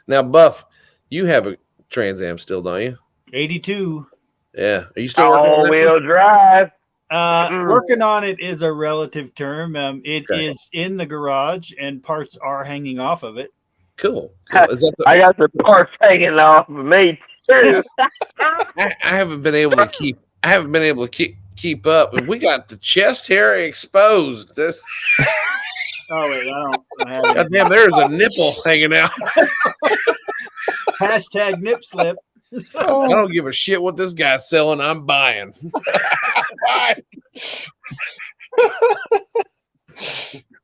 Now, Buff, you have a Trans Am still, don't you? 82. Yeah. Are you still working on that? All-wheel drive. Working on it is a relative term. It is Okay. in the garage, and parts are hanging off of it. Cool. Is that I got the parts hanging off of me too. I haven't been able to keep. I haven't been able to keep up, and we got the chest hair exposed. This Oh wait, I have it. goddamn, there's a nipple hanging out. Hashtag nip slip. I don't give a shit what this guy's selling. I'm buying.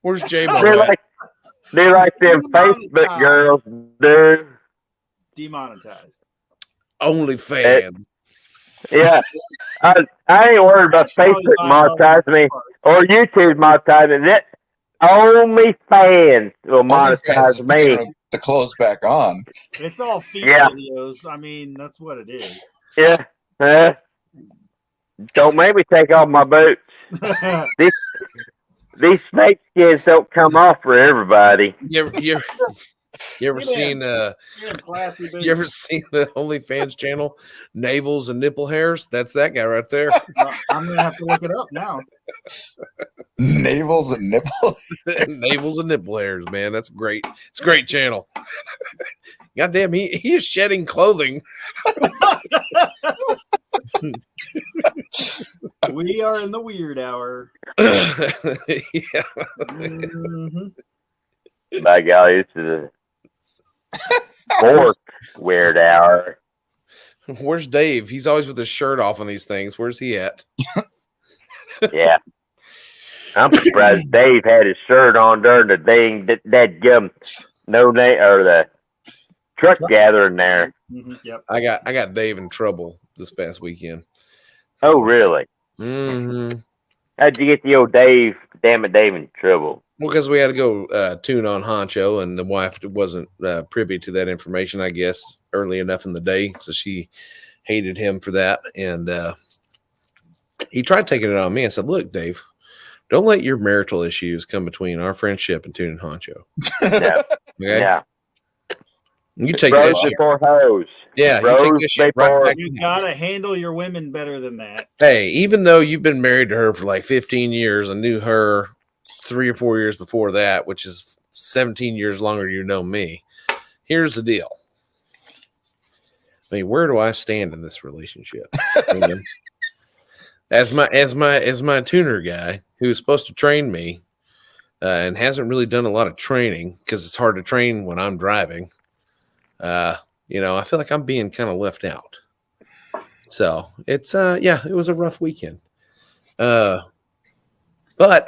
Where's J-Mo? They like them Facebook girls, dude. Demonetized. OnlyFans. Yeah, I ain't worried about Facebook monetizing me or YouTube monetizing it. Only fans will monetize me. To close back on. It's all feet Yeah. videos. I mean, that's what it is. Yeah. Don't make me take off my boots. These snake skins don't come off for everybody. You ever seen Classy, you ever seen the OnlyFans channel, Navels and Nipple Hairs? That's that guy right there. I'm gonna have to look it up now. Navels and nipples. Navels and Nipple Hairs, man. That's great. It's a great channel. Goddamn, he is shedding clothing. We are in the weird hour. Yeah. Mhm. By golly, this is a fourth weird hour. Where's Dave? He's always with his shirt off on these things. Where's he at? Yeah. I'm surprised Dave had his shirt on during the dang that gum no name or the truck gathering there. Mhm, Yep. I got Dave in trouble this past weekend. Oh, really? Mm-hmm. How'd you get the old Dave? Damn it, Dave in trouble. Well, because we had to go tune on Honcho, and the wife wasn't privy to that information, I guess, early enough in the day. So she hated him for that. And he tried taking it on me. I said, look, Dave, don't let your marital issues come between our friendship and tuning Honcho. Yeah. Okay? Yeah. You take Bros that shit. before hoes. Yeah, you Bros take this shit right before- back. You gotta handle your women better than that. Hey, even though you've been married to her for like 15 years, I knew her 3 or 4 years before that, which is 17 years longer you know me. Here's the deal. I mean, where do I stand in this relationship? as my tuner guy who's supposed to train me and hasn't really done a lot of training because it's hard to train when I'm driving. I feel like I'm being kind of left out. So it's it was a rough weekend. But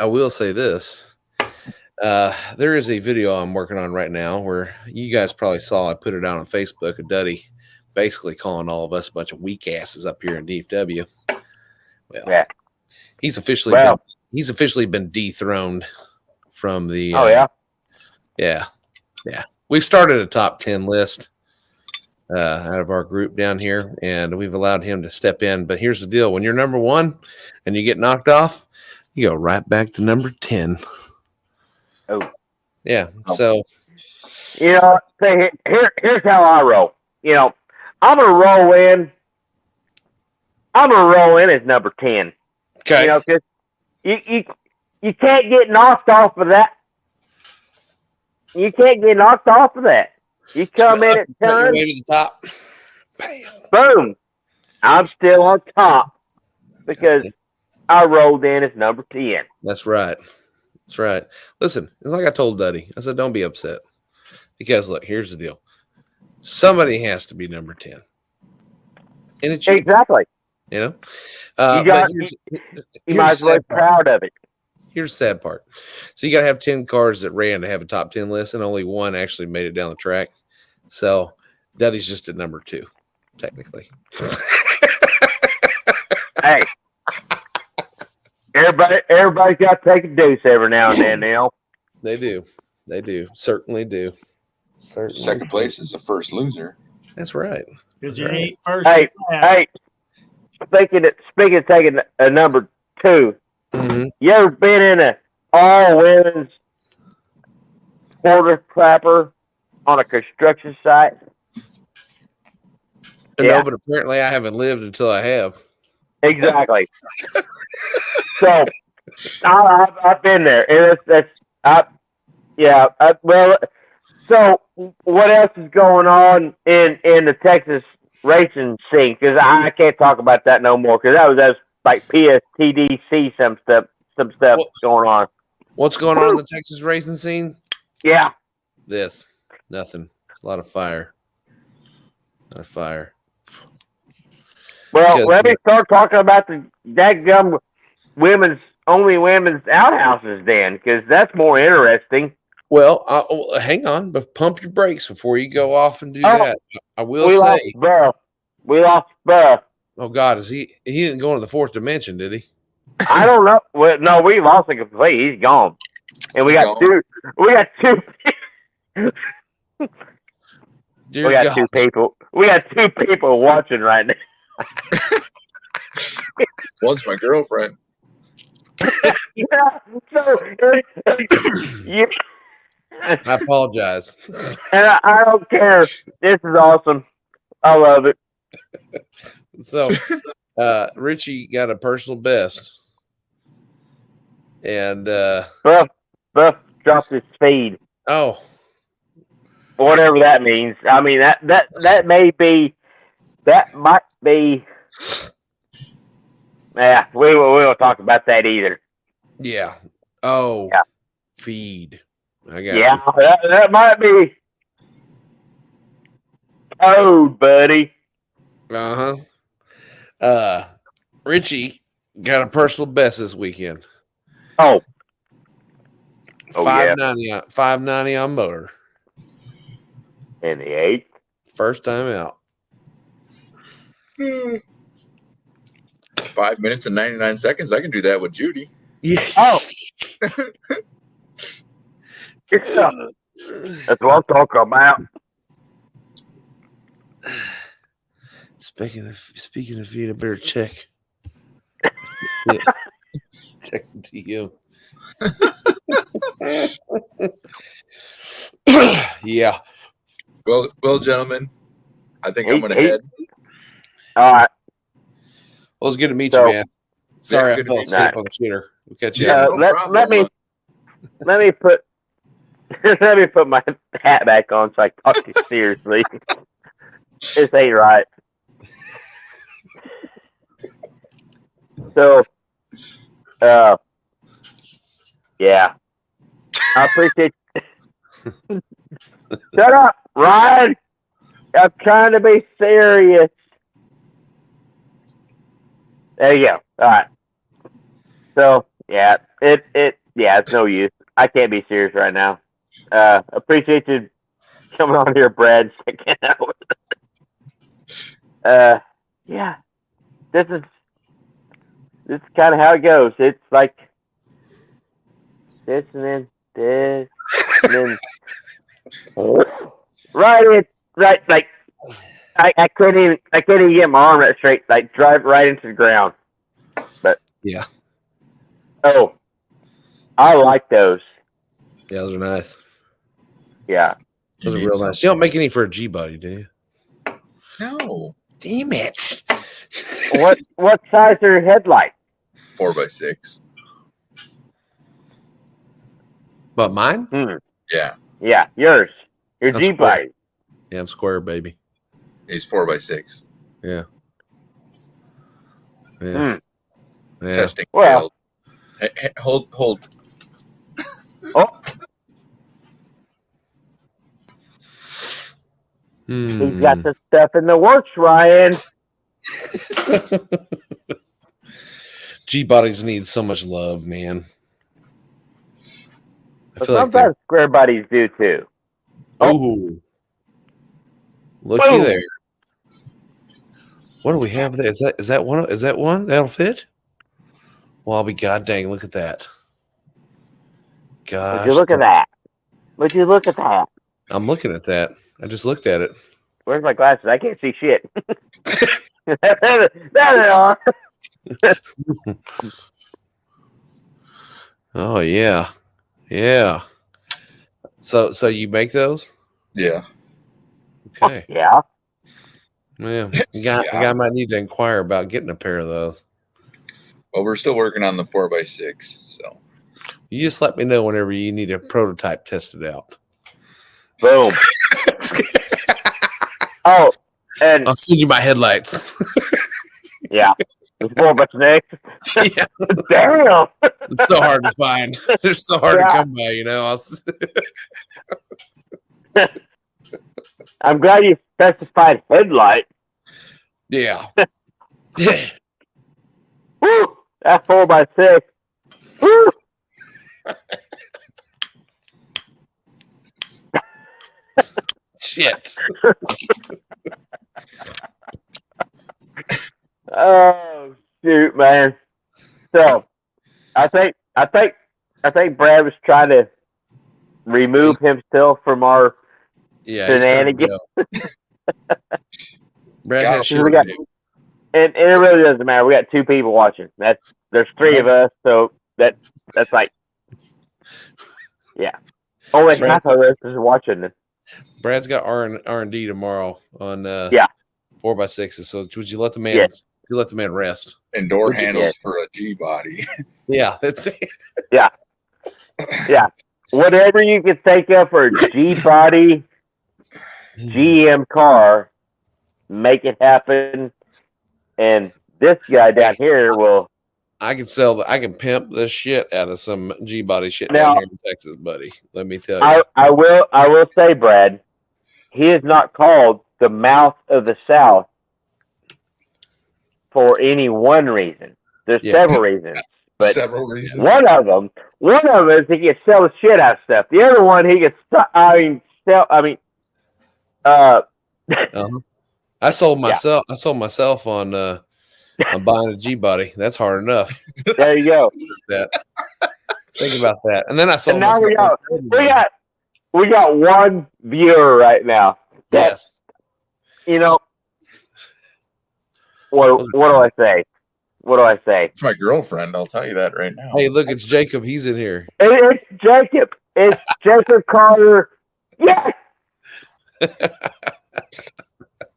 I will say this. There is a video I'm working on right now where you guys probably saw I put it out on Facebook, a Duddy basically calling all of us a bunch of weak asses up here in DFW. Well, Yeah. he's officially been dethroned from the Oh, yeah? yeah. We started a top 10 list out of our group down here, and we've allowed him to step in. But here's the deal. When you're number one and you get knocked off, you go right back to number 10. Oh. Yeah. So, Here's how I roll. I'm gonna roll in. I'm gonna roll in as number 10. okay. Because you can't get knocked off of that. You can't get knocked off of that. You come in at Cut your 10, way to the top. Bam. boom, I'm still on top because I rolled in as number 10. That's right. That's right. Listen, it's like I told Duddy. I said, don't be upset. Because look, here's the deal. Somebody has to be number 10. And it's you. Exactly. You know? You but might as well be proud of it. Here's the sad part. So you got to have 10 cars that ran to have a top 10 list, and only one actually made it down the track. So Duddy's just at number 2, technically. Hey, everybody's got to take a deuce every now and then, Neil. They do. They do. Certainly do. Certainly. Second place is the first loser. That's right. Because you ain't first. Hey, speaking of taking a number 2, you ever been in a all women's quarter clapper on a construction site? No, but apparently I haven't lived until I have. Exactly. So I've been there, and so what else is going on in the Texas racing scene? Because I can't talk about that no more. Because that was like PSTDC some stuff going on. What's going on in the Texas racing scene? Yeah. Nothing. A lot of fire. Well, let me start talking about the dadgum women's outhouses then, because that's more interesting. Well, hang on, but pump your brakes before you go off and do that. I will say, we lost Buff. Oh God, he didn't go into the fourth dimension, did he? I don't know. Well, no, we lost him completely. He's gone, and we got two. We got two. Two people. We got 2 people watching right now. One's my girlfriend. Yeah, so I apologize. And I don't care. This is awesome. I love it. So, Richie got a personal best, and Buff dropped his speed. Oh, whatever that means. I mean that might be. Yeah, we won't talk about that either. Yeah. Oh. Yeah. Feed. I got yeah, you. that might be. Oh, buddy. Richie got a personal best this weekend. Oh. $5.90 on motor. In the 8th. First time out. 5 minutes and 99 seconds. I can do that with Judy. Yeah. Oh. That's what I'm talking about. Speaking of feed, I better check. Yeah. Texting to you. Yeah. Well, gentlemen, I think I'm going to head. All right. Well, it's good to meet you, man. Sorry, Yeah, I fell asleep on the shooter. We'll catch you. Let me put my hat back on so I can talk to you seriously. This ain't right. So, yeah. I appreciate you. Shut up, Ryan. I'm trying to be serious. There you go. All right. So, yeah, it's no use. I can't be serious right now. Appreciate you coming on here, Brad. Checking out. Yeah, this is kind of how it goes. It's like this and then this and then right. Like I couldn't even get my arm that straight. Like drive right into the ground. But yeah. Oh, I like those. Yeah, those are nice. Yeah, those are real nice. You don't make any for a G buddy, do you? No. Damn it. What size are your headlights? 4x6. But mine? Yeah. Yeah, yours. Your G buddy. Yeah, I'm square, baby. He's 4x6. Yeah. Yeah. Hmm. Yeah. Testing Well. failed. Hey, hold. Oh, Hmm. he's got the stuff in the works, Ryan. G bodies need so much love, man. I But feel like they're. sometimes square bodies do too. Oh, looky Boom. there. What do we have there? Is that one? Is that one that'll fit? Well, I'll be god dang. Look at that. Gosh. Would you look at that? Would you look at that? I'm looking at that. I just looked at it. Where's my glasses? I can't see shit. There they are. Oh yeah, yeah. So you make those? Yeah. Okay. Yeah. Yeah. A guy might need to inquire about getting a pair of those. Well, we're still working on the 4x6. So You just let me know whenever you need a prototype tested out. Boom. Oh, and I'll send you my headlights. yeah, it's 4x6. Yeah. Damn. It's so hard to find. They're so hard to come by, you know. I'm glad you specified headlight. Yeah. Yeah. Woo! That 4x6. Woo! Shit. Oh shoot, man. So I think Brad was trying to remove himself from our Yeah. he's trying to shenanigans. go. Brad Got has him. shit We to got- do. And it really doesn't matter. We got 2 people watching. There's 3 of us, so that's like, yeah. Only half of us is watching. Brad's got R&D tomorrow on 4x6s. So would you let the man? Yes. You let the man rest? and door Would you handles get- for a G body. Yeah, that's it. Yeah. Whatever you can think of for a G body GM car, make it happen. And this guy down here will. I can pimp the shit out of some G body shit Now- down here in Texas, buddy. Let me tell you. I will say, Brad, he is not called the mouth of the South for any one reason. There's Yeah. several reasons, but Several reasons. one of them is he can sell the shit out of stuff. The other one, he can I sold myself. I sold myself on buying a G body. That's hard enough. there you go. Think about that. And then I sold And now myself. we got one viewer right now. Yes. You know, what do I say? What do I say? It's my girlfriend. I'll tell you that right now. Hey, look, it's Jacob. He's in here. It's Jacob. It's Jacob Carter. Yes.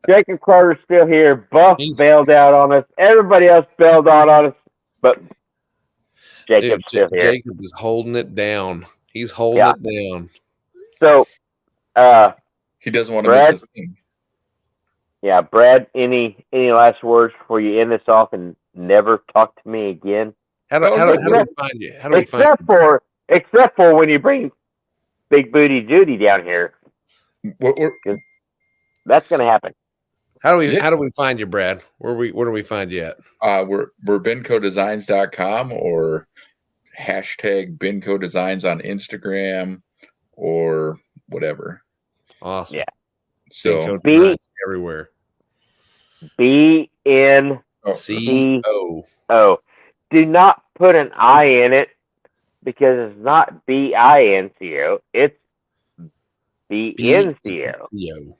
Jacob Carter's still here. Buff bailed out on us. Everybody else bailed out on us, but Jacob's still here. Jacob is holding it down. He's holding it down. So, He doesn't want to Brad? miss a thing. yeah, Brad. Any last words before you end this off and never talk to me again? How do we find you? How do we find you? Except for when you bring Big Booty Judy down here, that's gonna happen. How do we find you, Brad? Where do we find you at? We're bincodesigns.com or hashtag bincodesigns on Instagram or whatever. Awesome. Yeah. So Designs everywhere. BNCO. CO. Do not put an I in it because it's not BINCO. It's BNCO. Yo.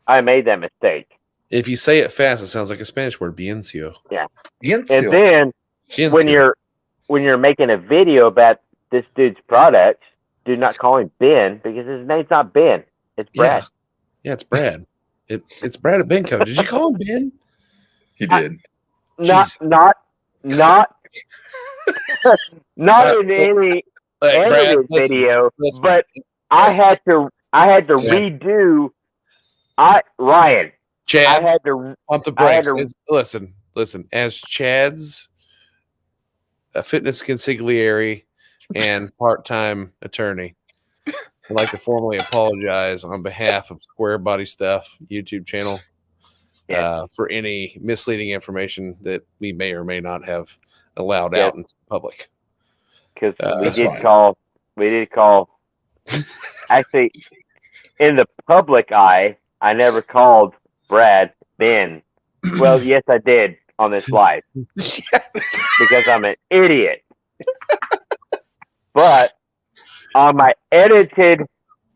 I made that mistake. If you say it fast, it sounds like a Spanish word. Biencio. And then when you're making a video about this dude's products, do not call him Ben because his name's not Ben. It's Brad. Yeah, it's Brad. It's Brad at Benco. Did you call him Ben? he did. Not in any edited listen, video, listen. but I had to redo Ryan, Chad, I had to pump the I had brakes. to- Listen. As Chad's a fitness consigliere and part-time attorney, I'd like to formally apologize on behalf of Square Body Stuff YouTube channel for any misleading information that we may or may not have allowed out in public. because we That's did fine. call. Actually, in the public eye, I never called Brad Ben. Well, yes, I did on this live because I'm an idiot. But on my edited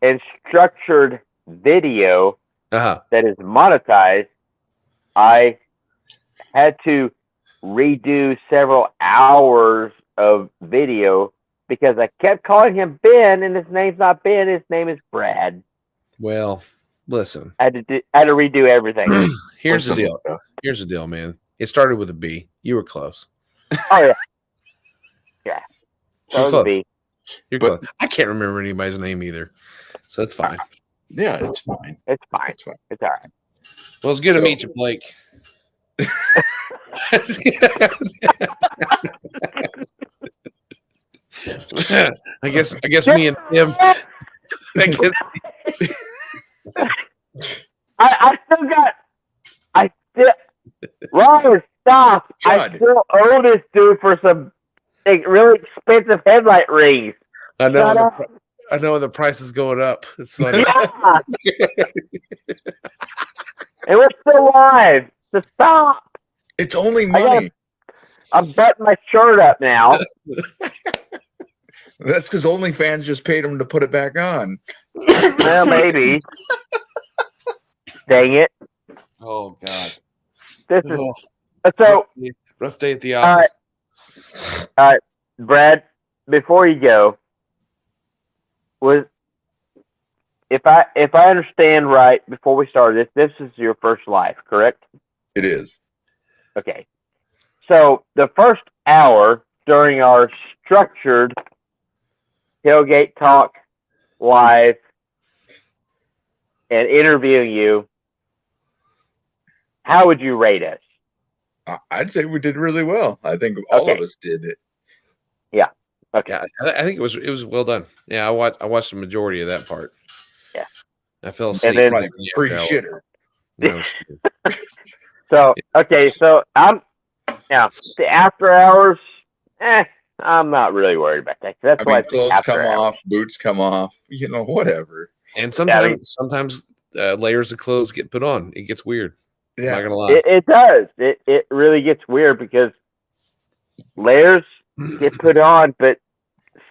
and structured video that is monetized, I had to redo several hours of video because I kept calling him Ben, and his name's not Ben. His name is Brad. Well, listen. I had to redo everything. Here's the deal, man. It started with a B. You were close. Oh yeah, yeah. You're That was a B. You're close. I can't remember anybody's name either, so it's fine. Yeah, it's fine. It's fine. It's fine. It's all right. Well, it's good to meet you, Blake. I guess me and Tim. I still Ryan, stop. I Judd. still owe this dude for some really expensive headlight rings. I know. Shut up. I know the price is going up. It's funny. Yeah. And we're still live. So stop. It's only money. I'm buttoning my shirt up now. That's because OnlyFans just paid him to put it back on. Well, maybe. Dang it. Oh God. This is so. Rough day at the office. Brad, before you go, if I understand right, before we started this is your first live, correct? It is. Okay. So the first hour during our structured Tailgate Talk live and interviewing you, how would you rate us? I'd say we did really well. I think all of us did it. Yeah. Okay. Yeah, I think it was well done. Yeah, I watched the majority of that part. Yeah. I fell asleep. then- Probably pre-shitter. No, So okay, so the after hours, I'm not really worried about that. That's I why mean, it's clothes after come hours. off, boots come off, whatever. and I sometimes layers of clothes get put on. It gets weird. I'm not Yeah. gonna lie. It does. It really gets weird because layers get put on, but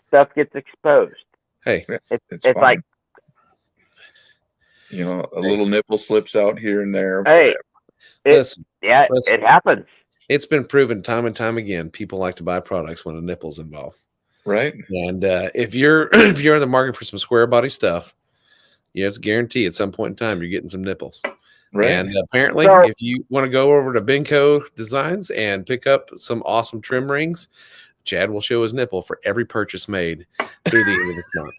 stuff gets exposed. Hey, It's fine. like, a little nipple slips out here and there. hey, listen, it happens. it's been proven time and time again. People like to buy products when a nipple's involved. Right? And if you're in the market for some square body stuff, it's guaranteed at some point in time you're getting some nipples. Right. And apparently, So- if you want to go over to Benco Designs and pick up some awesome trim rings, Chad will show his nipple for every purchase made through the end of this month.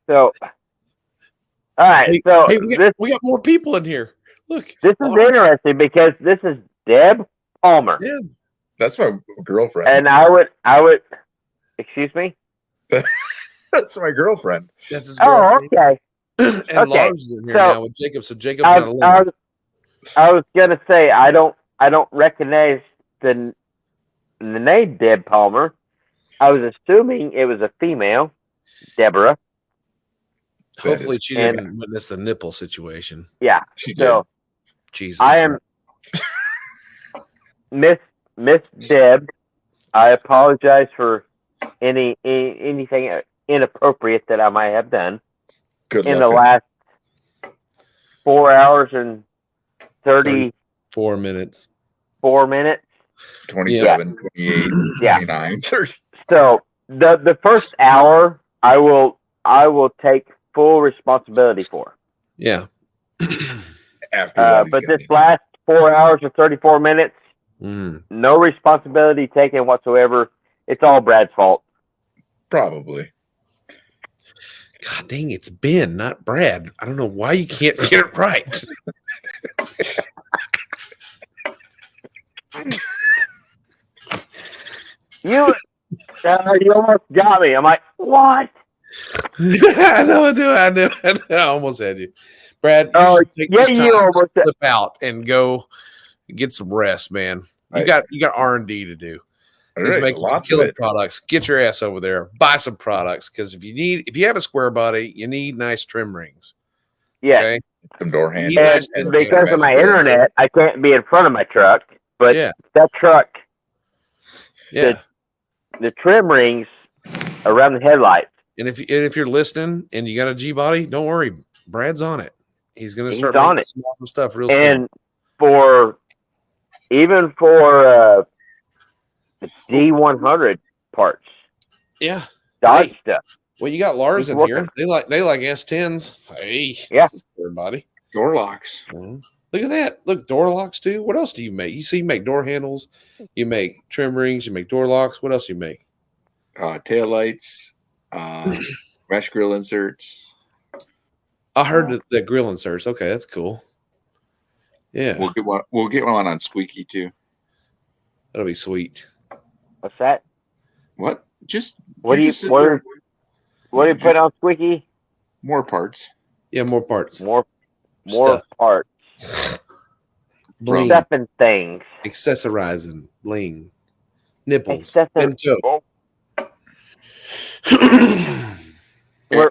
So, all right. Hey, So hey, this we got more people in here. Look, is interesting because this is Deb Palmer, Yeah. That's my girlfriend. and I would. Excuse me. That's my girlfriend. That's his Oh, girlfriend. okay. And Okay, Lars is in here so now with Jacob. So Jacob's not alone. I was gonna say I don't recognize the name Deb Palmer. I was assuming it was a female, Deborah. Hopefully, is- she didn't witness the nipple situation. Yeah. She did. So Jesus, I am Miss Deb. I apologize for anything inappropriate that I might have done Good in the luck. last 4 hours and 34 minutes. minutes. 27, 28, Yeah. 29, 30. So the first hour I will take full responsibility for. Yeah. After that, he's But got this last 4 hours and 34 minutes, Mm. no responsibility taken whatsoever. It's all Brad's fault. Probably. God dang, it's Ben, not Brad. I don't know why you can't get it right. You almost got me. I'm like, what? I know. I almost had you. Brad, you should take this time you to almost. slip out and go get some rest, man. You got R&D to do. All He's right, making some lots of killer it. products. Get your ass over there. Buy some products, because if you have a square body, you need nice trim rings. Yes. Okay. Some door And handles. And because of my internet, I can't be in front of my truck. But Yeah. that truck, Yeah. the trim rings around the headlights. And if you're listening and you got a G body, don't worry. Brad's on it. He's going to start on making it. some awesome stuff real And soon. even for the D100 parts, Yeah. Dodge Hey. stuff. Well, you got Lars He's in working. here. They like S10s. Hey, Yeah. this is everybody. Door locks. Look at that. Look, door locks too. What else do you make? You make door handles, you make trim rings, you make door locks. What else you make? Tail lights, mesh grill inserts. I heard the grill inserts. Okay, that's cool. Yeah, We'll get one on Squeaky too. that'll be sweet. What's that? What? What do you put on Squeaky? More parts. Yeah, more parts. More Stuff. parts. Bling. Stuff and things. Accessorizing. Bling. Nipples.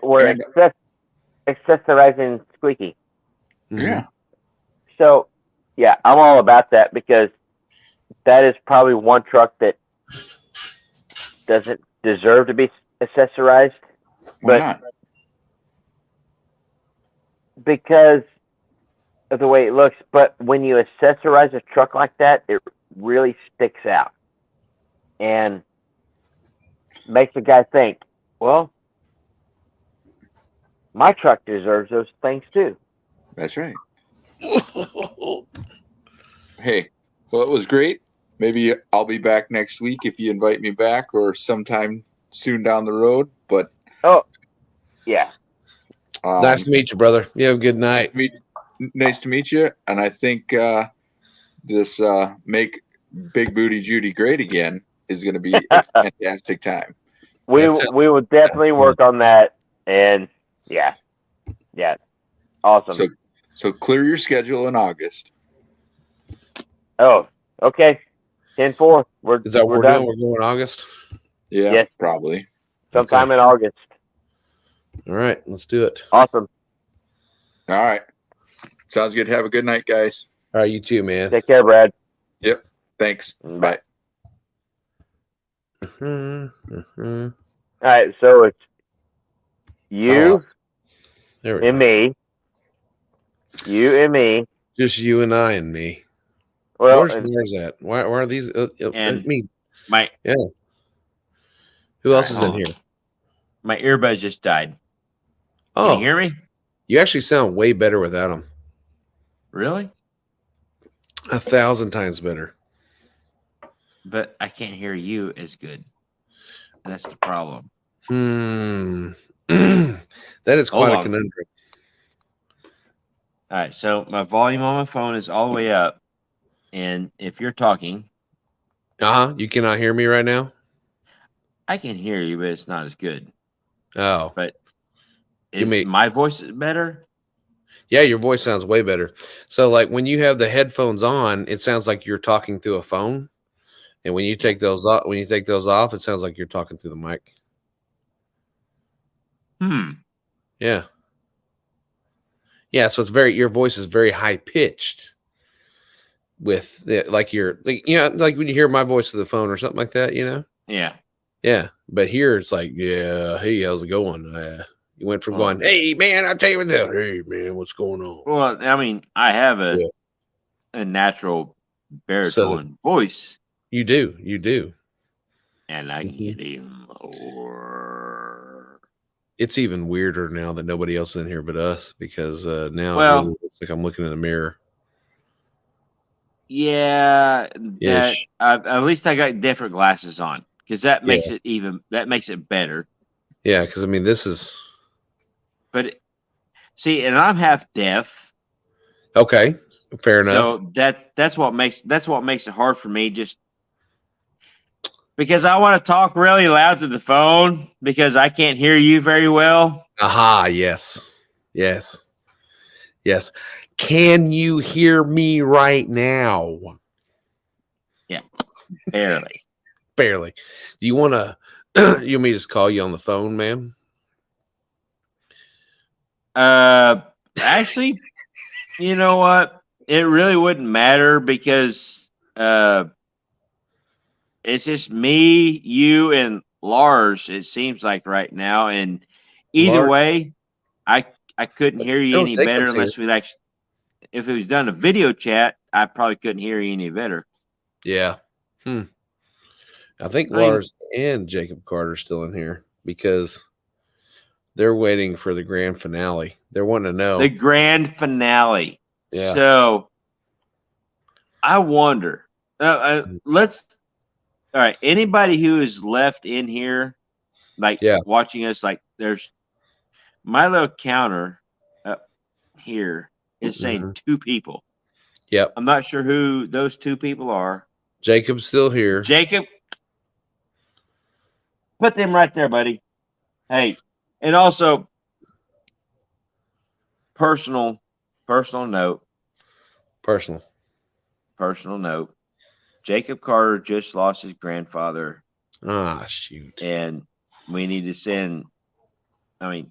We're And- accessorizing Squeaky. Yeah. So, yeah, I'm all about that, because that is probably one truck that doesn't deserve to be accessorized. Why not? Because of the way it looks. But when you accessorize a truck like that, it really sticks out and makes the guy think, well, my truck deserves those things too. That's right. Hey, well, it was great. Maybe I'll be back next week if you invite me back, or sometime soon down the road. But Yeah. Nice to meet you, brother. You have a good night. Nice to meet you. And I think this Make Big Booty Judy Great Again is going to be a fantastic time. We will definitely work on that. And yeah, awesome. So clear your schedule in August. Oh, okay. 10-4. Is that what we're done. doing? We're going August? Yeah, Yes. probably. Sometime in August. All right, let's do it. Awesome. All right. Sounds good. Have a good night, guys. All right, you too, man. Take care, Brad. Yep. Thanks. Bye. All right, so it's you There we and go. me. You and me. Just you and I and me. Well, Where's that? Why are these? And me. my Who else is in here? my earbuds just died. Can Oh, you hear me? you actually sound way better without them. Really? 1,000 times better. But I can't hear you as good. That's the problem. That is quite Hold a on. conundrum. All right. So my volume on my phone is all the way up. And if you're talking, You cannot hear me right now? I can hear you, but it's not as good. Oh. But You is may- my voice better? Yeah, your voice sounds way better. So, like, when you have the headphones on, it sounds like you're talking through a phone. And when you take those off, it sounds like you're talking through the mic. Yeah. Yeah, so it's your voice is very high pitched with like when you hear my voice through the phone or something like that, Yeah. Yeah. But here it's like, yeah, hey, how's it going? You went from going, hey man, I'll tell you what, hey man, what's going on? Well, I mean, I have a natural baritone voice. You do. And I can get even lower. It's even weirder now that nobody else is in here but us, because now it Well- really looks like I'm looking in a mirror. Yeah, Ish. at least I got different glasses on because that makes it better. Yeah, because I mean, this is But see, and I'm half deaf, okay. Fair enough. so that's what makes it hard for me. Just because I want to talk really loud to the phone because I can't hear you very well. Aha, yes. Yes. Yes. Can you hear me right now? Yeah, barely. Barely. Do you want to, you want me to just call you on the phone, man? Actually, you know what? It really wouldn't matter because it's just me, you, and Lars. It seems like right now, and either Lars? way, I couldn't hear you No, any better Jacob's here. unless we actually. If it was done a video chat, I probably couldn't hear you any better. Yeah. I think I mean- Lars and Jacob Carter still in here because they're waiting for the grand finale. They're wanting to know. The grand finale. Yeah. So I wonder. Let's. All right. Anybody who is left in here, like watching us, like there's my little counter up here is saying 2 people. Yep. I'm not sure who those 2 people are. Jacob's still here. Jacob, put them right there, buddy. Hey, and also personal note. Personal note. Jacob Carter just lost his grandfather. Ah, shoot. And we need to send. I mean,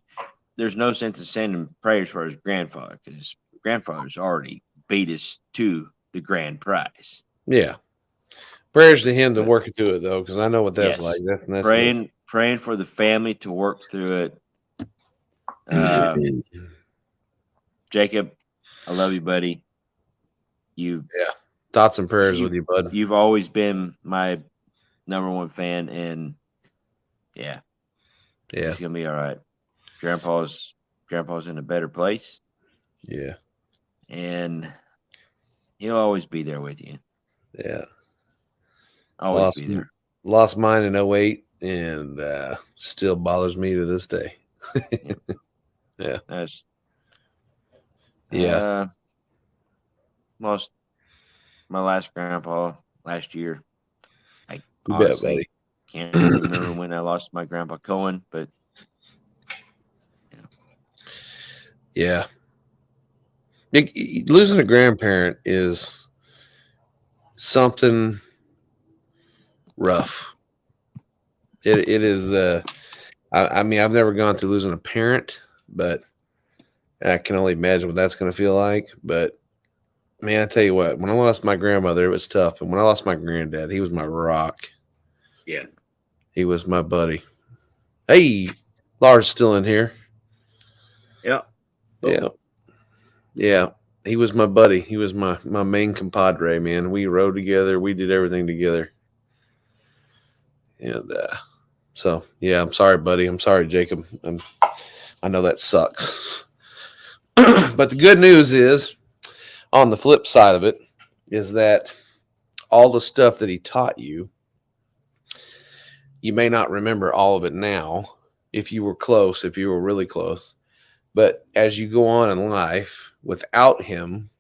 there's no sense in sending prayers for his grandfather because his grandfather's already beat us to the grand prize. Yeah. Prayers to him to work through it though, because I know what that's Yes. like. That's praying for the family to work through it. Jacob, I love you, buddy. Thoughts and prayers with you, bud. You've always been my number 1 fan, and it's gonna be all right. Grandpa's in a better place. Yeah. And he'll always be there with you. Yeah. Always be there. Lost mine in 08 and still bothers me to this day. Yeah. Lost my last grandpa last year. I You bet, honestly buddy. can't remember when I lost my grandpa Cohen, but yeah. Losing a grandparent is something rough. It is. I mean, I've never gone through losing a parent, but I can only imagine what that's going to feel like. But man, I tell you what, when I lost my grandmother, it was tough. And when I lost my granddad, he was my rock. yeah. He was my buddy. Hey, Lars still in here. Yeah. Yeah. Yeah. He was my buddy. He was my main compadre, man. We rode together. We did everything together. And so, yeah, I'm sorry, buddy. I'm sorry, Jacob. I know that sucks. But the good news is, on the flip side of it, is that all the stuff that he taught you, you may not remember all of it now if you were close, if you were really close. But as you go on in life without him,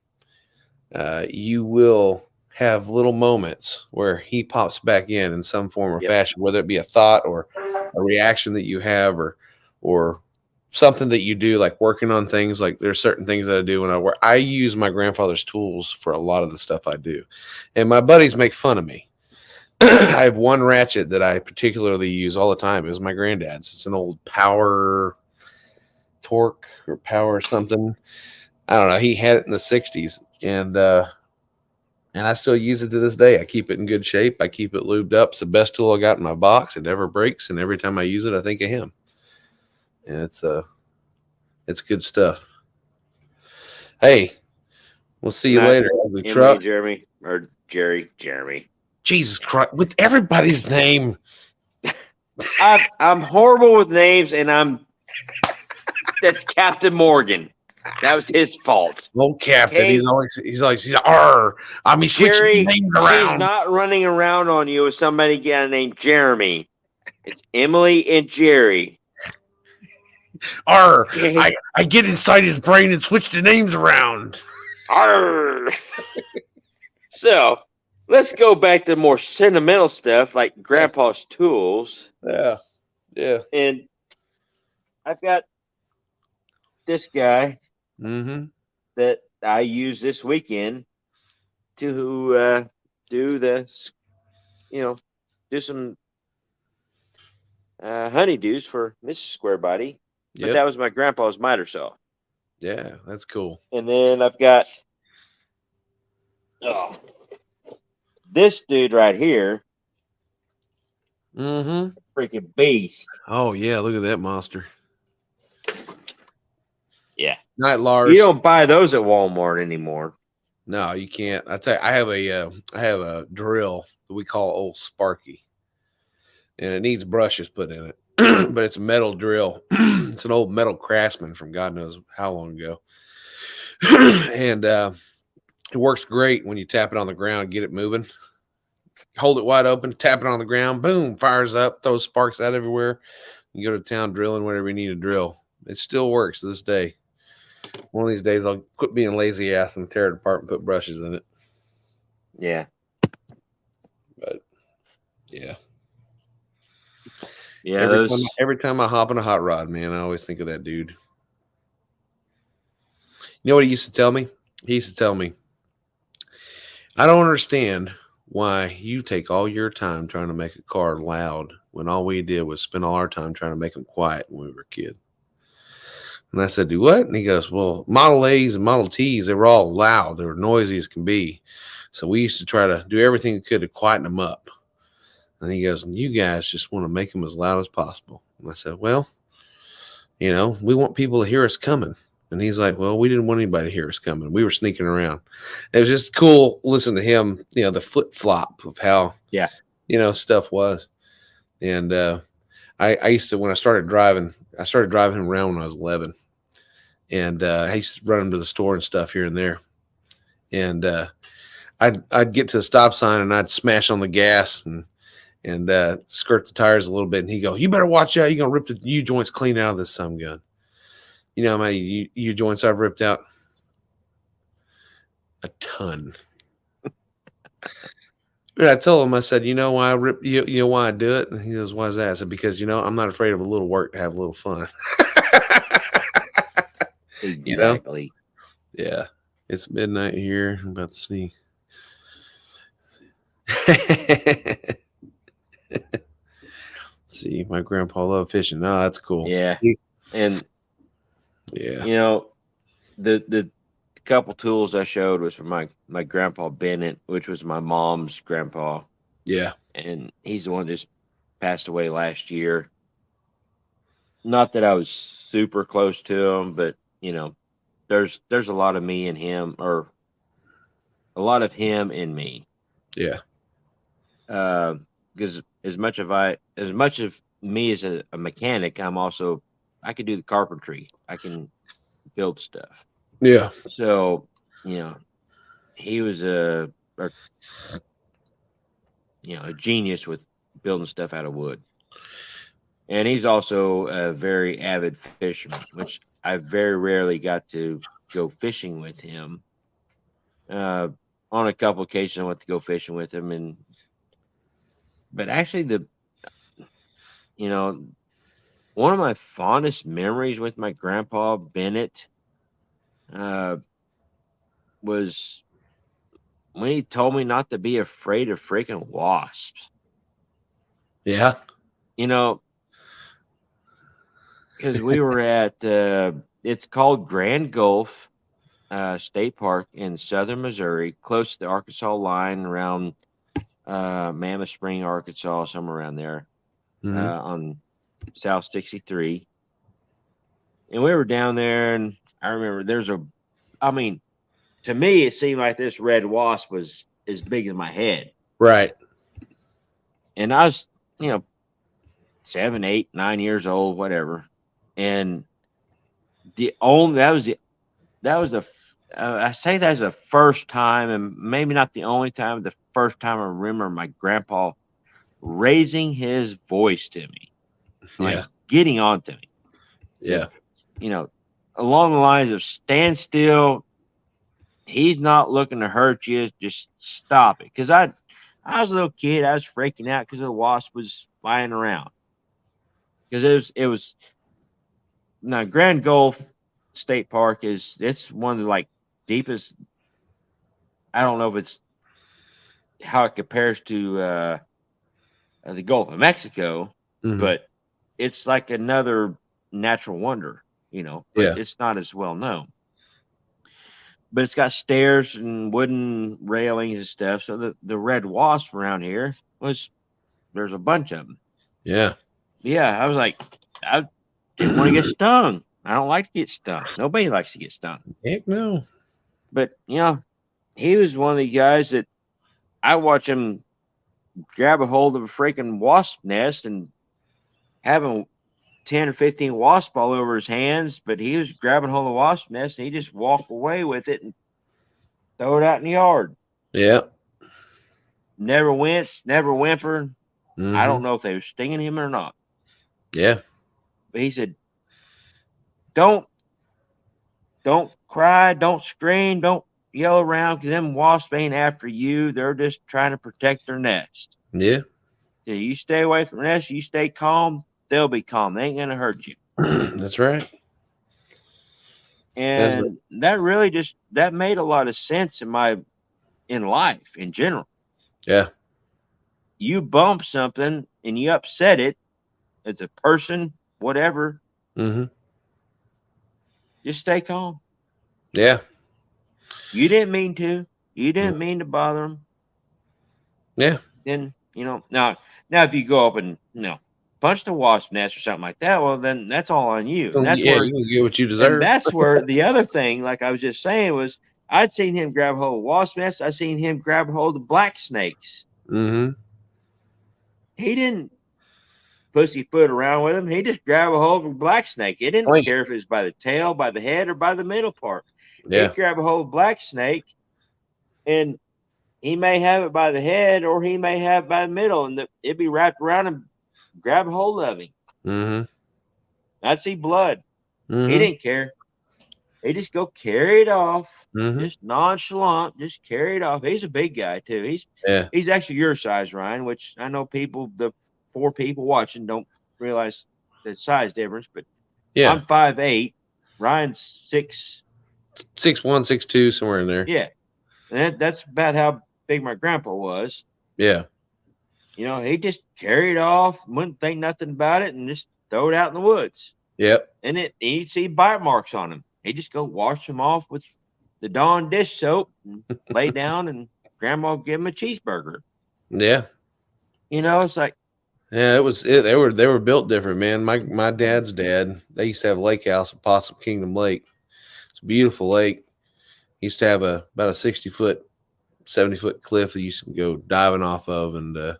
you will have little moments where he pops back in some form or fashion, whether it be a thought or a reaction that you have or something that you do, like working on things. Like there's certain things that I do when I work. I use my grandfather's tools for a lot of the stuff I do. And my buddies make fun of me. I have one ratchet that I particularly use all the time. It was my granddad's. It's an old Power Torque or Power something. I don't know. He had it in the 60s. And I still use it to this day. I keep it in good shape. I keep it lubed up. It's the best tool I got in my box. It never breaks. And every time I use it, I think of him. And it's good stuff. Hey, we'll see you later. The truck. Jeremy. Jesus Christ. With everybody's name. I'm horrible with names, and that's Captain Morgan. That was his fault. Old Captain, Okay. he's like, arr. I mean, switching Jerry, names she's around. not running around on you with somebody named Jeremy. It's Emily and Jerry. Arr. Okay. I get inside his brain and switch the names around. Arr. So let's go back to more sentimental stuff like Grandpa's tools. Yeah. Yeah. And I've got this guy that I use this weekend to do some honeydews for Mrs. Square Body. But that was my grandpa's miter saw. Yeah, that's cool. And then I've got this dude right here. Freaking beast. Oh yeah, look at that monster. Yeah. Night, Lars. You don't buy those at Walmart anymore. No, you can't. I tell you, I have a drill that we call Old Sparky, and it needs brushes put in it, but it's a metal drill. It's an old metal Craftsman from God knows how long ago, and it works great when you tap it on the ground, get it moving. Hold it wide open, tap it on the ground, boom, fires up, throws sparks out everywhere. You go to town drilling whatever you need to drill. It still works to this day. One of these days, I'll quit being lazy ass and tear it apart and put brushes in it. Yeah. But, yeah. Yeah. Every time I hop in a hot rod, man, I always think of that dude. You know what he used to tell me? He used to tell me, I don't understand why you take all your time trying to make a car loud when all we did was spend all our time trying to make them quiet when we were a kid. And I said, do what? And he goes, well, Model A's and Model T's, they were all loud. They were noisy as can be. So we used to try to do everything we could to quieten them up. And he goes, and you guys just want to make them as loud as possible. And I said, well, we want people to hear us coming. And he's like, well, we didn't want anybody to hear us coming. We were sneaking around. It was just cool listening to him, the flip-flop of how, stuff was. And I used to, when I started driving him around when I was 11. And I used to run him to the store and stuff here and there. And I'd get to the stop sign and I'd smash on the gas and skirt the tires a little bit. And he'd go, you better watch out. You're going to rip the U-joints clean out of this some gun. You know how many U-joints I've ripped out? A ton. And I told him, I said, you know why I rip, you know why I do it? And he goes, why is that? I said, because, I'm not afraid of a little work to have a little fun. Exactly. Yeah. It's midnight here. I'm about to see. See, my grandpa loved fishing. No, that's cool. Yeah. And yeah, the couple tools I showed was from my grandpa Bennett, which was my mom's grandpa. Yeah. And he's the one that just passed away last year. Not that I was super close to him, but there's a lot of me and him, or a lot of him in me. Yeah. Because as much of me as a mechanic, I could do the carpentry. I can build stuff. Yeah. So, he was a genius with building stuff out of wood. And he's also a very avid fisherman, which I very rarely got to go fishing with him. On a couple occasions, I went to go fishing with him, but actually one of my fondest memories with my grandpa Bennett was when he told me not to be afraid of freaking wasps. Yeah. Because we were at it's called Grand Gulf State Park in southern Missouri, close to the Arkansas line, around Mammoth Spring, Arkansas, somewhere around there, on South 63. And we were down there, and I remember to me, it seemed like this red wasp was as big as my head. Right. And I was, 7, 8, 9 years old, whatever. And that was the that was I say that's the first time, and maybe not the only time, the first time I remember my grandpa raising his voice to me, like Yeah. getting on to me. Yeah. You know, along the lines of stand still. He's not looking to hurt you. Just stop it. Because I was a little kid. I was freaking out because the wasp was flying around. Because it was now Grand Gulf State Park it's one of the like deepest. I don't know if it's how it compares to the Gulf of Mexico, Mhm. but it's like another natural wonder, but Yeah. it's not as well known. But it's got stairs and wooden railings and stuff. So the red wasp around here there's a bunch of them. Yeah. Yeah, I was like, I didn't want to get stung. I don't like to get stung. Nobody likes to get stung. Heck no. But he was one of the guys that I watch him grab a hold of a freaking wasp nest and having 10 or 15 wasps all over his hands, but he was grabbing hold of the wasp nest and he just walked away with it and throw it out in the yard. Yeah. Never winced, never whimpered. I don't Mhm. know if they were stinging him or not. Yeah. But he said, Don't cry, don't scream, don't yell around because them wasps ain't after you. They're just trying to protect their nest. Yeah. Yeah, you stay away from the nest, you stay calm, they'll be calm. They ain't gonna hurt you. That's right. And that really that made a lot of sense in life in general. Yeah. You bump something and you upset it, as a person, whatever, Mhm. just stay calm. Yeah. You didn't mean to. You didn't mean to bother them. Yeah. Then now if you go up and punch the wasp nest or something like that, well then that's all on you. And that's Yeah, where you can get what you and deserve. that's where the other thing, like I was just saying, was I'd seen him grab a hold of wasp nests. I seen him grab a hold of black snakes. Mhm. He didn't pussyfoot around with him. He just grabbed a hold of a black snake. He didn't care if it was by the tail, by the head, or by the middle part. Yeah. He'd grab a hold of black snake, and he may have it by the head, or he may have it by the middle, and it'd be wrapped around him, grab a hold of him. Mhm. I'd see blood. He Mhm. didn't care. He just go carry it off, Mhm. just nonchalant, just carry it off. He's a big guy too. Yeah. He's actually your size, Ryan, which I know the 4 people watching don't realize the size difference, but Yeah. I'm 5'8". Ryan's 6. 6'1", 6'2", somewhere in there. Yeah. And that's about how big my grandpa was. Yeah. He just carried off, wouldn't think nothing about it, and just throw it out in the woods. Yep. And you'd see bite marks on him. He'd just go wash them off with the Dawn dish soap and lay down, and grandma would give him a cheeseburger. Yeah. It's like, yeah, they were built different, man. My dad's dad, they used to have a lake house at Possum Kingdom Lake. It's a beautiful lake. He used to have about a 60-foot, 70-foot cliff that you used to go diving off of. And I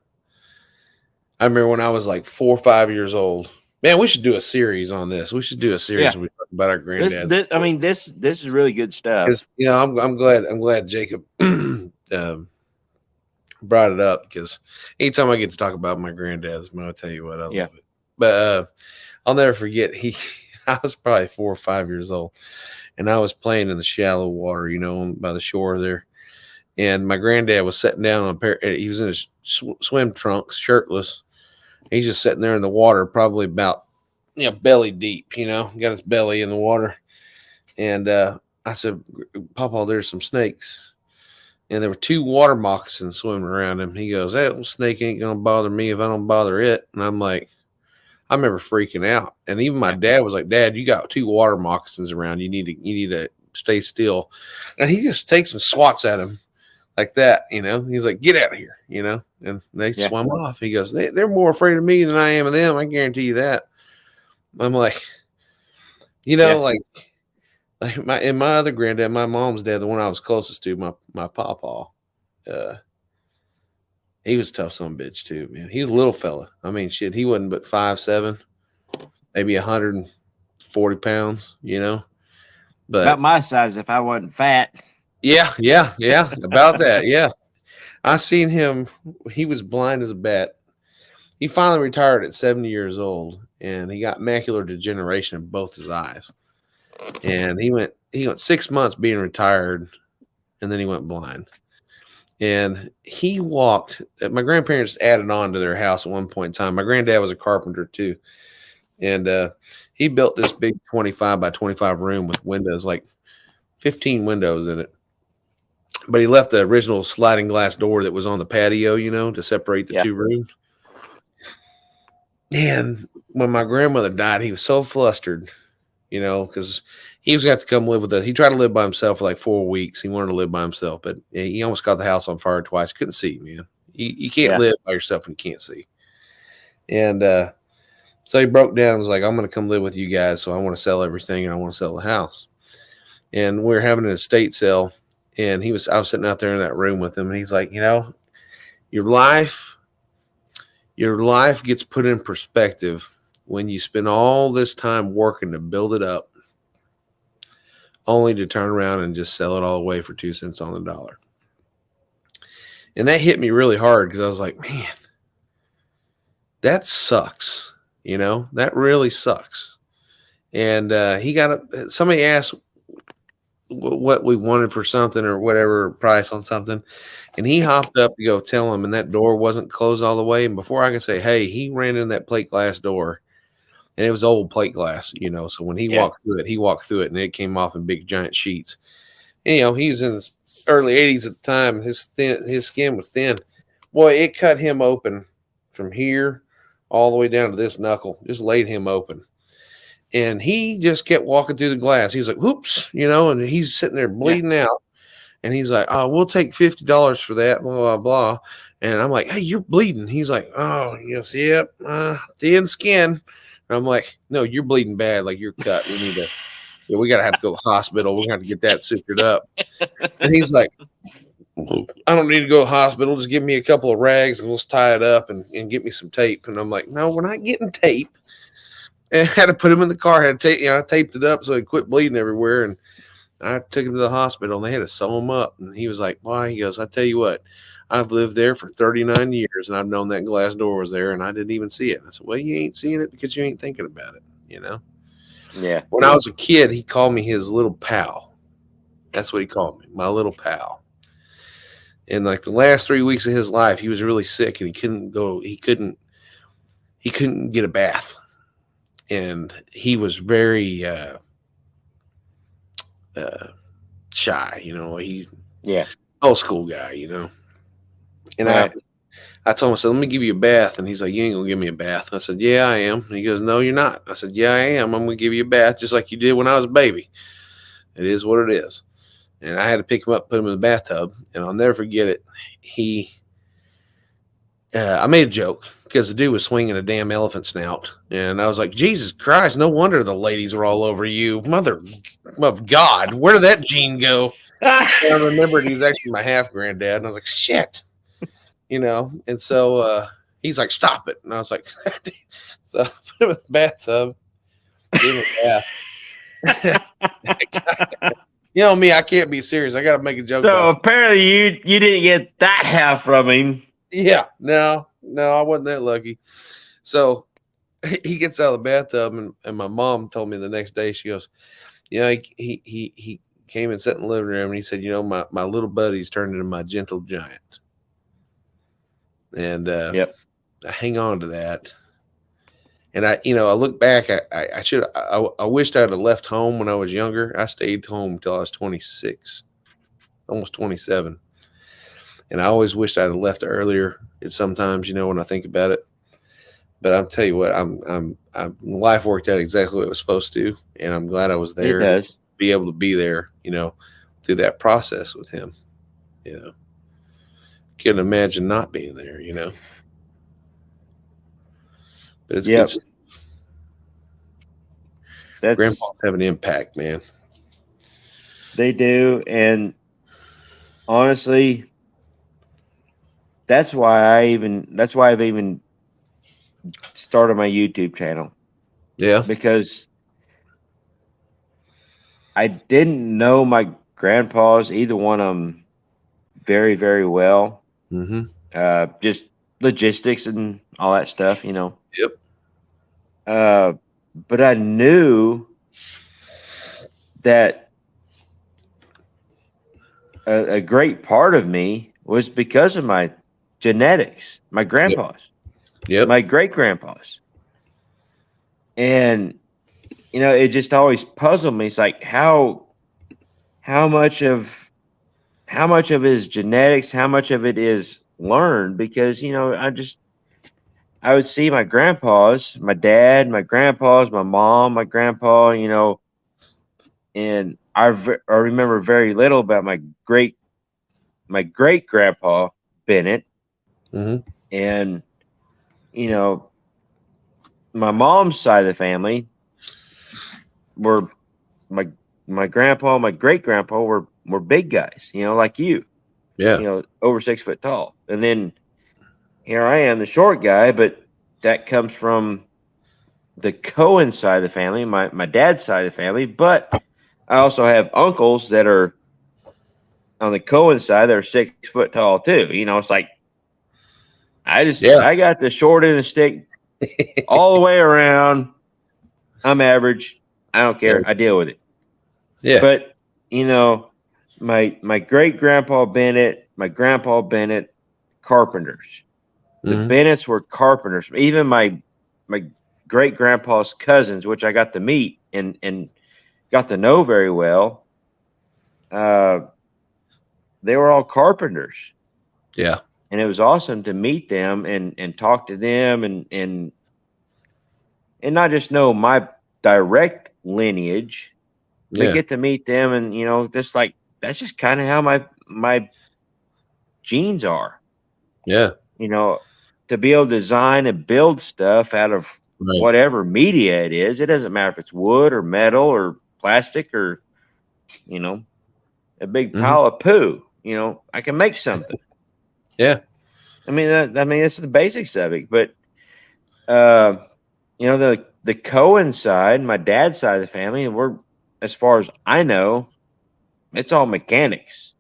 remember when I was like 4 or 5 years old. Man, we should do a series on this. We should do a series when we talk about our granddads. This is really good stuff. I'm glad Jacob brought it up, because anytime I get to talk about my granddads, man, I'll tell you what, I love it. But I'll never forget, I was probably 4 or 5 years old, and I was playing in the shallow water, by the shore there. And my granddad was sitting down on he was in his swim trunks, shirtless. He's just sitting there in the water, probably about, belly deep, got his belly in the water. And I said, Papa, there's some snakes. And there were 2 water moccasins swimming around him. He goes, that little snake ain't going to bother me if I don't bother it. And I'm like, I remember freaking out. And even my dad was like, Dad, you got 2 water moccasins around. You need to stay still. And he just takes and swats at him like that, He's like, get out of here, And they swam off. He goes, they're more afraid of me than I am of them. I guarantee you that. I'm like, like my other granddad, my mom's dad, the one I was closest to, my pawpaw, he was a tough son of a bitch too, man. He was a little fella. I mean, shit, he wasn't but 5'7", maybe 140 pounds, But About my size if I wasn't fat. yeah, about that. Yeah. I seen him. He was blind as a bat. He finally retired at 70 years old, and he got macular degeneration in both his eyes. And he went 6 months being retired, and then he went blind. And he walked. My grandparents added on to their house at one point in time. My granddad was a carpenter too, and he built this big 25 by 25 room with windows, like 15 windows in it. But he left the original sliding glass door that was on the patio, to separate the two rooms. And when my grandmother died, he was so flustered, because he was got to come live with us. He tried to live by himself for like 4 weeks. He wanted to live by himself, but he almost got the house on fire twice. Couldn't see, man. You can't live by yourself and you can't see. And so he broke down and was like, I'm going to come live with you guys. So I want to sell everything and I want to sell the house. And we were having an estate sale. And I was sitting out there in that room with him. And he's like, your life gets put in perspective when you spend all this time working to build it up, only to turn around and just sell it all away for 2 cents on the dollar. And that hit me really hard because I was like, man, that sucks. That really sucks. And somebody asked what we wanted for something or whatever price on something. And he hopped up to go tell him, and that door wasn't closed all the way. And before I could say, hey, he ran in that plate glass door, and it was old plate glass, So when he walked through it, and it came off in big giant sheets. And, he was in his early 80s at the time. His skin was thin. Boy, it cut him open from here all the way down to this knuckle. Just laid him open. And he just kept walking through the glass. He's like, whoops, and he's sitting there bleeding out. And he's like, oh, we'll take $50 for that, blah, blah, blah. And I'm like, hey, you're bleeding. He's like, oh, yes, yep, thin skin. And I'm like, no, you're bleeding bad. Like, you're cut. We got to have to go to the hospital. We're going to have to get that sutured up. And he's like, I don't need to go to the hospital. Just give me a couple of rags and let's tie it up and get me some tape. And I'm like, no, we're not getting tape. And I had to put him in the car. I taped it up so he quit bleeding everywhere. And I took him to the hospital and they had to sew him up. And he was like, why? He goes, I tell you what, I've lived there for 39 years and I've known that glass door was there and I didn't even see it. And I said, well, you ain't seeing it because you ain't thinking about it, Yeah. When I was a kid, he called me his little pal. That's what he called me, my little pal. And like the last 3 weeks of his life, he was really sick and he couldn't get a bath. And he was very shy, he old school guy, And I told him, I said, let me give you a bath. And he's like, you ain't gonna give me a bath. I said, yeah, I am. And he goes, no, you're not. I said, yeah, I am. I'm gonna give you a bath just like you did when I was a baby. It is what it is. And I had to pick him up, put him in the bathtub, and I'll never forget it. I made a joke because the dude was swinging a damn elephant snout. And I was like, Jesus Christ, no wonder the ladies were all over you. Mother of God, where did that gene go? And I remembered he was actually my half granddad. And I was like, shit, And so he's like, stop it. And I was like, so I put him in the bathtub, gave him a bath. Me, I can't be serious. I got to make a joke. So apparently you didn't get that half from him. Yeah, no, I wasn't that lucky. So he gets out of the bathtub, and my mom told me the next day, she goes, he came and sat in the living room, and he said, my little buddy's turned into my gentle giant. And I hang on to that. And I look back, I wished I'd have left home when I was younger. I stayed home until I was 26, almost 27. And I always wished I'd have left earlier. It's sometimes, when I think about it. But I'll tell you what, life worked out exactly what it was supposed to, and I'm glad I was there. It does. Be able to be there, through that process with him. Couldn't imagine not being there, But it's good. Grandpas have an impact, man. They do, and honestly, that's why I've even started my YouTube channel. Yeah. Because I didn't know my grandpas, either one of them, very, very well. Mm-hmm. Just logistics and all that stuff, you know. Yep. But I knew that a great part of me was because of my genetics, my grandpas, Yep. my great grandpas. And, you know, it just always puzzled me. It's like how much of it is genetics, how much of it is learned, because, you know, I would see my grandpas, my dad, my grandpas, my mom, my grandpa, you know, and I remember very little about my great grandpa Bennett, Mm-hmm. and, you know, my mom's side of the family were my grandpa, my great grandpa were big guys, you know, like you Yeah. know, over 6 foot tall, and then here I am, the short guy, but that comes from the Cohen side of the family, my dad's side of the family, but I also have uncles that are on the Cohen side that are 6 foot tall too. You know, it's like Yeah. I got the short end of the stick all the way around. I'm average. I don't care. I deal with it. Yeah. But, you know, my great grandpa Bennett, my grandpa Bennett, carpenters. The Mm-hmm. Bennetts were carpenters. Even my great grandpa's cousins, which I got to meet and got to know very well, they were all carpenters. Yeah. And it was awesome to meet them and talk to them and not just know my direct lineage, but Yeah. get to meet them, and, you know, just like that's just kind of how my genes are. Yeah. You know, to be able to design and build stuff out of Right. whatever media it is. It doesn't matter if it's wood or metal or plastic or, you know, a big Mm-hmm. pile of poo. You know, I can make something. Yeah. I mean, it's the basics of it. But, you know, the Cohen side, my dad's side of the family, we're, as far as I know, it's all mechanics.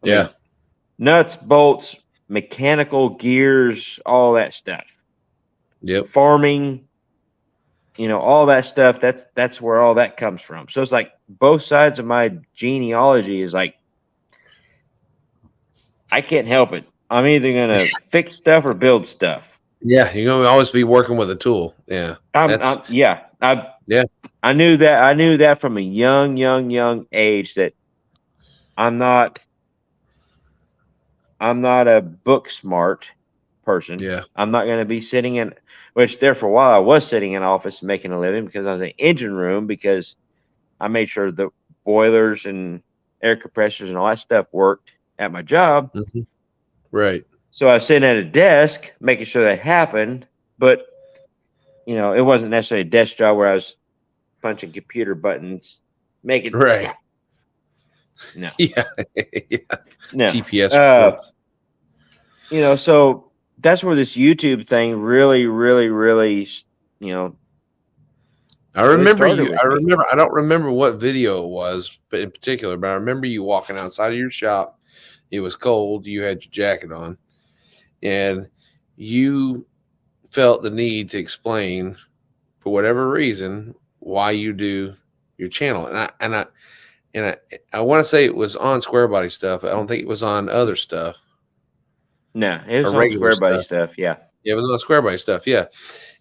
I Yeah. mean, nuts, bolts, mechanical gears, all that stuff. Yep. Farming, you know, all that stuff. That's where all that comes from. So it's like both sides of my genealogy is like, I can't help it. I'm either gonna fix stuff or build stuff. Yeah. You're gonna always be working with a tool. Yeah. Yeah. Yeah. I knew that. I knew that from a young age that I'm not a book smart person. Yeah. I'm not going to be sitting in, which there for a while I was sitting in office making a living because I was in engine room, because I made sure the boilers and air compressors and all that stuff worked at my job. Mm-hmm. Right. So I was sitting at a desk making sure that happened, but, you know, it wasn't necessarily a desk job where I was punching computer buttons, making Right. no, Yeah. Yeah. no. GPS reports. You know, so that's where this YouTube thing really, you know, I remember started you. with I me. remember. I don't remember what video it was, but in particular, but I remember you walking outside of your shop. It was cold. You had your jacket on, and you felt the need to explain, for whatever reason, why you do your channel. And I want to say it was on Square Body stuff. I don't think it was on other stuff No, it was or on regular Square Buddy stuff. stuff. Yeah. Yeah, it was on Square Body stuff. Yeah,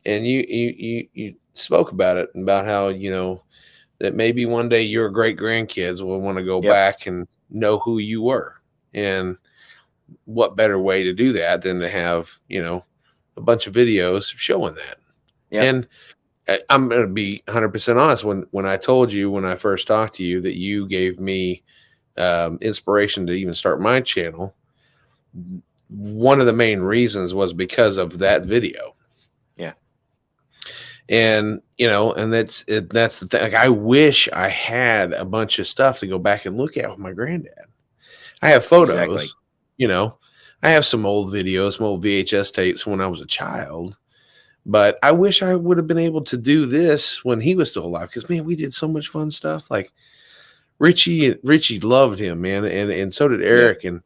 and you spoke about it, about how, you know, that maybe one day your great grandkids will want to go Yep. back and know who you were. And what better way to do that than to have, you know, a bunch of videos showing that. Yep. And I'm going to be 100% honest. When I told you, when I first talked to you, that you gave me inspiration to even start my channel, one of the main reasons was because of that video. Yeah. And, you know, and that's the thing. Like, I wish I had a bunch of stuff to go back and look at with my granddad. I have photos, Exactly. you know, I have some old videos, some old VHS tapes when I was a child, but I wish I would have been able to do this when he was still alive. Cause man, we did so much fun stuff. Like Richie loved him, man, and so did Eric, and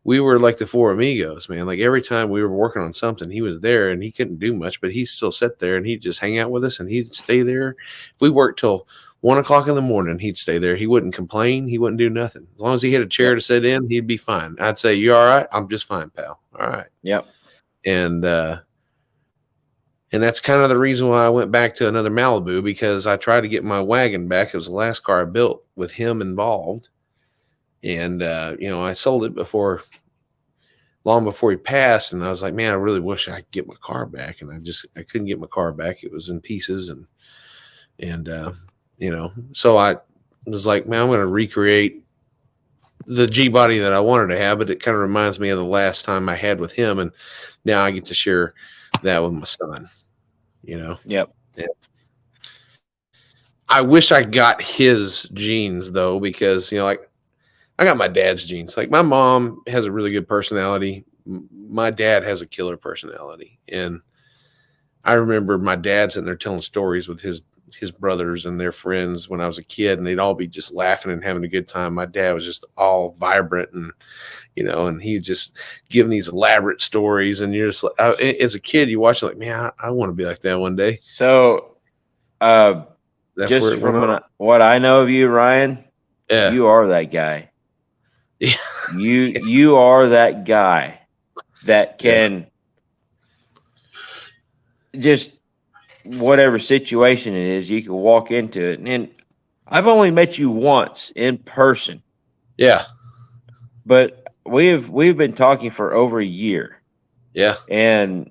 we were like the four amigos, man. Like every time we were working on something, he was there, and he couldn't do much, but he still sat there and he'd just hang out with us, and he'd stay there. If we worked till 1 o'clock in the morning, he'd stay there. He wouldn't complain. He wouldn't do nothing. As long as he had a chair to sit in, he'd be fine. I'd say, "You all right?" "I'm just fine, pal." "All right." Yep. And that's kind of the reason why I went back to another Malibu, because I tried to get my wagon back. It was the last car I built with him involved. And, I sold it long before he passed. And I was like, man, I really wish I could get my car back. And I couldn't get my car back. It was in pieces. So I was like, man, I'm going to recreate the G body that I wanted to have, but it kind of reminds me of the last time I had with him. And now I get to share that with my son, Yep. Yeah. I wish I got his genes though, because, like I got my dad's genes. Like my mom has a really good personality. My dad has a killer personality. And I remember my dad sitting there telling stories with his brothers and their friends when I was a kid, and they'd all be just laughing and having a good time. My dad was just all vibrant and, and he's just giving these elaborate stories. And you're just like, as a kid, you watch it like, man, I want to be like that one day. So, That's just where it went on. what I know of you, Ryan, Yeah. you are that guy. Yeah. You are that guy that can just whatever situation it is, you can walk into it. And I've only met you once in person. Yeah. But we've been talking for over a year. Yeah. And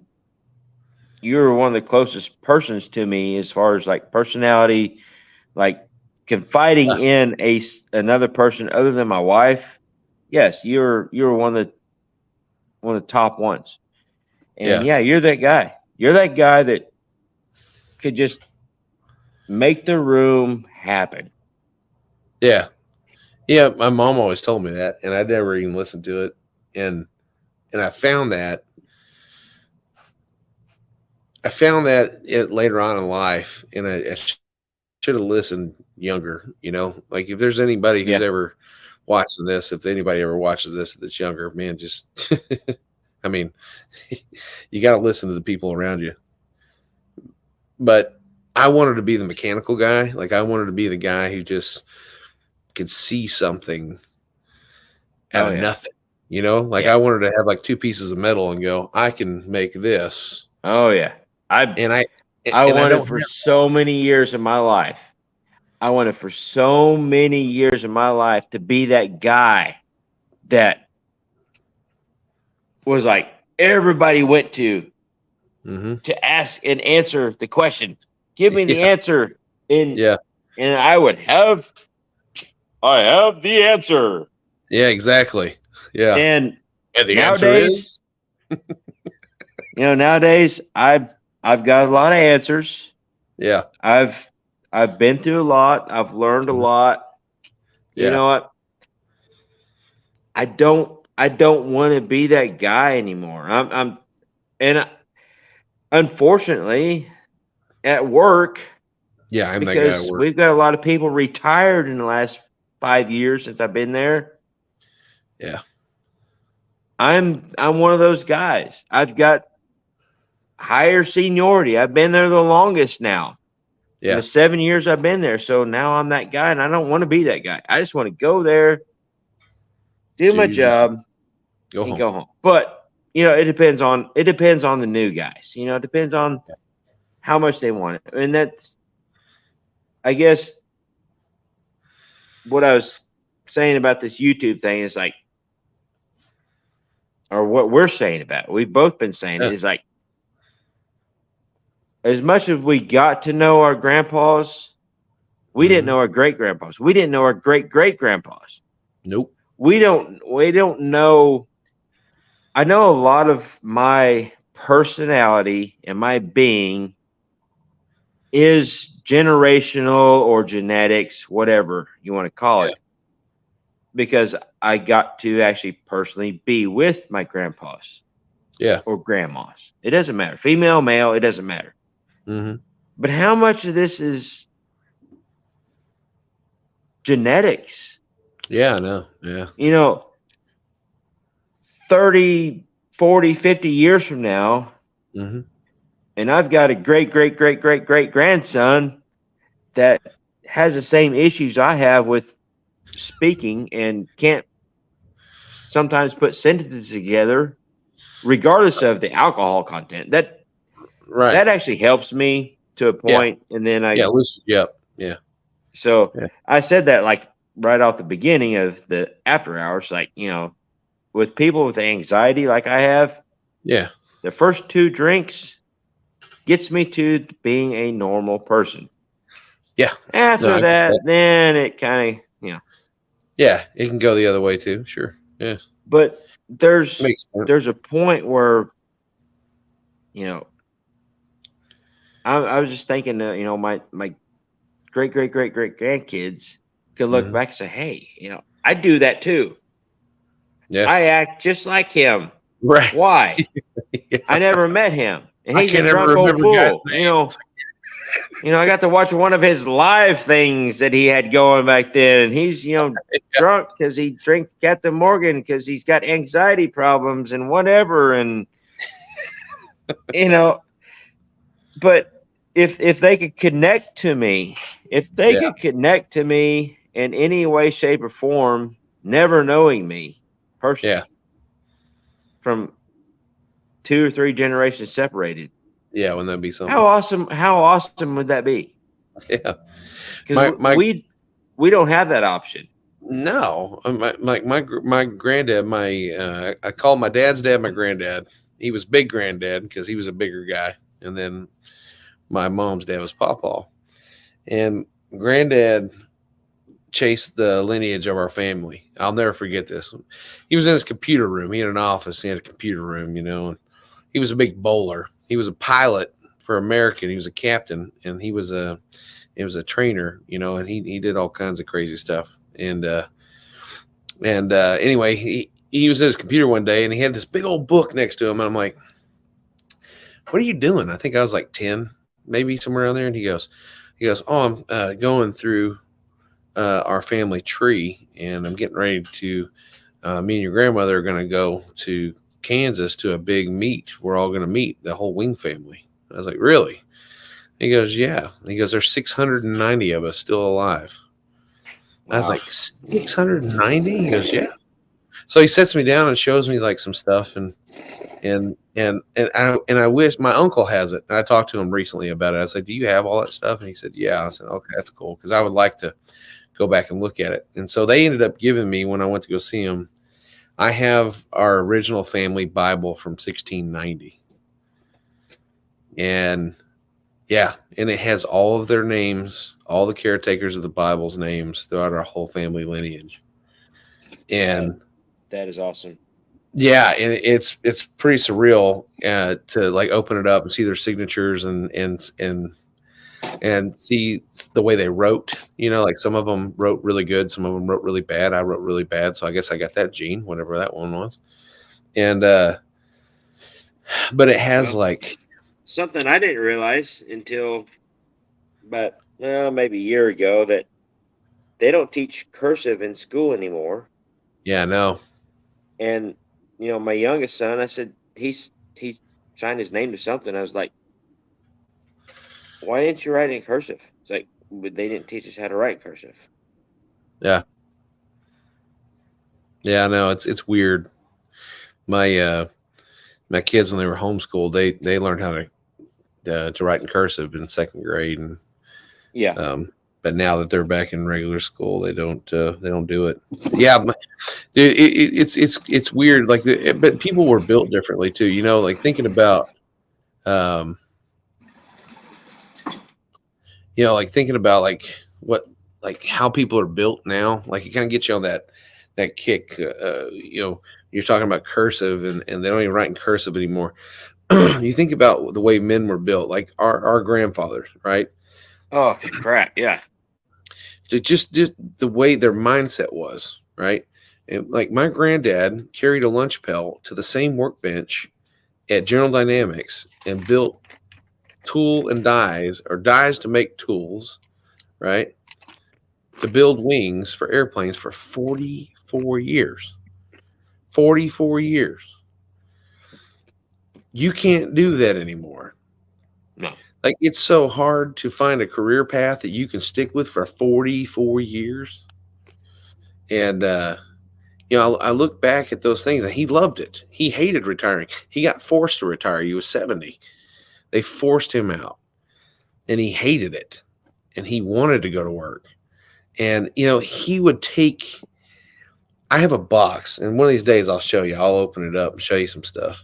you're one of the closest persons to me as far as like personality, like confiding in another person other than my wife. Yes, you're one of the top ones. And you're that guy. You're that guy that could just make the room happen. Yeah. Yeah. My mom always told me that, and I never even listened to it. And I found that later on in life, and I should have listened younger, like if there's anybody who's ever watching this, if anybody ever watches this that's younger, man, just, I mean, you got to listen to the people around you. But I wanted to be the mechanical guy. Like I wanted to be the guy who just could see something out of nothing, I wanted to have like two pieces of metal and go, I can make this. Oh yeah. I wanted for so many years of my life. I wanted for so many years of my life to be that guy that was like everybody went to ask and answer the question. Give me the answer. And I have the answer. Yeah, exactly. Yeah. And the answer is nowadays I've got a lot of answers. Yeah. I've been through a lot. I've learned a lot. You know what? I don't want to be that guy anymore. Unfortunately at work. Yeah, I'm that guy at work. We've got a lot of people retired in the last 5 years since I've been there. Yeah. I'm one of those guys. I've got higher seniority. I've been there the longest now. Yeah. The 7 years I've been there. So now I'm that guy, and I don't want to be that guy. I just want to go there, do my job, and go home. But it depends on the new guys. It depends on how much they want it. And that's, I guess, what I was saying about this YouTube thing is like, or what we're saying about it. We've both been saying it is like, as much as we got to know our grandpas, we didn't know our great grandpas. We didn't know our great great grandpas. Nope. We don't know. I know a lot of my personality and my being is generational or genetics, whatever you want to call it, because I got to actually personally be with my grandpas. Yeah. Or grandmas. It doesn't matter. Female, male, it doesn't matter. But how much of this is genetics. Yeah, I know. Yeah. You know, 30, 40, 50 years from now, Mm-hmm. and I've got a great grandson that has the same issues I have with speaking and can't sometimes put sentences together, regardless of the alcohol content. Right. That actually helps me to a Yeah. point, and then Yeah. Lucy. Yep. Yeah. so Yeah. I said that like right off the beginning of the after hours, like, you know, with people with anxiety like I have, Yeah. the first 2 drinks gets me to being a normal person. Yeah. No, After I get that. that, then it kind of, you know, Yeah, it can go the other way too. Sure. Yeah. but there's Makes sense. there's a point where, you know, I was just thinking that, you know, my great grandkids could look Mhm. back and say, hey, you know, I do that too. Yeah. I act just like him. Right. Why? Yeah. I never met him, and I he's a can't ever drunk old remember guys' fool. You know, I got to watch one of his live things that he had going back then, and he's, you know, drunk because he drank Captain Morgan because he's got anxiety problems and whatever, and you know, but if they could connect to me, if they Yeah. could connect to me in any way, shape, or form, never knowing me personally, Yeah. from 2 or 3 generations separated, Yeah. Wouldn't that be something? how awesome would that be? Yeah. Because My we don't have that option. no. My granddad. I call my dad's dad my granddad. He was big granddad because he was a bigger guy, and then my mom's dad was Pawpaw. And granddad chased the lineage of our family. I'll never forget this. He was in his computer room. He had an office. He had a computer room, you know, and he was a big bowler. He was a pilot for American. He was a captain, and he was a trainer, you know, and he did all kinds of crazy stuff. Anyway, he was at his computer one day, and he had this big old book next to him, and I'm like, "What are you doing?" I think I was like 10, maybe somewhere around there, and he goes, "Oh, I'm going through our family tree, and I'm getting ready to. Me and your grandmother are going to go to Kansas to a big meet. We're all going to meet the whole Wing family." I was like, "Really?" He goes, "Yeah." He goes, "There's 690 of us still alive." I was Wow. like, 690? He goes, "Yeah." So he sets me down and shows me like some stuff, and I wish my uncle has it. And I talked to him recently about it. I said, "Do you have all that stuff?" And he said, "Yeah." I said, "Okay, that's cool, because I would like to go back and look at it." And so they ended up giving me, when I went to go see him, I have our original family Bible from 1690. And yeah, and it has all of their names, all the caretakers of the Bible's names throughout our whole family lineage. And That is awesome. yeah, and it's pretty surreal to like open it up and see their signatures and see the way they wrote. You know, like some of them wrote really good, some of them wrote really bad. I wrote really bad, so I guess I got that gene, whatever that one was. And but it has like Something I didn't realize until about maybe a year ago, that they don't teach cursive in school anymore. yeah, no. And you know, my youngest son, I said he signed his name to something. I was like, why didn't you write in cursive? It's like, but they didn't teach us how to write in cursive. Yeah. Yeah, no, it's weird. My my kids, when they were homeschooled, they learned how to write in cursive in 2nd grade, and Yeah. but now that they're back in regular school, they don't do it. Yeah, dude, it's weird. Like, but people were built differently too. You know, like thinking about, you know, like thinking about like what, like how people are built now. Like it kind of gets you on that kick. You know, you're talking about cursive, and they don't even write in cursive anymore. You think about the way men were built, like our grandfathers, right? Oh crap! Yeah. Just the way their mindset was, right? And like my granddad carried a lunch pail to the same workbench at General Dynamics and built tool and dies, or dies to make tools, right? to build wings for airplanes for 44 years. 44 years. You can't do that anymore. No. Like, it's so hard to find a career path that you can stick with for 44 years. And, I look back at those things, and he loved it. He hated retiring. He got forced to retire. He was 70. They forced him out, and he hated it. And he wanted to go to work. And, he would take, I have a box, and one of these days I'll show you. I'll open it up and show you some stuff.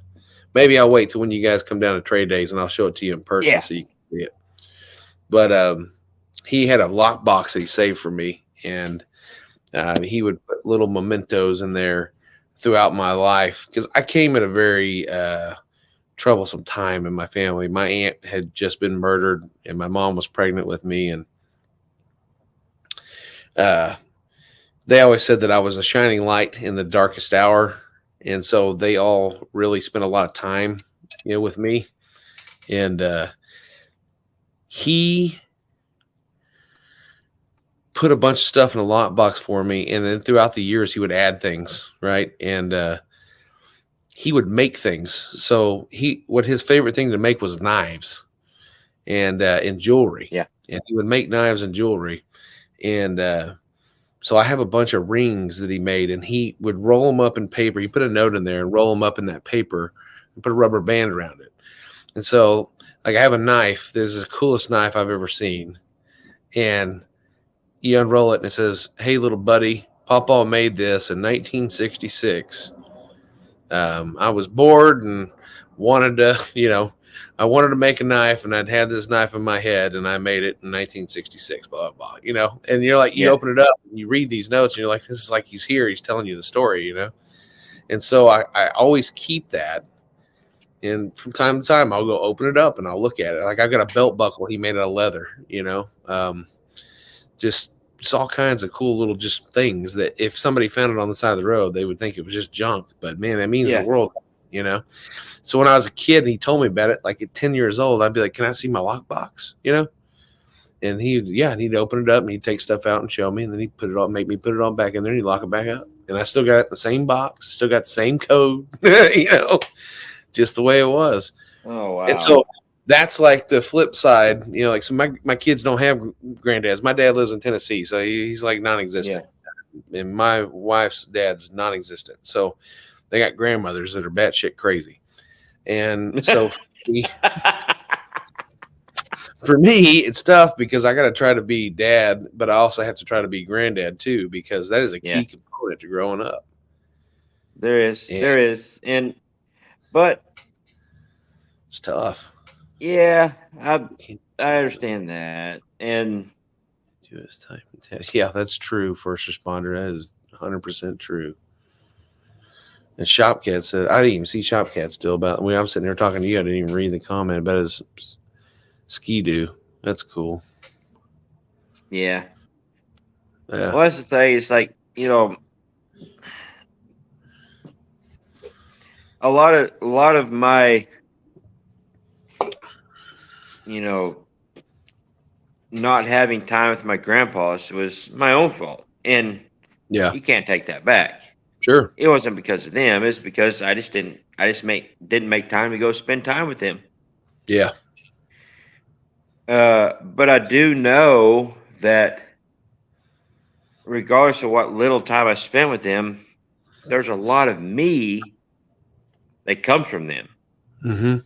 Maybe I'll wait till when you guys come down to trade days, and I'll show it to you in person so you can see it. But he had a lock box that he saved for me, and he would put little mementos in there throughout my life, because I came at a very troublesome time in my family. My aunt had just been murdered, and my mom was pregnant with me, and they always said that I was a shining light in the darkest hour. And so they all really spent a lot of time, with me. And he put a bunch of stuff in a lockbox for me. And then throughout the years, he would add things, right? And he would make things. So what his favorite thing to make was knives and jewelry. Yeah. And he would make knives and jewelry. And so I have a bunch of rings that he made, and he would roll them up in paper. He put a note in there and roll them up in that paper and put a rubber band around it. And so, like, I have a knife. This is the coolest knife I've ever seen. And you unroll it, and it says, "Hey, little buddy, Papa made this in 1966. I was bored and wanted to, I wanted to make a knife, and I'd had this knife in my head, and I made it in 1966, blah, blah, blah, and you're like, you open it up and you read these notes, and you're like, this is like he's here. He's telling you the story, And so I always keep that. And from time to time, I'll go open it up and I'll look at it. Like, I've got a belt buckle he made out of leather, just all kinds of cool little just things that if somebody found it on the side of the road, they would think it was just junk. But man, that means the world, So when I was a kid and he told me about it, like at 10 years old, I'd be like, can I see my lockbox? And he'd open it up and he'd take stuff out and show me, and then he'd make me put it all back in there, and he'd lock it back up. And I still got it in the same box, still got the same code, just the way it was. Oh, wow. And so that's like the flip side, so my kids don't have granddads. My dad lives in Tennessee, so he's like non-existent. Yeah. And my wife's dad's non-existent. So they got grandmothers that are batshit crazy. And so for me, it's tough because I got to try to be dad, but I also have to try to be granddad too, because that is a key component to growing up. There is. But it's tough. Yeah, I understand that. And yeah, that's true. First responder, that is 100% true. And Shopcat said, I didn't even see Shopcat still about. I'm sitting here talking to you. I didn't even read the comment about his ski-doo. That's cool. Yeah. Well, that's the thing. It's like, a lot of my, not having time with my grandpas was my own fault. And you can't take that back. Sure. It wasn't because of them. It's because I didn't make time to go spend time with them. Yeah. But I do know that regardless of what little time I spent with them, there's a lot of me that comes from them. Mm-hmm.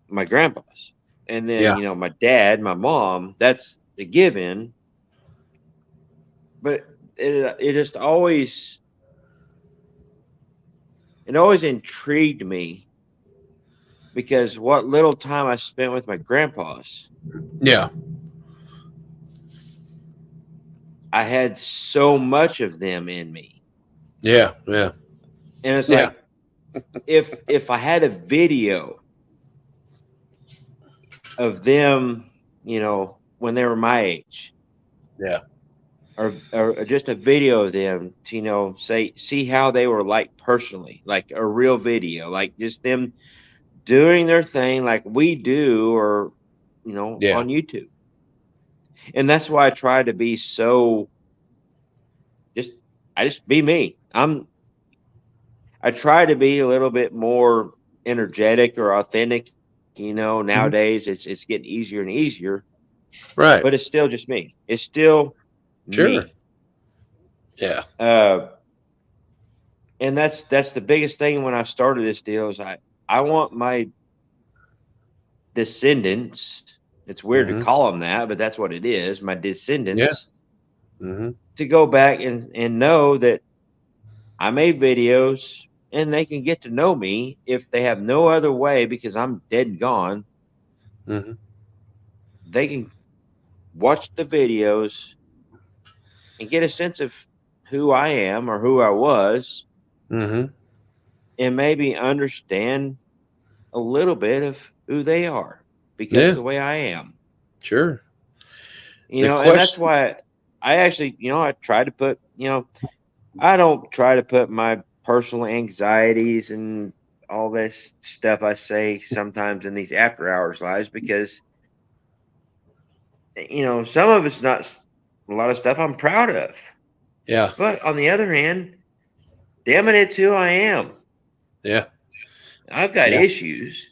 My grandpas. And then, my dad, my mom, that's the given. But it just always intrigued me, because what little time I spent with my grandpas. Yeah. I had so much of them in me. Yeah. Yeah. And it's like, if I had a video of them, when they were my age. Yeah. Or just a video of them to, see how they were like personally, like a real video, like just them doing their thing like we do, or, on YouTube. and that's why I try to be so I just be me. I try to be a little bit more energetic or authentic. Nowadays it's getting easier and easier, Right. but it's still just me. It's still Sure. me. Yeah. And that's the biggest thing when I started this deal is I want my descendants. It's weird to call them that, but that's what it is. My descendants to go back and know that I made videos and they can get to know me if they have no other way because I'm dead and gone. They can watch the videos and get a sense of who I am or who I was and maybe understand a little bit of who they are because the way I am. Sure. And that's why I actually, I try to put, I don't try to put my personal anxieties and all this stuff I say sometimes in these after hours lives because, some of it's not a lot of stuff I'm proud of. Yeah. But on the other hand, damn it, it's who I am. Yeah. I've got issues.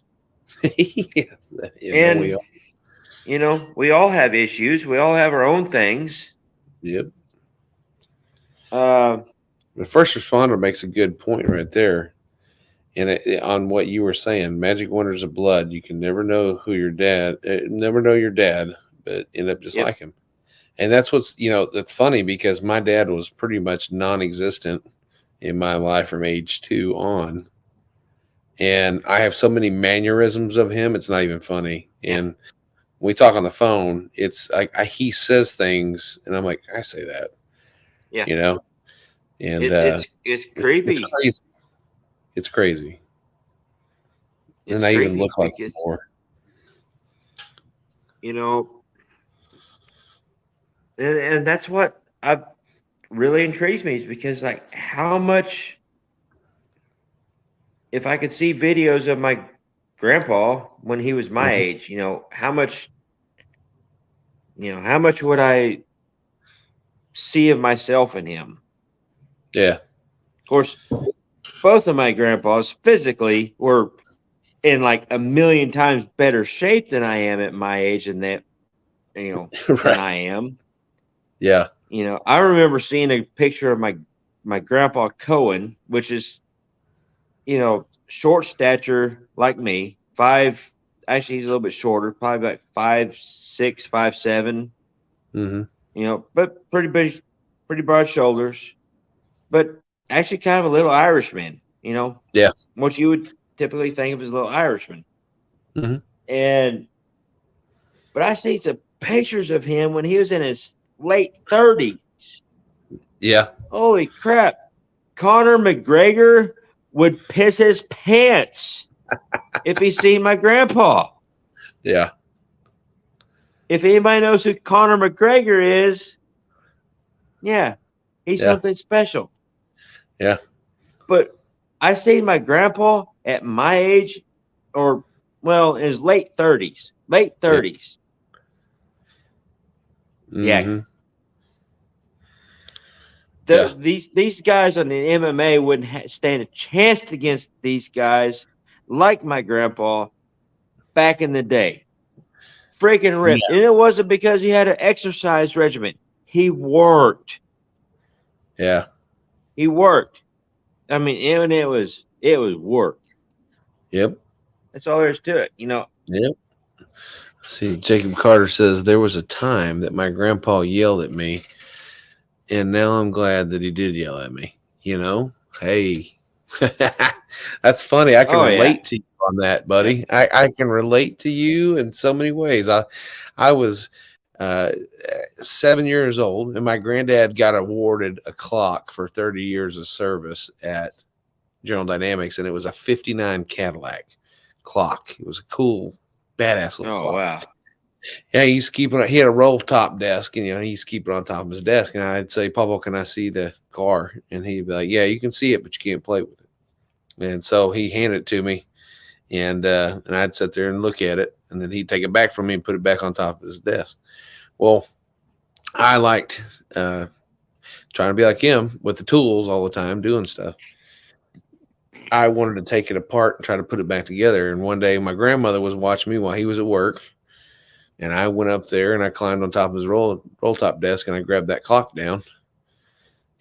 And we all have issues. We all have our own things. Yep. The first responder makes a good point right there. And on what you were saying, magic wonders of blood, you can never know who your dad, never know your dad, but end up just like him. And that's what's, that's funny because my dad was pretty much non-existent in my life from age 2 on. And I have so many mannerisms of him, it's not even funny. And when we talk on the phone, it's like he says things and I'm like, I say that. Yeah. And it's creepy. It's crazy. And I even look like him more. And that's what really intrigues me is because like how much if I could see videos of my grandpa when he was my age, how much would I see of myself in him? Yeah. Of course, both of my grandpas physically were in like a million times better shape than I am at my age and that, than I am. Yeah. I remember seeing a picture of my grandpa Cohen, which is, short stature like me, actually he's a little bit shorter, probably like 5'6", 5'7", but pretty big, pretty broad shoulders, but actually kind of a little Irishman, Yeah. what you would typically think of as a little Irishman. But I see some pictures of him when he was in his late 30s. Yeah. Holy crap. Conor McGregor would piss his pants if he seen my grandpa. Yeah. If anybody knows who Conor McGregor is, he's something special. Yeah. But I seen my grandpa at my age, or in his late 30s. These guys on the MMA wouldn't stand a chance against these guys like my grandpa back in the day. Freaking ripped. And it wasn't because he had an exercise regimen. He worked. Yeah. He worked. I mean, and it was work. Yep. That's all there is to it, Yep. See, Jacob Carter says there was a time that my grandpa yelled at me, and now I'm glad that he did yell at me. Hey, that's funny. I can relate to you on that, buddy. Yeah. I can relate to you in so many ways. I was 7 years old, and my granddad got awarded a clock for 30 years of service at General Dynamics, and it was a 59 Cadillac clock. It was a cool, badass little clock. Wow. Yeah, he had a roll top desk, and he used to keep it on top of his desk. And I'd say, Papa, can I see the car? And he'd be like, yeah, you can see it, but you can't play with it. And so he handed it to me, and I'd sit there and look at it, and then he'd take it back from me and put it back on top of his desk. Well, I liked trying to be like him with the tools all the time, doing stuff. I wanted to take it apart and try to put it back together. And one day, my grandmother was watching me while he was at work, and I went up there and I climbed on top of his roll top desk and I grabbed that clock down,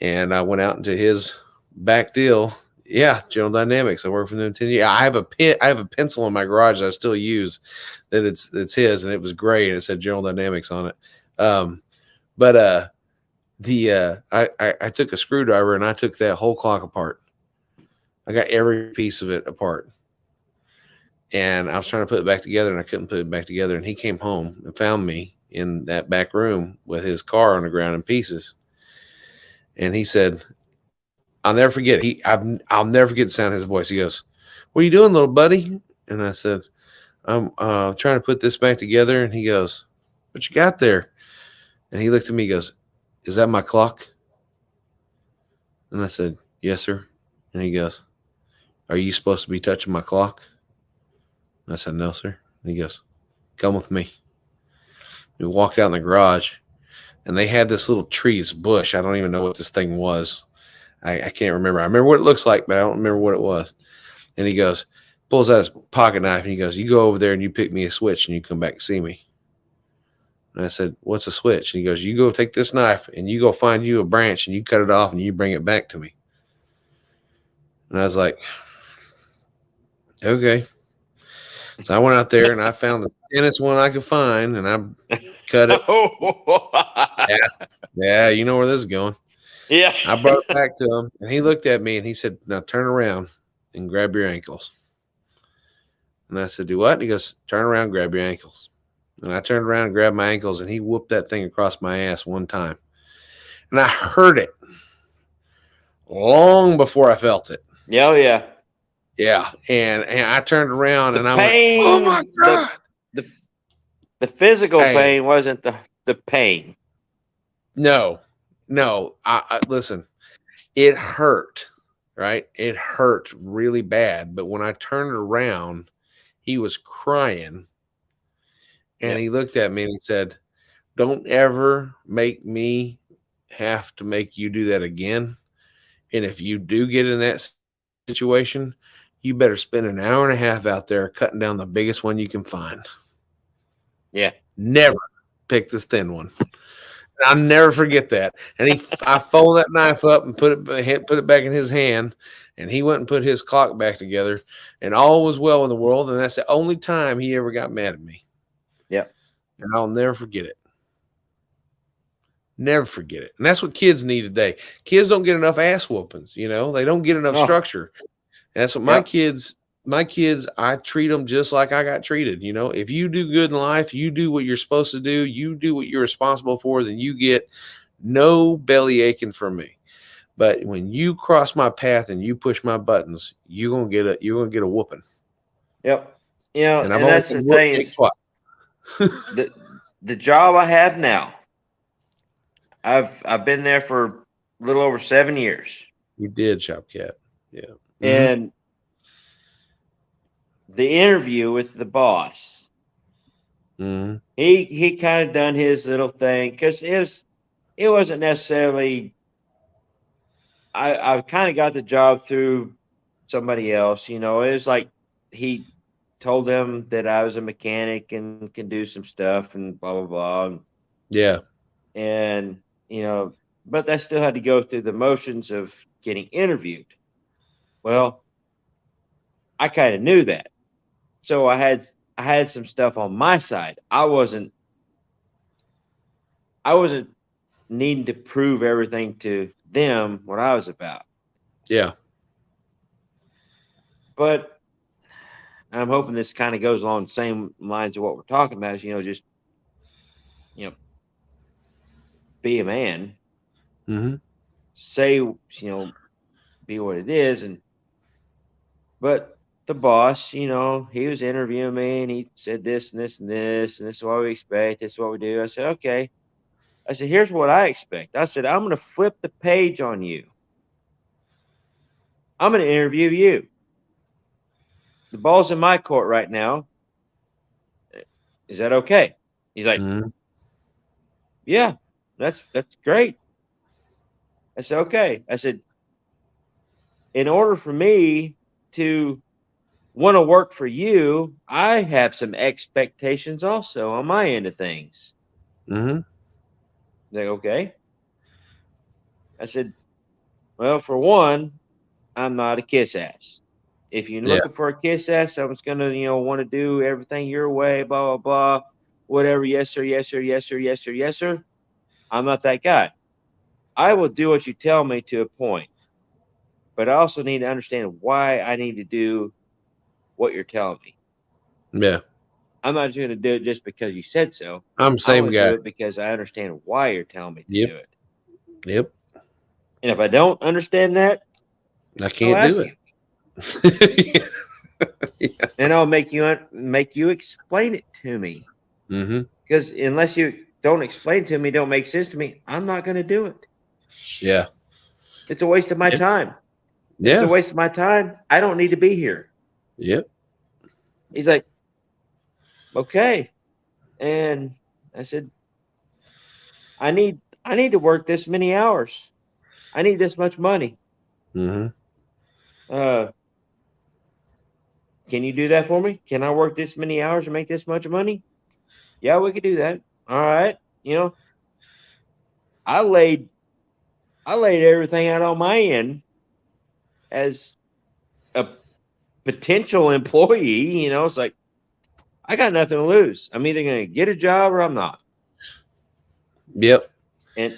and I went out into his back deal. Yeah, General Dynamics. I worked for them 10 years. I have a pencil in my garage that I still use. That it's his, and it was gray and it said General Dynamics on it. But I took a screwdriver and I took that whole clock apart. I got every piece of it apart. And I was trying to put it back together and I couldn't put it back together. And he came home and found me in that back room with his car on the ground in pieces. And he said, I'll never forget it. I'll never forget the sound of his voice. He goes, "What are you doing, little buddy?" And I said, "I'm trying to put this back together." And he goes, "What you got there?" And he looked at me, he goes, "Is that my clock?" And I said, "Yes, sir." And he goes, "Are you supposed to be touching my clock?" And I said, "No, sir." And he goes, "Come with me." We walked out in the garage, and they had this little tree's bush. I don't even know what this thing was. I can't remember. I remember what it looks like, but I don't remember what it was. And he goes, pulls out his pocket knife, and he goes, "You go over there and you pick me a switch, and you come back and see me." And I said, "What's a switch?" And he goes, "You go take this knife, and you go find you a branch, and you cut it off, and you bring it back to me." And I was like, "Okay." So I went out there, and I found the thinnest one I could find, and I cut it. Yeah, you know where this is going. Yeah. I brought it back to him, and he looked at me, and he said, "Now turn around and grab your ankles." And I said, "Do what?" And he goes, "Turn around, grab your ankles." And I turned around and grabbed my ankles, and he whooped that thing across my ass one time. And I heard it long before I felt it. Yeah, oh, yeah. Yeah. And I turned around and I pain, went, "Oh my God." The physical Hey. pain wasn't the pain. No. I listen, it hurt, right? It hurt really bad. But when I turned around, he was crying. And he looked at me and he said, "Don't ever make me have to make you do that again. And if you do get in that situation, you better spend an hour and a half out there cutting down the biggest one you can find." Yeah. Never pick this thin one. And I'll never forget that. And I folded that knife up and put it back in his hand. And he went and put his clock back together. And all was well in the world. And that's the only time he ever got mad at me. Yep. And I'll never forget it. Never forget it. And that's what kids need today. Kids don't get enough ass whoopings, you know. They don't get enough structure. And that's what my kids, I treat them just like I got treated. You know, if you do good in life, you do what you're supposed to do, you do what you're responsible for, then you get no belly aching from me. But when you cross my path and you push my buttons, you're gonna get a whooping. Yep. You know, And and that's the thing is the job I have now. I've been there for a little over 7 years. You did, Shop Cat. Yeah. Mm-hmm. And the interview with the boss, mm-hmm. he kind of done his little thing because it wasn't necessarily. I kind of got the job through somebody else. You know, it was like he told them that I was a mechanic and can do some stuff and blah blah blah. Yeah. And you know, but I still had to go through the motions of getting interviewed. Well, I kind of knew that. So I had some stuff on my side. I wasn't needing to prove everything to them what I was about. Yeah. But I'm hoping this kind of goes along the same lines of what we're talking about. Is, you know, just be a man. Mm-hmm. Say, be what it is. But the boss, he was interviewing me and he said this and this and this, and this is what we expect. This is what we do. I said, okay. I said, here's what I expect. I said, I'm going to flip the page on you. I'm going to interview you. The ball's in my court right now. Is that okay? He's like, yeah. That's great. I said, okay. I said, in order for me to want to work for you, I have some expectations also on my end of things. Mm-hmm. Like, okay. I said, well, for one, I'm not a kiss ass. If you're Yeah. looking for a kiss ass, I was gonna, want to do everything your way, blah blah blah, whatever. Yes sir, yes sir, yes sir, yes sir, yes sir. I'm not that guy. I will do what you tell me to a point, but I also need to understand why I need to do what you're telling me. Yeah. I'm not just going to do it just because you said so. I'm the I same want to guy. do it because I understand why you're telling me to Yep. do it. Yep. And if I don't understand that, I I'll can't ask do you, it. and I'll make you explain it to me. Mm-hmm. Because unless you don't explain it to me, don't make sense to me, I'm not going to do it. Yeah. It's a waste of my Yep. time. If it's Yeah. a waste of my time, I don't need to be here. Yep. He's like, okay. And I said, I need to work this many hours. I need this much money. Mm-hmm. Can you do that for me? Can I work this many hours and make this much money? Yeah, we could do that. All right. I laid everything out on my end as a potential employee. It's like I got nothing to lose. I'm either going to get a job or I'm not. Yep. And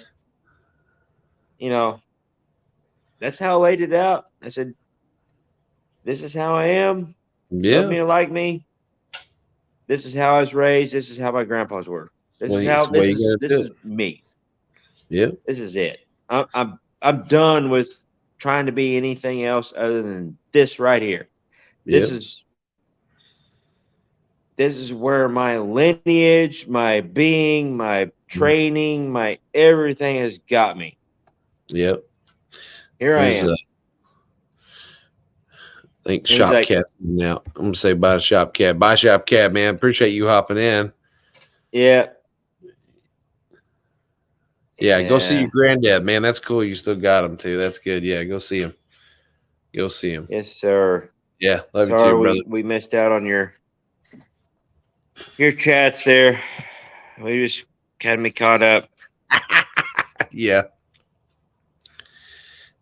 that's how I laid it out. I said, this is how I am. Love Yeah. me or like me. This is how I was raised. This is how my grandpas were. This Well, is it's how the way you gotta this do is me. Yep. This is it. I'm done with trying to be anything else other than this right here. Yep. This is where my lineage, my being, my training, my everything has got me. Yep. Here I am. I think And he's Shop like, Cat's out. I'm gonna say bye to Shop Cat. Bye, Shop Cat, man. Appreciate you hopping in. yeah. Yeah, go see your granddad, man. That's cool. You still got him too. That's good. Yeah, go see him. Go see him. Yes, sir. Yeah, love you Sorry, too, brother. we missed out on your chats there. We just had me caught up. Yeah.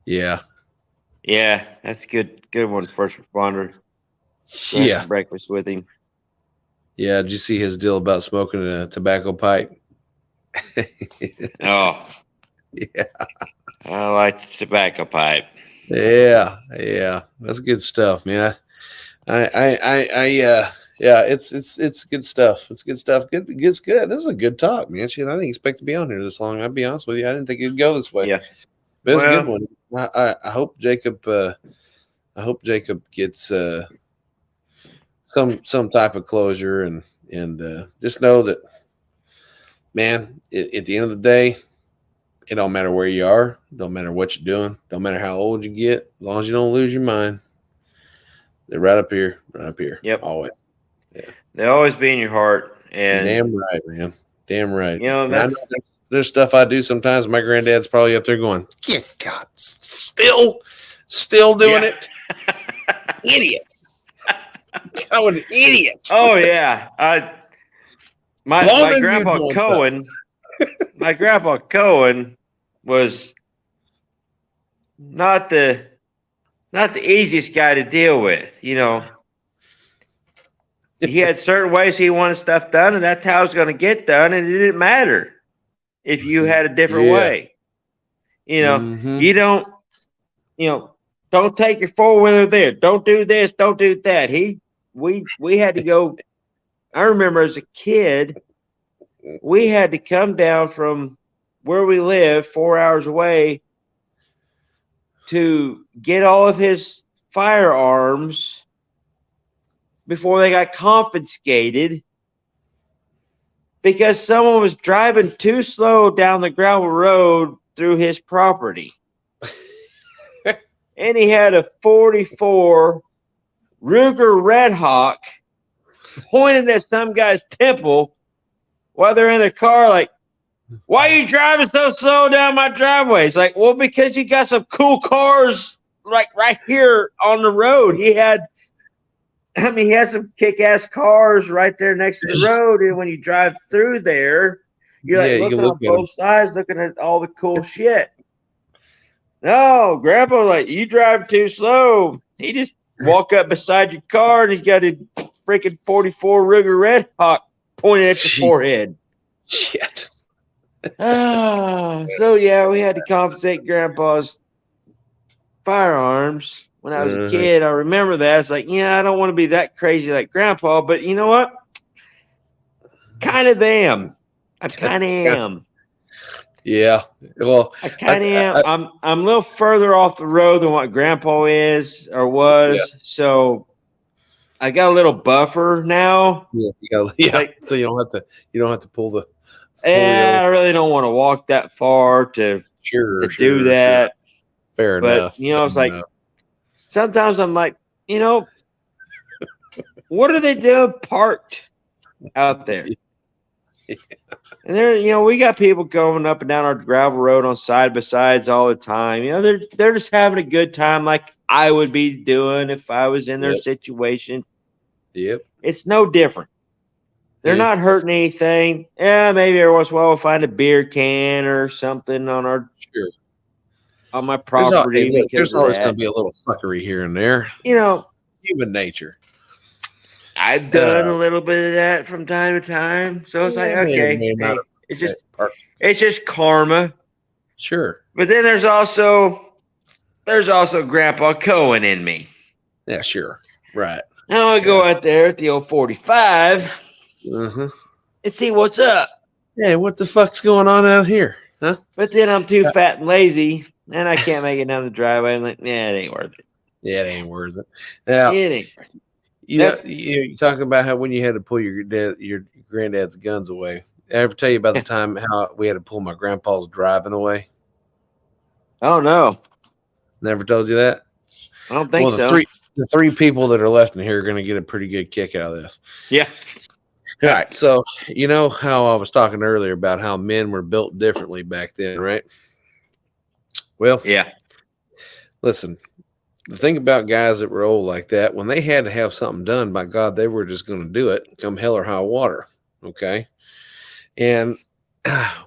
Yeah. Yeah, that's good one, first responder. Go have some breakfast with him. Yeah, did you see his deal about smoking a tobacco pipe? Oh. Yeah. I like the tobacco pipe. Yeah. That's good stuff, man. Yeah, it's good stuff. It's good stuff. It's good. This is a good talk, man. Shit, I didn't expect to be on here this long. I'll be honest with you. I didn't think it'd go this way. Yeah. But it's a good one. I hope Jacob gets some type of closure and just know that, man, at the end of the day, it don't matter where you are, don't matter what you're doing, don't matter how old you get, as long as you don't lose your mind. They're right up here. Yep. Always. Yeah. They'll always be in your heart. And damn right, man. Damn right. And I know there's stuff I do sometimes. My granddad's probably up there going, "Good God, still doing it, idiot! Oh, an idiot!" Oh yeah, my grandpa Cohen. My grandpa Cohen was not the easiest guy to deal with. He had certain ways he wanted stuff done, and that's how it was going to get done, and it didn't matter if you had a different way. You don't take your four-wheeler there. Don't do this. Don't do that. We had to go. I remember as a kid, we had to come down from where we live 4 hours away to get all of his firearms before they got confiscated because someone was driving too slow down the gravel road through his property. And he had a 44 Ruger Red Hawk pointed at some guy's temple while they're in their car like, Why are you driving so slow down my driveway? It's like, well, because you got some cool cars like right here on the road. He had some kick-ass cars right there next to the road, and when you drive through there, you're like you can looking look on at 'em. both sides, looking at all the cool shit. No, Grandpa, like, you drive too slow. He just walk up beside your car, and he's got a freaking 44 Ruger Red Hawk pointed at your Gee. forehead. Shit. So yeah, we had to compensate Grandpa's firearms when I was a kid. I remember that. It's like, yeah, I don't want to be that crazy like Grandpa, but you know what? Kind of am. I kind of am. Yeah. Well, I kind of am. I'm a little further off the road than what Grandpa is or was. Yeah. So I got a little buffer now. Yeah. Like, so you don't have to pull the. I really don't want to walk that far to do that. Fair But enough. you know, it's like sometimes I'm like, you know, what are they doing parked out there? And there, you know, we got people going up and down our gravel road on side by sides all the time. You know, they're just having a good time, like I would be doing if I was in their situation. Yep. It's no different. They're not hurting anything. Yeah, maybe every once in a while we'll find a beer can or something on our on my property. There's always going to be a little fuckery here and there. You know, human nature. I've done a little bit of that from time to time. So it's like, okay, it's just karma. Sure. But then there's also Grandpa Cohen in me. Yeah, sure. Right. Now I go out there at the old 45 and see what's up. Hey, what the fuck's going on out here? Huh? But then I'm too fat and lazy and I can't make it down the driveway. I'm like, yeah, it ain't worth it. Yeah, it ain't worth it. Now, it ain't worth it. You talking about how when you had to pull your granddad's guns away. Did I ever tell you about the time how we had to pull my grandpa's driving away? Oh no. Never told you that? I don't think so. The three people that are left in here are going to get a pretty good kick out of this. Yeah. All right. So, you know how I was talking earlier about how men were built differently back then, right? Well, yeah. Listen, the thing about guys that were old like that, when they had to have something done, by God, they were just going to do it, come hell or high water. Okay. And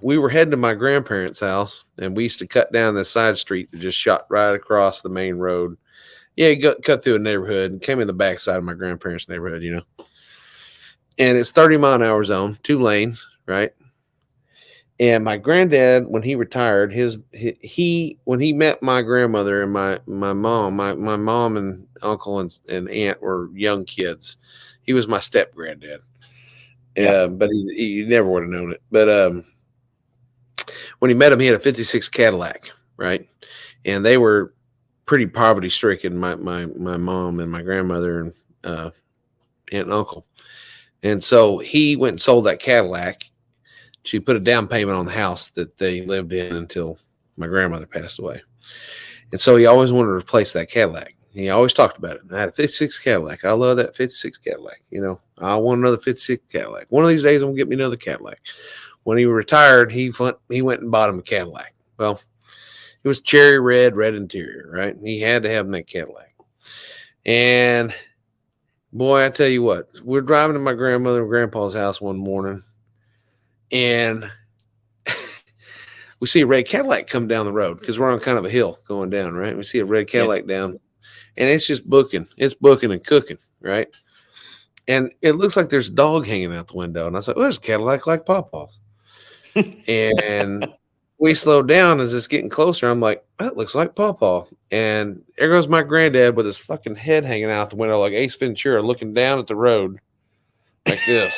we were heading to my grandparents' house, and we used to cut down this side street that just shot right across the main road. Yeah, you cut through a neighborhood and came in the backside of my grandparents' neighborhood, you know. And it's 30-mile-an-hour zone, 2 lanes, right? And my granddad, when he retired, when he met my grandmother and my mom and uncle and aunt were young kids. He was my step granddad. But he never would have known it. But when he met him, he had a 56 Cadillac, right? And they were pretty poverty stricken, my mom and my grandmother and aunt and uncle. And so he went and sold that Cadillac to put a down payment on the house that they lived in until my grandmother passed away. And so he always wanted to replace that Cadillac. He always talked about it. I had a 56 Cadillac. I love that 56 Cadillac. You know, I want another 56 Cadillac. One of these days I'm gonna get me another Cadillac. When he retired, he went and bought him a Cadillac. Well, it was cherry red interior, right? He had to have that Cadillac. And boy, I tell you what, we're driving to my grandmother and grandpa's house one morning, and we see a red Cadillac come down the road because we're on kind of a hill going down, right? We see a red Cadillac down, and it's just booking. It's booking and cooking, right? And it looks like there's a dog hanging out the window. And I was like, well, there's a Cadillac like Pawpaw's. And we slowed down as it's getting closer. I'm like, that looks like Pawpaw. And there goes my granddad with his fucking head hanging out the window like Ace Ventura, looking down at the road like this.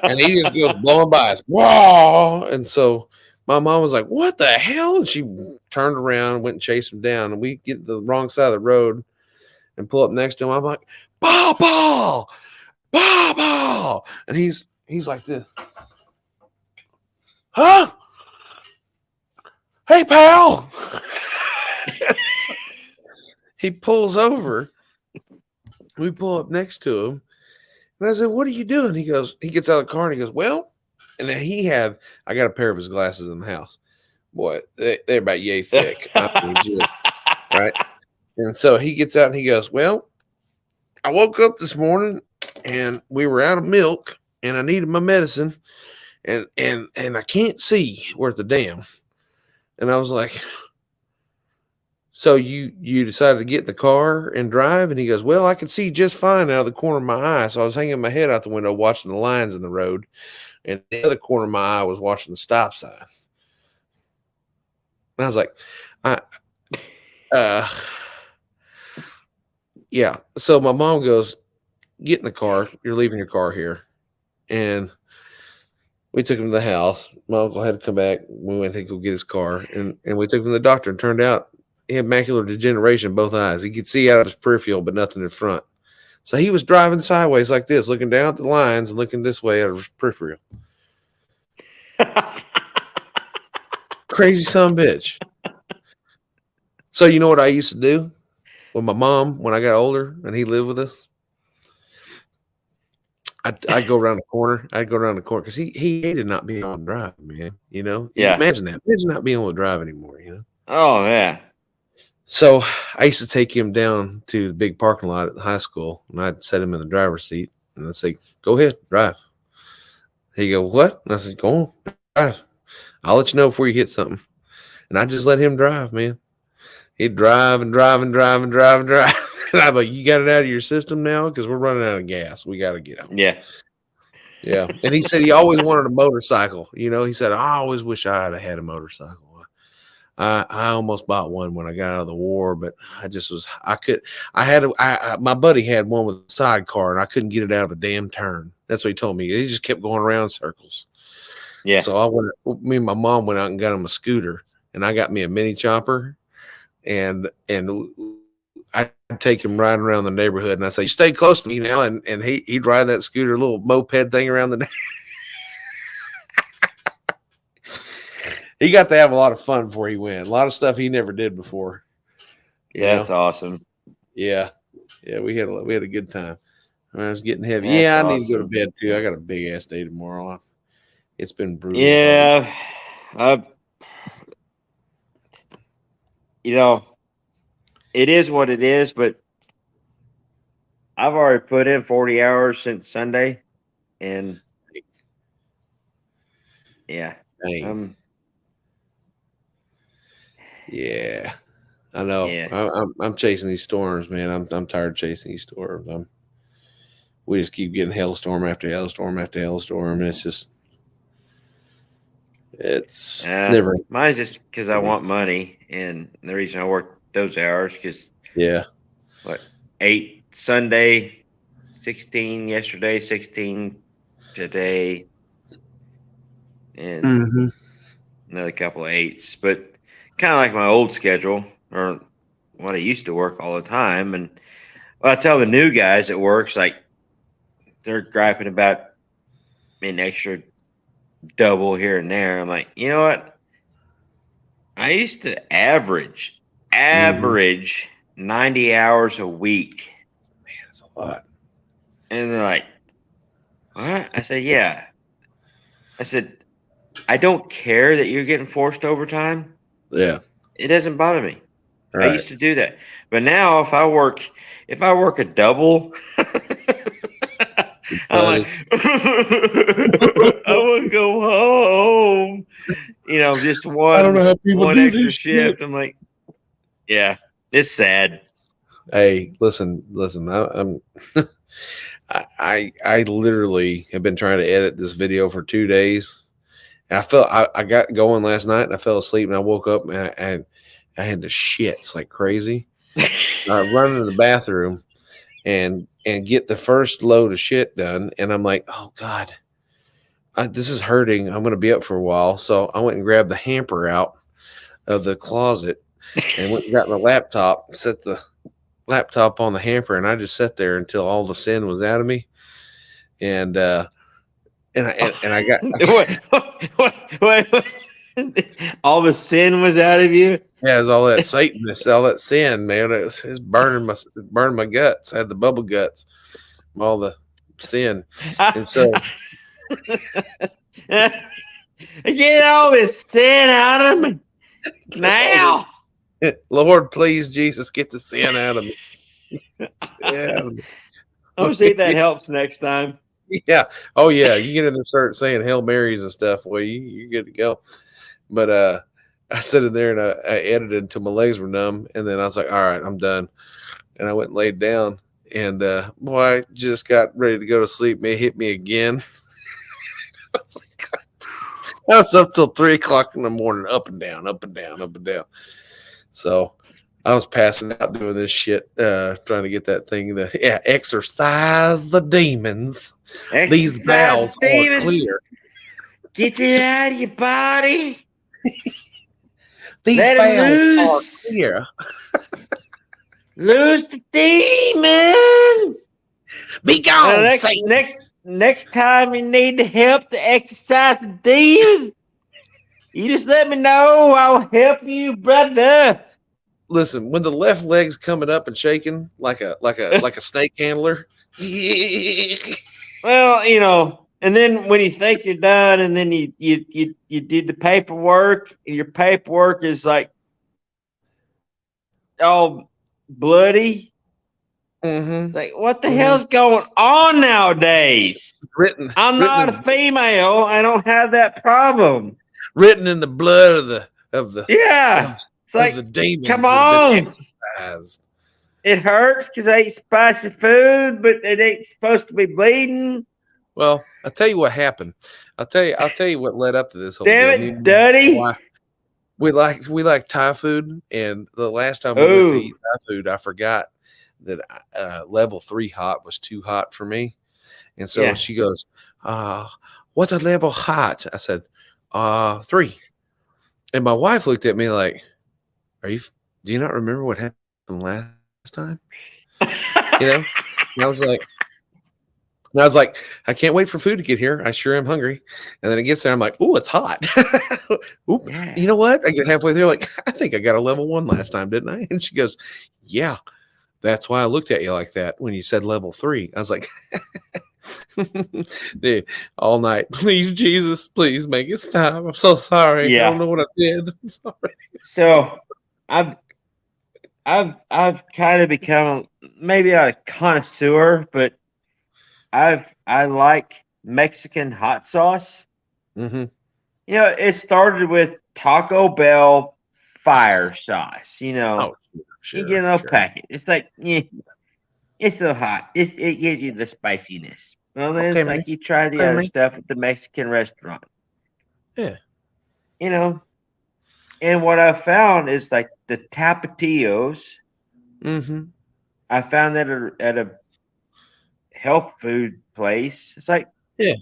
And he just goes blowing by us. Whoa! And so my mom was like, what the hell? And she turned around and went and chased him down. And we get to the wrong side of the road and pull up next to him. I'm like, Pawpaw! Pawpaw! And he's like this. Huh? Hey, pal. He pulls over. We pull up next to him. And I said, what are you doing? He gets out of the car and he goes, well, And then I got a pair of his glasses in the house. Boy, they're about yay thick. I mean, just, right? And so he gets out and he goes, well, I woke up this morning and we were out of milk and I needed my medicine and I can't see worth a damn. And I was like, so you decided to get in the car and drive? And he goes, well, I could see just fine out of the corner of my eye. So I was hanging my head out the window watching the lines in the road. And the other corner of my eye was watching the stop sign. And I was like, yeah. So my mom goes, get in the car. You're leaving your car here. And we took him to the house. My uncle had to come back. We went to go get his car. And we took him to the doctor. And turned out he had macular degeneration in both eyes. He could see out of his peripheral, but nothing in front. So he was driving sideways like this, looking down at the lines and looking this way out of his peripheral. Crazy son of a bitch. So you know what I used to do with my mom when I got older and he lived with us? I'd go around the corner. I'd go around the corner because he hated not being able to drive, man. You know? Yeah. Imagine that. Imagine not being able to drive anymore, you know? Oh, yeah. So I used to take him down to the big parking lot at the high school and I'd set him in the driver's seat and I'd say, go ahead, drive. He'd go, what? And I said, go on, drive. I'll let you know before you hit something. And I just let him drive, man. He'd drive and drive and drive and drive and drive. And I'm like, you got it out of your system now? Because we're running out of gas. We got to get out. Yeah. Yeah. And he said he always wanted a motorcycle. You know, he said, I always wish I had a motorcycle. I almost bought one when I got out of the war, but my buddy had one with a sidecar and I couldn't get it out of a damn turn. That's what he told me. He just kept going around in circles. Yeah. So me and my mom went out and got him a scooter and I got me a mini chopper and I'd take him riding around the neighborhood and I say, you stay close to me now. And he'd ride that scooter, little moped thing around the neighborhood. He got to have a lot of fun before he went. A lot of stuff he never did before. That's awesome. Yeah. Yeah. We had a good time. I was getting heavy. That's I need to go to awesome. bed too. I got a big ass day tomorrow. It's been brutal. Yeah. You know, it is what it is, but I've already put in 40 hours since Sunday. And yeah. Yeah. I know. Yeah. I'm chasing these storms, man. I'm tired of chasing these storms. We just keep getting hailstorm after hailstorm after hailstorm, and it's never. Mine's just because I want money, and the reason I work those hours because 8 Sunday, 16 yesterday, 16 today, and another couple of 8s, but kind of like my old schedule or what I used to work all the time. And I tell the new guys at work, like they're griping about an extra double here and there. I'm like, you know what? I used to average 90 hours a week. Man, that's a lot. And they're like, what? I said, yeah. I said, I don't care that you're getting forced overtime. Yeah. It doesn't bother me. Right. I used to do that. But now if I work a double, I'm like, I want to go home. You know, just one, I don't know how people one do extra this shift. shit. I'm like, yeah, it's sad. Hey, listen. I'm I literally have been trying to edit this video for 2 days. And I got going last night and I fell asleep and I woke up and I had the shits like crazy. I run into the bathroom and get the first load of shit done. And I'm like, oh God, this is hurting. I'm going to be up for a while. So I went and grabbed the hamper out of the closet and went and got my laptop, set the laptop on the hamper. And I just sat there until all the sin was out of me. And I got what? All the sin was out of you. Yeah, it's all that Satanness, all that sin, man. It's burning my guts. I had the bubble guts, all the sin, and so Get all this sin out of me now. Lord, please, Jesus, get the sin out of me. Yeah. I'm gonna see if that helps next time. Yeah. Oh yeah. You get in there, start saying Hail Marys and stuff. Well, you're good to go. But I sat in there and I edited until my legs were numb, and then I was like, all right, I'm done. And I went and laid down, and boy, I just got ready to go to sleep. It hit me again. I was like, I was up till 3 o'clock in the morning, up and down, up and down, up and down. So I was passing out doing this shit, trying to get that thing to exorcise the demons. These bowels are clear. Get it out of your body. These bowels are clear. Lose the demons. Be gone, Satan. Next time you need to help to exercise the demons, you just let me know. I'll help you, brother. Listen, when the left leg's coming up and shaking like a snake handler. Well, you know, and then when you think you're done, and then you did the paperwork, and your paperwork is like all bloody. Mm-hmm. Like, what the hell's going on nowadays? I'm not a female. I don't have that problem. Written in the blood of the It's like, the demons. Come on. It hurts because I eat spicy food, but it ain't supposed to be bleeding. Well, I'll tell you what happened. I'll tell you what led up to this whole Damn deal. it, Duddy. We like Thai food, and the last time we went to eat Thai food, I forgot that level 3 hot was too hot for me. And so she goes, what's a level hot? I said, 3. And my wife looked at me like, do you not remember what happened last time? You know? And I was like, I can't wait for food to get here. I sure am hungry. And then it gets there. I'm like, ooh, it's hot. Ooh, you know what? I get halfway there. Like, I think I got a level 1 last time, didn't I? And she goes, yeah, that's why I looked at you like that when you said level 3. I was like, dude, all night. Please, Jesus, please make it stop. I'm so sorry. I don't know what I did. I'm sorry. So I've kind of become maybe a connoisseur, but I like Mexican hot sauce. Mm-hmm. You know, it started with Taco Bell fire sauce. You know, you get a little packet. It's like, it's so hot. It gives you the spiciness. Well, then it's like you try the other stuff at the Mexican restaurant. Yeah. You know, and what I found is like the Tapatios. Mm-hmm. I found that at a health food place. It's like,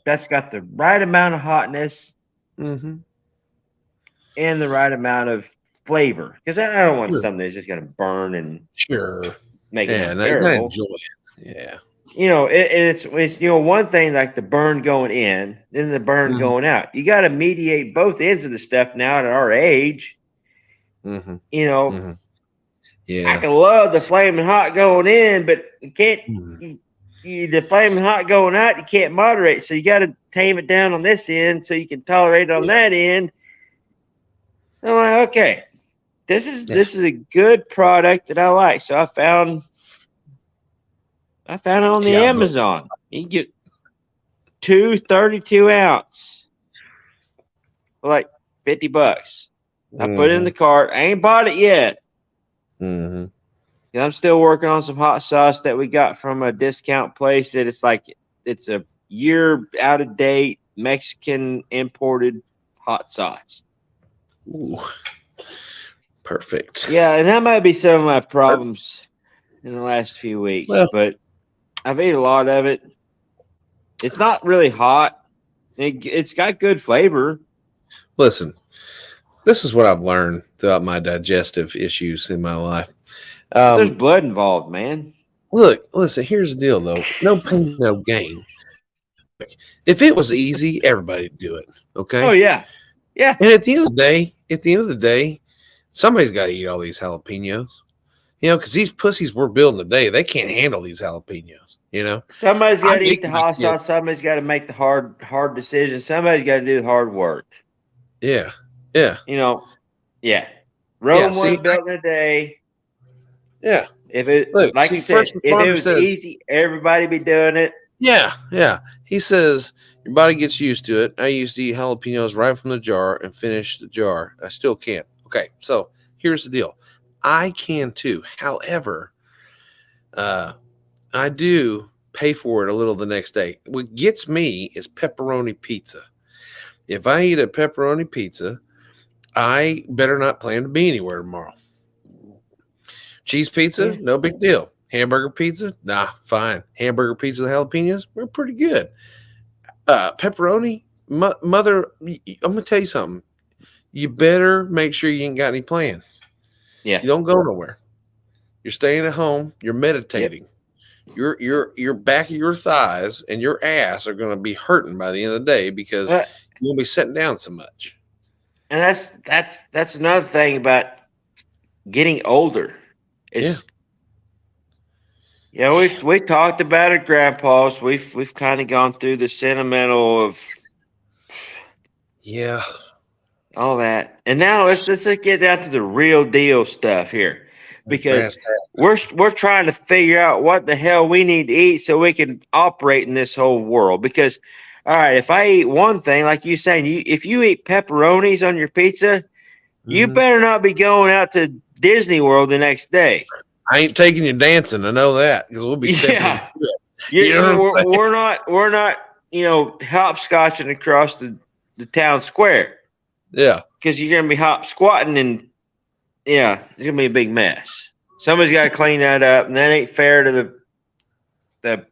that's got the right amount of hotness and the right amount of flavor. Because I don't want something that's just going to burn and make it terrible. Enjoy it. Yeah. You know, it's you know, one thing like the burn going in, then the burn going out. You got to mediate both ends of the stuff now at our age. Mm-hmm. You know, I can love the flaming hot going in, but you can't. The flaming hot going out, you can't moderate. So you got to tame it down on this end so you can tolerate it on that end. I'm like, okay, this is a good product that I like. So I found it on the Amazon. You can get 2 32-ounce for like $50. I put it in the cart. I ain't bought it yet. Mm-hmm. I'm still working on some hot sauce that we got from a discount place that it's a year out of date Mexican imported hot sauce. Ooh. Perfect. Yeah, and that might be some of my problems in the last few weeks, but I've ate a lot of it. It's not really hot. It's got good flavor. Listen, this is what I've learned throughout my digestive issues in my life. There's blood involved, man. Look, listen, here's the deal, though. No pain, no gain. If it was easy, everybody'd do it. Okay? Oh, yeah. Yeah. And at the end of the day, somebody's got to eat all these jalapenos. because these pussies we're building today, they can't handle these jalapenos. Somebody's got I to make eat the my hot kid- sauce. Somebody's got to make the hard decisions. Somebody's got to do the hard work. Yeah. Yeah. Rome See, wasn't built in a day. Yeah. If it, Look, like see, you said, first if it responder was says, easy, everybody be doing it. Yeah. He says your body gets used to it. I used to eat jalapenos right from the jar and finish the jar. I still can't. Okay, so here's the deal. I can too. However, I do pay for it a little the next day. What gets me is pepperoni pizza. If I eat a pepperoni pizza, I better not plan to be anywhere tomorrow. Cheese pizza, no big deal. Hamburger pizza, nah, fine. Hamburger pizza with jalapenos, we're pretty good. Pepperoni, mother, I'm gonna tell you something. You better make sure you ain't got any plans. Yeah. You don't go nowhere. You're staying at home. You're meditating. Yep. Your back of your thighs and your ass are going to be hurting by the end of the day because you'll be sitting down so much. And that's another thing about getting older. It's we've talked about it, grandpas. We've kind of gone through the sentimental of all that, and now let's get down to the real deal stuff here, because we're trying to figure out what the hell we need to eat so we can operate in this whole world. Because, all right, if I eat one thing, like you saying, if you eat pepperonis on your pizza, you better not be going out to Disney World the next day. I ain't taking you dancing. I know that because we'll be stepping. We're not hopscotching across the town square. Yeah, because you're gonna be hop squatting and it's gonna be a big mess. Somebody's got to clean that up, and that ain't fair to the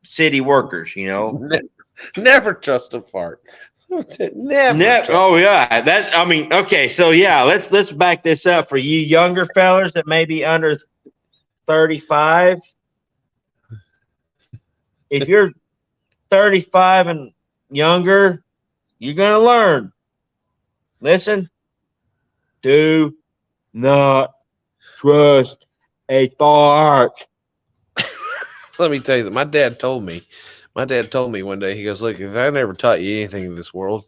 city workers. Never trust a fart. Never. Oh yeah, okay. So yeah, let's back this up for you younger fellers that may be under 35. If you're 35 and younger, you're gonna learn. Listen, do not trust a fart. Let me tell you that my dad told me one day, he goes, look, if I never taught you anything in this world,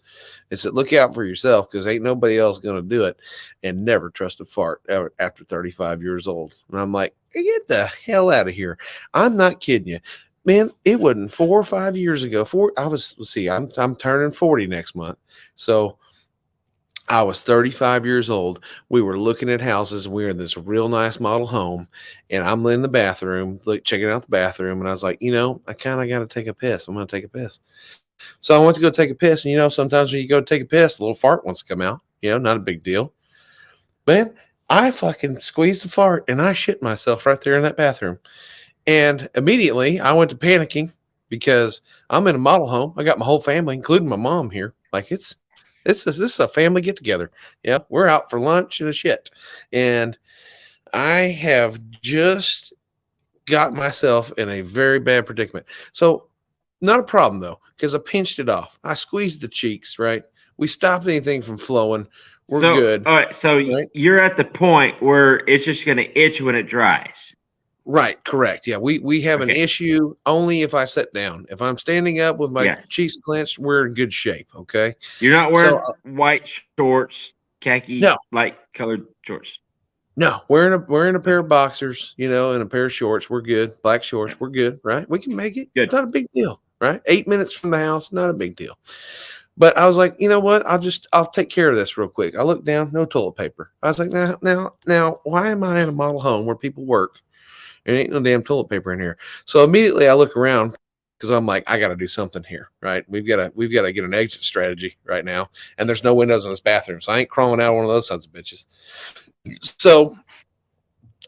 it's that look out for yourself because ain't nobody else going to do it, and never trust a fart after 35 years old. And I'm like, get the hell out of here. I'm not kidding you. Man, it wasn't 4 or 5 years ago. I'm turning 40 next month. So I was 35 years old. We were looking at houses. We were in this real nice model home, and I'm in the bathroom, checking out the bathroom, and I was like, I kind of got to take a piss. I'm going to take a piss. So I went to go take a piss, and sometimes when you go take a piss, a little fart wants to come out. Not a big deal. Man, I fucking squeezed the fart, and I shit myself right there in that bathroom. And immediately I went to panicking because I'm in a model home. I got my whole family, including my mom here. Like this is a family get together. Yeah, we're out for lunch and a shit. And I have just got myself in a very bad predicament. So not a problem though, because I pinched it off. I squeezed the cheeks, right? We stopped anything from flowing. We're good. All right. So you're at the point where it's just going to itch when it dries. Right, correct. Yeah, we have an issue only if I sit down. If I'm standing up with my cheeks clenched, we're in good shape. Okay. You're not wearing white shorts, khaki, light colored shorts. No, wearing a pair of boxers, and a pair of shorts. We're good. Black shorts. We're good. Right. We can make it. Good. It's not a big deal. Right. 8 minutes from the house. Not a big deal. But I was like, you know what? I'll take care of this real quick. I looked down, no toilet paper. I was like, now, why am I in a model home where people work? There ain't no damn toilet paper in here. So immediately I look around because I'm like, I got to do something here, right? We've got to get an exit strategy right now, and there's no windows in this bathroom, so I ain't crawling out of one of those sons of bitches. So,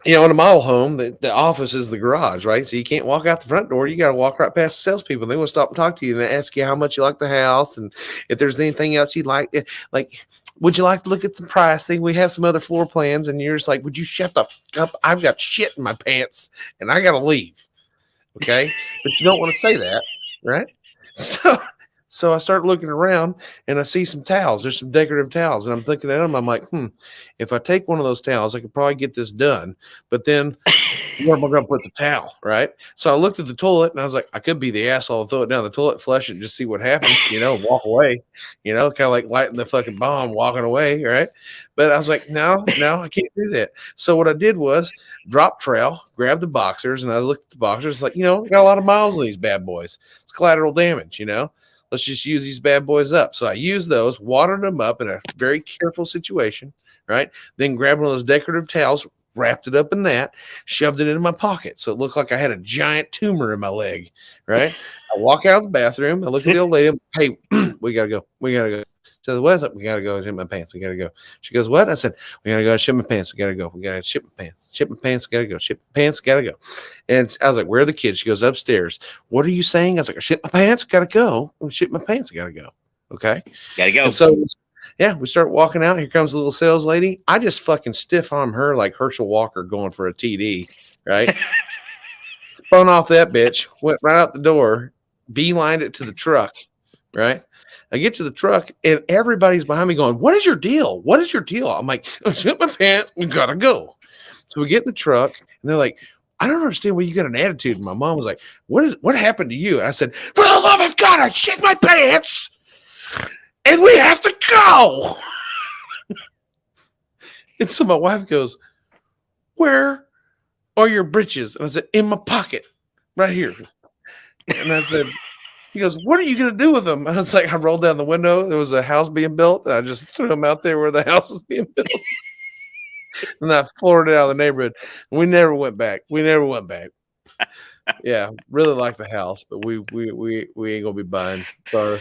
in a model home, the office is the garage, right? So you can't walk out the front door. You got to walk right past the salespeople. They want to stop and talk to you and ask you how much you like the house and if there's anything else you'd like. Like, would you like to look at the pricing? We have some other floor plans. And you're just like, would you shut the fuck up? I've got shit in my pants and I got to leave. Okay. But you don't want to say that. Right. So I start looking around and I see some towels. There's some decorative towels. And I'm thinking of them. I'm like, if I take one of those towels, I could probably get this done. But then where am I going to put the towel? Right. So I looked at the toilet and I was like, I could be the asshole, throw it down the toilet, flush it, and just see what happens, walk away, kind of like lighting the fucking bomb, walking away. Right. But I was like, no, I can't do that. So what I did was drop trowel, grab the boxers, and I looked at the boxers like, got a lot of miles on these bad boys. It's collateral damage, Let's just use these bad boys up. So I used those, watered them up in a very careful situation, right? Then grabbed one of those decorative towels, wrapped it up in that, shoved it into my pocket. So it looked like I had a giant tumor in my leg, right? I walk out of the bathroom. I look at the old lady. I'm, hey, we got to go. We got to go. She says, what's up? We got to go ship my pants. We got to go. She goes, what? I said, we got to go ship my pants. We got to go. We got to ship my pants. Ship my pants. Got to go. Ship my pants. Got to go. And I was like, where are the kids? She goes, upstairs. What are you saying? I was like, I ship my pants. Got to go. Ship my pants. Got to go. Okay. Got to go. And so, yeah, we start walking out. Here comes the little sales lady. I just fucking stiff arm her like Herschel Walker going for a TD, right? Spun off that bitch, went right out the door, beelined it to the truck, right? I get to the truck and everybody's behind me going, what is your deal? What is your deal? I'm like, I shit my pants. We got to go. So we get in the truck and they're like, I don't understand why you got an attitude. And my mom was like, what happened to you? And I said, for the love of God, I shit my pants and we have to go. And so my wife goes, where are your britches? And I said, in my pocket right here. And I said, he goes, what are you going to do with them? And I was like, I rolled down the window. There was a house being built. And I just threw them out there where the house was being built. And I floored it out of the neighborhood. And we never went back. Yeah, really like the house, but we ain't going to be buying. Sorry.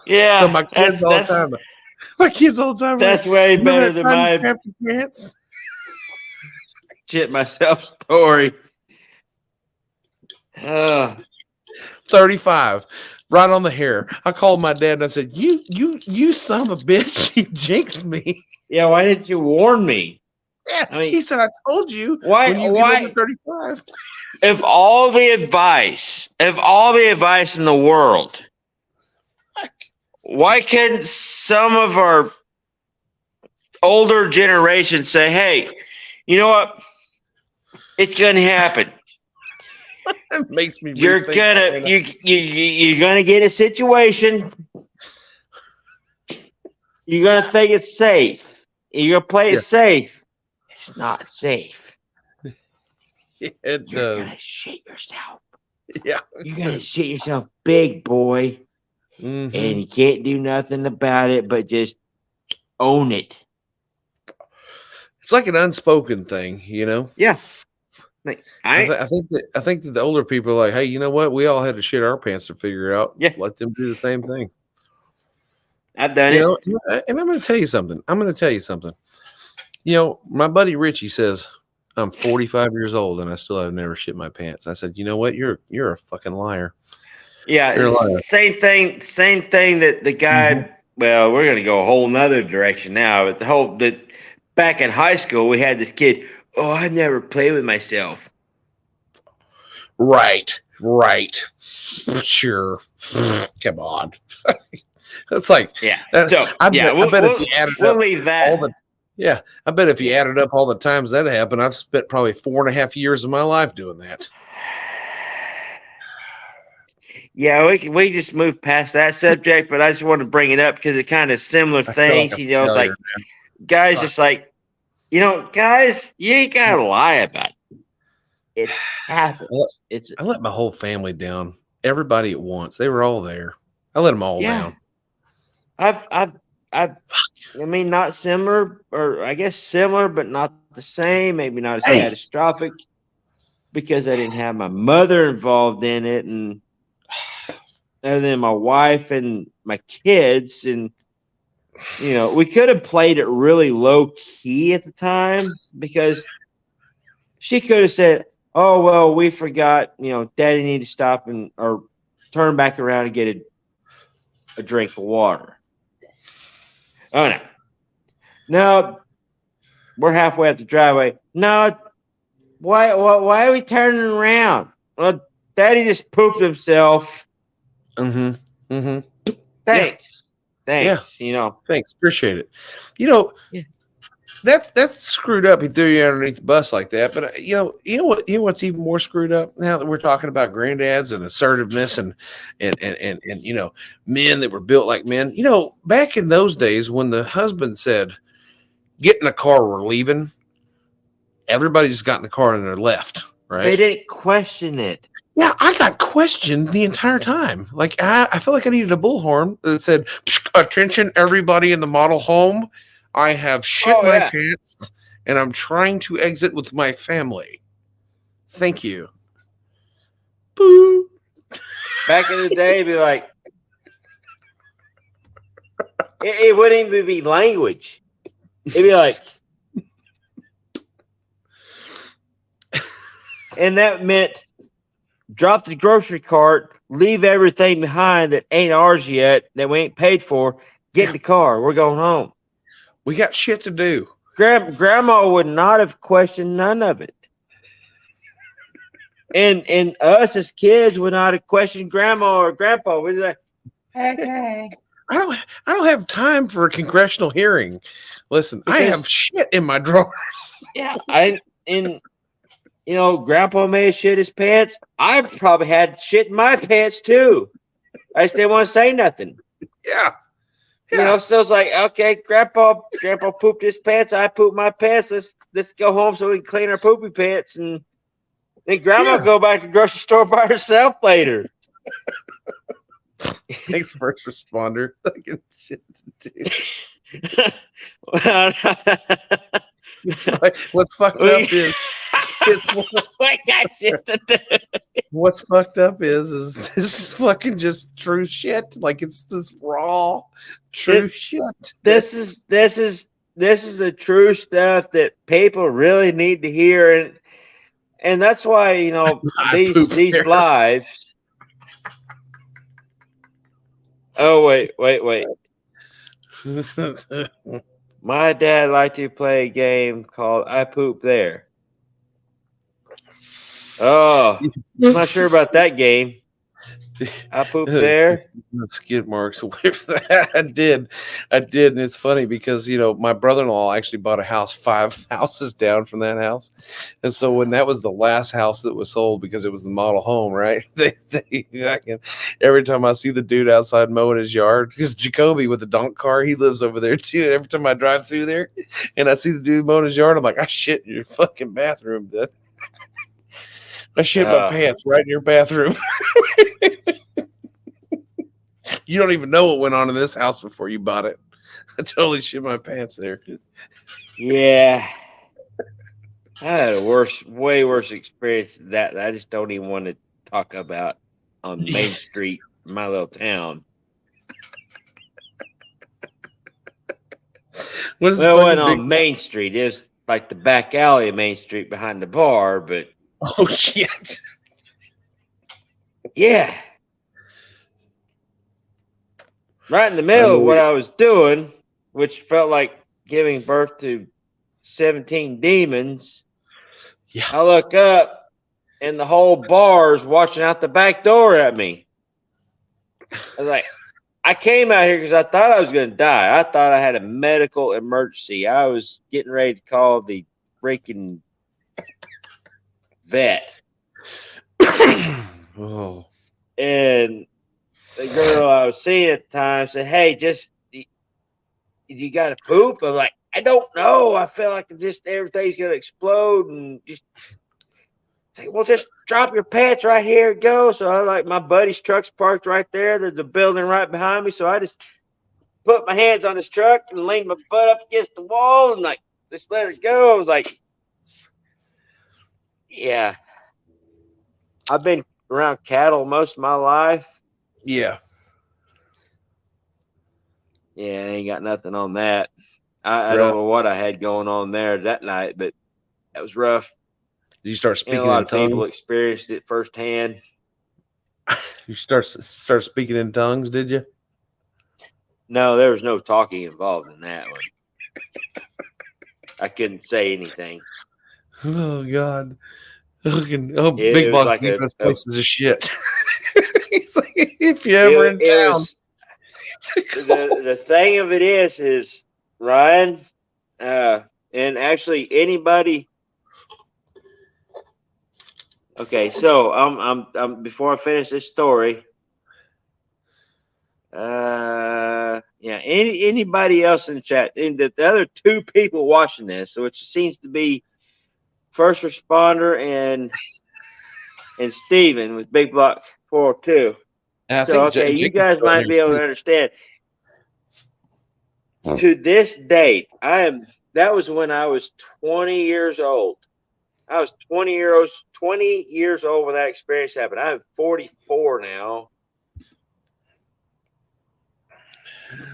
Yeah. So my kids all the time. That's like, way better than my pants. Shit myself story. 35, right on the hair. I called my dad and I said, you son of a bitch, you jinxed me. Yeah, why didn't you warn me? Yeah, I mean, he said, I told you. Why? When you get over 35. If all the advice in the world, why couldn't some of our older generation say, hey, you know what? It's going to happen. It makes me. You're gonna get a situation. You're gonna think it's safe. You're gonna play it safe. It's not safe. You're gonna shit yourself. Yeah, you're gonna shit yourself, big boy, and you can't do nothing about it but just own it. It's like an unspoken thing, Yeah. I think that the older people are like, hey, you know what? We all had to shit our pants to figure out. Yeah. Let them do the same thing. I've done it. And I'm going to tell you something. My buddy Richie says, I'm 45 years old and I still have never shit my pants. I said, you know what? You're a fucking liar. Yeah. You're a liar. Same thing that the guy, well, we're going to go a whole nother direction now. But back in high school, we had this kid. Oh, I never play with myself. Right. Sure. Come on. That's like, yeah. I bet if you added we'll up leave that. I bet if you added up all the times that happened, I've spent probably 4.5 years of my life doing that. Yeah, we just moved past that subject, but I just wanted to bring it up because it kind of similar things. It's like guys just like, guys, you ain't gotta lie about it. It happens. I let my whole family down. Everybody at once. They were all there. I let them all down. I mean, not similar, or I guess similar, but not the same. Maybe not as catastrophic because I didn't have my mother involved in it, and then my wife and my kids, and we could have played it really low key at the time because she could have said, "Oh well, we forgot. Daddy need to stop or turn back around and get a drink of water." Oh no, we're halfway up the driveway. No, why are we turning around? Well, Daddy just pooped himself. Mm-hmm. Mm-hmm. Thanks. You know. Thanks. Appreciate it. You know, Yeah. that's screwed up. He threw you underneath the bus like that. But you know what's even more screwed up now that we're talking about granddads and assertiveness and you know, men that were built like men. You know, back in those days when the husband said, "Get in the car, we're leaving," everybody just got in the car and they're left. Right? They didn't question it. Yeah, I got questioned the entire time. Like I felt like I needed a bullhorn that said, "Attention, everybody in the model home! I have shit my pants, and I'm trying to exit with my family. Thank you." Boo. Back in the day, it'd be like, it wouldn't even be language. It'd be like, and that meant drop the grocery cart, leave everything behind that ain't ours yet, that we ain't paid for. Get in the car. We're going home. We got shit to do. Grandma would not have questioned none of it. And us as kids would not have questioned grandma or grandpa. We'd be like, okay. I don't have time for a congressional hearing. Listen, I have shit in my drawers. Yeah, you know, grandpa may have shit his pants. I probably had shit in my pants too. I just didn't want to say nothing. Yeah. You know, so it's like, okay, grandpa pooped his pants. I pooped my pants. Let's go home so we can clean our poopy pants. And then grandma go back to the grocery store by herself later. Thanks, first responder. Shit to do. What's fucked up is what's fucked up is this is fucking just true shit. Like it's this raw true shit. This is the true stuff that people really need to hear, and that's why, you know, these lives. Oh wait. My dad liked to play a game called I Poop There. Oh, I'm not sure about that game. I pooped there. Skid marks away from that. I did. And it's funny because, you know, my brother-in-law actually bought a house 5 houses down from that house. And so when that was the last house that was sold because it was the model home, right? Every time I see the dude outside mowing his yard, because Jacoby with the donk car, he lives over there too. And every time I drive through there and I see the dude mowing his yard, I'm like, I shit in your fucking bathroom, dude. I shit my pants right in your bathroom. You don't even know what went on in this house before you bought it. I totally shit my pants there. Yeah. I had a way worse experience than that I just don't even want to talk about on Main Street, my little town. Well, it wasn't on Main Street. It was like the back alley of Main Street behind the bar, but oh shit. Yeah. Right in the middle of what I was doing, which felt like giving birth to 17 demons. Yeah. I look up and the whole bar is watching out the back door at me. I was like, I came out here because I thought I was going to die. I thought I had a medical emergency. I was getting ready to call the freaking vet. Oh. And the girl I was seeing at the time said, "Hey, you got to poop?" I'm like, "I don't know. I feel like just everything's gonna explode." And just say, "Well, just drop your pants right here and go." So I like my buddy's truck's parked right there. There's a building right behind me. So I just put my hands on his truck and leaned my butt up against the wall and like just let it go. I was like, "Yeah, I've been around cattle most of my life." Yeah. Yeah, I ain't got nothing on that. I don't know what I had going on there that night, but that was rough. Did you start speaking and a lot in of tongues? people experienced it firsthand. You start speaking in tongues, did you? No, there was no talking involved in that one. I couldn't say anything. Oh God. Big was Box like Defense places of shit. He's like, if you it, ever in it town. was the thing of it is Ryan, and actually anybody. Okay, so I'm before I finish this story. Yeah, anybody else in the chat, and the other two people watching this, which seems to be first responder and Steven with Big Block 402. I So think okay, you Jacob's guys still might here, be able too. to understand. To this date, that was when I was 20 years old. I was 20 years old when that experience happened. I'm 44 now.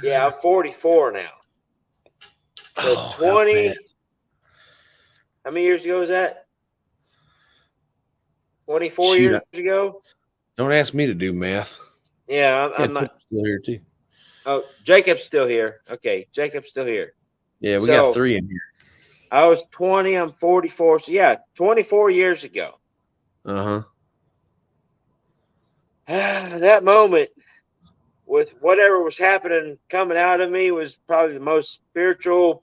Yeah, I'm 44 now. So Oh, 20. How many years ago was that? 24 shoot, years ago? don't ask me to do math. Yeah, I'm not. Chip's still here too. Oh, Jacob's still here. Okay, Jacob's still here. Yeah, we got 3 in here. I was 20, I'm 44. So yeah, 24 years ago. Uh-huh. That moment with whatever was happening coming out of me was probably the most spiritual,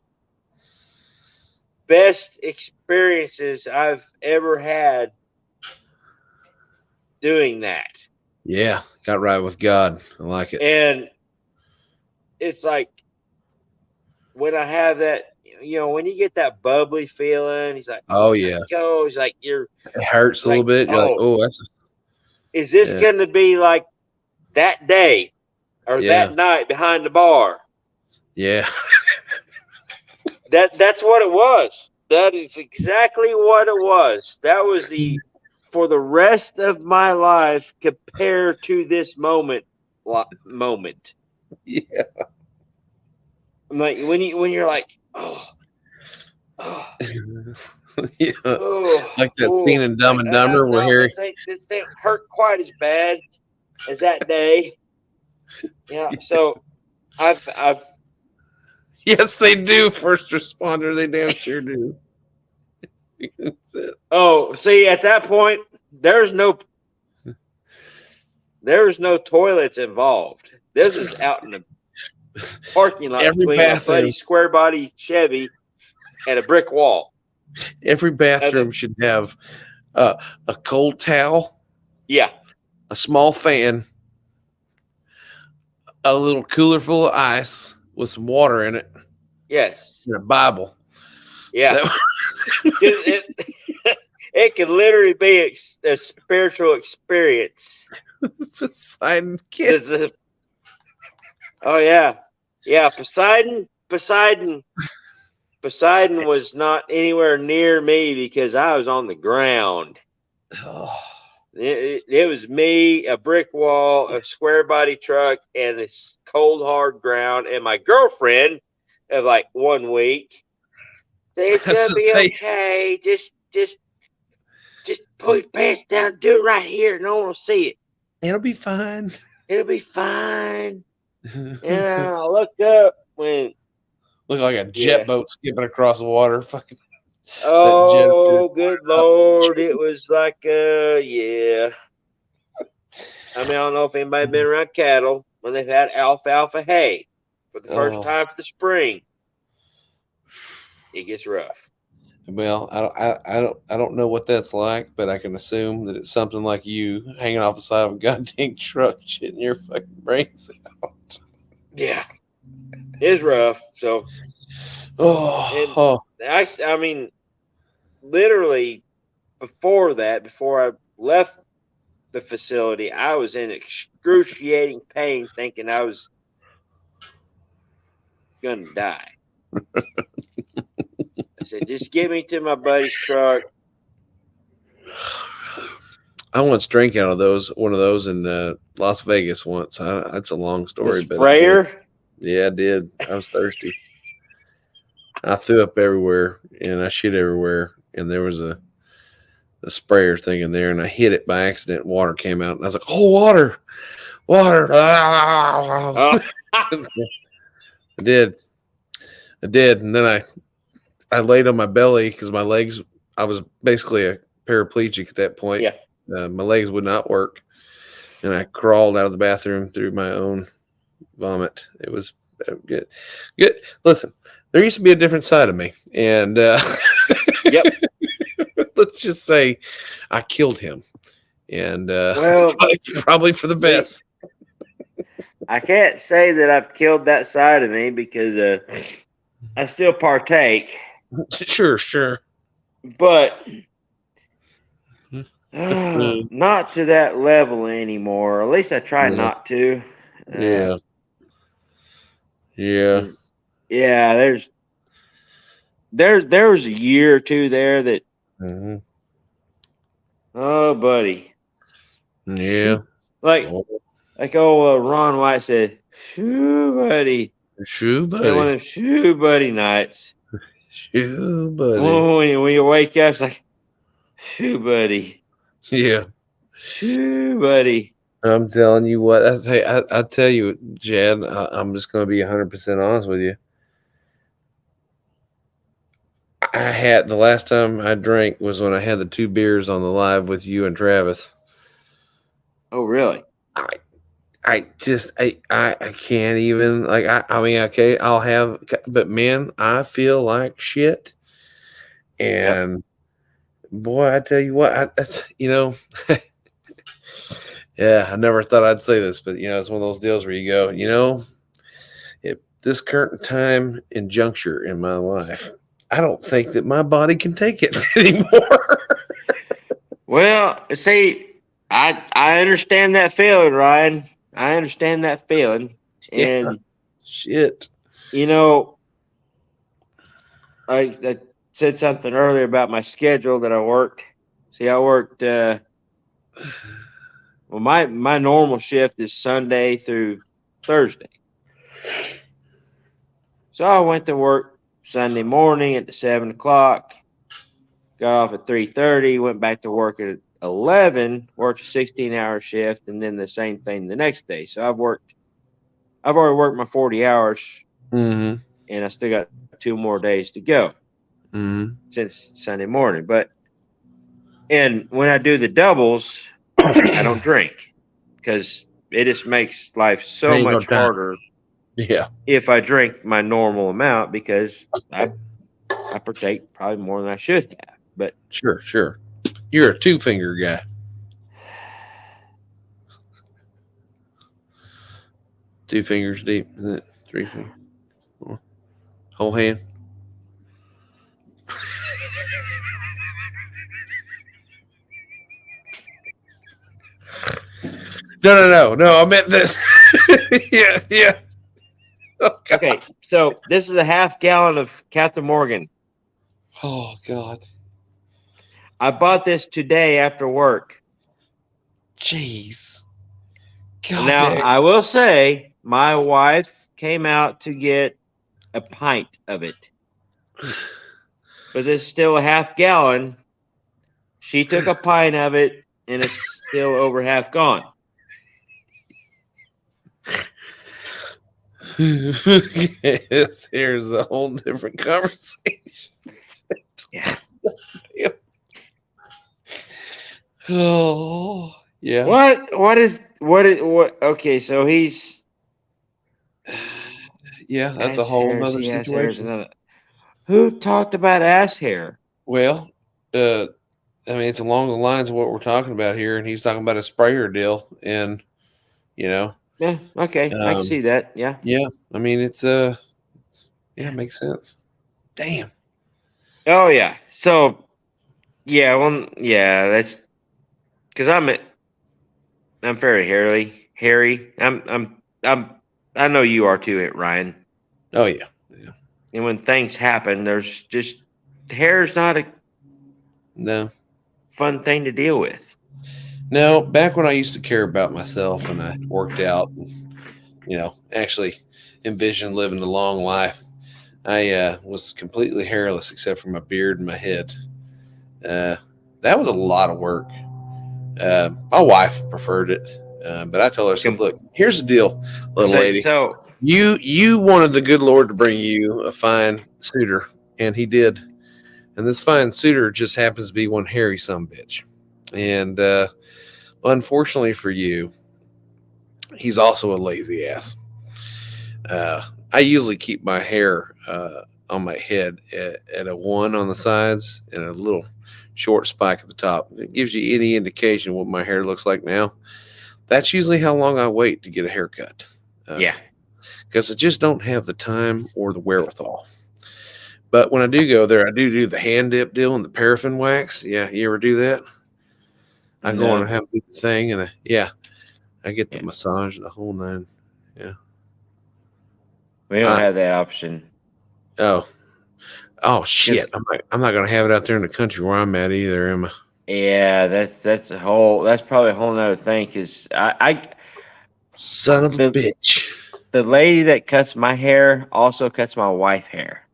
best experiences I've ever had doing that. Yeah, got right with God. I like it. And it's like when I have that, when you get that bubbly feeling, he's like, Oh, yeah. go. He's like, it hurts a little bit. You're like, oh, that's is this going to be like that day or that night behind the bar? Yeah. That's what it was. That is exactly what it was. That was for the rest of my life compared to this moment. Yeah. I'm like when you're like, Yeah. Like that scene in Dumb and Dumber where Harry. This ain't hurt quite as bad as that day. Yeah. So I've Yes, they do. First responder, they damn sure do. Oh, see, at that point, there's no toilets involved. This is out in the parking lot between a buddy square body Chevy and a brick wall. Every bathroom should have a cold towel. Yeah. A small fan. A little cooler full of ice with some water in it. Yes. And a Bible. Yeah. It can literally be a spiritual experience. Poseidon kid. Oh yeah. Yeah, Poseidon was not anywhere near me because I was on the ground. Oh. It was me, a brick wall, a square body truck, and this cold hard ground, and my girlfriend of like 1 week. It's gonna be okay. Just pull your pants down, do it right here. No one will see it. It'll be fine. It'll be fine. And I looked up when look like a jet boat skipping across the water. Fucking. Oh, good Lord. It was like yeah. I mean, I don't know if anybody been around cattle when they've had alfalfa hay for the first time for the spring. It gets rough. Well, I don't know what that's like, but I can assume that it's something like you hanging off the side of a goddamn truck, shitting your fucking brains out. Yeah, it's rough. So, I mean, literally before I left the facility, I was in excruciating pain, thinking I was gonna die. I said, just get me to my buddy's truck. I once drank out of one of those in Las Vegas once. That's a long story, the sprayer? but yeah, I did. I was thirsty. I threw up everywhere and I shit everywhere, and there was a sprayer thing in there, and I hit it by accident. Water came out, and I was like, "Oh, water!" Oh. I did, and then I laid on my belly because my legs. I was basically a paraplegic at that point. Yeah. My legs would not work, and I crawled out of the bathroom through my own vomit. It was good. Good. Listen, there used to be a different side of me, and Yep. let's just say I killed him, and Well, probably for the best. I can't say that I've killed that side of me because I still partake, Sure. but not to that level anymore. At least I try not to. Yeah. Yeah. There was a year or two there that. Mm-hmm. Oh, buddy. Yeah. Like old Ron White said, "Shoo, buddy." Shoo, buddy. One of them shoo, buddy nights. Shoo, buddy. Oh, when you wake up, it's like, shoo, buddy. Yeah. Shoo, buddy. I'm telling you what. I tell you, Jed, I'm just going to be 100% honest with you. I had the last time I drank was when I had the 2 beers on the live with you and Travis. Oh, really? I can't even, like, I mean, okay, I'll have, but man, I feel like shit. And boy, I tell you what, that's, yeah, I never thought I'd say this, but it's one of those deals where you go, at this current time and juncture in my life, I don't think that my body can take it anymore. Well, see, I understand that feeling, Ryan. I understand that feeling. And shit. I said something earlier about my schedule that I work. See, I worked well, my normal shift is Sunday through Thursday. So I went to work Sunday morning at 7 o'clock, got off at 3:30, went back to work at 11, worked a 16-hour shift, and then the same thing the next day. So I've already worked my 40 hours, mm-hmm. and I still got 2 more days to go since Sunday morning. And when I do the doubles, I don't drink because it just makes life so much harder. Yeah. If I drink my normal amount, because I partake probably more than I should have. But sure. You're a 2-finger guy. Two fingers deep, isn't it? 3 fingers. Whole hand. No. I meant that. Yeah. Okay, so this is a half gallon of Captain Morgan. Oh God. I bought this today after work. Jeez. God now, dang. I will say my wife came out to get a pint of it. But it's still a half gallon. She took a pint of it, and it's still over half gone. Yes, here's a whole different conversation. Yeah. Oh, yeah. What? Okay, so he's. Yeah, that's a whole other situation. Who talked about ass hair? Well, I mean, it's along the lines of what we're talking about here, and he's talking about a sprayer deal, and Yeah, okay, I can see that. Yeah. I mean, it makes sense. Damn. Oh yeah. So, that's because I'm very hairy. I know you are too, Ryan. Oh yeah. And when things happen, there's just hair's not a fun thing to deal with. No, back when I used to care about myself and I worked out, and, actually envisioned living a long life, I was completely hairless except for my beard and my head. That was a lot of work. My wife preferred it, but I told her, I said, "Look, here's the deal, little lady. So you wanted the good Lord to bring you a fine suitor, and He did. And this fine suitor just happens to be one hairy sumbitch. And unfortunately for you, he's also a lazy ass. I usually keep my hair on my head at a 1 on the sides and a little short spike at the top. It gives you any indication what my hair looks like now. That's usually how long I wait to get a haircut. Yeah. Because I just don't have the time or the wherewithal. But when I do go there, I do the hand dip deal and the paraffin wax. Yeah, you ever do that? I go on and have the thing, and I get the massage, the whole 9. Yeah. We don't have that option. Oh shit! I'm not gonna have it out there in the country where I'm at either, am I? Yeah, that's probably a whole nother thing. Because I son of a bitch. The lady that cuts my hair also cuts my wife's hair.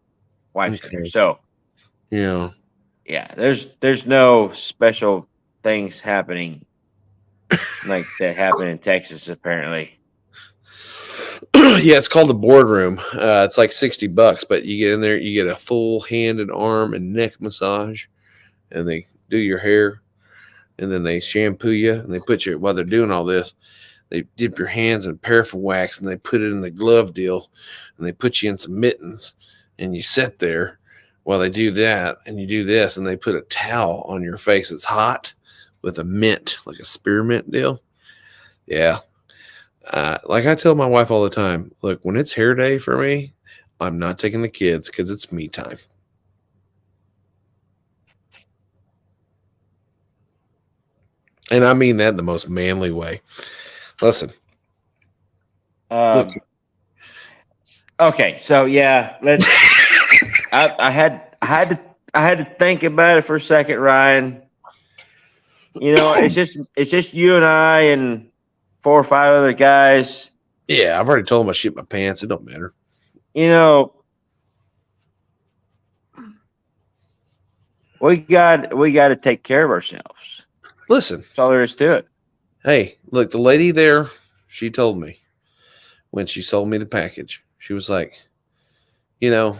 Hair. So yeah, there's no special things happening like that happen in Texas apparently. Yeah, it's called the boardroom. It's like $60, but you get in there, you get a full hand and arm and neck massage, and they do your hair, and then they shampoo you, and they put you while they're doing all this. They dip your hands in paraffin wax, and they put it in the glove deal, and they put you in some mittens, and you sit there while they do that, and you do this, and they put a towel on your face. It's hot with a mint, like a spearmint deal. Yeah. Like I tell my wife all the time, look, when it's hair day for me, I'm not taking the kids because it's me time. And I mean that in the most manly way. Listen. Look. Okay, so yeah, let's. I had to think about it for a second, Ryan. It's just you and I and 4 or 5 other guys. Yeah, I've already told them I shit my pants. It don't matter. We got to take care of ourselves. Listen, that's all there is to it. Hey, look, the lady there, she told me when she sold me the package, she was like, you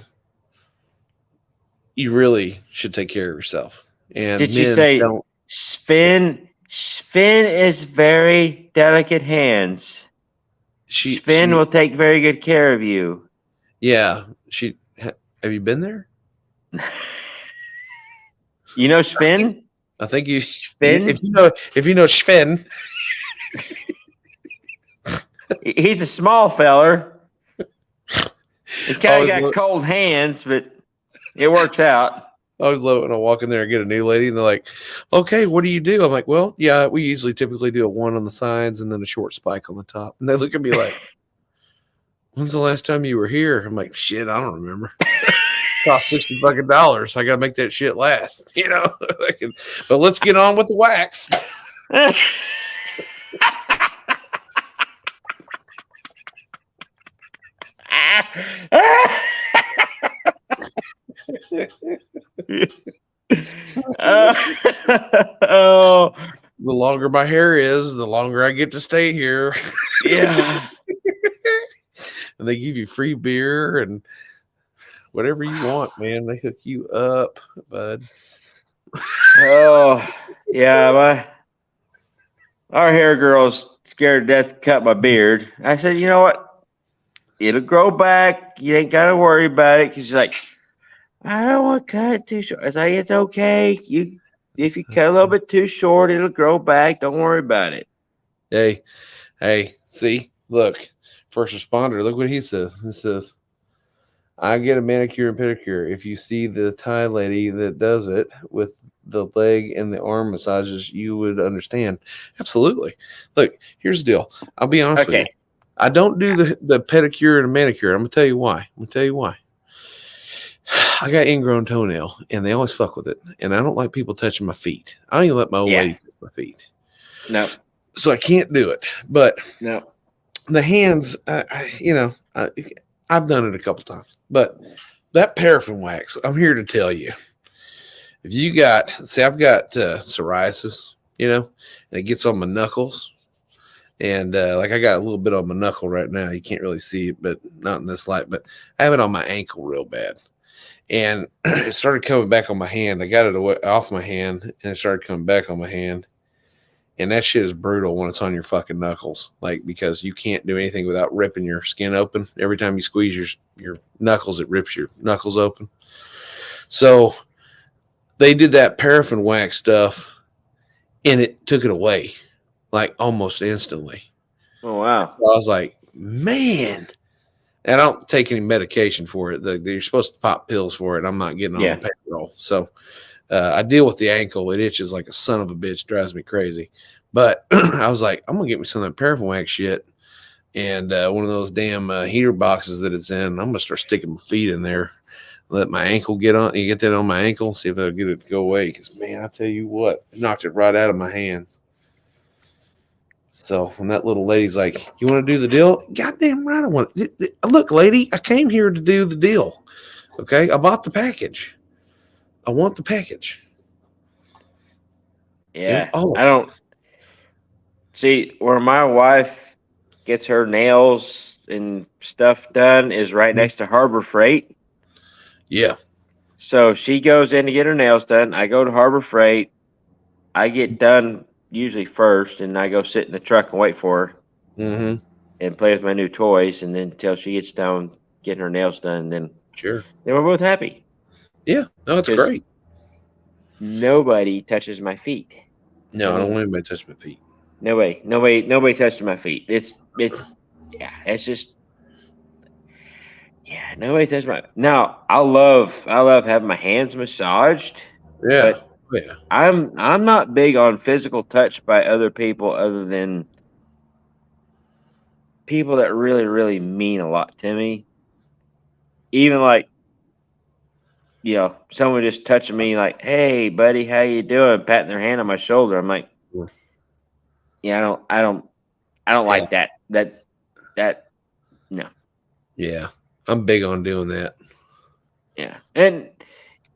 really should take care of yourself. And did she say, Sven is very delicate hands. Sven will take very good care of you. Yeah. Have you been there? You know Sven? I think you Sven? If you know Sven. He's a small feller. He kind of got cold hands, but it works out. I always love it when I walk in there and get a new lady, and they're like, okay, what do you do? I'm like, well, yeah, we usually typically do a 1 on the sides and then a short spike on the top. And they look at me like, when's the last time you were here? I'm like, shit, I don't remember. Cost $60 fucking. I got to make that shit last, But let's get on with the wax. The longer my hair is, the longer I get to stay here. Yeah. And they give you free beer and whatever you want, man. They hook you up, bud. Oh, yeah. Our hair girl's scared to death to cut my beard. I said, you know what? It'll grow back. You ain't got to worry about it. Because she's like, I don't want to cut it too short. I was like, it's okay. If you cut a little bit too short, it'll grow back. Don't worry about it. Hey, see, look, first responder, look what he says. He says, I get a manicure and pedicure. If you see the Thai lady that does it with the leg and the arm massages, you would understand. Absolutely. Look, here's the deal. I'll be honest with you. I don't do the pedicure and manicure. I'm going to tell you why. I got ingrown toenail, and they always fuck with it. And I don't like people touching my feet. I don't even let my old lady touch my feet. No. So I can't do it. But no, the hands, I've done it a couple times. But that paraffin wax, I'm here to tell you. If you I've got psoriasis, and it gets on my knuckles. And I got a little bit on my knuckle right now. You can't really see it, but not in this light. But I have it on my ankle real bad. and it started coming back on my hand. I got it off my hand, and it started coming back on my hand. And that shit is brutal when it's on your fucking knuckles, like, because you can't do anything without ripping your skin open. Every time you squeeze your knuckles, it rips your knuckles open. So they did that paraffin wax stuff, and it took it away, like, almost instantly. Oh, wow. So I was like, man. And I don't take any medication for it. You're supposed to pop pills for it. I'm not getting on the payroll. So I deal with the ankle. It itches like a son of a bitch, drives me crazy. But I was like, I'm going to get me some of that paraffin wax shit and one of those damn heater boxes that it's in. I'm going to start sticking my feet in there, let my ankle get that on my ankle, see if I'll get it to go away. Because, man, I tell you what, it knocked it right out of my hands. So when that little lady's like, you want to do the deal? Goddamn right I want it. Look, lady, I came here to do the deal. Okay? I bought the package. I want the package. Yeah. I don't see where my wife gets her nails and stuff done is right next to Harbor Freight. Yeah. So she goes in to get her nails done. I go to Harbor Freight. I get done usually first, and I go sit in the truck and wait for her and play with my new toys, and then until she gets done getting her nails done, then we're both happy. Yeah, no, it's great. Nobody touches my feet. No, I don't want anybody to touch my feet. Nobody touches my feet. Nobody touches my. Now I love having my hands massaged. Yeah. But I'm not big on physical touch by other people other than people that really, really mean a lot to me. Even like, someone just touching me like, hey buddy, how you doing? Patting their hand on my shoulder. I'm like, yeah, I don't like that. That no. Yeah. I'm big on doing that. Yeah. And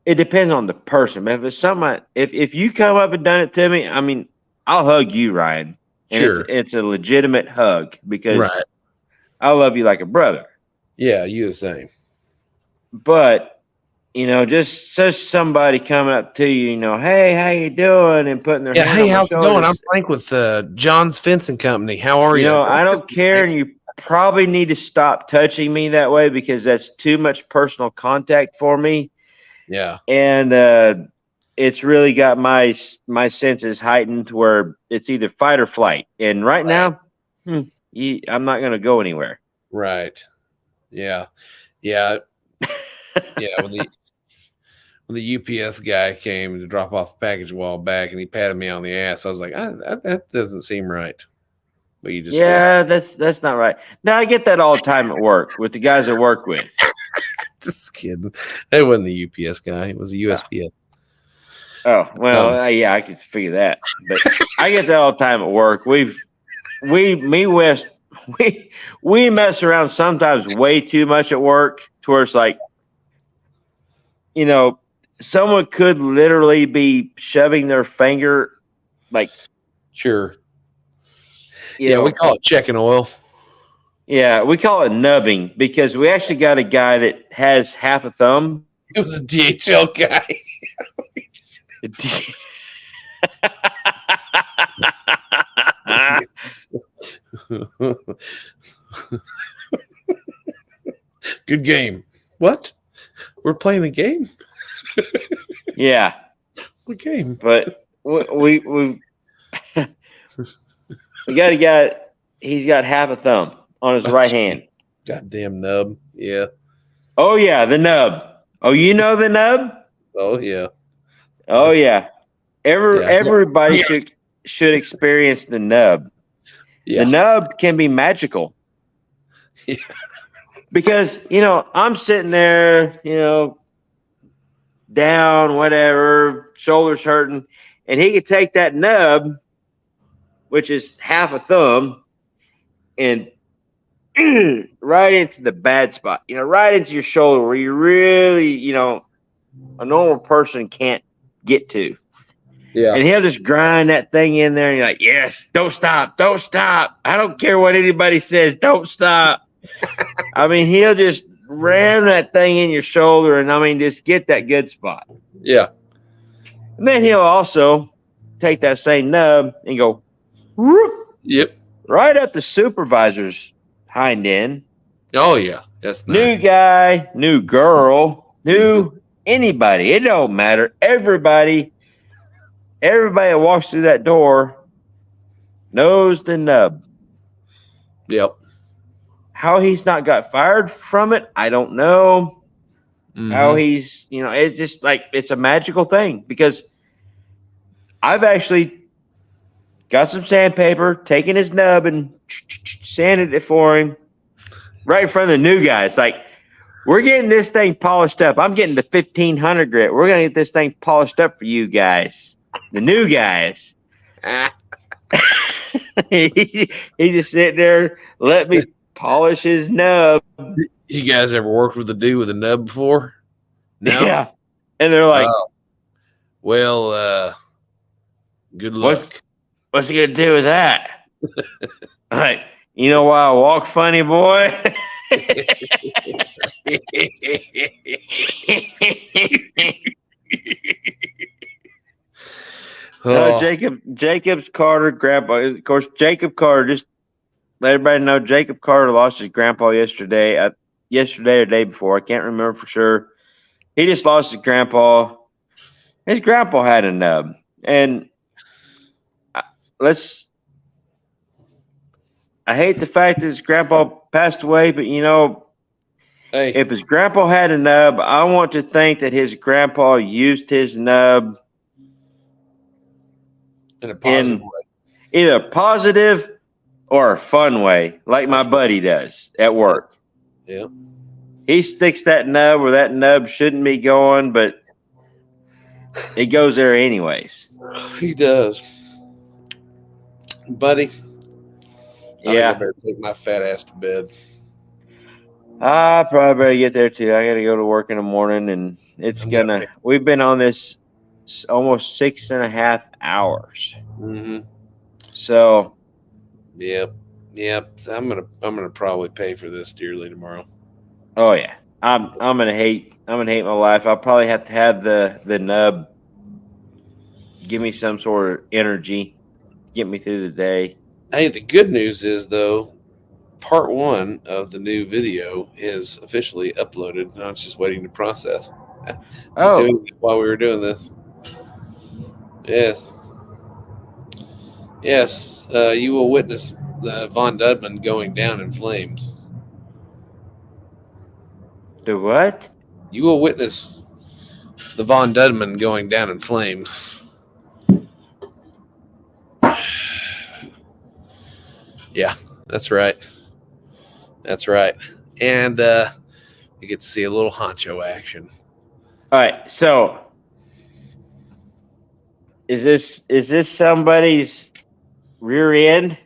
it depends on the person. But if it's someone, if you come up and done it to me, I mean, I'll hug you, Ryan. And it's a legitimate hug because I love you like a brother. Yeah, you the same. But just somebody coming up to you, hey, how you doing, and putting their hand on hey, my how's it shoulders. going? I'm Frank with John's Fencing Company. How are you? I don't care, and you probably need to stop touching me that way because that's too much personal contact for me. Yeah. And it's really got my senses heightened to where it's either fight or flight. And right now, I'm not going to go anywhere. Right. Yeah. Yeah. Yeah. When the UPS guy came to drop off the package a while back and he patted me on the ass, I was like, that doesn't seem right. But you just that's not right. Now I get that all the time at work with the guys I work with. Just kidding. It wasn't the UPS guy. It was a USPS. Oh, well, I can figure that. But I get that all the time at work. We mess around sometimes way too much at work to where it's like, someone could literally be shoving their finger like. Sure. We call it checking oil. Yeah, we call it nubbing because we actually got a guy that has half a thumb. It was a DHL guy. Good game. What? We're playing a game? Yeah. What game? But we got a guy. He's got half a thumb on his right hand. Goddamn nub. Yeah. Oh yeah, the nub. Oh, you know the nub? Oh yeah. Oh yeah. Everybody should experience the nub. Yeah. The nub can be magical. Yeah. Because, I'm sitting there, down, whatever, shoulders hurting, and he could take that nub, which is half a thumb, and right into the bad spot, right into your shoulder where you really, a normal person can't get to. Yeah. And he'll just grind that thing in there, and you're like, yes, don't stop. Don't stop. I don't care what anybody says. Don't stop. I mean, he'll just ram that thing in your shoulder, and I mean, just get that good spot. Yeah. And then he'll also take that same nub and go whoop, Yep. right up the supervisor's hind end. Oh yeah. That's New nice. guy, new girl, new anybody. It don't matter. Everybody that walks through that door knows the nub. Yep. How he's not got fired from it, I don't know. How Mhm. he's, it's just like it's a magical thing because I've actually got some sandpaper, taken his nub and sanded it for him right in front of the new guys. Like, we're getting this thing polished up. I'm getting the 1500 grit. We're going to get this thing polished up for you guys, the new guys. He just sitting there, let me polish his nub. You guys ever worked with a dude with a nub before? No. Yeah. And they're like, well, good luck. What's he going to do with that? Like, you know why I walk funny, boy? Jacob's Carter, grandpa. Of course, Jacob Carter. Just let everybody know, Jacob Carter lost his grandpa yesterday. Yesterday or day before, I can't remember for sure. He just lost his grandpa. His grandpa had a nub, and I hate the fact that his grandpa passed away, but Hey, if his grandpa had a nub, I want to think that his grandpa used his nub in a positive way. either a positive or a fun way, like my buddy does at work. Yeah. He sticks that nub where that nub shouldn't be going, but it goes there anyways. He does. Buddy. I think I Yeah. better take my fat ass to bed. I probably better get there too. I got to go to work in the morning, and we've been on this almost 6.5 hours. Mm-hmm. So. Yep. So I'm gonna probably pay for this dearly tomorrow. Oh yeah. I'm gonna hate my life. I'll probably have to have the nub give me some sort of energy, get me through the day. Hey, the good news is though, part 1 of the new video is officially uploaded. Now it's just waiting to process. Oh, While we were doing this. Yes. You will witness the Von Dudman going down in flames. the what? You will witness the Von Dudman going down in flames. Yeah, that's right. And you get to see a little honcho action. All right. So, is this somebody's rear end,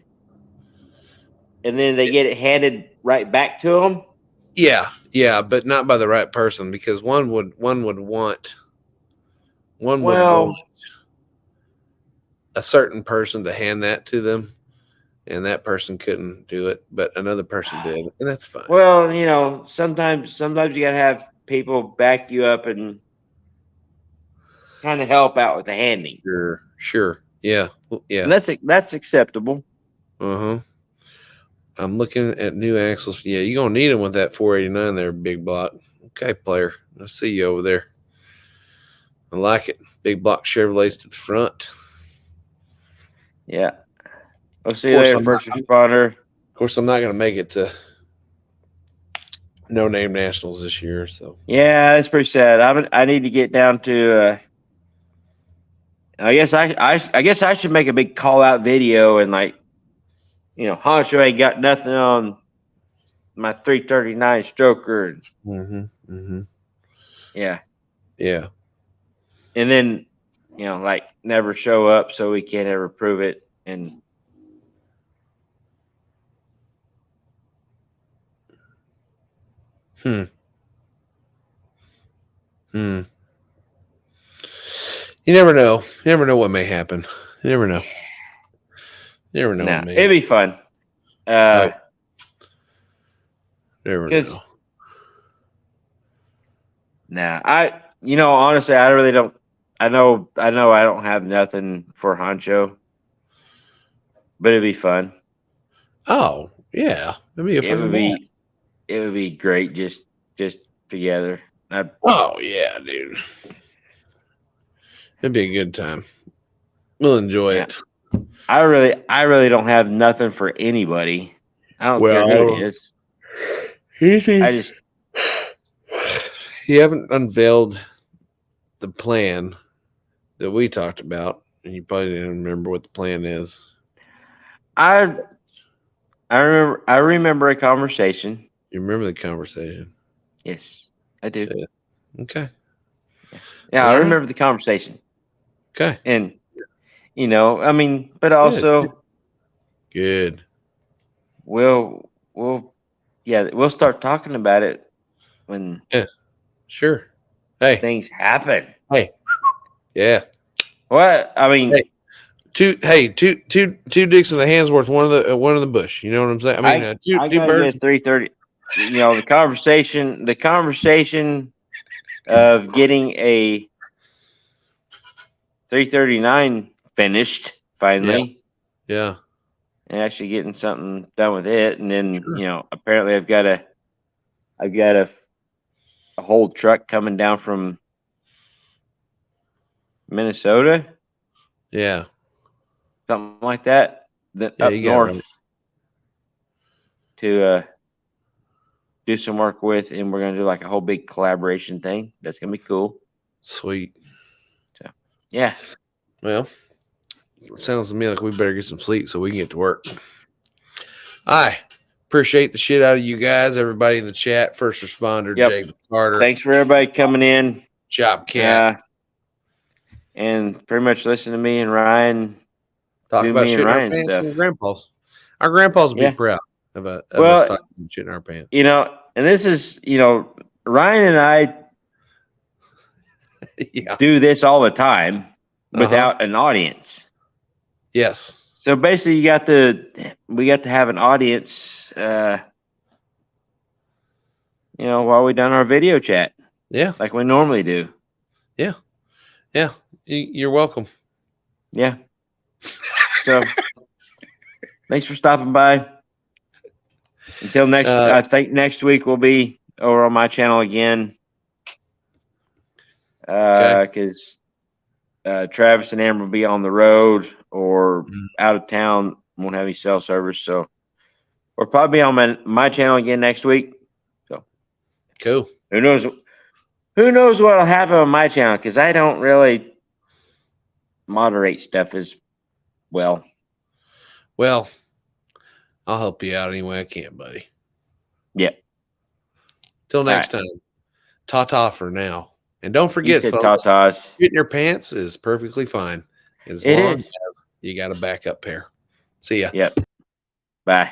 and then they get it handed right back to them? Yeah, but not by the right person, because one would want a certain person to hand that to them, and that person couldn't do it, but another person did, and that's fine. Well, sometimes you gotta have people back you up and kind of help out with the handing. Sure. Yeah. And that's acceptable. Uh-huh. I'm looking at new axles. Yeah, you're gonna need them with that 489 there, big block. Okay, player. I see you over there. I like it. Big block Chevrolets to the front. Yeah. I'll see you later, first responder. Of course, I'm not gonna make it to No Name Nationals this year, so yeah, that's pretty sad. I need to get down to. I guess I should make a big call out video and Honcho ain't got nothing on my 339 stroker. Yeah. Yeah. And then, never show up so we can't ever prove it. And You never know. You never know what may happen. You never know. You never know. It'd be fun. Never know. Nah, honestly, I really don't. I know I don't have nothing for Honcho, but it'd be fun. Oh yeah, that'd be a It fucking would be blast. it would be great just together. Oh yeah, dude. It'd be a good time. We'll enjoy Yeah. it. I really don't have nothing for anybody. I don't care who it Well, is. anything. I just You haven't unveiled the plan that we talked about, and you probably didn't remember what the plan is. I remember a conversation. You remember the conversation? Yes, I do. Okay. Yeah, I All right. remember the conversation. Okay. And but also Good. we'll start talking about it when Sure. Hey. things happen. Hey. Yeah. What? I mean, two dicks in the hand's worth one in the bush. You know what I'm saying? I mean, two gotta birds. get 3:30. The conversation of getting a 339 finished finally, Yeah. and actually getting something done with it, and then apparently I've got a whole truck coming down from Minnesota, Yeah. something like that, up you got it north right. to do some work with, and we're gonna do like a whole big collaboration thing. That's gonna be cool. Sweet. So, yeah. Well, it sounds to me like we better get some sleep so we can get to work. I appreciate the shit out of you guys, everybody in the chat, first responder, Yep. Jake Carter. Thanks for everybody coming in. Job cat. And pretty much listen to me and Ryan. Talk do about me and shitting our Ryan pants stuff. and grandpas. Our grandpas would be Yeah. proud of us Well, talking about shitting our pants. And this is, Ryan and I Yeah. do this all the time without an audience. Yes. So basically, we got to have an audience, while we done our video chat. Yeah. Like we normally do. Yeah. Yeah. You're welcome. Yeah. So thanks for stopping by. Until next, I think next week we'll be over on my channel again. Because Travis and Amber will be on the road or out of town, won't have any cell service. So we'll probably be on my channel again next week. So cool. Who knows what'll happen on my channel, because I don't really moderate stuff as well. Well, I'll help you out any way I can, buddy. Yep. Till next time. Ta-ta for now. And don't forget, folks, getting your pants is perfectly fine. As long as you got a backup pair. See ya. Yep. Bye.